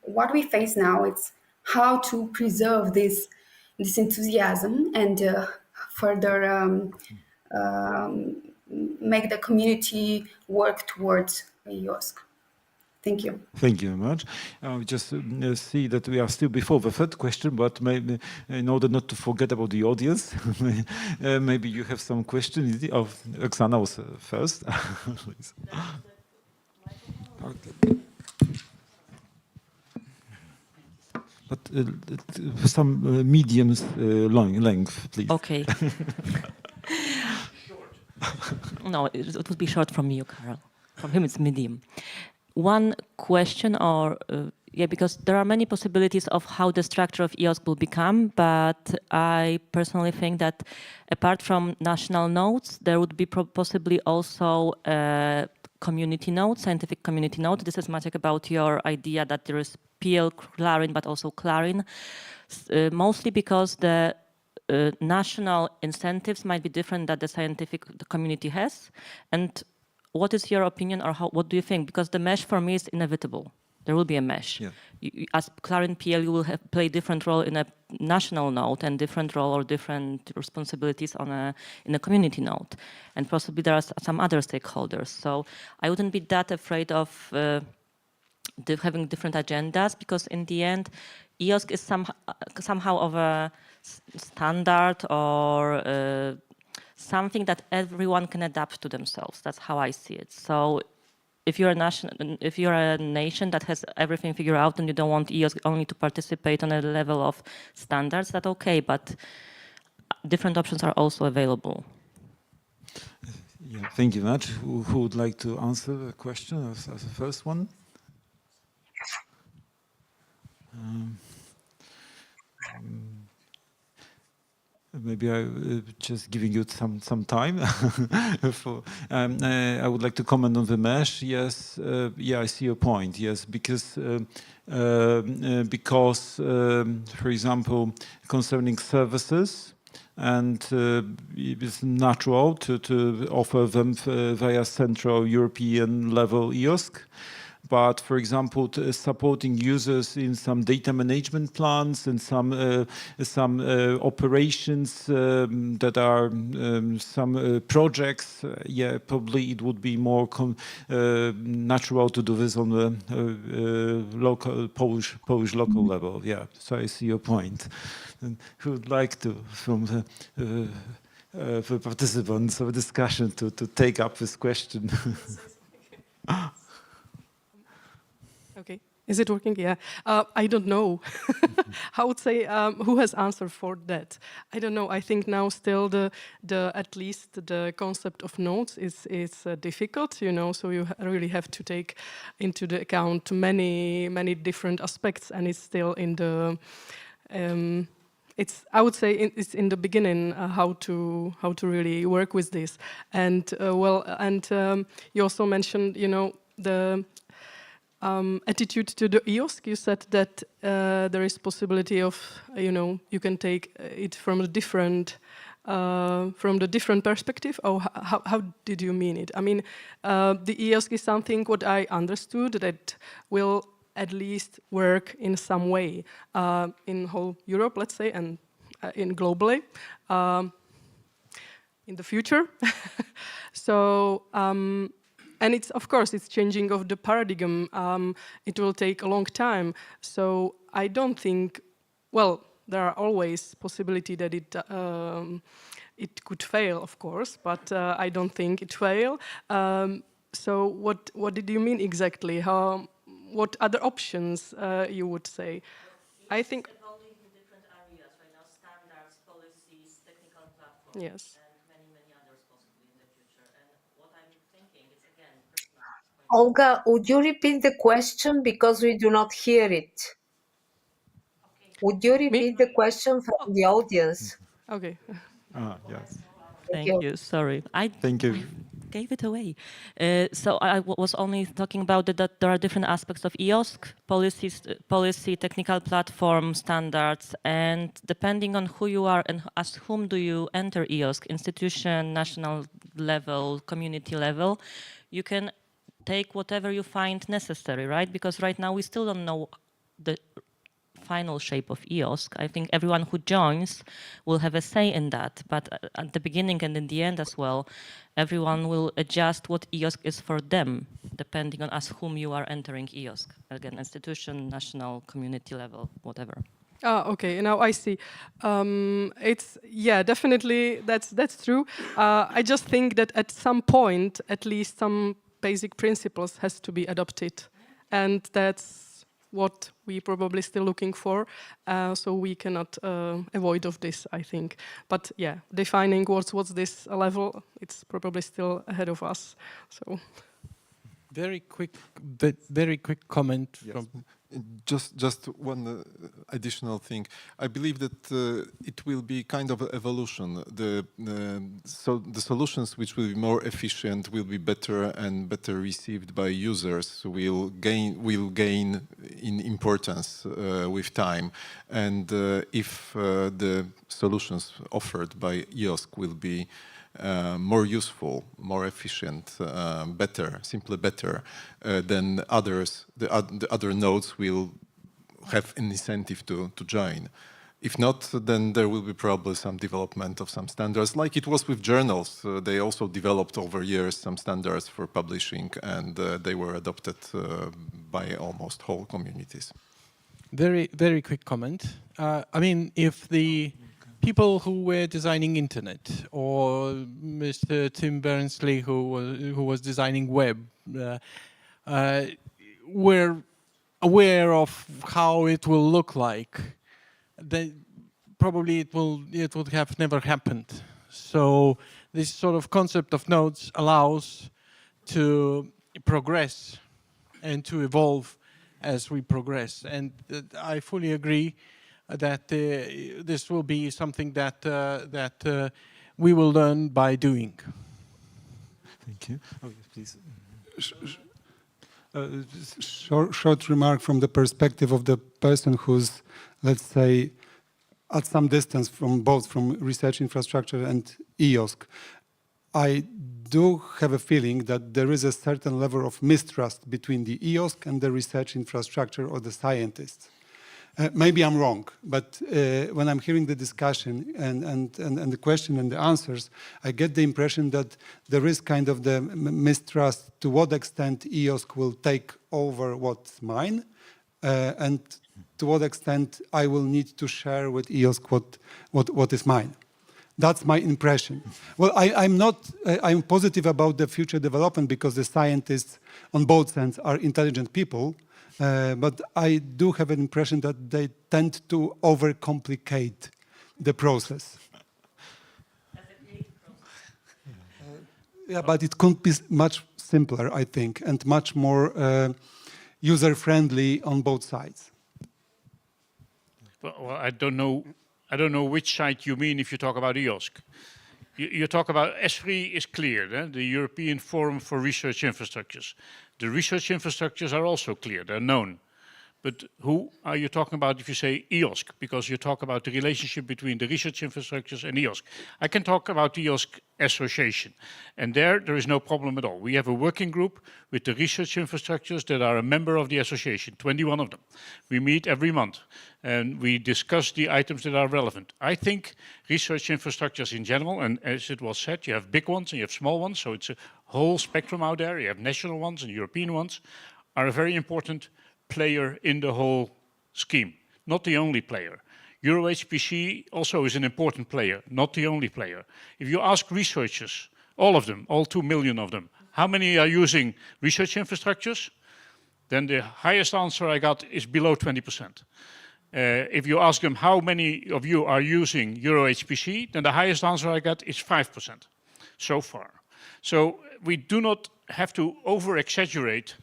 what we face now, it's how to preserve this enthusiasm and further make the community work towards EOSC. Thank you. Thank you very much. Just see that we are still before the third question, but maybe in order not to forget about the audience, maybe you have some questions. Oksana was first. But some medium length, please. Okay. No, it would be short from you, Karol. From him, it's medium. One question, or yeah, because there are many possibilities of how the structure of EOSC will become, but I personally think that apart from national nodes, there would be possibly also a community node, scientific community node. This is Maciek about your idea that there is PL, Clarin, but also Clarin, mostly because the national incentives might be different that the scientific community has. And what is your opinion, or what do you think? Because the mesh for me is inevitable. There will be a mesh. Yeah. As Clarin PL, you will play different role in a national node and different role or different responsibilities in a community node. And possibly there are some other stakeholders. So I wouldn't be that afraid of having different agendas, because in the end, EOSC is somehow of a standard or something that everyone can adapt to themselves. That's how I see it. So if you're a nation that has everything figured out and you don't want EOSC only to participate on a level of standards, that's okay, but different options are also available. Yeah, thank you very much. Who would like to answer the question as the first one? Maybe I just giving you some time. I would like to comment on the mesh. Yes, yeah, I see your point. Yes, because for example, concerning services, and it's natural to offer them via Central European level EOSC. But for example, supporting users in some data management plans and some operations that are some projects, yeah, probably it would be more natural to do this on the local Polish local level. Yeah, so I see your point. And who would like to, from the participants of the discussion, to take up this question? Okay, is it working? Yeah, I don't know. I would say who has answered for that? I don't know. I think now still the at least the concept of nodes is difficult, you know. So you really have to take into the account many different aspects, and it's still in the. I would say it's in the beginning how to really work with this, and you also mentioned, you know, the attitude to the EOSC. You said that there is possibility of, you know, you can take it from the different perspective. Oh, how did you mean it? I mean, the EOSC is something what I understood that will at least work in some way in whole Europe, let's say, and in globally in the future. So. And it's, of course, it's changing of the paradigm. It will take a long time. So I don't think, well, there are always possibility that it could fail, of course, but I don't think it fail. So what did you mean exactly? What other options you would say? I think. Evolving in different areas right now: standards, policies, technical platforms. Yes. Olga, would you repeat the question because we do not hear it? Okay. Would you repeat the question from the audience? Okay. Yes. Thank you. Sorry. Thank you. I gave it away. So I was only talking about that there are different aspects of EOSC, policy, technical platform, standards, and depending on who you are and as whom do you enter EOSC, institution, national level, community level, you can take whatever you find necessary, right? Because right now we still don't know the final shape of EOSC. I think everyone who joins will have a say in that, but at the beginning and in the end as well, everyone will adjust what EOSC is for them, depending on as whom you are entering EOSC. Again, institution, national, community level, whatever. Okay, now I see. It's, yeah, definitely that's true. I just think that at some point, at least some basic principles has to be adopted, and that's what we probably still looking for. So we cannot avoid of this, I think. But yeah, defining what's this level, it's probably still ahead of us. So. Very quick comment from. Just one additional thing. I believe that it will be kind of an evolution. So the solutions which will be more efficient will be better and better received by users. Will gain in importance with time. And if the solutions offered by EOSC will be more useful, more efficient, better, simply better, then others, the other nodes will have an incentive to join. If not, then there will be probably some development of some standards, like it was with journals. They also developed over years some standards for publishing, and they were adopted by almost whole communities. Very quick comment. I mean, if the people who were designing internet, or Mr. Tim Berners-Lee, who was designing web, were aware of how it will look like, then probably it would have never happened. So this sort of concept of nodes allows to progress and to evolve as we progress. And I fully agree that this will be something that we will learn by doing. Thank you. Oh, yes, please. Short remark from the perspective of the person who's, let's say, at some distance from both from research infrastructure and EOSC. I do have a feeling that there is a certain level of mistrust between the EOSC and the research infrastructure or the scientists. Maybe I'm wrong, but when I'm hearing the discussion and the question and the answers, I get the impression that there is kind of the mistrust to what extent EOSC will take over what's mine, and to what extent I will need to share with EOSC what is mine. That's my impression. Well, I'm positive about the future development because the scientists on both ends are intelligent people. But I do have an impression that they tend to overcomplicate the process. Yeah, but it could be much simpler, I think, and much more user-friendly on both sides. Well, I don't know which side you mean if you talk about EOSC. You talk about ESFRI is clear, the European Forum for Research Infrastructures. The research infrastructures are also clear, they're known. But who are you talking about if you say EOSC? Because you talk about the relationship between the research infrastructures and EOSC. I can talk about the EOSC Association. And there is no problem at all. We have a working group with the research infrastructures that are a member of the association, 21 of them. We meet every month and we discuss the items that are relevant. I think research infrastructures in general, and as it was said, you have big ones and you have small ones, so it's a whole spectrum out there. You have national ones and European ones, are a very important player in the whole scheme, not the only player. EuroHPC also is an important player, not the only player. If you ask researchers, all of them, all 2 million of them, how many are using research infrastructures? Then the highest answer I got is below 20%. If you ask them how many of you are using EuroHPC, then the highest answer I got is 5% so far. So we do not have to over-exaggerate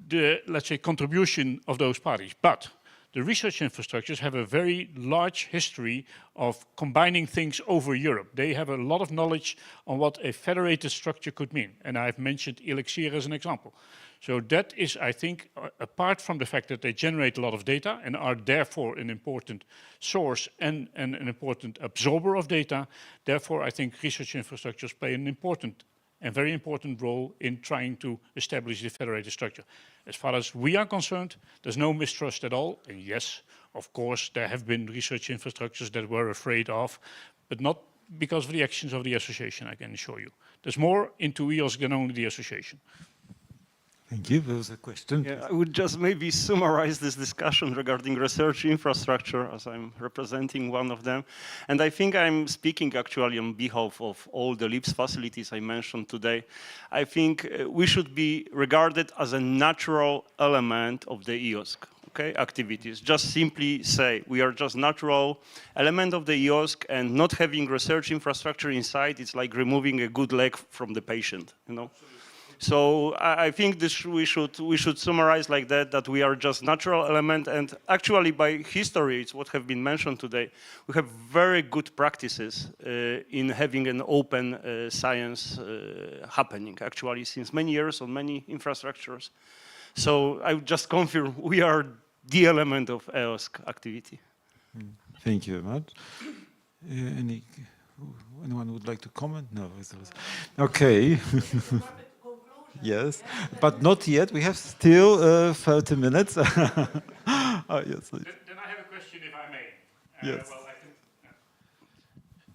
the, let's say, contribution of those parties. But the research infrastructures have a very large history of combining things over Europe. They have a lot of knowledge on what a federated structure could mean. And I've mentioned Elixir as an example. So that is, I think, apart from the fact that they generate a lot of data and are therefore an important source and an important absorber of data, therefore I think research infrastructures play an important and very important role in trying to establish the federated structure. As far as we are concerned, there's no mistrust at all. And yes, of course, there have been research infrastructures that we're afraid of, but not because of the actions of the association, I can assure you. There's more into EOSC than only the association. Thank you. There was a question. Yeah, I would just maybe summarize this discussion regarding research infrastructure, as I'm representing one of them. And I think I'm speaking actually on behalf of all the LIPS facilities I mentioned today. I think we should be regarded as a natural element of the EOSC. Okay, activities. Just simply say we are just natural element of the EOSC, and not having research infrastructure inside, it's like removing a good leg from the patient, you know. So I think this we should summarize like that we are just natural element, and actually by history, it's what have been mentioned today, we have very good practices in having an open science happening actually since many years on many infrastructures. So I would just confirm we are the element of EOSC activity. Thank you very much. Anyone would like to comment? No. Okay. Yes, but not yet. We have still 30 minutes. Yes. Then I have a question, if I may. Yes. Well,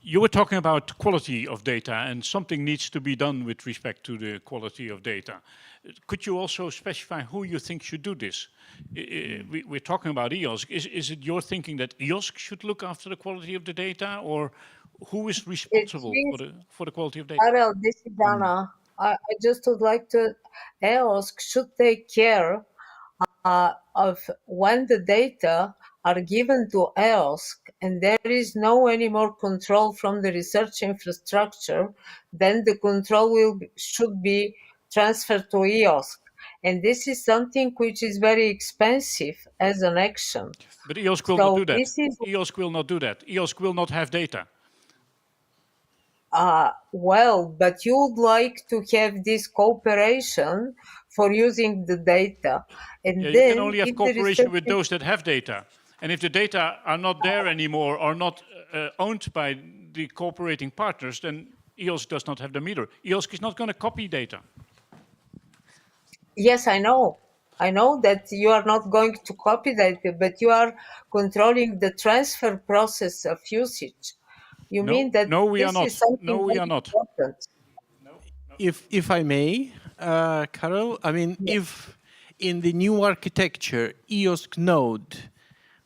you were talking about quality of data, and something needs to be done with respect to the quality of data. Could you also specify who you think should do this? We're talking about EOSC. Is it your thinking that EOSC should look after the quality of the data, or who is responsible for the quality of data? Karel, this is Anna. I just would like to, EOSC should take care of when the data are given to EOSC and there is no any more control from the research infrastructure, then the control should be transferred to EOSC. And this is something which is very expensive as an action. But EOSC will not do that. EOSC will not do that. EOSC will not have data. Well, but you would like to have this cooperation for using the data. And Yeah, then you can only have cooperation with those that have data. And if the data are not there anymore, or not owned by the cooperating partners, then EOSC does not have them either. EOSC is not going to copy data. Yes, I know. I know that you are not going to copy data, but you are controlling the transfer process of usage. You mean that no, we are not. is something No, we are not. important. If I may, Karel, I mean, if in the new architecture EOSC node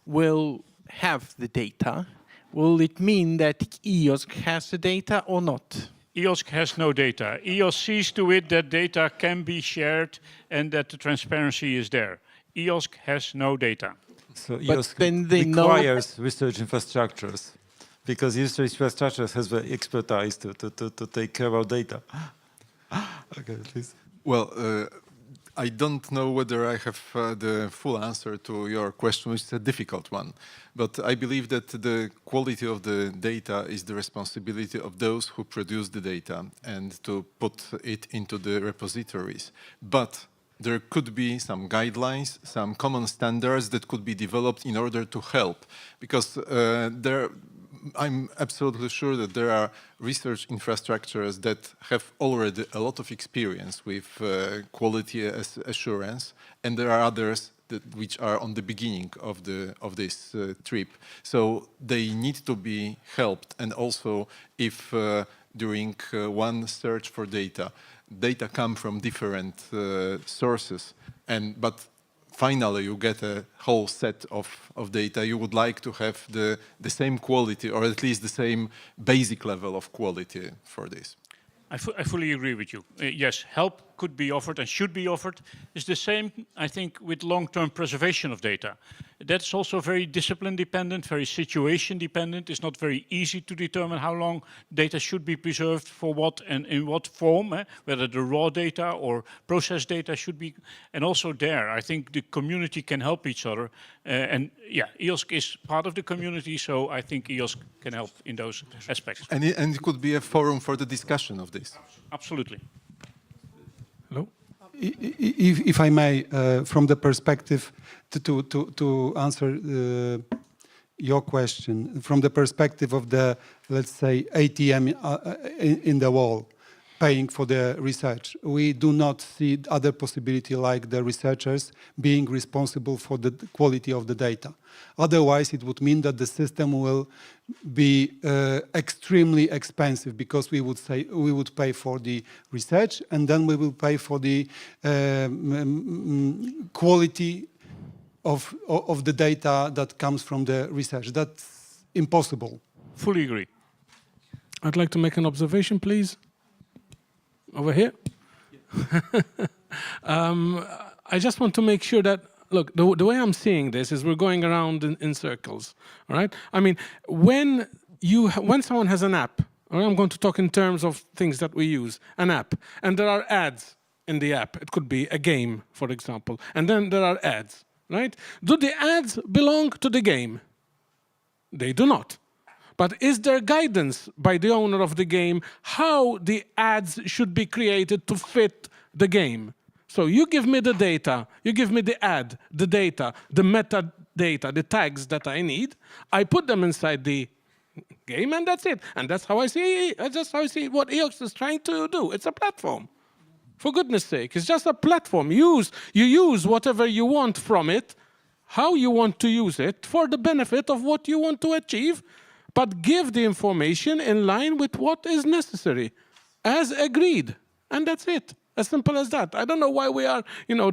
will have the data, will it mean that EOSC has the data or not? EOSC has no data. EOSC sees to it that data can be shared and that the transparency is there. EOSC has no data. So EOSC requires research infrastructures, because research infrastructures has the expertise to take care of data. Okay, please. Well, I don't know whether I have the full answer to your question, which is a difficult one. But I believe that the quality of the data is the responsibility of those who produce the data and to put it into the repositories. But there could be some guidelines, some common standards that could be developed in order to help. Because I'm absolutely sure that there are research infrastructures that have already a lot of experience with quality assurance, and there are others which are on the beginning of this trip. So they need to be helped, and also if during one search for data come from different sources, but finally you get a whole set of data, you would like to have the same quality, or at least the same basic level of quality for this. I fully agree with you. Yes, help could be offered and should be offered. It's the same, I think, with long-term preservation of data. That's also very discipline dependent, very situation dependent. It's not very easy to determine how long data should be preserved for what and in what form, whether the raw data or processed data should be. And also there, I think the community can help each other. And yeah, EOSC is part of the community, so I think EOSC can help in those aspects. And it could be a forum for the discussion of this. Absolutely. Hello? If I may, from the perspective to answer your question, from the perspective of the, let's say, ATM in the wall, paying for the research. We do not see other possibility like the researchers being responsible for the quality of the data. Otherwise, it would mean that the system will be extremely expensive, because we would pay for the research, and then we will pay for the quality of the data that comes from the research. That's impossible. Fully agree. I'd like to make an observation, please. Over here. I just want to make sure that, look, the way I'm seeing this is we're going around in circles, all right? I mean, when someone has an app, all right, I'm going to talk in terms of things that we use, an app, and there are ads in the app. It could be a game, for example, and then there are ads, right? Do the ads belong to the game? They do not. But is there guidance by the owner of the game how the ads should be created to fit the game? So you give me the data, you give me the ad, the data, the metadata, the tags that I need. I put them inside the game, and that's it. And that's how I see what EOSC is trying to do. It's a platform. For goodness sake, it's just a platform. You use whatever you want from it, how you want to use it, for the benefit of what you want to achieve, but give the information in line with what is necessary, as agreed. And that's it. As simple as that. I don't know why we are,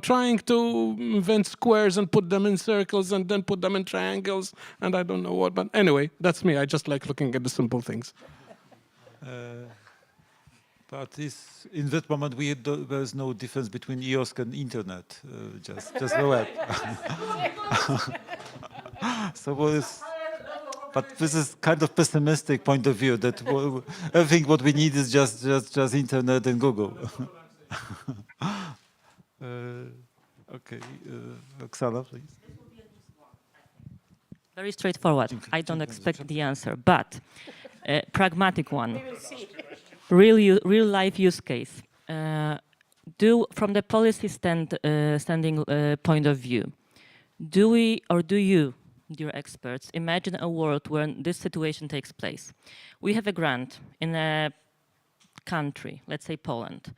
trying to invent squares and put them in circles and then put them in triangles, and I don't know what. But anyway, that's me. I just like looking at the simple things. But in that moment, there's no difference between EOSC and internet, just the web. But this is kind of pessimistic point of view, that everything what we need is just internet and Google. Okay, Oksana, please. Very straightforward. I don't expect the answer, but a pragmatic one. Real life use case. From the policy standing point of view, do you, dear experts, imagine a world where this situation takes place? We have a grant in a country, let's say Poland,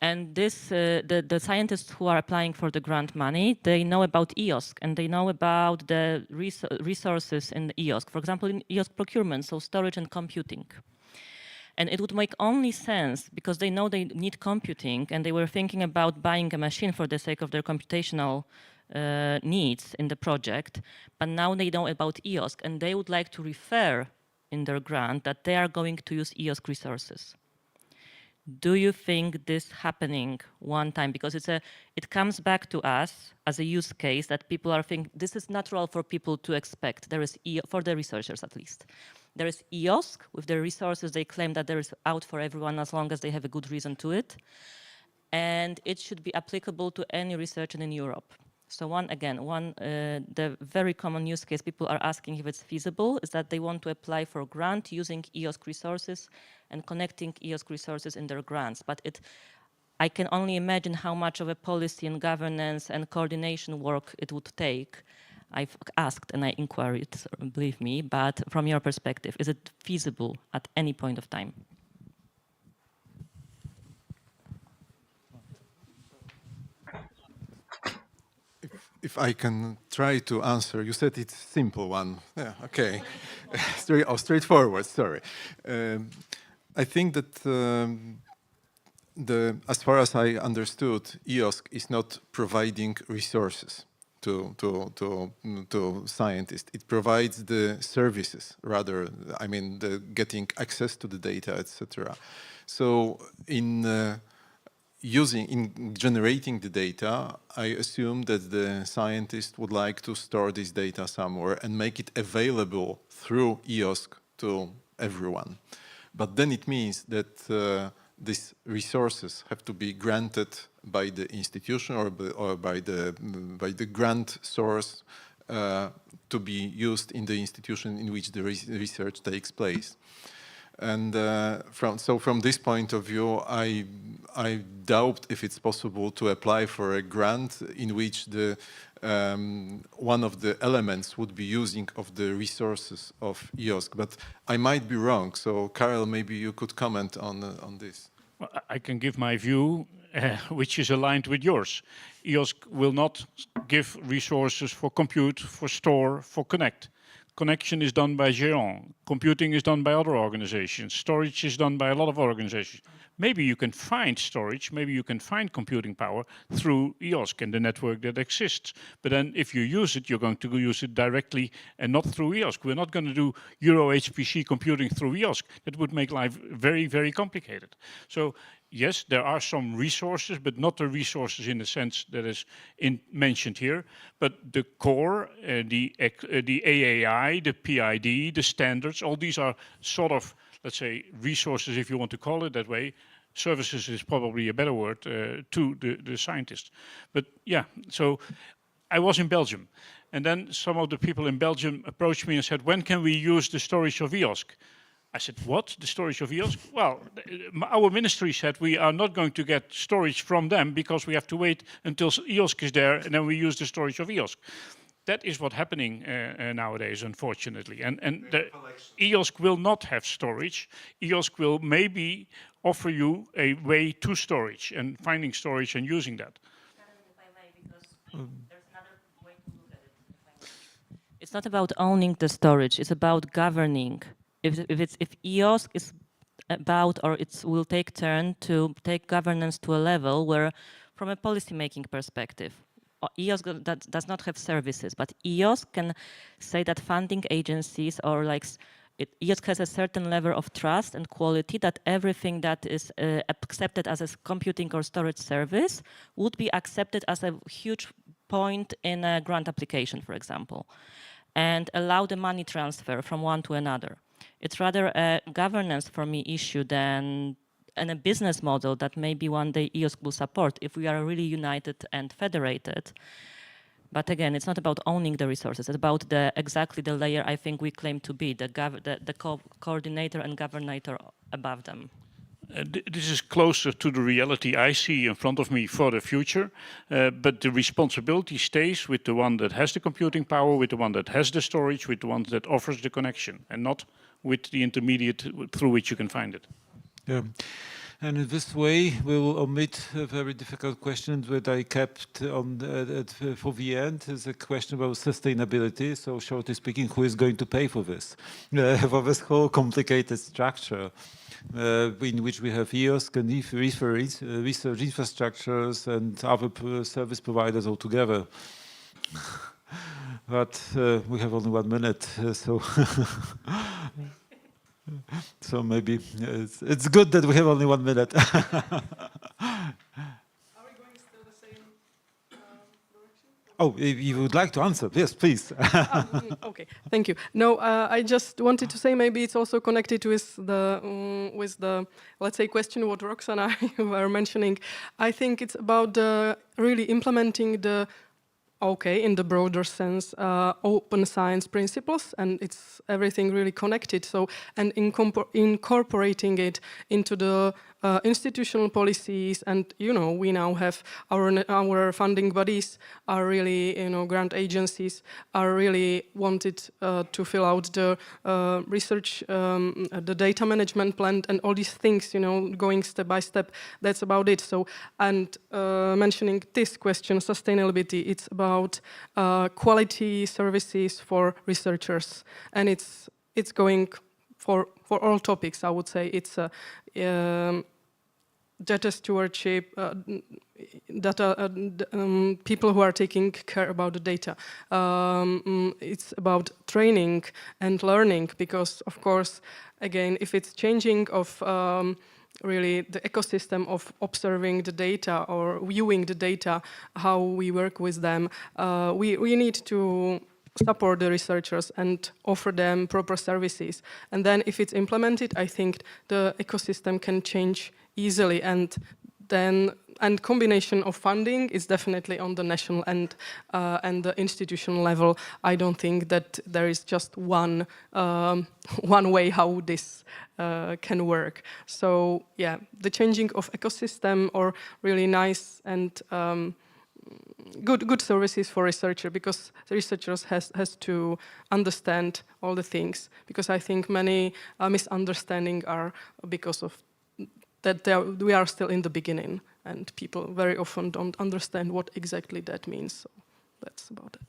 and the scientists who are applying for the grant money, they know about EOSC and they know about the resources in the EOSC, for example, in EOSC procurement, so storage and computing. And it would make only sense, because they know they need computing, and they were thinking about buying a machine for the sake of their computational needs in the project, but now they know about EOSC, and they would like to refer in their grant that they are going to use EOSC resources. Do you think this happening one time? Because it comes back to us as a use case that people are thinking this is natural for people to expect. There is for the researchers at least. There is EOSC with the resources. They claim that there is out for everyone as long as they have a good reason to it, and it should be applicable to any researcher in Europe. So the very common use case people are asking if it's feasible is that they want to apply for a grant using EOSC resources and connecting EOSC resources in their grants. But I can only imagine how much of a policy and governance and coordination work it would take. I've asked and I inquired, believe me, but from your perspective, is it feasible at any point of time? If I can try to answer, you said it's a simple one. Yeah, okay. Straightforward, sorry. I think that as far as I understood, EOSC is not providing resources to scientists. It provides the services, rather, I mean, the getting access to the data, etc. So in generating the data, I assume that the scientist would like to store this data somewhere and make it available through EOSC to everyone. But then it means that these resources have to be granted by the institution or by the grant source to be used in the institution in which the research takes place. And from this point of view, I doubt if it's possible to apply for a grant in which one of the elements would be using of the resources of EOSC. But I might be wrong. So, Karel, maybe you could comment on this. I can give my view, which is aligned with yours. EOSC will not give resources for compute, for store, for connect. Connection is done by Géant. Computing is done by other organizations. Storage is done by a lot of organizations. Maybe you can find storage, maybe you can find computing power through EOSC and the network that exists. But then if you use it, you're going to use it directly and not through EOSC. We're not going to do Euro HPC computing through EOSC. That would make life very, very complicated. So yes, there are some resources, but not the resources in the sense that is mentioned here. But the core, the AAI, the PID, the standards, all these are sort of, let's say, resources, if you want to call it that way. Services is probably a better word to the scientists. But yeah, so I was in Belgium. And then some of the people in Belgium approached me and said, when can we use the storage of EOSC? I said, what? The storage of EOSC? Well, our ministry said we are not going to get storage from them because we have to wait until EOSC is there and then we use the storage of EOSC. That is what's happening nowadays, unfortunately. And the EOSC will not have storage. EOSC will maybe offer you a way to storage and finding storage and using that. It's not about owning the storage, it's about governing. If EOSC is about, or it will take turn to take governance to a level where, from a policy-making perspective, EOSC does not have services, but EOSC can say that funding agencies or EOSC has a certain level of trust and quality that everything that is accepted as a computing or storage service would be accepted as a huge point in a grant application, for example, and allow the money transfer from one to another. It's rather a governance for me issue than a business model that maybe one day EOSC will support if we are really united and federated. But again, it's not about owning the resources. It's about exactly the layer I think we claim to be, the coordinator and governator above them. This is closer to the reality I see in front of me for the future, but the responsibility stays with the one that has the computing power, with the one that has the storage, with the one that offers the connection, and not with the intermediate through which you can find it. Yeah. And in this way, we will omit a very difficult question that I kept on for the end. Is a question about sustainability. So, shortly speaking, who is going to pay for this? For this whole complicated structure in which we have EOSC and research infrastructures and other service providers all together. But we have only 1 minute, so. So maybe it's good that we have only 1 minute. Are we going still the same direction? Oh, if you would like to answer, yes, please. Okay, thank you. No, I just wanted to say maybe it's also connected with the let's say question what Roxana were mentioning. I think it's about really implementing the in the broader sense, open science principles, and it's everything really connected. So, and incorporating it into the institutional policies, and we now have our funding bodies are really, grant agencies are really wanted to fill out the research, the data management plan, and all these things, going step by step. That's about it. So, and mentioning this question, sustainability, it's about quality services for researchers, and it's going for all topics. I would say it's data stewardship, people who are taking care about the data. It's about training and learning, because of course, again, if it's changing of really the ecosystem of observing the data or viewing the data, how we work with them, we need to support the researchers and offer them proper services. And then if it's implemented, I think the ecosystem can change easily, and combination of funding is definitely on the national and the institutional level. I don't think that there is just one way how this can work. So yeah, the changing of ecosystem or really nice and good services for researcher, because the researchers has to understand all the things, because I think many misunderstandings are because of that we are still in the beginning, and people very often don't understand what exactly that means. So that's about it.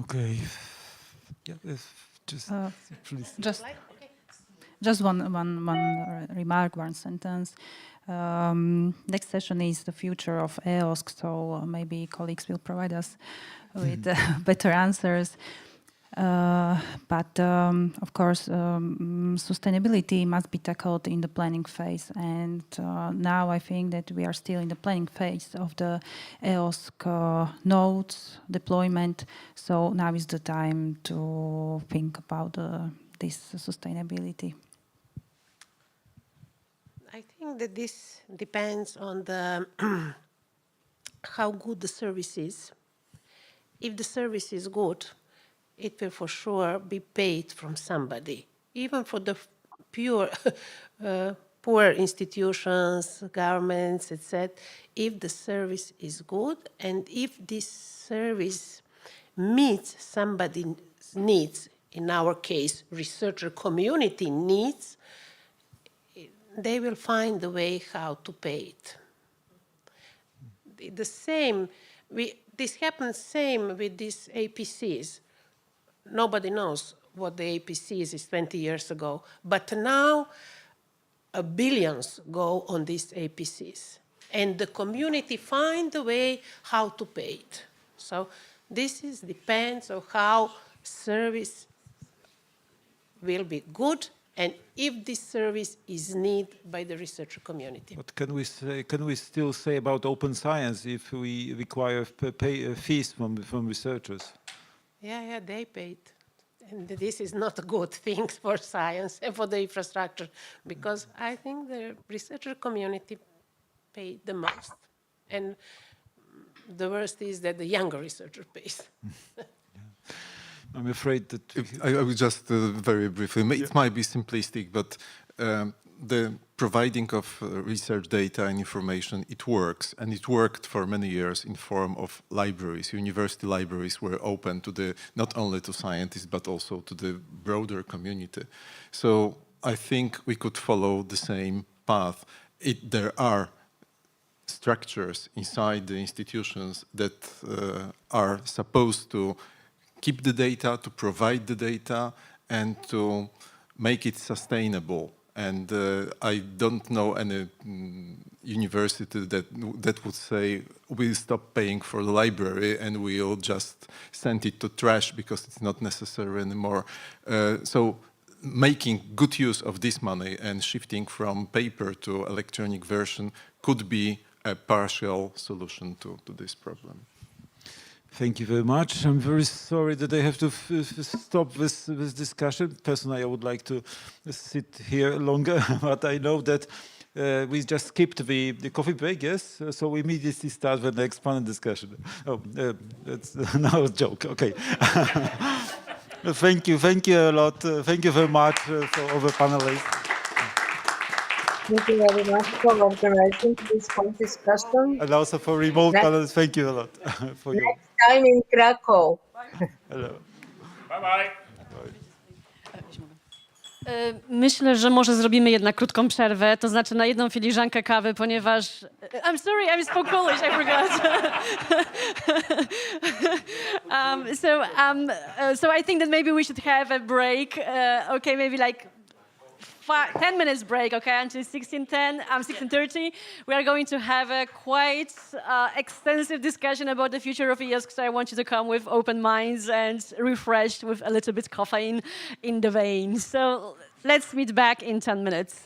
Okay. Yeah, please. Just one remark, one sentence. Next session is the future of EOSC, so maybe colleagues will provide us with better answers. But of course, sustainability must be tackled in the planning phase. And now I think that we are still in the planning phase of the EOSC nodes deployment. So now is the time to think about this sustainability. I think that this depends on the how good the service is. If the service is good, it will for sure be paid from somebody, even for the pure poor institutions, governments, etc. If the service is good and if this service meets somebody's needs, in our case, researcher community needs, they will find a way how to pay it. The same, this happens same with these APCs. Nobody knows what the APCs is 20 years ago, but now billions go on these APCs, and the community find a way how to pay it. So this depends on how service will be good, and if this service is needed by the researcher community. What can we still say about open science if we require fees from researchers? Yeah, they paid. And this is not a good thing for science and for the infrastructure, because I think the researcher community paid the most. And the worst is that the younger researcher pays. I'm afraid that... I would just very briefly, it might be simplistic, but the providing of research data and information, it works, and it worked for many years in form of libraries. University libraries were open to not only to scientists, but also to the broader community. So I think we could follow the same path. There are structures inside the institutions that are supposed to keep the data, to provide the data, and to make it sustainable. And I don't know any university that would say, we'll stop paying for the library and we'll just send it to trash because it's not necessary anymore. So making good use of this money and shifting from paper to electronic version could be a partial solution to this problem. Thank you very much. I'm very sorry that I have to stop this discussion. Personally, I would like to sit here longer, but I know that we just skipped the coffee break, yes? So we immediately start the next panel discussion. Oh, that's now a joke, okay. Thank you a lot. Thank you very much for all the panelists. Thank you very much for organizing this whole discussion. And also for remote panels, thank you a lot. For next time in Krakow. Hello. Bye-bye. Myślę, że może zrobimy jednak krótką przerwę, to znaczy na jedną filiżankę kawy, ponieważ... I'm sorry, I spoke Polish, I forgot. So I think that maybe we should have a break, okay, maybe like 10 minutes break, okay, until 16:30. We are going to have a quite extensive discussion about the future of EOSC, so I want you to come with open minds and refreshed with a little bit caffeine in the veins. So let's meet back in 10 minutes.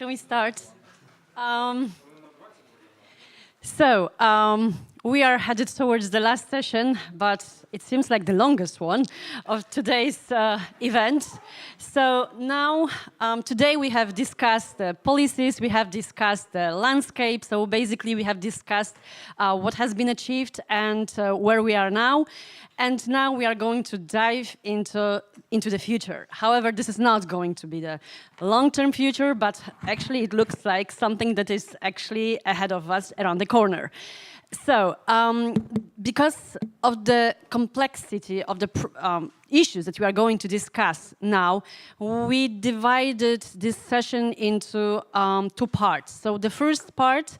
can we start? We are headed towards the last session, but it seems like the longest one of today's event. So now, today we have discussed the policies, we have discussed the landscape, so basically we have discussed what has been achieved and where we are now. And now we are going to dive into the future. However, this is not going to be the long-term future, but actually it looks like something that is actually ahead of us around the corner. So, because of the complexity of the issues that we are going to discuss now, we divided this session into 2 parts. So the first part,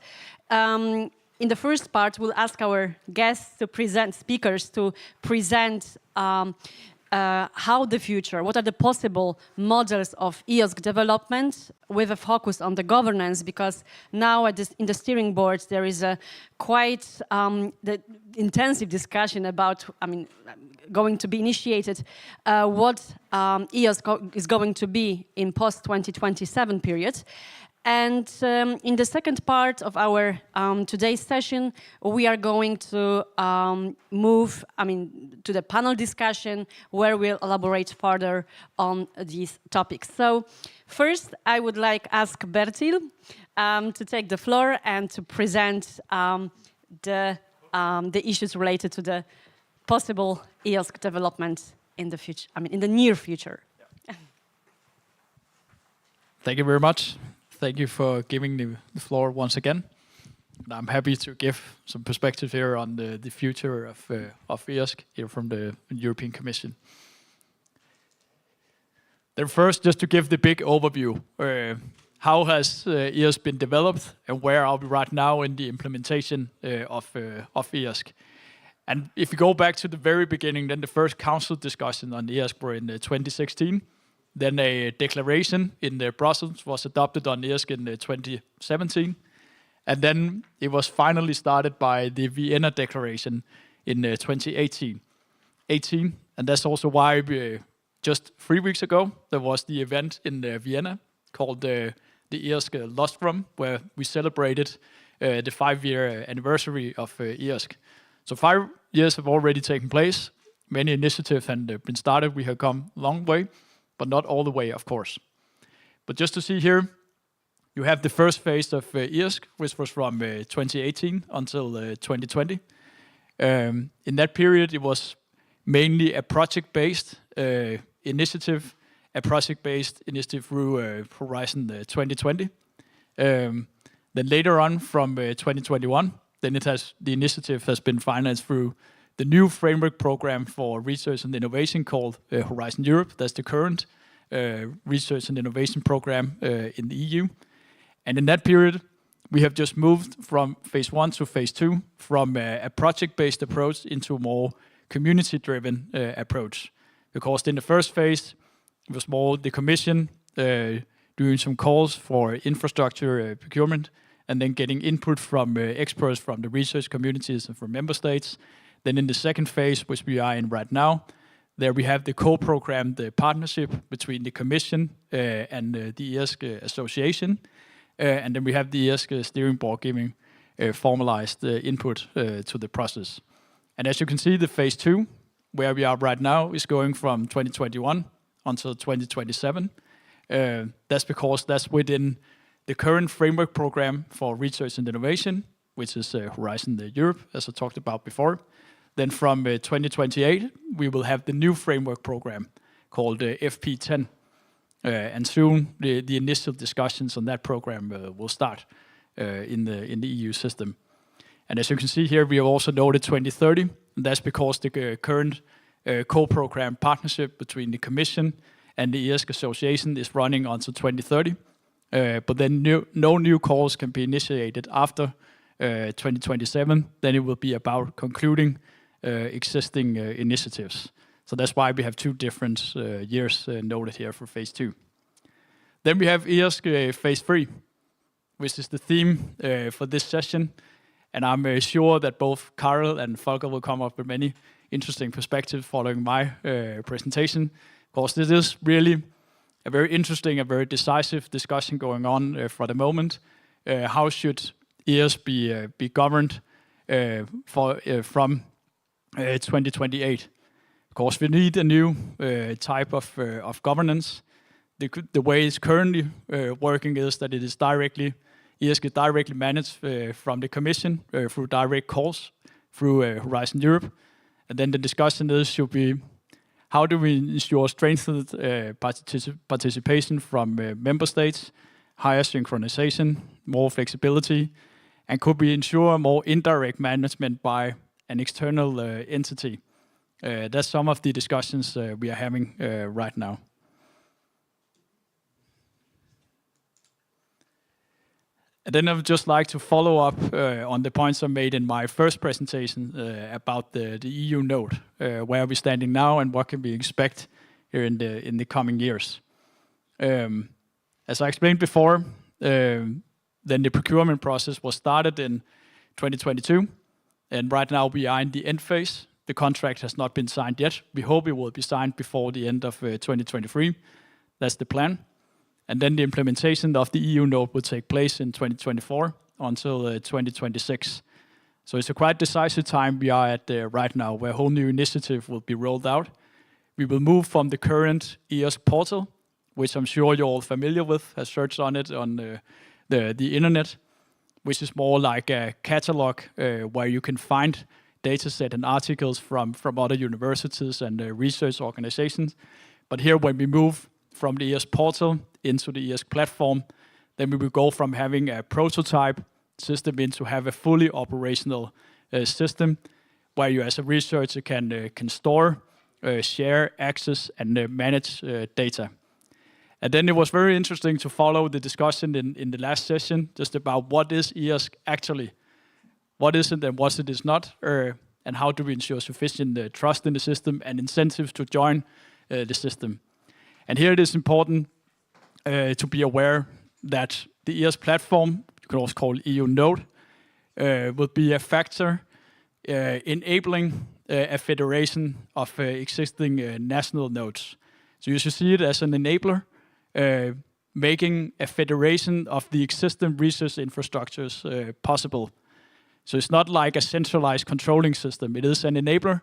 in the first part, we'll ask our guests to present, speakers to present how the future, what are the possible models of EOSC development with a focus on the governance, because now in the steering board there is a quite intensive discussion about, going to be initiated what EOSC is going to be in post-2027 period. And in the second part of our today's session, we are going to move, to the panel discussion, where we'll elaborate further on these topics. So first, I would like to ask Bertil to take the floor and to present the issues related to the possible EOSC development in the future, in the near future. Thank you very much. Thank you for giving the floor once again. And I'm happy to give some perspective here on the future of EOSC here from the European Commission. Then first, just to give the big overview, how has EOSC been developed and where are we right now in the implementation of EOSC? And if you go back to the very beginning, then the first council discussion on EOSC were in 2016. Then a declaration in Brussels was adopted on EOSC in 2017. And then it was finally started by the Vienna Declaration in 2018. And that's also why just 3 weeks ago, there was the event in Vienna called the EOSC Lustrum, where we celebrated the 5-year anniversary of EOSC. So 5 years have already taken place. Many initiatives have been started. We have come a long way, but not all the way, of course. But just to see here, you have the first phase of EOSC, which was from 2018 until 2020. In that period, it was mainly a project-based initiative, through Horizon 2020. Then later on, from 2021, then the initiative has been financed through the new framework program for research and innovation called Horizon Europe. That's the current research and innovation program in the EU. And in that period, we have just moved from phase 1 to phase 2, from a project-based approach into a more community-driven approach. Because in the first phase, it was more the Commission doing some calls for infrastructure procurement, and then getting input from experts from the research communities and from member states. Then in the second phase, which we are in right now, there we have the co-program, the partnership between the Commission and the EOSC Association. And then we have the EOSC steering board giving formalized input to the process. And as you can see, the phase 2, where we are right now, is going from 2021 until 2027. That's because that's within the current framework program for research and innovation, which is Horizon Europe, as I talked about before. Then from 2028, we will have the new framework program called FP10. And soon, the initial discussions on that program will start in the EU system. And as you can see here, we have also noted 2030. And that's because the current co-program partnership between the Commission and the EOSC Association is running until 2030. But then no new calls can be initiated after 2027. Then it will be about concluding existing initiatives. So that's why we have 2 different years noted here for phase 2. Then we have EOSC phase 3, which is the theme for this session. And I'm sure that both Karel and Volker will come up with many interesting perspectives following my presentation. Of course, this is really a very interesting, a very decisive discussion going on for the moment. How should EOSC be governed from 2028? Of course, we need a new type of governance. The way it's currently working is that it is directly, EOSC is directly managed from the Commission through direct calls through Horizon Europe. And then the discussion should be, how do we ensure strengthened participation from member states, higher synchronization, more flexibility, and could we ensure more indirect management by an external entity? That's some of the discussions we are having right now. And then I would just like to follow up on the points I made in my first presentation about the EU node, where are we standing now and what can we expect here in the coming years. As I explained before, then the procurement process was started in 2022, and right now we are in the end phase. The contract has not been signed yet. We hope it will be signed before the end of 2023. That's the plan. And then the implementation of the EU node will take place in 2024 until 2026. So it's a quite decisive time we are at right now, where a whole new initiative will be rolled out. We will move from the current EOSC portal, which I'm sure you're all familiar with, have searched on it on the internet, which is more like a catalog where you can find data set and articles from other universities and research organizations. But here, when we move from the EOSC portal into the EOSC platform, then we will go from having a prototype system into have a fully operational system where you as a researcher can store, share, access, and manage data. And then it was very interesting to follow the discussion in the last session just about what is EOSC actually, what is it and what it is not, and how do we ensure sufficient trust in the system and incentives to join the system. And here it is important to be aware that the EOSC platform, you can also call EU node, will be a factor enabling a federation of existing national nodes. So you should see it as an enabler, making a federation of the existing research infrastructures possible. So it's not like a centralized controlling system. It is an enabler,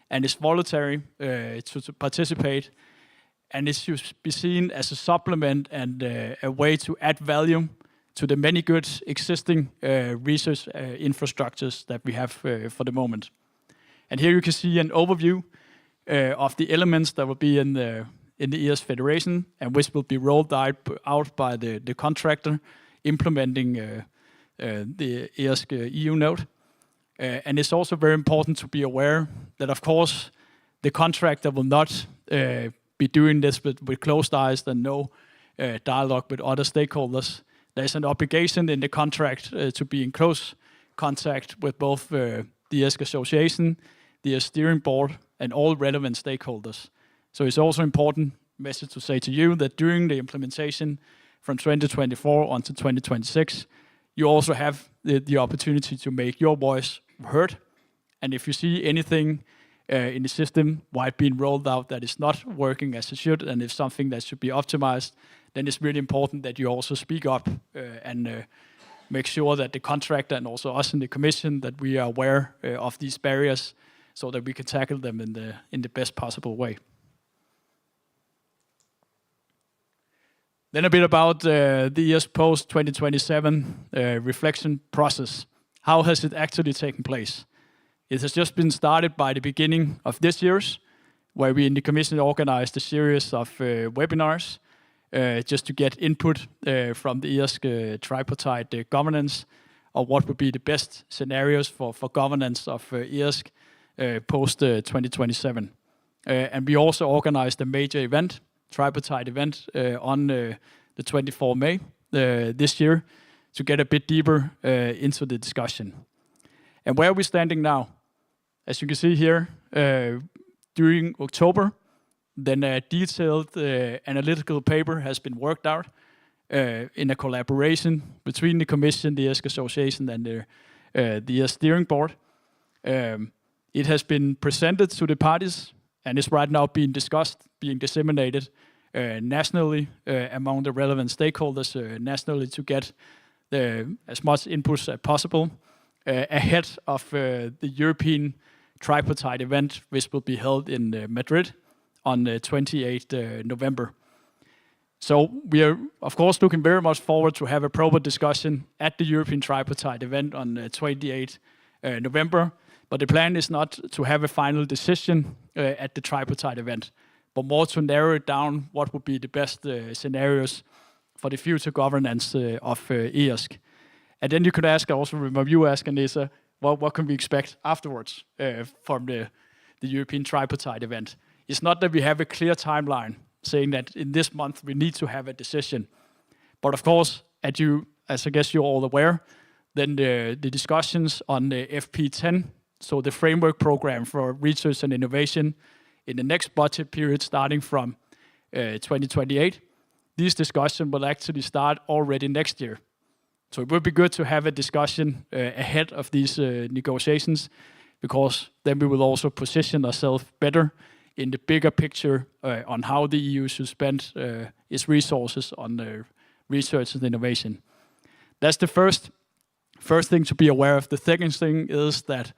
and it's voluntary to participate. And it should be seen as a supplement and a way to add value to the many good existing research infrastructures that we have for the moment. And here you can see an overview of the elements that will be in the EOSC Federation and which will be rolled out by the contractor implementing the EOSC EU node. And it's also very important to be aware that, of course, the contractor will not be doing this with closed eyes and no dialogue with other stakeholders. There's an obligation in the contract to be in close contact with both the EOSC Association, the EOSC Steering Board, and all relevant stakeholders. So it's also important message to say to you that during the implementation from 2024 until 2026, you also have the opportunity to make your voice heard. And if you see anything in the system why it's being rolled out that is not working as it should, and if something that should be optimized, then it's really important that you also speak up and make sure that the contractor and also us in the Commission that we are aware of these barriers so that we can tackle them in the best possible way. Then a bit about the EOSC post 2027 reflection process. How has it actually taken place? It has just been started by the beginning of this year's, where we in the Commission organized a series of webinars just to get input from the EOSC tripartite governance of what would be the best scenarios for governance of EOSC post 2027. And we also organized a major event, tripartite event, on the 24th May this year to get a bit deeper into the discussion. And where are we standing now? As you can see here, during October, then a detailed analytical paper has been worked out in a collaboration between the Commission, the EOSC Association, and the EOSC Steering Board. It has been presented to the parties and is right now being discussed, being disseminated nationally among the relevant stakeholders nationally to get as much input as possible ahead of the European Tripartite event, which will be held in Madrid on 28th November. So we are, of course, looking very much forward to have a proper discussion at the European Tripartite event on 28th November. But the plan is not to have a final decision at the Tripartite event, but more to narrow it down what would be the best scenarios for the future governance of EOSC. And then you could ask, I also remember you asking, Lisa, what can we expect afterwards from the European Tripartite event? It's not that we have a clear timeline saying that in this month we need to have a decision. But of course, as I guess you're all aware, then the discussions on the FP10, so the framework program for research and innovation in the next budget period starting from 2028, these discussions will actually start already next year. So it would be good to have a discussion ahead of these negotiations, because then we will also position ourselves better in the bigger picture on how the EU should spend its resources on research and innovation. That's the first thing to be aware of. The second thing is that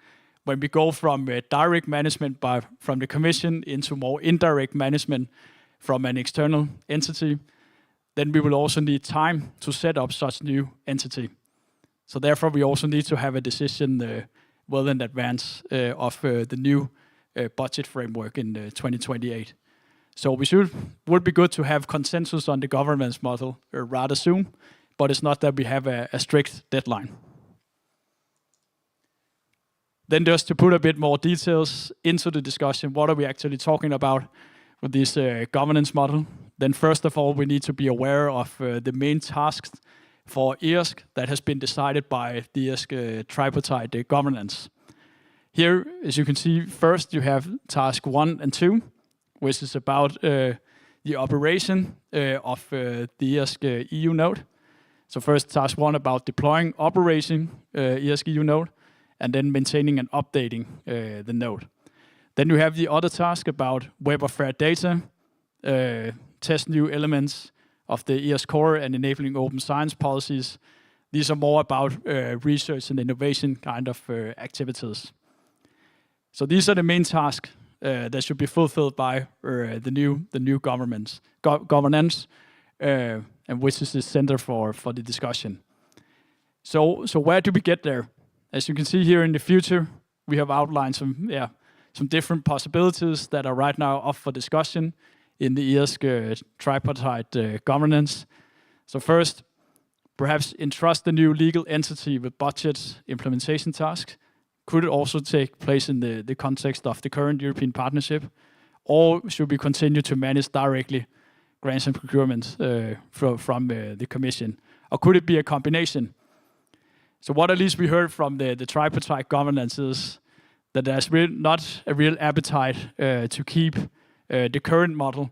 when we go from direct management from the Commission into more indirect management from an external entity, then we will also need time to set up such new entity. So therefore, we also need to have a decision well in advance of the new budget framework in 2028. So would be good to have consensus on the governance model rather soon, but it's not that we have a strict deadline. Then just to put a bit more details into the discussion, what are we actually talking about with this governance model? Then first of all, we need to be aware of the main tasks for EOSC that has been decided by the EOSC Tripartite governance. Here, as you can see, first you have task 1 and 2, which is about the operation of the EOSC EU node. So first task 1 about deploying, operating EOSC EU node, and then maintaining and updating the node. Then you have the other task about web of fair data, test new elements of the EOSC core and enabling open science policies. These are more about research and innovation kind of activities. So these are the main tasks that should be fulfilled by the new governance, and which is the center for the discussion. So where do we get there? As you can see here in the future, we have outlined some different possibilities that are right now up for discussion in the EOSC tripartite governance. So first, perhaps entrust the new legal entity with budget implementation tasks. Could it also take place in the context of the current European partnership? Or should we continue to manage directly grants and procurement from the Commission? Or could it be a combination? So what at least we heard from the tripartite governance is that there's not a real appetite to keep the current model,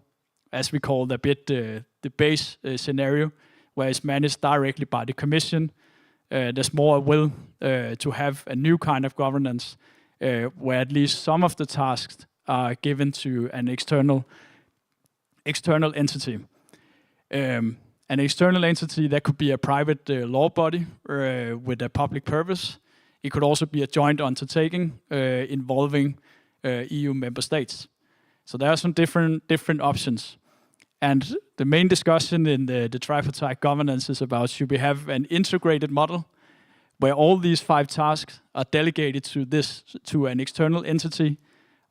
as we call the base scenario, where it's managed directly by the Commission. There's more will to have a new kind of governance where at least some of the tasks are given to an external entity. An external entity that could be a private law body with a public purpose. It could also be a joint undertaking involving EU member states. So there are some different options. And the main discussion in the tripartite governance is about, should we have an integrated model where all these 5 tasks are delegated to an external entity,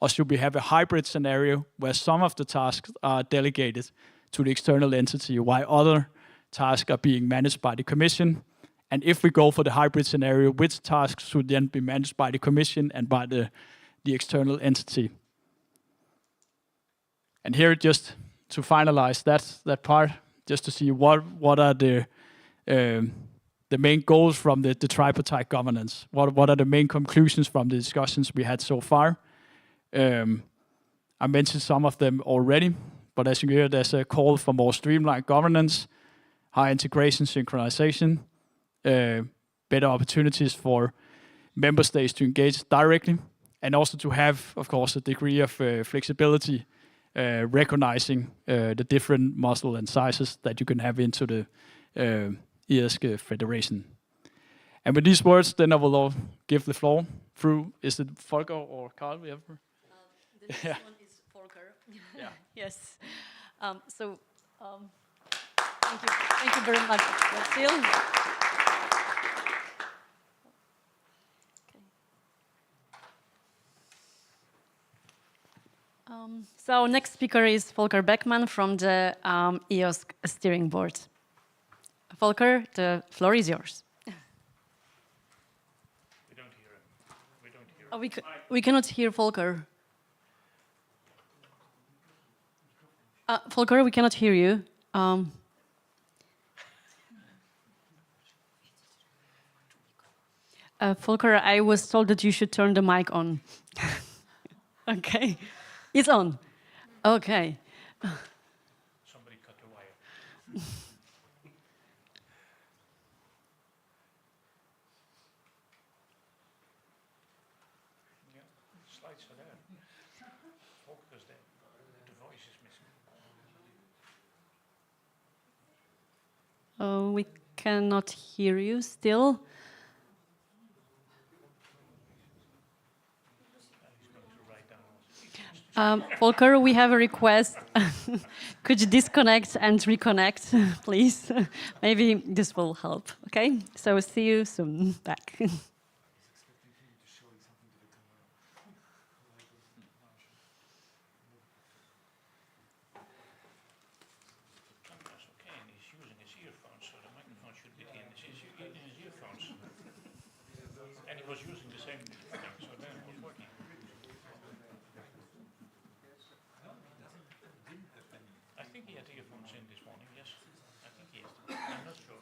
or should we have a hybrid scenario where some of the tasks are delegated to the external entity while other tasks are being managed by the Commission? And if we go for the hybrid scenario, which tasks should then be managed by the Commission and by the external entity? And here, just to finalize that part, just to see what are the main goals from the tripartite governance. What are the main conclusions from the discussions we had so far? I mentioned some of them already, but as you hear, there's a call for more streamlined governance, high integration, synchronization, better opportunities for member states to engage directly, and also to have, of course, a degree of flexibility recognizing the different muscle and sizes that you can have into the EOSC Federation. And with these words, then I will give the floor through, is it Volker or Carl? We have? This Yeah. one is Volker. Yeah. Yes. Thank you very much, Basil. So next speaker is Volker Beckmann from the EOSC steering board. Volker, the floor is yours. We don't hear him. We don't hear him. We cannot hear Volker. Volker, we cannot hear you. Volker, I was told that you should turn the mic on. Okay, it's on. Okay. Somebody cut the wire. Slides are there. Focus there. The voice is missing. We cannot hear you still. Volker, we have a request. Could you disconnect and reconnect, please? Maybe this will help, okay? So see you soon back. Was using the same thing, so then it was working. I think he had earphones in this morning, yes. I think he has. I'm not sure.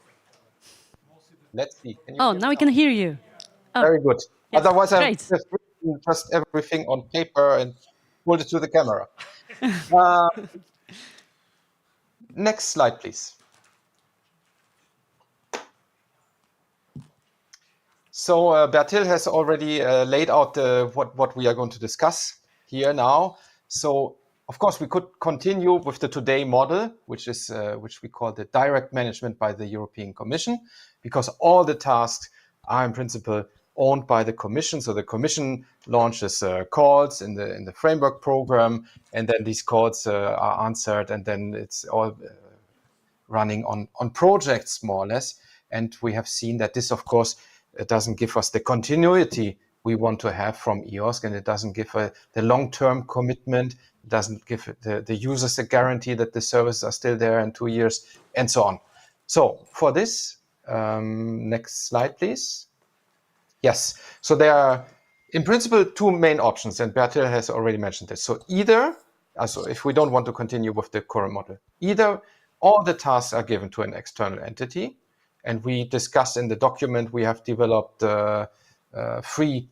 Let's see. Now we can hear you. Oh. Very good. Yes, Otherwise, I great. just everything on paper and hold it to the camera. Next slide, please. So Bertil has already laid out what we are going to discuss here now. So of course we could continue with the today model, which we call the direct management by the European Commission, because all the tasks are in principle owned by the Commission. So the Commission launches calls in the framework program, and then these calls are answered, and then it's all running on projects more or less. And we have seen that this, of course, it doesn't give us the continuity we want to have from EOSC, and it doesn't give the long-term commitment. It doesn't give the users a guarantee that the services are still there in 2 years, and so on. So for this, next slide, please. Yes, so there are, in principle, two main options, and Bertil has already mentioned this. So either, if we don't want to continue with the current model, either all the tasks are given to an external entity. And we discussed in the document, we have developed 3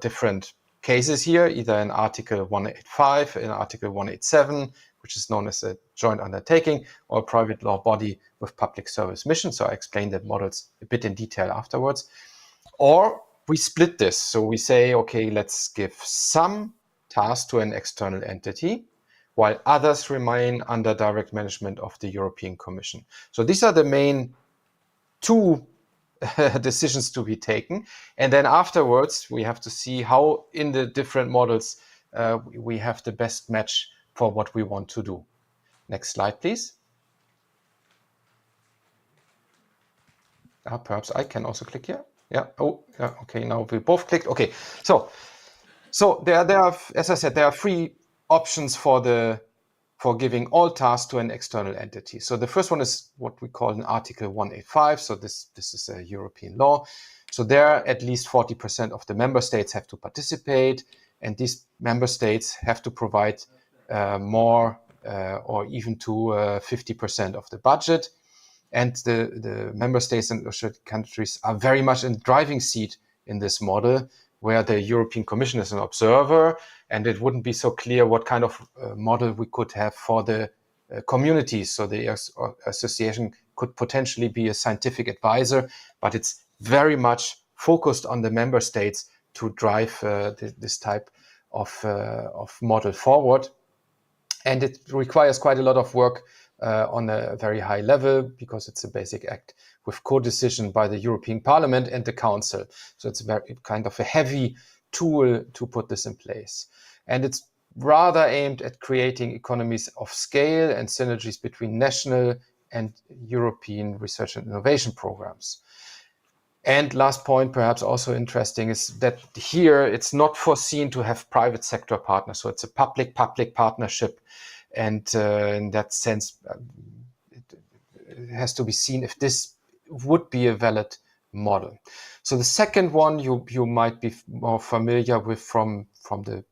different cases here, either in Article 185, in Article 187, which is known as a joint undertaking, or a private law body with public service mission. So I explained that models a bit in detail afterwards. Or we split this. So we say, okay, let's give some tasks to an external entity, while others remain under direct management of the European Commission. So these are the main 2 decisions to be taken. And then afterwards, we have to see how in the different models we have the best match for what we want to do. Next slide, please. Perhaps I can also click here. Yeah. Oh, yeah. Okay. Now we both clicked. Okay. So there are, as I said, there are 3 options for giving all tasks to an external entity. So the first one is what we call an Article 185. So this is a European law. So there, at least 40% of the member states have to participate, and these member states have to provide more or even to 50% of the budget. And the member states and associated countries are very much in the driving seat in this model, where the European Commission is an observer, and it wouldn't be so clear what kind of model we could have for the communities. So the association could potentially be a scientific advisor, but it's very much focused on the member states to drive this type of model forward. And it requires quite a lot of work on a very high level because it's a basic act with co-decision by the European Parliament and the Council. So it's very kind of a heavy tool to put this in place. And it's rather aimed at creating economies of scale and synergies between national and European research and innovation programs. And last point, perhaps also interesting, is that here it's not foreseen to have private sector partners. So it's a public-public partnership. And in that sense, it has to be seen if this would be a valid model. So the second one you might be more familiar with from the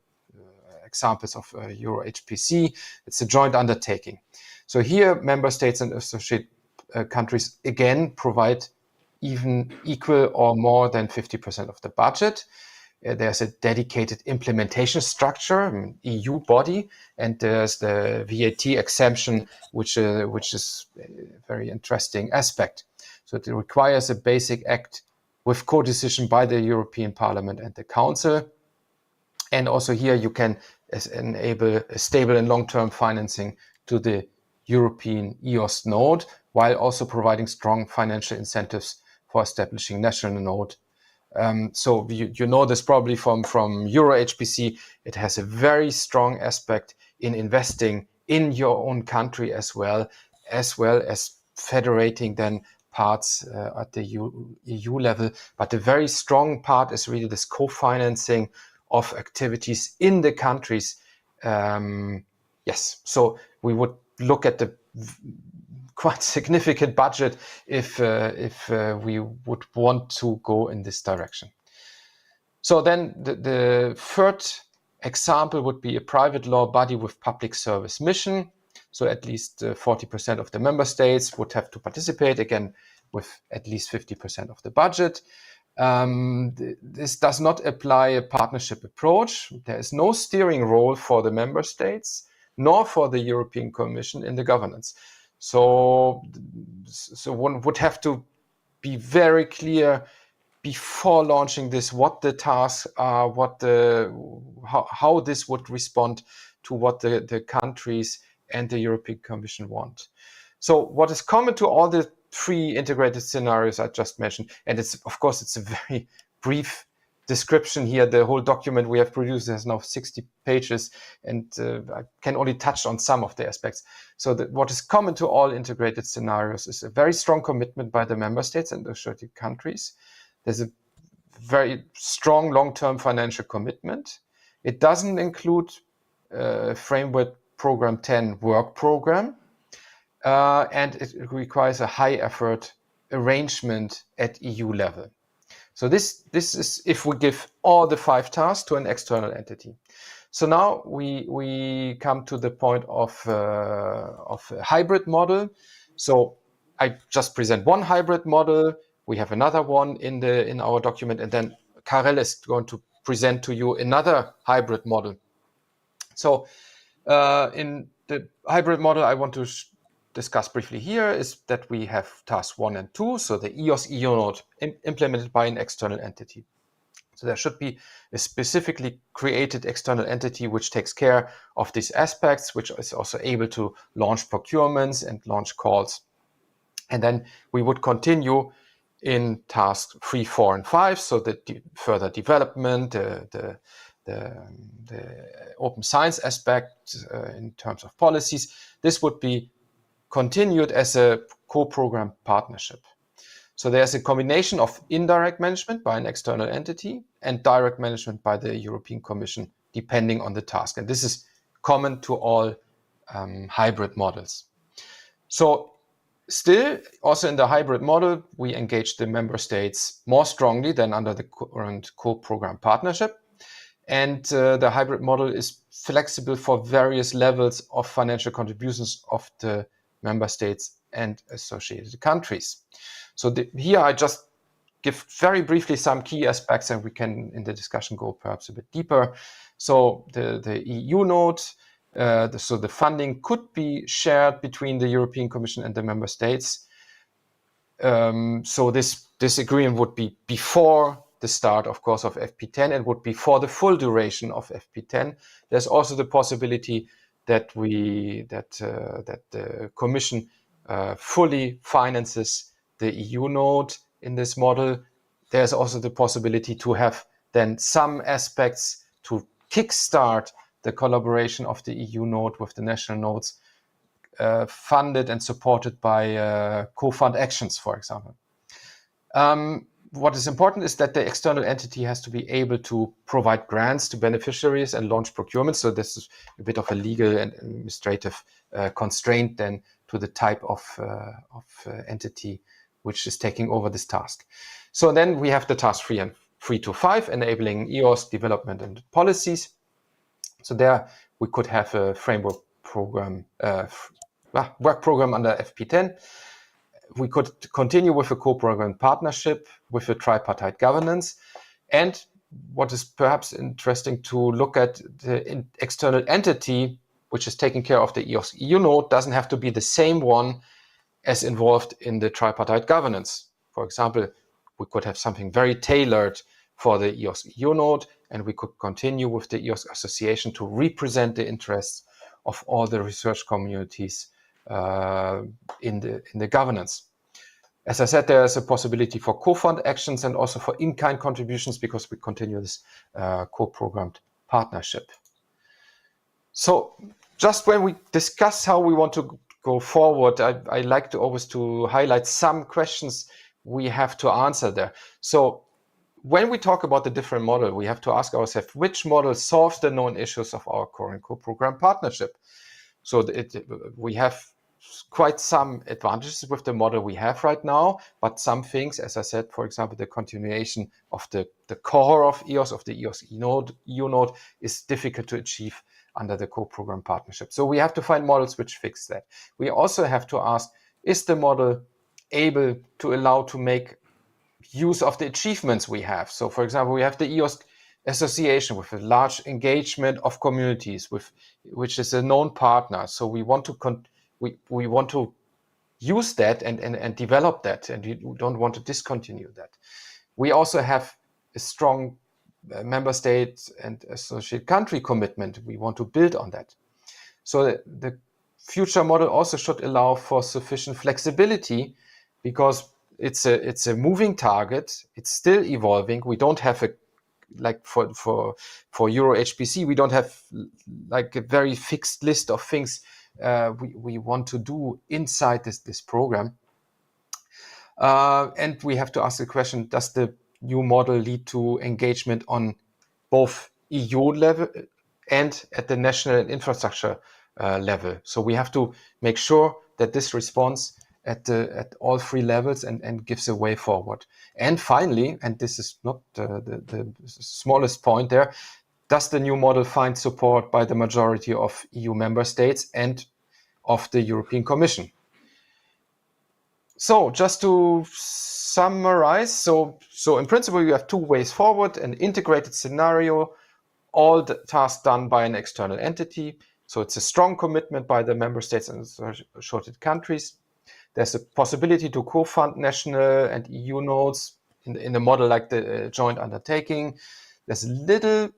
examples of Euro-HPC. It's a joint undertaking. So here, member states and associate countries again provide even equal or more than 50% of the budget. There's a dedicated implementation structure, an EU body, and there's the VAT exemption, which is a very interesting aspect. So it requires a basic act with co-decision by the European Parliament and the Council. And also here you can enable a stable and long-term financing to the European EOSC node, while also providing strong financial incentives for establishing national node. So you know this probably from Euro-HPC. It has a very strong aspect in investing in your own country as well as federating then parts at the EU level. But the very strong part is really this co-financing of activities in the countries. Yes, so we would look at the quite significant budget if we would want to go in this direction. So then the third example would be a private law body with public service mission. So at least 40% of the member states would have to participate, again, with at least 50% of the budget. This does not apply a partnership approach. There is no steering role for the member states, nor for the European Commission in the governance. So one would have to be very clear before launching this, what the tasks are, how this would respond to what the countries and the European Commission want. So what is common to all the three integrated scenarios I just mentioned, and it's a very brief description here. The whole document we have produced has now 60 pages, and I can only touch on some of the aspects. So what is common to all integrated scenarios is a very strong commitment by the member states and associated countries. There's a very strong long-term financial commitment. It doesn't include Framework Program 10 work program, and it requires a high-effort arrangement at EU level. So this is if we give all the 5 tasks to an external entity. So now we come to the point of a hybrid model. So I just present one hybrid model. We have another one in our document, and then Karel is going to present to you another hybrid model. So in the hybrid model I want to discuss briefly here is that we have tasks 1 and 2, so the EOSC EU node implemented by an external entity. So there should be a specifically created external entity which takes care of these aspects, which is also able to launch procurements and launch calls. And then we would continue in tasks 3, 4, and 5, so the further development, the open science aspect in terms of policies. This would be continued as a co-program partnership. So there's a combination of indirect management by an external entity and direct management by the European Commission, depending on the task. And this is common to all hybrid models. So still, also in the hybrid model, we engage the member states more strongly than under the current co-program partnership. And the hybrid model is flexible for various levels of financial contributions of the member states and associated countries. So here I just give very briefly some key aspects, and we can in the discussion go perhaps a bit deeper. So the EU node, so the funding could be shared between the European Commission and the member states. So this agreement would be before the start, of course, of FP10, and would be for the full duration of FP10. There's also the possibility that the Commission fully finances the EU node in this model. There's also the possibility to have then some aspects to kickstart the collaboration of the EU node with the national nodes, funded and supported by co-fund actions, for example. What is important is that the external entity has to be able to provide grants to beneficiaries and launch procurement. So this is a bit of a legal and administrative constraint then to the type of entity which is taking over this task. So then we have the task 3 and 3 to 5, enabling EOSC development and policies. So there we could have a framework program, work program under FP10. We could continue with a co-program partnership with a tripartite governance. And what is perhaps interesting to look at, the external entity which is taking care of the EOSC EU node doesn't have to be the same one as involved in the tripartite governance. For example, we could have something very tailored for the EOSC EU node, and we could continue with the EOSC Association to represent the interests of all the research communities in the governance. As I said, there is a possibility for co-fund actions and also for in-kind contributions because we continue this co-programmed partnership. So just when we discuss how we want to go forward, I like to always to highlight some questions we have to answer there. So when we talk about the different model, we have to ask ourselves, which model solves the known issues of our current co-program partnership? So we have quite some advantages with the model we have right now, but some things, as I said, for example, the continuation of the core of EOS, of the EOSC EU node is difficult to achieve under the co-program partnership. So we have to find models which fix that. We also have to ask, is the model able to allow to make use of the achievements we have? So for example, we have the EOSC Association with a large engagement of communities, which is a known partner. So we want to we want to use that and develop that, and we don't want to discontinue that. We also have a strong member state and associate country commitment. We want to build on that. So the future model also should allow for sufficient flexibility because it's a moving target. It's still evolving. We don't have a, like for Euro HPC, we don't have like a very fixed list of things we want to do inside this program. And we have to ask the question, does the new model lead to engagement on both EU level and at the national infrastructure level? So we have to make sure that this responds at all three levels and gives a way forward. And finally, and this is not the smallest point there, does the new model find support by the majority of EU member states and of the European Commission? So just to summarize, so in principle, you have two ways forward: an integrated scenario, all the tasks done by an external entity. So it's a strong commitment by the member states and associated countries. There's a possibility to co-fund national and EU nodes in a model like the joint undertaking. There's little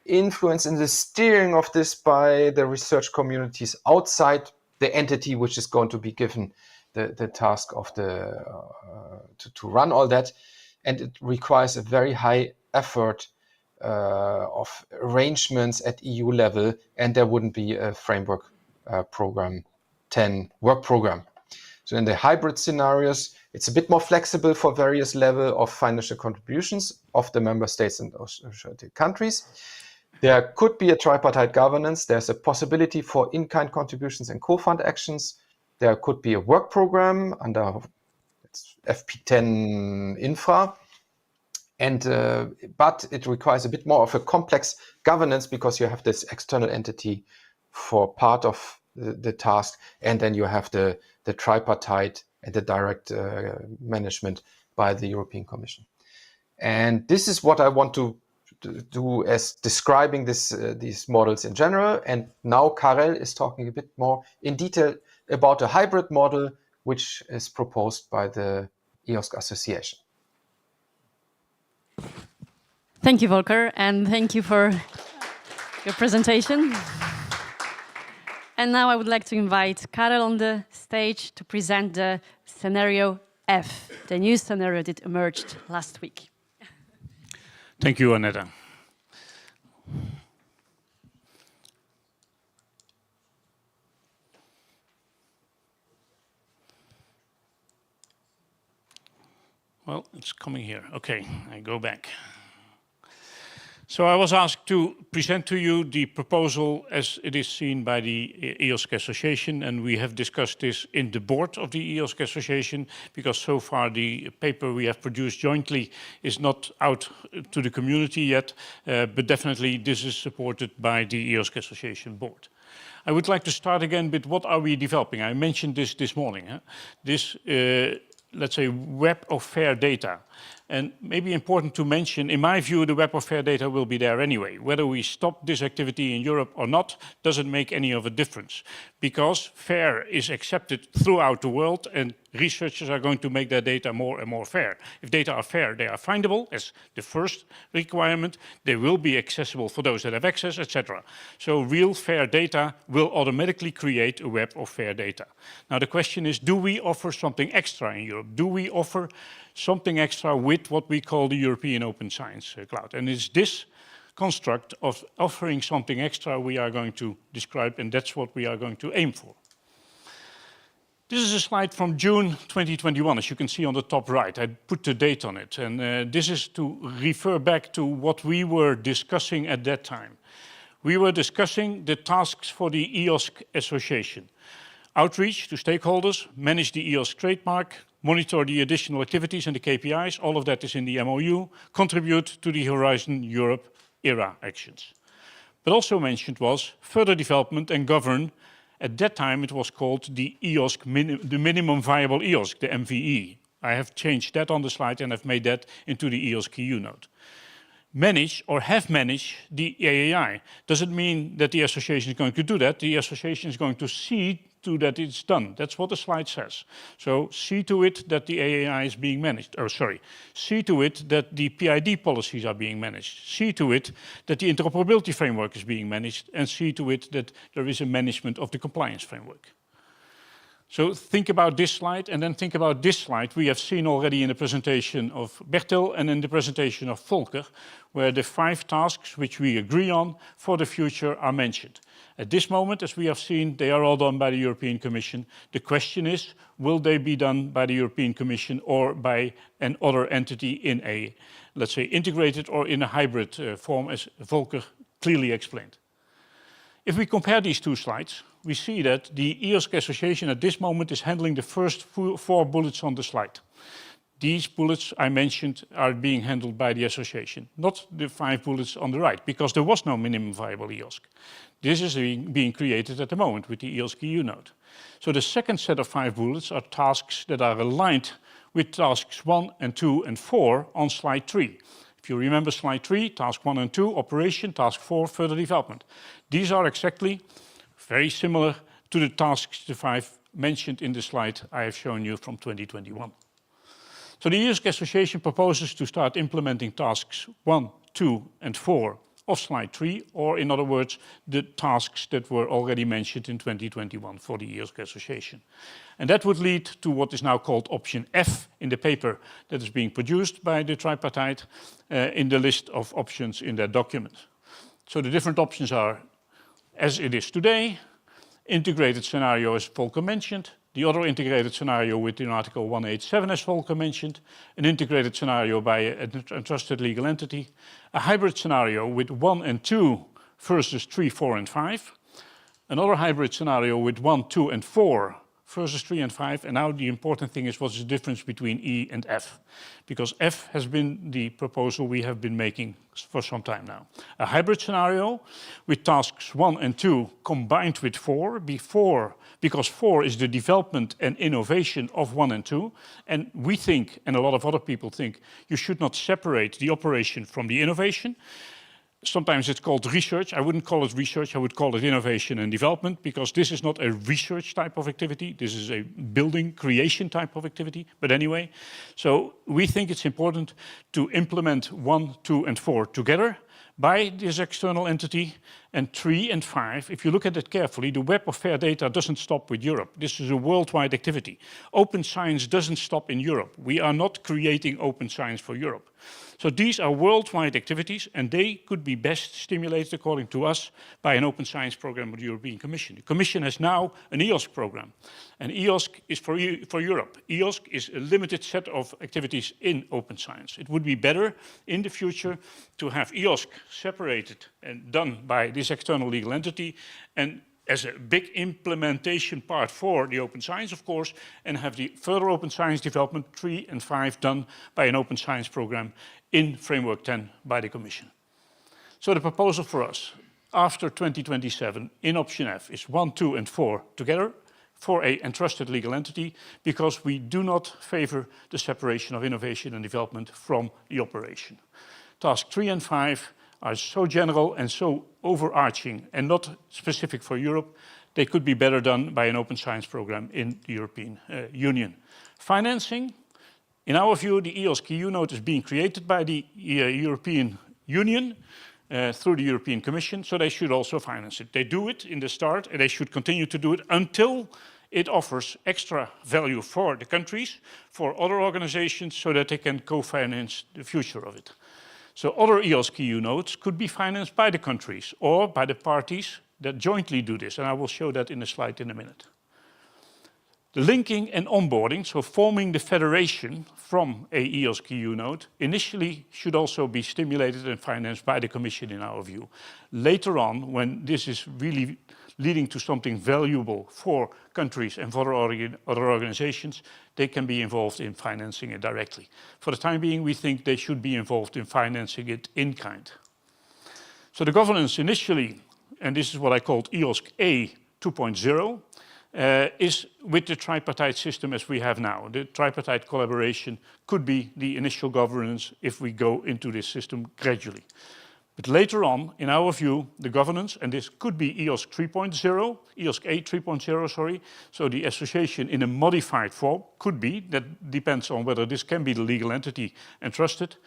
influence in the steering of this by the research communities outside the entity which is going to be given the task of to run all that. And it requires a very high effort of arrangements at EU level, and there wouldn't be a framework program 10 work program. So in the hybrid scenarios, it's a bit more flexible for various levels of financial contributions of the member states and associated countries. There could be a tripartite governance. There's a possibility for in-kind contributions and co-fund actions. There could be a work program under FP10 infra. And but it requires a bit more of a complex governance because you have this external entity for part of the task, and then you have the tripartite and the direct management by the European Commission. And this is what I want to do as describing these models in general. And now Karel is talking a bit more in detail about a hybrid model which is proposed by the EOSC Association. Thank you, Volker, and thank you for your presentation. And now I would like to invite Karel on the stage to present the scenario F, the new scenario that emerged last week. Thank you, Annetta. Well, it's coming here. Okay, I go back. So I was asked to present to you the proposal as it is seen by the EOSC Association, and we have discussed this in the board of the EOSC Association, because so far the paper we have produced jointly is not out to the community yet, but definitely this is supported by the EOSC Association board. I would like to start again with what are we developing. I mentioned this morning. This let's say, web of fair data. And maybe important to mention, in my view, the web of fair data will be there anyway. Whether we stop this activity in Europe or not doesn't make any of a difference, because fair is accepted throughout the world and researchers are going to make their data more and more fair. If data are fair, they are findable as the first requirement. They will be accessible for those that have access, etc. So real fair data will automatically create a web of fair data. Now the question is, do we offer something extra in Europe? Do we offer something extra with what we call the European Open Science Cloud? And it's this construct of offering something extra we are going to describe, and that's what we are going to aim for. This is a slide from June 2021, as you can see on the top right. I put the date on it, and this is to refer back to what we were discussing at that time. We were discussing the tasks for the EOSC Association. Outreach to stakeholders, manage the EOSC trademark, monitor the additional activities and the KPIs, all of that is in the MOU, contribute to the Horizon Europe era actions. But also mentioned was further development and govern. At that time it was called the EOSC, the minimum viable EOSC, the MVE. I have changed that on the slide and I've made that into the EOSC EU note. Manage or have managed the AAI. Doesn't mean that the association is going to do that. The association is going to see to that it's done. That's what the slide says. So see to it that the AAI is being managed, see to it that the PID policies are being managed, see to it that the interoperability framework is being managed, and see to it that there is a management of the compliance framework. So think about this slide, and then think about this slide we have seen already in the presentation of Bertil and in the presentation of Volker, where the 5 tasks which we agree on for the future are mentioned. At this moment, as we have seen, they are all done by the European Commission. The question is, will they be done by the European Commission or by another entity in a, let's say, integrated or in a hybrid form, as Volker clearly explained? If we compare these 2 slides, we see that the EOSC Association at this moment is handling the first 4 bullets on the slide. These bullets I mentioned are being handled by the association, not the 5 bullets on the right, because there was no minimum viable EOSC. This is being created at the moment with the EOSC EU note. So the second set of 5 bullets are tasks that are aligned with tasks 1 and 2 and 4 on slide 3. If you remember slide 3, task 1 and 2, operation, task 4, further development. These are exactly very similar to the tasks, the 5 mentioned in the slide I have shown you from 2021. So the EOSC Association proposes to start implementing tasks 1, 2 and 4 of slide 3, or in other words, the tasks that were already mentioned in 2021 for the EOSC Association. And that would lead to what is now called option F in the paper that is being produced by the tripartite in the list of options in their document. So the different options are, as it is today, integrated scenario as Volker mentioned, the other integrated scenario within Article 187 as Volker mentioned, an integrated scenario by a trusted legal entity, a hybrid scenario with 1 and 2 versus 3, 4 and 5, another hybrid scenario with 1, 2 and 4 versus 3 and 5, and now the important thing is what's the difference between E and F, because F has been the proposal we have been making for some time now. A hybrid scenario with tasks 1 and 2 combined with 4, because 4 is the development and innovation of 1 and 2, and we think, and a lot of other people think, you should not separate the operation from the innovation. Sometimes it's called research. I wouldn't call it research, I would call it innovation and development, because this is not a research type of activity, this is a building, creation type of activity. But anyway, so we think it's important to implement 1, 2 and 4 together by this external entity, And 3 and 5, if you look at it carefully, the web of fair data doesn't stop with Europe. This is a worldwide activity. Open science doesn't stop in Europe. We are not creating open science for Europe. So these are worldwide activities, and they could be best stimulated, according to us, by an open science program of the European Commission. The Commission has now an EOSC program, and EOSC is for Europe. EOSC is a limited set of activities in open science. It would be better in the future to have EOSC separated and done by this external legal entity, and as a big implementation part for the open science, of course, and have the further open science development 3 and 5 done by an open science program in Framework 10 by the Commission. So the proposal for us after 2027 in option F is 1, 2 and 4 together for a entrusted legal entity, because we do not favor the separation of innovation and development from the operation. Task 3 and 5 are so general and so overarching and not specific for Europe, they could be better done by an open science program in the European Union. Financing, in our view, the EOSC EU note is being created by the European Union through the European Commission, so they should also finance it. They do it in the start, and they should continue to do it until it offers extra value for the countries, for other organizations, so that they can co-finance the future of it. So other EOSC EU notes could be financed by the countries or by the parties that jointly do this, and I will show that in a slide in a minute. The linking and onboarding, so forming the federation from a EOSC EU note, initially should also be stimulated and financed by the Commission in our view. Later on, when this is really leading to something valuable for countries and for other organizations, they can be involved in financing it directly. For the time being, we think they should be involved in financing it in kind. So the governance initially, and this is what I called EOSC A 2.0, is with the tripartite system as we have now. The tripartite collaboration could be the initial governance if we go into this system gradually. But later on, in our view, the governance, and this could be EOSC 3.0, EOSC A 3.0, sorry, so the association in a modified form could be, that depends on whether this can be the legal entity entrusted,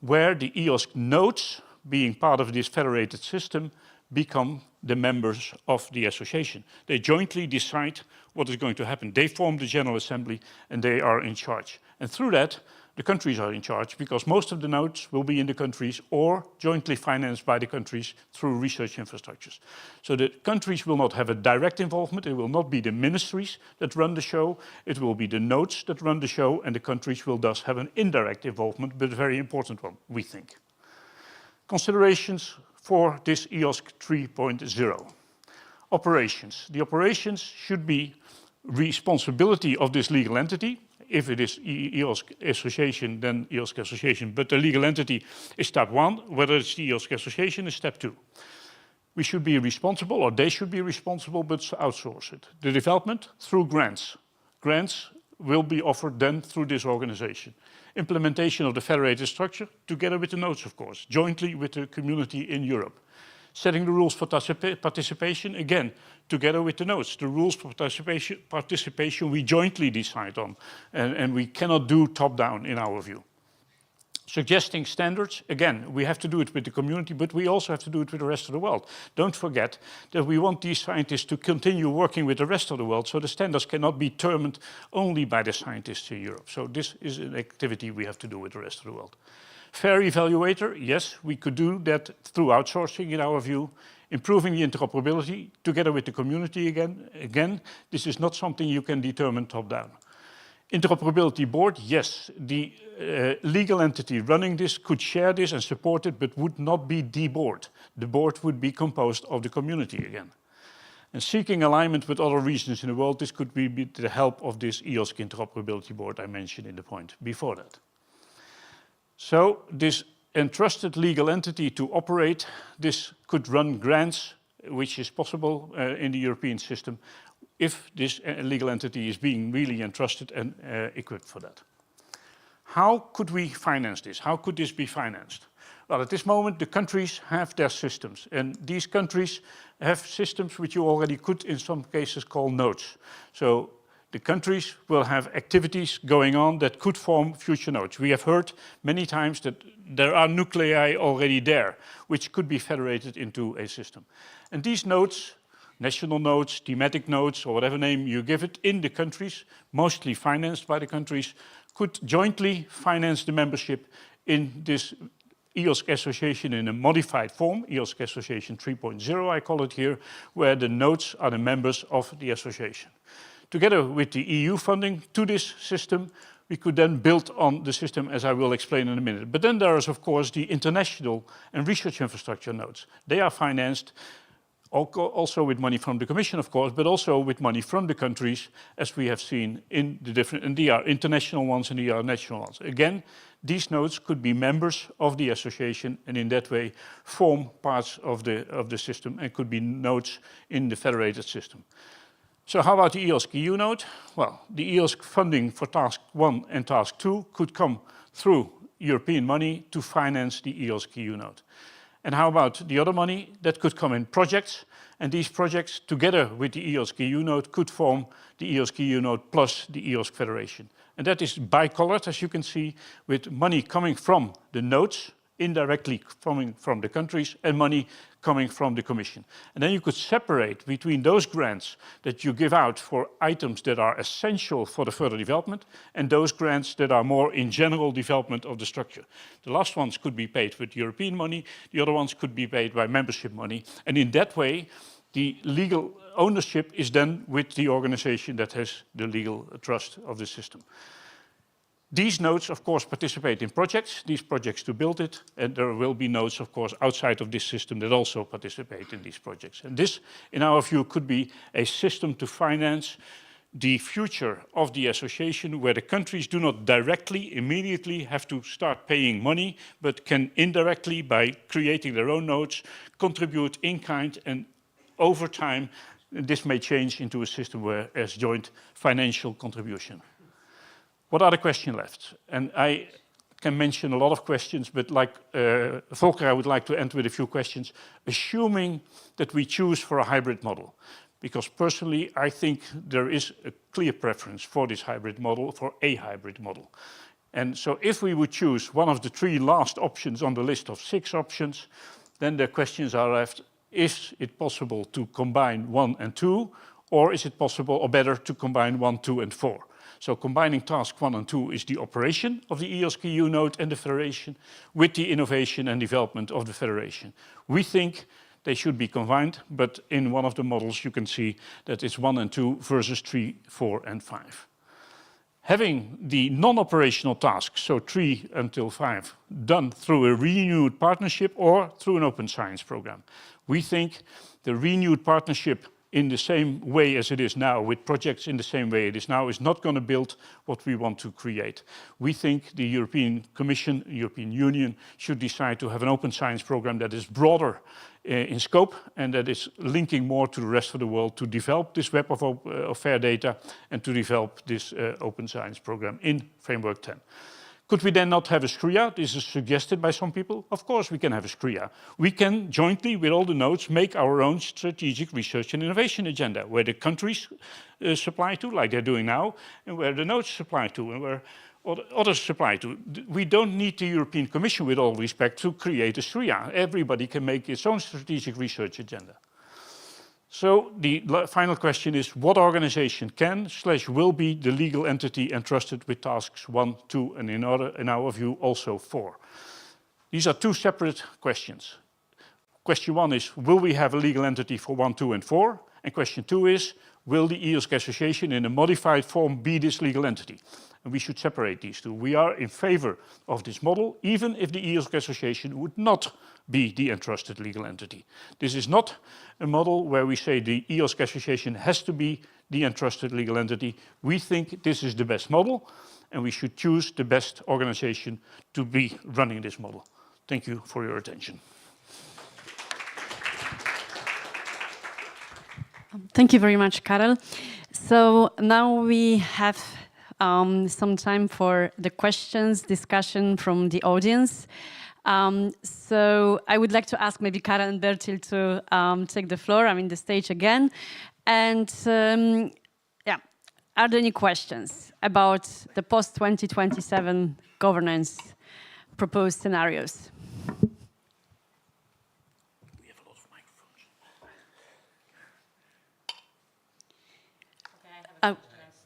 where the EOSC notes, being part of this federated system, become the members of the association. They jointly decide what is going to happen. They form the General Assembly and they are in charge. And through that, the countries are in charge, because most of the notes will be in the countries or jointly financed by the countries through research infrastructures. So the countries will not have a direct involvement. It will not be the ministries that run the show. It will be the notes that run the show, and the countries will thus have an indirect involvement, but a very important one, we think. Considerations for this EOSC 3.0. Operations. The operations should be responsibility of this legal entity. If it is EOSC Association, then EOSC Association, but the legal entity is step 1, whether it's the EOSC Association is step 2. We should be responsible, or they should be responsible, but outsource it. The development through grants. Grants will be offered then through this organization. Implementation of the federated structure, together with the notes, of course, jointly with the community in Europe. Setting the rules for participation, again, together with the notes. The rules for participation we jointly decide on, and we cannot do top-down in our view. Suggesting standards, again, we have to do it with the community, but we also have to do it with the rest of the world. Don't forget that we want these scientists to continue working with the rest of the world, so the standards cannot be determined only by the scientists in Europe. So this is an activity we have to do with the rest of the world. Fair evaluator, yes, we could do that through outsourcing in our view. Improving the interoperability together with the community again. Again, this is not something you can determine top-down. Interoperability board, yes, the legal entity running this could share this and support it, but would not be the board. The board would be composed of the community again. And seeking alignment with other regions in the world, this could be with the help of this EOSC interoperability board I mentioned in the point before that. So this entrusted legal entity to operate, this could run grants, which is possible in the European system, if this legal entity is being really entrusted and equipped for that. How could we finance this? How could this be financed? Well, at this moment, the countries have their systems, and these countries have systems which you already could, in some cases, call notes. So The countries will have activities going on that could form future nodes. We have heard many times that there are nuclei already there, which could be federated into a system. And these nodes, national nodes, thematic nodes, or whatever name you give it, in the countries, mostly financed by the countries, could jointly finance the membership in this EOSC Association in a modified form, EOSC Association 3.0 I call it here, where the nodes are the members of the association. Together with the EU funding to this system, we could then build on the system, as I will explain in a minute. But then there is, of course, the international and research infrastructure nodes. They are financed also with money from the Commission, of course, but also with money from the countries, as we have seen in the different, and they are international ones and they are national ones. Again, these nodes could be members of the association and in that way form parts of the system and could be nodes in the federated system. So how about the EOSC EU node? Well, the EOSC funding for task 1 and task 2 could come through European money to finance the EOSC EU node. And how about the other money? That could come in projects, and these projects, together with the EOSC EU node, could form the EOSC EU node plus the EOSC Federation. And that is bicolored, as you can see, with money coming from the nodes, indirectly coming from the countries, and money coming from the Commission. And then you could separate between those grants that you give out for items that are essential for the further development and those grants that are more in general development of the structure. The last ones could be paid with European money, the other ones could be paid by membership money. And in that way, the legal ownership is then with the organization that has the legal trust of the system. These nodes, of course, participate in projects, these projects to build it, and there will be nodes, of course, outside of this system that also participate in these projects. And this, in our view, could be a system to finance the future of the association where the countries do not directly, immediately have to start paying money, but can indirectly, by creating their own nodes, contribute in kind, and over time, this may change into a system where there's joint financial contribution. What are the questions left? And I can mention a lot of questions, but like Volker, I would like to end with a few questions, assuming that we choose for a hybrid model. Because personally, I think there is a clear preference for this hybrid model, for a hybrid model. And so if we would choose one of the 3 last options on the list of 6 options, then the questions are left, is it possible to combine 1 and 2, or is it possible or better to combine 1, 2 and 4? So combining task 1 and 2 is the operation of the EOSC EU node and the Federation with the innovation and development of the Federation. We think they should be combined, but in one of the models you can see that it's 1 and 2 versus 3, 4 and 5. Having the non-operational tasks, so 3 until 5, done through a renewed partnership or through an open science program. We think the renewed partnership in the same way as it is now, with projects in the same way it is now, is not going to build what we want to create. We think the European Commission, European Union, should decide to have an open science program that is broader in scope and that is linking more to the rest of the world to develop this web of fair data and to develop this open science program in Framework 10. Could we then not have a SCRIA? This is suggested by some people. Of course we can have a SCRIA. We can jointly, with all the nodes, make our own strategic research and innovation agenda, where the countries supply to, like they're doing now, and where the nodes supply to, and where others supply to. We don't need the European Commission, with all respect, to create a SCRIA. Everybody can make its own strategic research agenda. So the final question is, what organization can/will be the legal entity entrusted with tasks 1, 2, and in our view also 4? These are 2 separate questions. Question 1 is, will we have a legal entity for 1, 2, and 4? And question 2 is, will the EOSC Association in a modified form be this legal entity? And we should separate these 2. We are in favor of this model, even if the EOSC Association would not be the entrusted legal entity. This is not a model where we say the EOSC Association has to be the entrusted legal entity. We think this is the best model, and we should choose the best organization to be running this model. Thank you for your attention. Thank you very much, Karel. So now we have some time for the questions, discussion from the audience. So I would like to ask maybe Karel and Bertil to take the floor, the stage again. And are there any questions about the post-2027 governance proposed scenarios? We have a lot of microphones.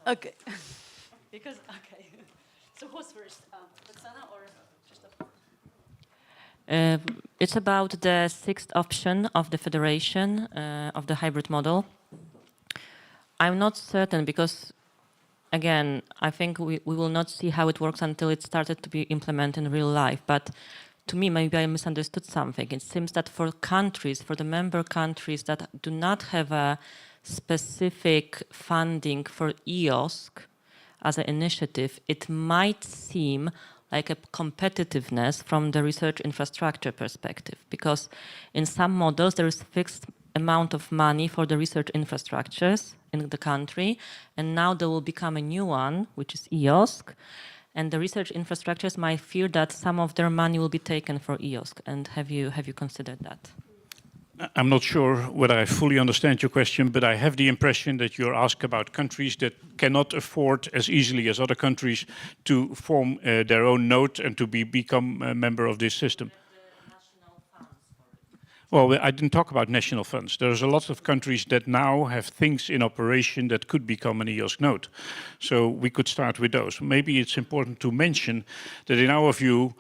Okay. Because, okay. So who's first? Roxana or Krzysztof? It's about the sixth option of the federation of the hybrid model. I'm not certain because, again, I think we will not see how it works until it started to be implemented in real life. But to me, maybe I misunderstood something. It seems that for countries, for the member countries that do not have a specific funding for EOSC as an initiative, it might seem like a competitiveness from the research infrastructure perspective, because in some models there is a fixed amount of money for the research infrastructures in the country, and now there will become a new one, which is EOSC, and the research infrastructures might fear that some of their money will be taken for EOSC. And have you considered that? I'm not sure whether I fully understand your question, but I have the impression that you're asking about countries that cannot afford as easily as other countries to form their own node and to become a member of this system. Well, I didn't talk about national funds. There's a lot of countries that now have things in operation that could become an EOSC node. So we could start with those. Maybe it's important to mention that in our view,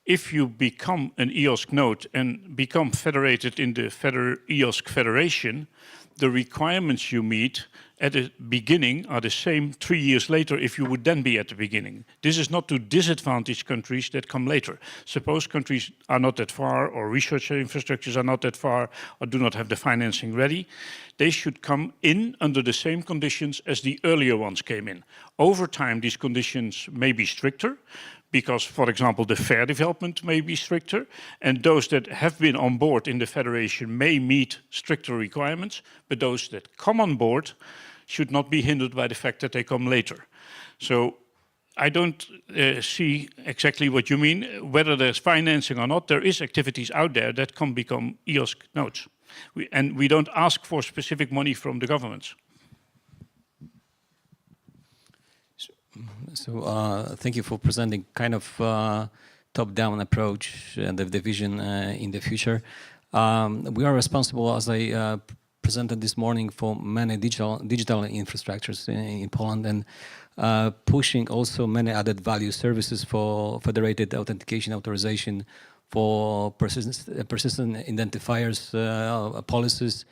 if you become an EOSC node and become federated in the EOSC Federation, the requirements you meet at the beginning are the same 3 years later if you would then be at the beginning. This is not to disadvantage countries that come later. Suppose countries are not that far, or research infrastructures are not that far, or do not have the financing ready. They should come in under the same conditions as the earlier ones came in. Over time, these conditions may be stricter, because, for example, the fair development may be stricter, and those that have been on board in the federation may meet stricter requirements, but those that come on board should not be hindered by the fact that they come later. So I don't see exactly what you mean. Whether there's financing or not, there is activities out there that can become EOSC nodes. And we don't ask for specific money from the governments. So thank you for presenting kind of top-down approach and the vision in the future. We are responsible, as I presented this morning, for many digital infrastructures in Poland, and pushing also many added value services for federated authentication authorization, for persistent identifiers policies.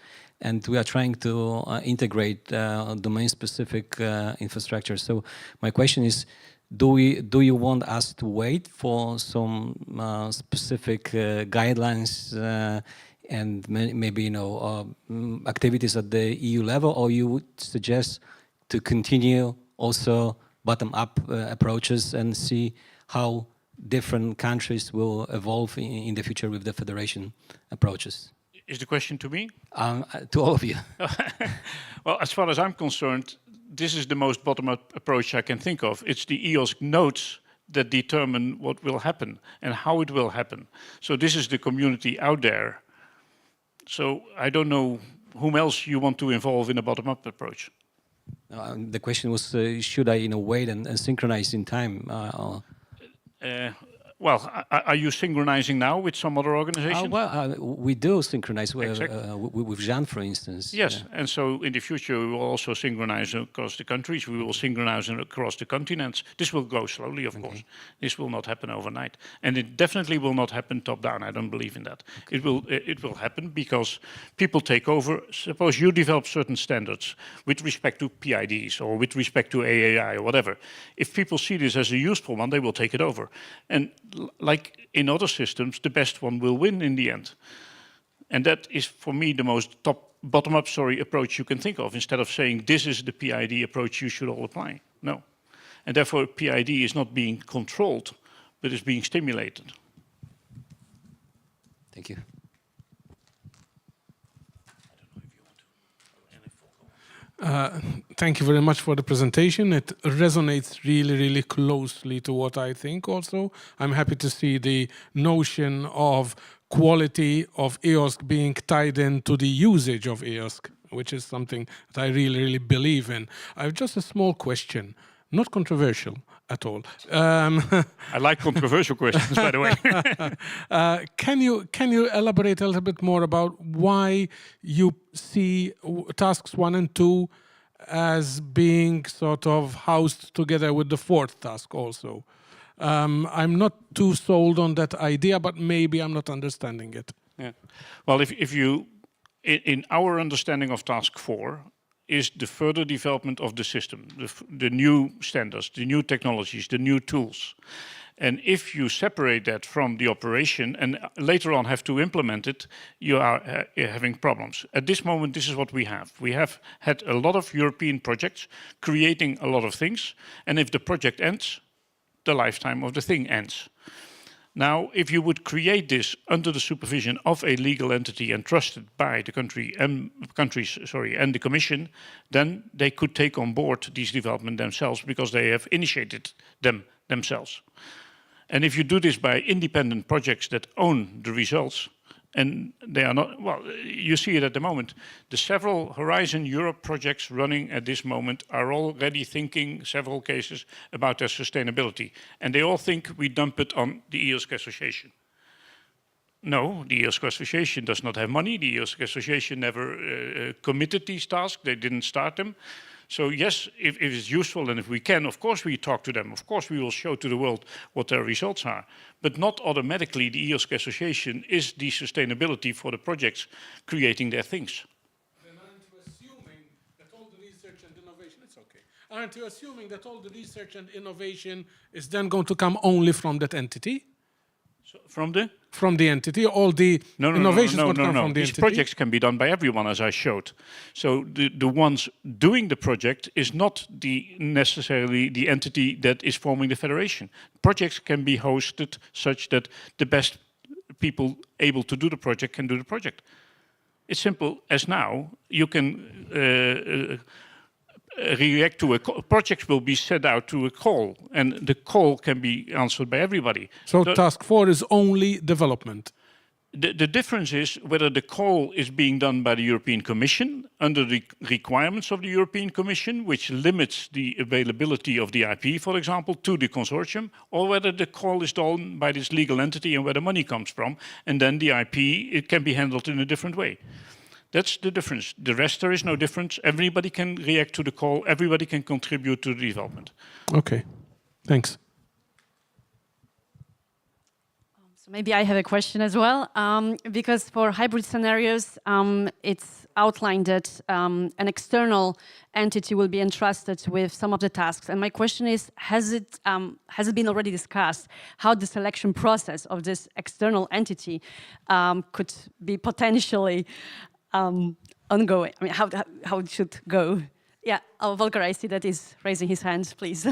And we are trying to integrate domain-specific infrastructure. So my question is, do you want us to wait for some specific guidelines and maybe activities at the EU level, or you would suggest to continue also bottom-up approaches and see how different countries will evolve in the future with the federation approaches? Is the question to me? To all of you. Well, as far as I'm concerned, this is the most bottom-up approach I can think of. It's the EOSC nodes that determine what will happen and how it will happen. So this is the community out there. So I don't know whom else you want to involve in a bottom-up approach. The question was, should I wait and synchronize in time? Well, are you synchronizing now with some other organizations? Well, we do synchronize with, Exactly. with Jean, for instance. Yes, and so in the future we will also synchronize across the countries. We will synchronize across the continents. This will go slowly, of course. This will not happen overnight, and it definitely will not happen top-down. I don't believe in that. It will happen because people take over. Suppose you develop certain standards with respect to PIDs or with respect to AAI or whatever. If people see this as a useful one, they will take it over. And like in other systems, the best one will win in the end. And that is, for me, the most bottom-up approach you can think of, instead of saying this is the PID approach you should all apply. No. And therefore, PID is not being controlled, but is being stimulated. Thank you. Thank you very much for the presentation. It resonates really, really closely to what I think also. I'm happy to see the notion of quality of EOSC being tied into the usage of EOSC, which is something that I really, really believe in. I have just a small question, not controversial at all. I like controversial questions, by the way. Can you elaborate a little bit more about why you see tasks 1 and 2 as being sort of housed together with the 4th task also? I'm not too sold on that idea, but maybe I'm not understanding it. Yeah. Well, if you, in our understanding of task 4, is the further development of the system, the new standards, the new technologies, the new tools. And if you separate that from the operation and later on have to implement it, you are having problems. At this moment, this is what we have. We have had a lot of European projects creating a lot of things. And if the project ends, the lifetime of the thing ends. Now, if you would create this under the supervision of a legal entity and trusted by the countries and the Commission, then they could take on board these developments themselves because they have initiated them themselves. And if you do this by independent projects that own the results, and they are not, well, you see it at the moment, the several Horizon Europe projects running at this moment are already thinking, several cases, about their sustainability. And they all think we dump it on the EOSC Association. No, the EOSC Association does not have money. The EOSC Association never committed these tasks. They didn't start them. So yes, if it's useful and if we can, of course we talk to them. Of course we will show to the world what their results are. But not automatically the EOSC Association is the sustainability for the projects creating their things. Then aren't you assuming that all the research and innovation, it's okay. Aren't you assuming that all the research and innovation is then going to come only from that entity? So from the? From the entity, all the innovations would come from the These entity? projects can be done by everyone, as I showed. So the ones doing the project is not necessarily the entity that is forming the federation. Projects can be hosted such that the best people able to do the project can do the project. It's simple as now. You can react to a call. Projects will be sent out to a call, and the call can be answered by everybody. So task 4 is only development? The difference is whether the call is being done by the European Commission under the requirements of the European Commission, which limits the availability of the IP, for example, to the consortium, or whether the call is done by this legal entity and where the money comes from, and then the IP, it can be handled in a different way. That's the difference. The rest, there is no difference. Everybody can react to the call. Everybody can contribute to the development. Okay, thanks. So maybe I have a question as well, because for hybrid scenarios, it's outlined that an external entity will be entrusted with some of the tasks. And my question is, has it been already discussed how the selection process of this external entity could be potentially ongoing? I mean, how it should go? Yeah, Volker, I see that is raising his hand, please.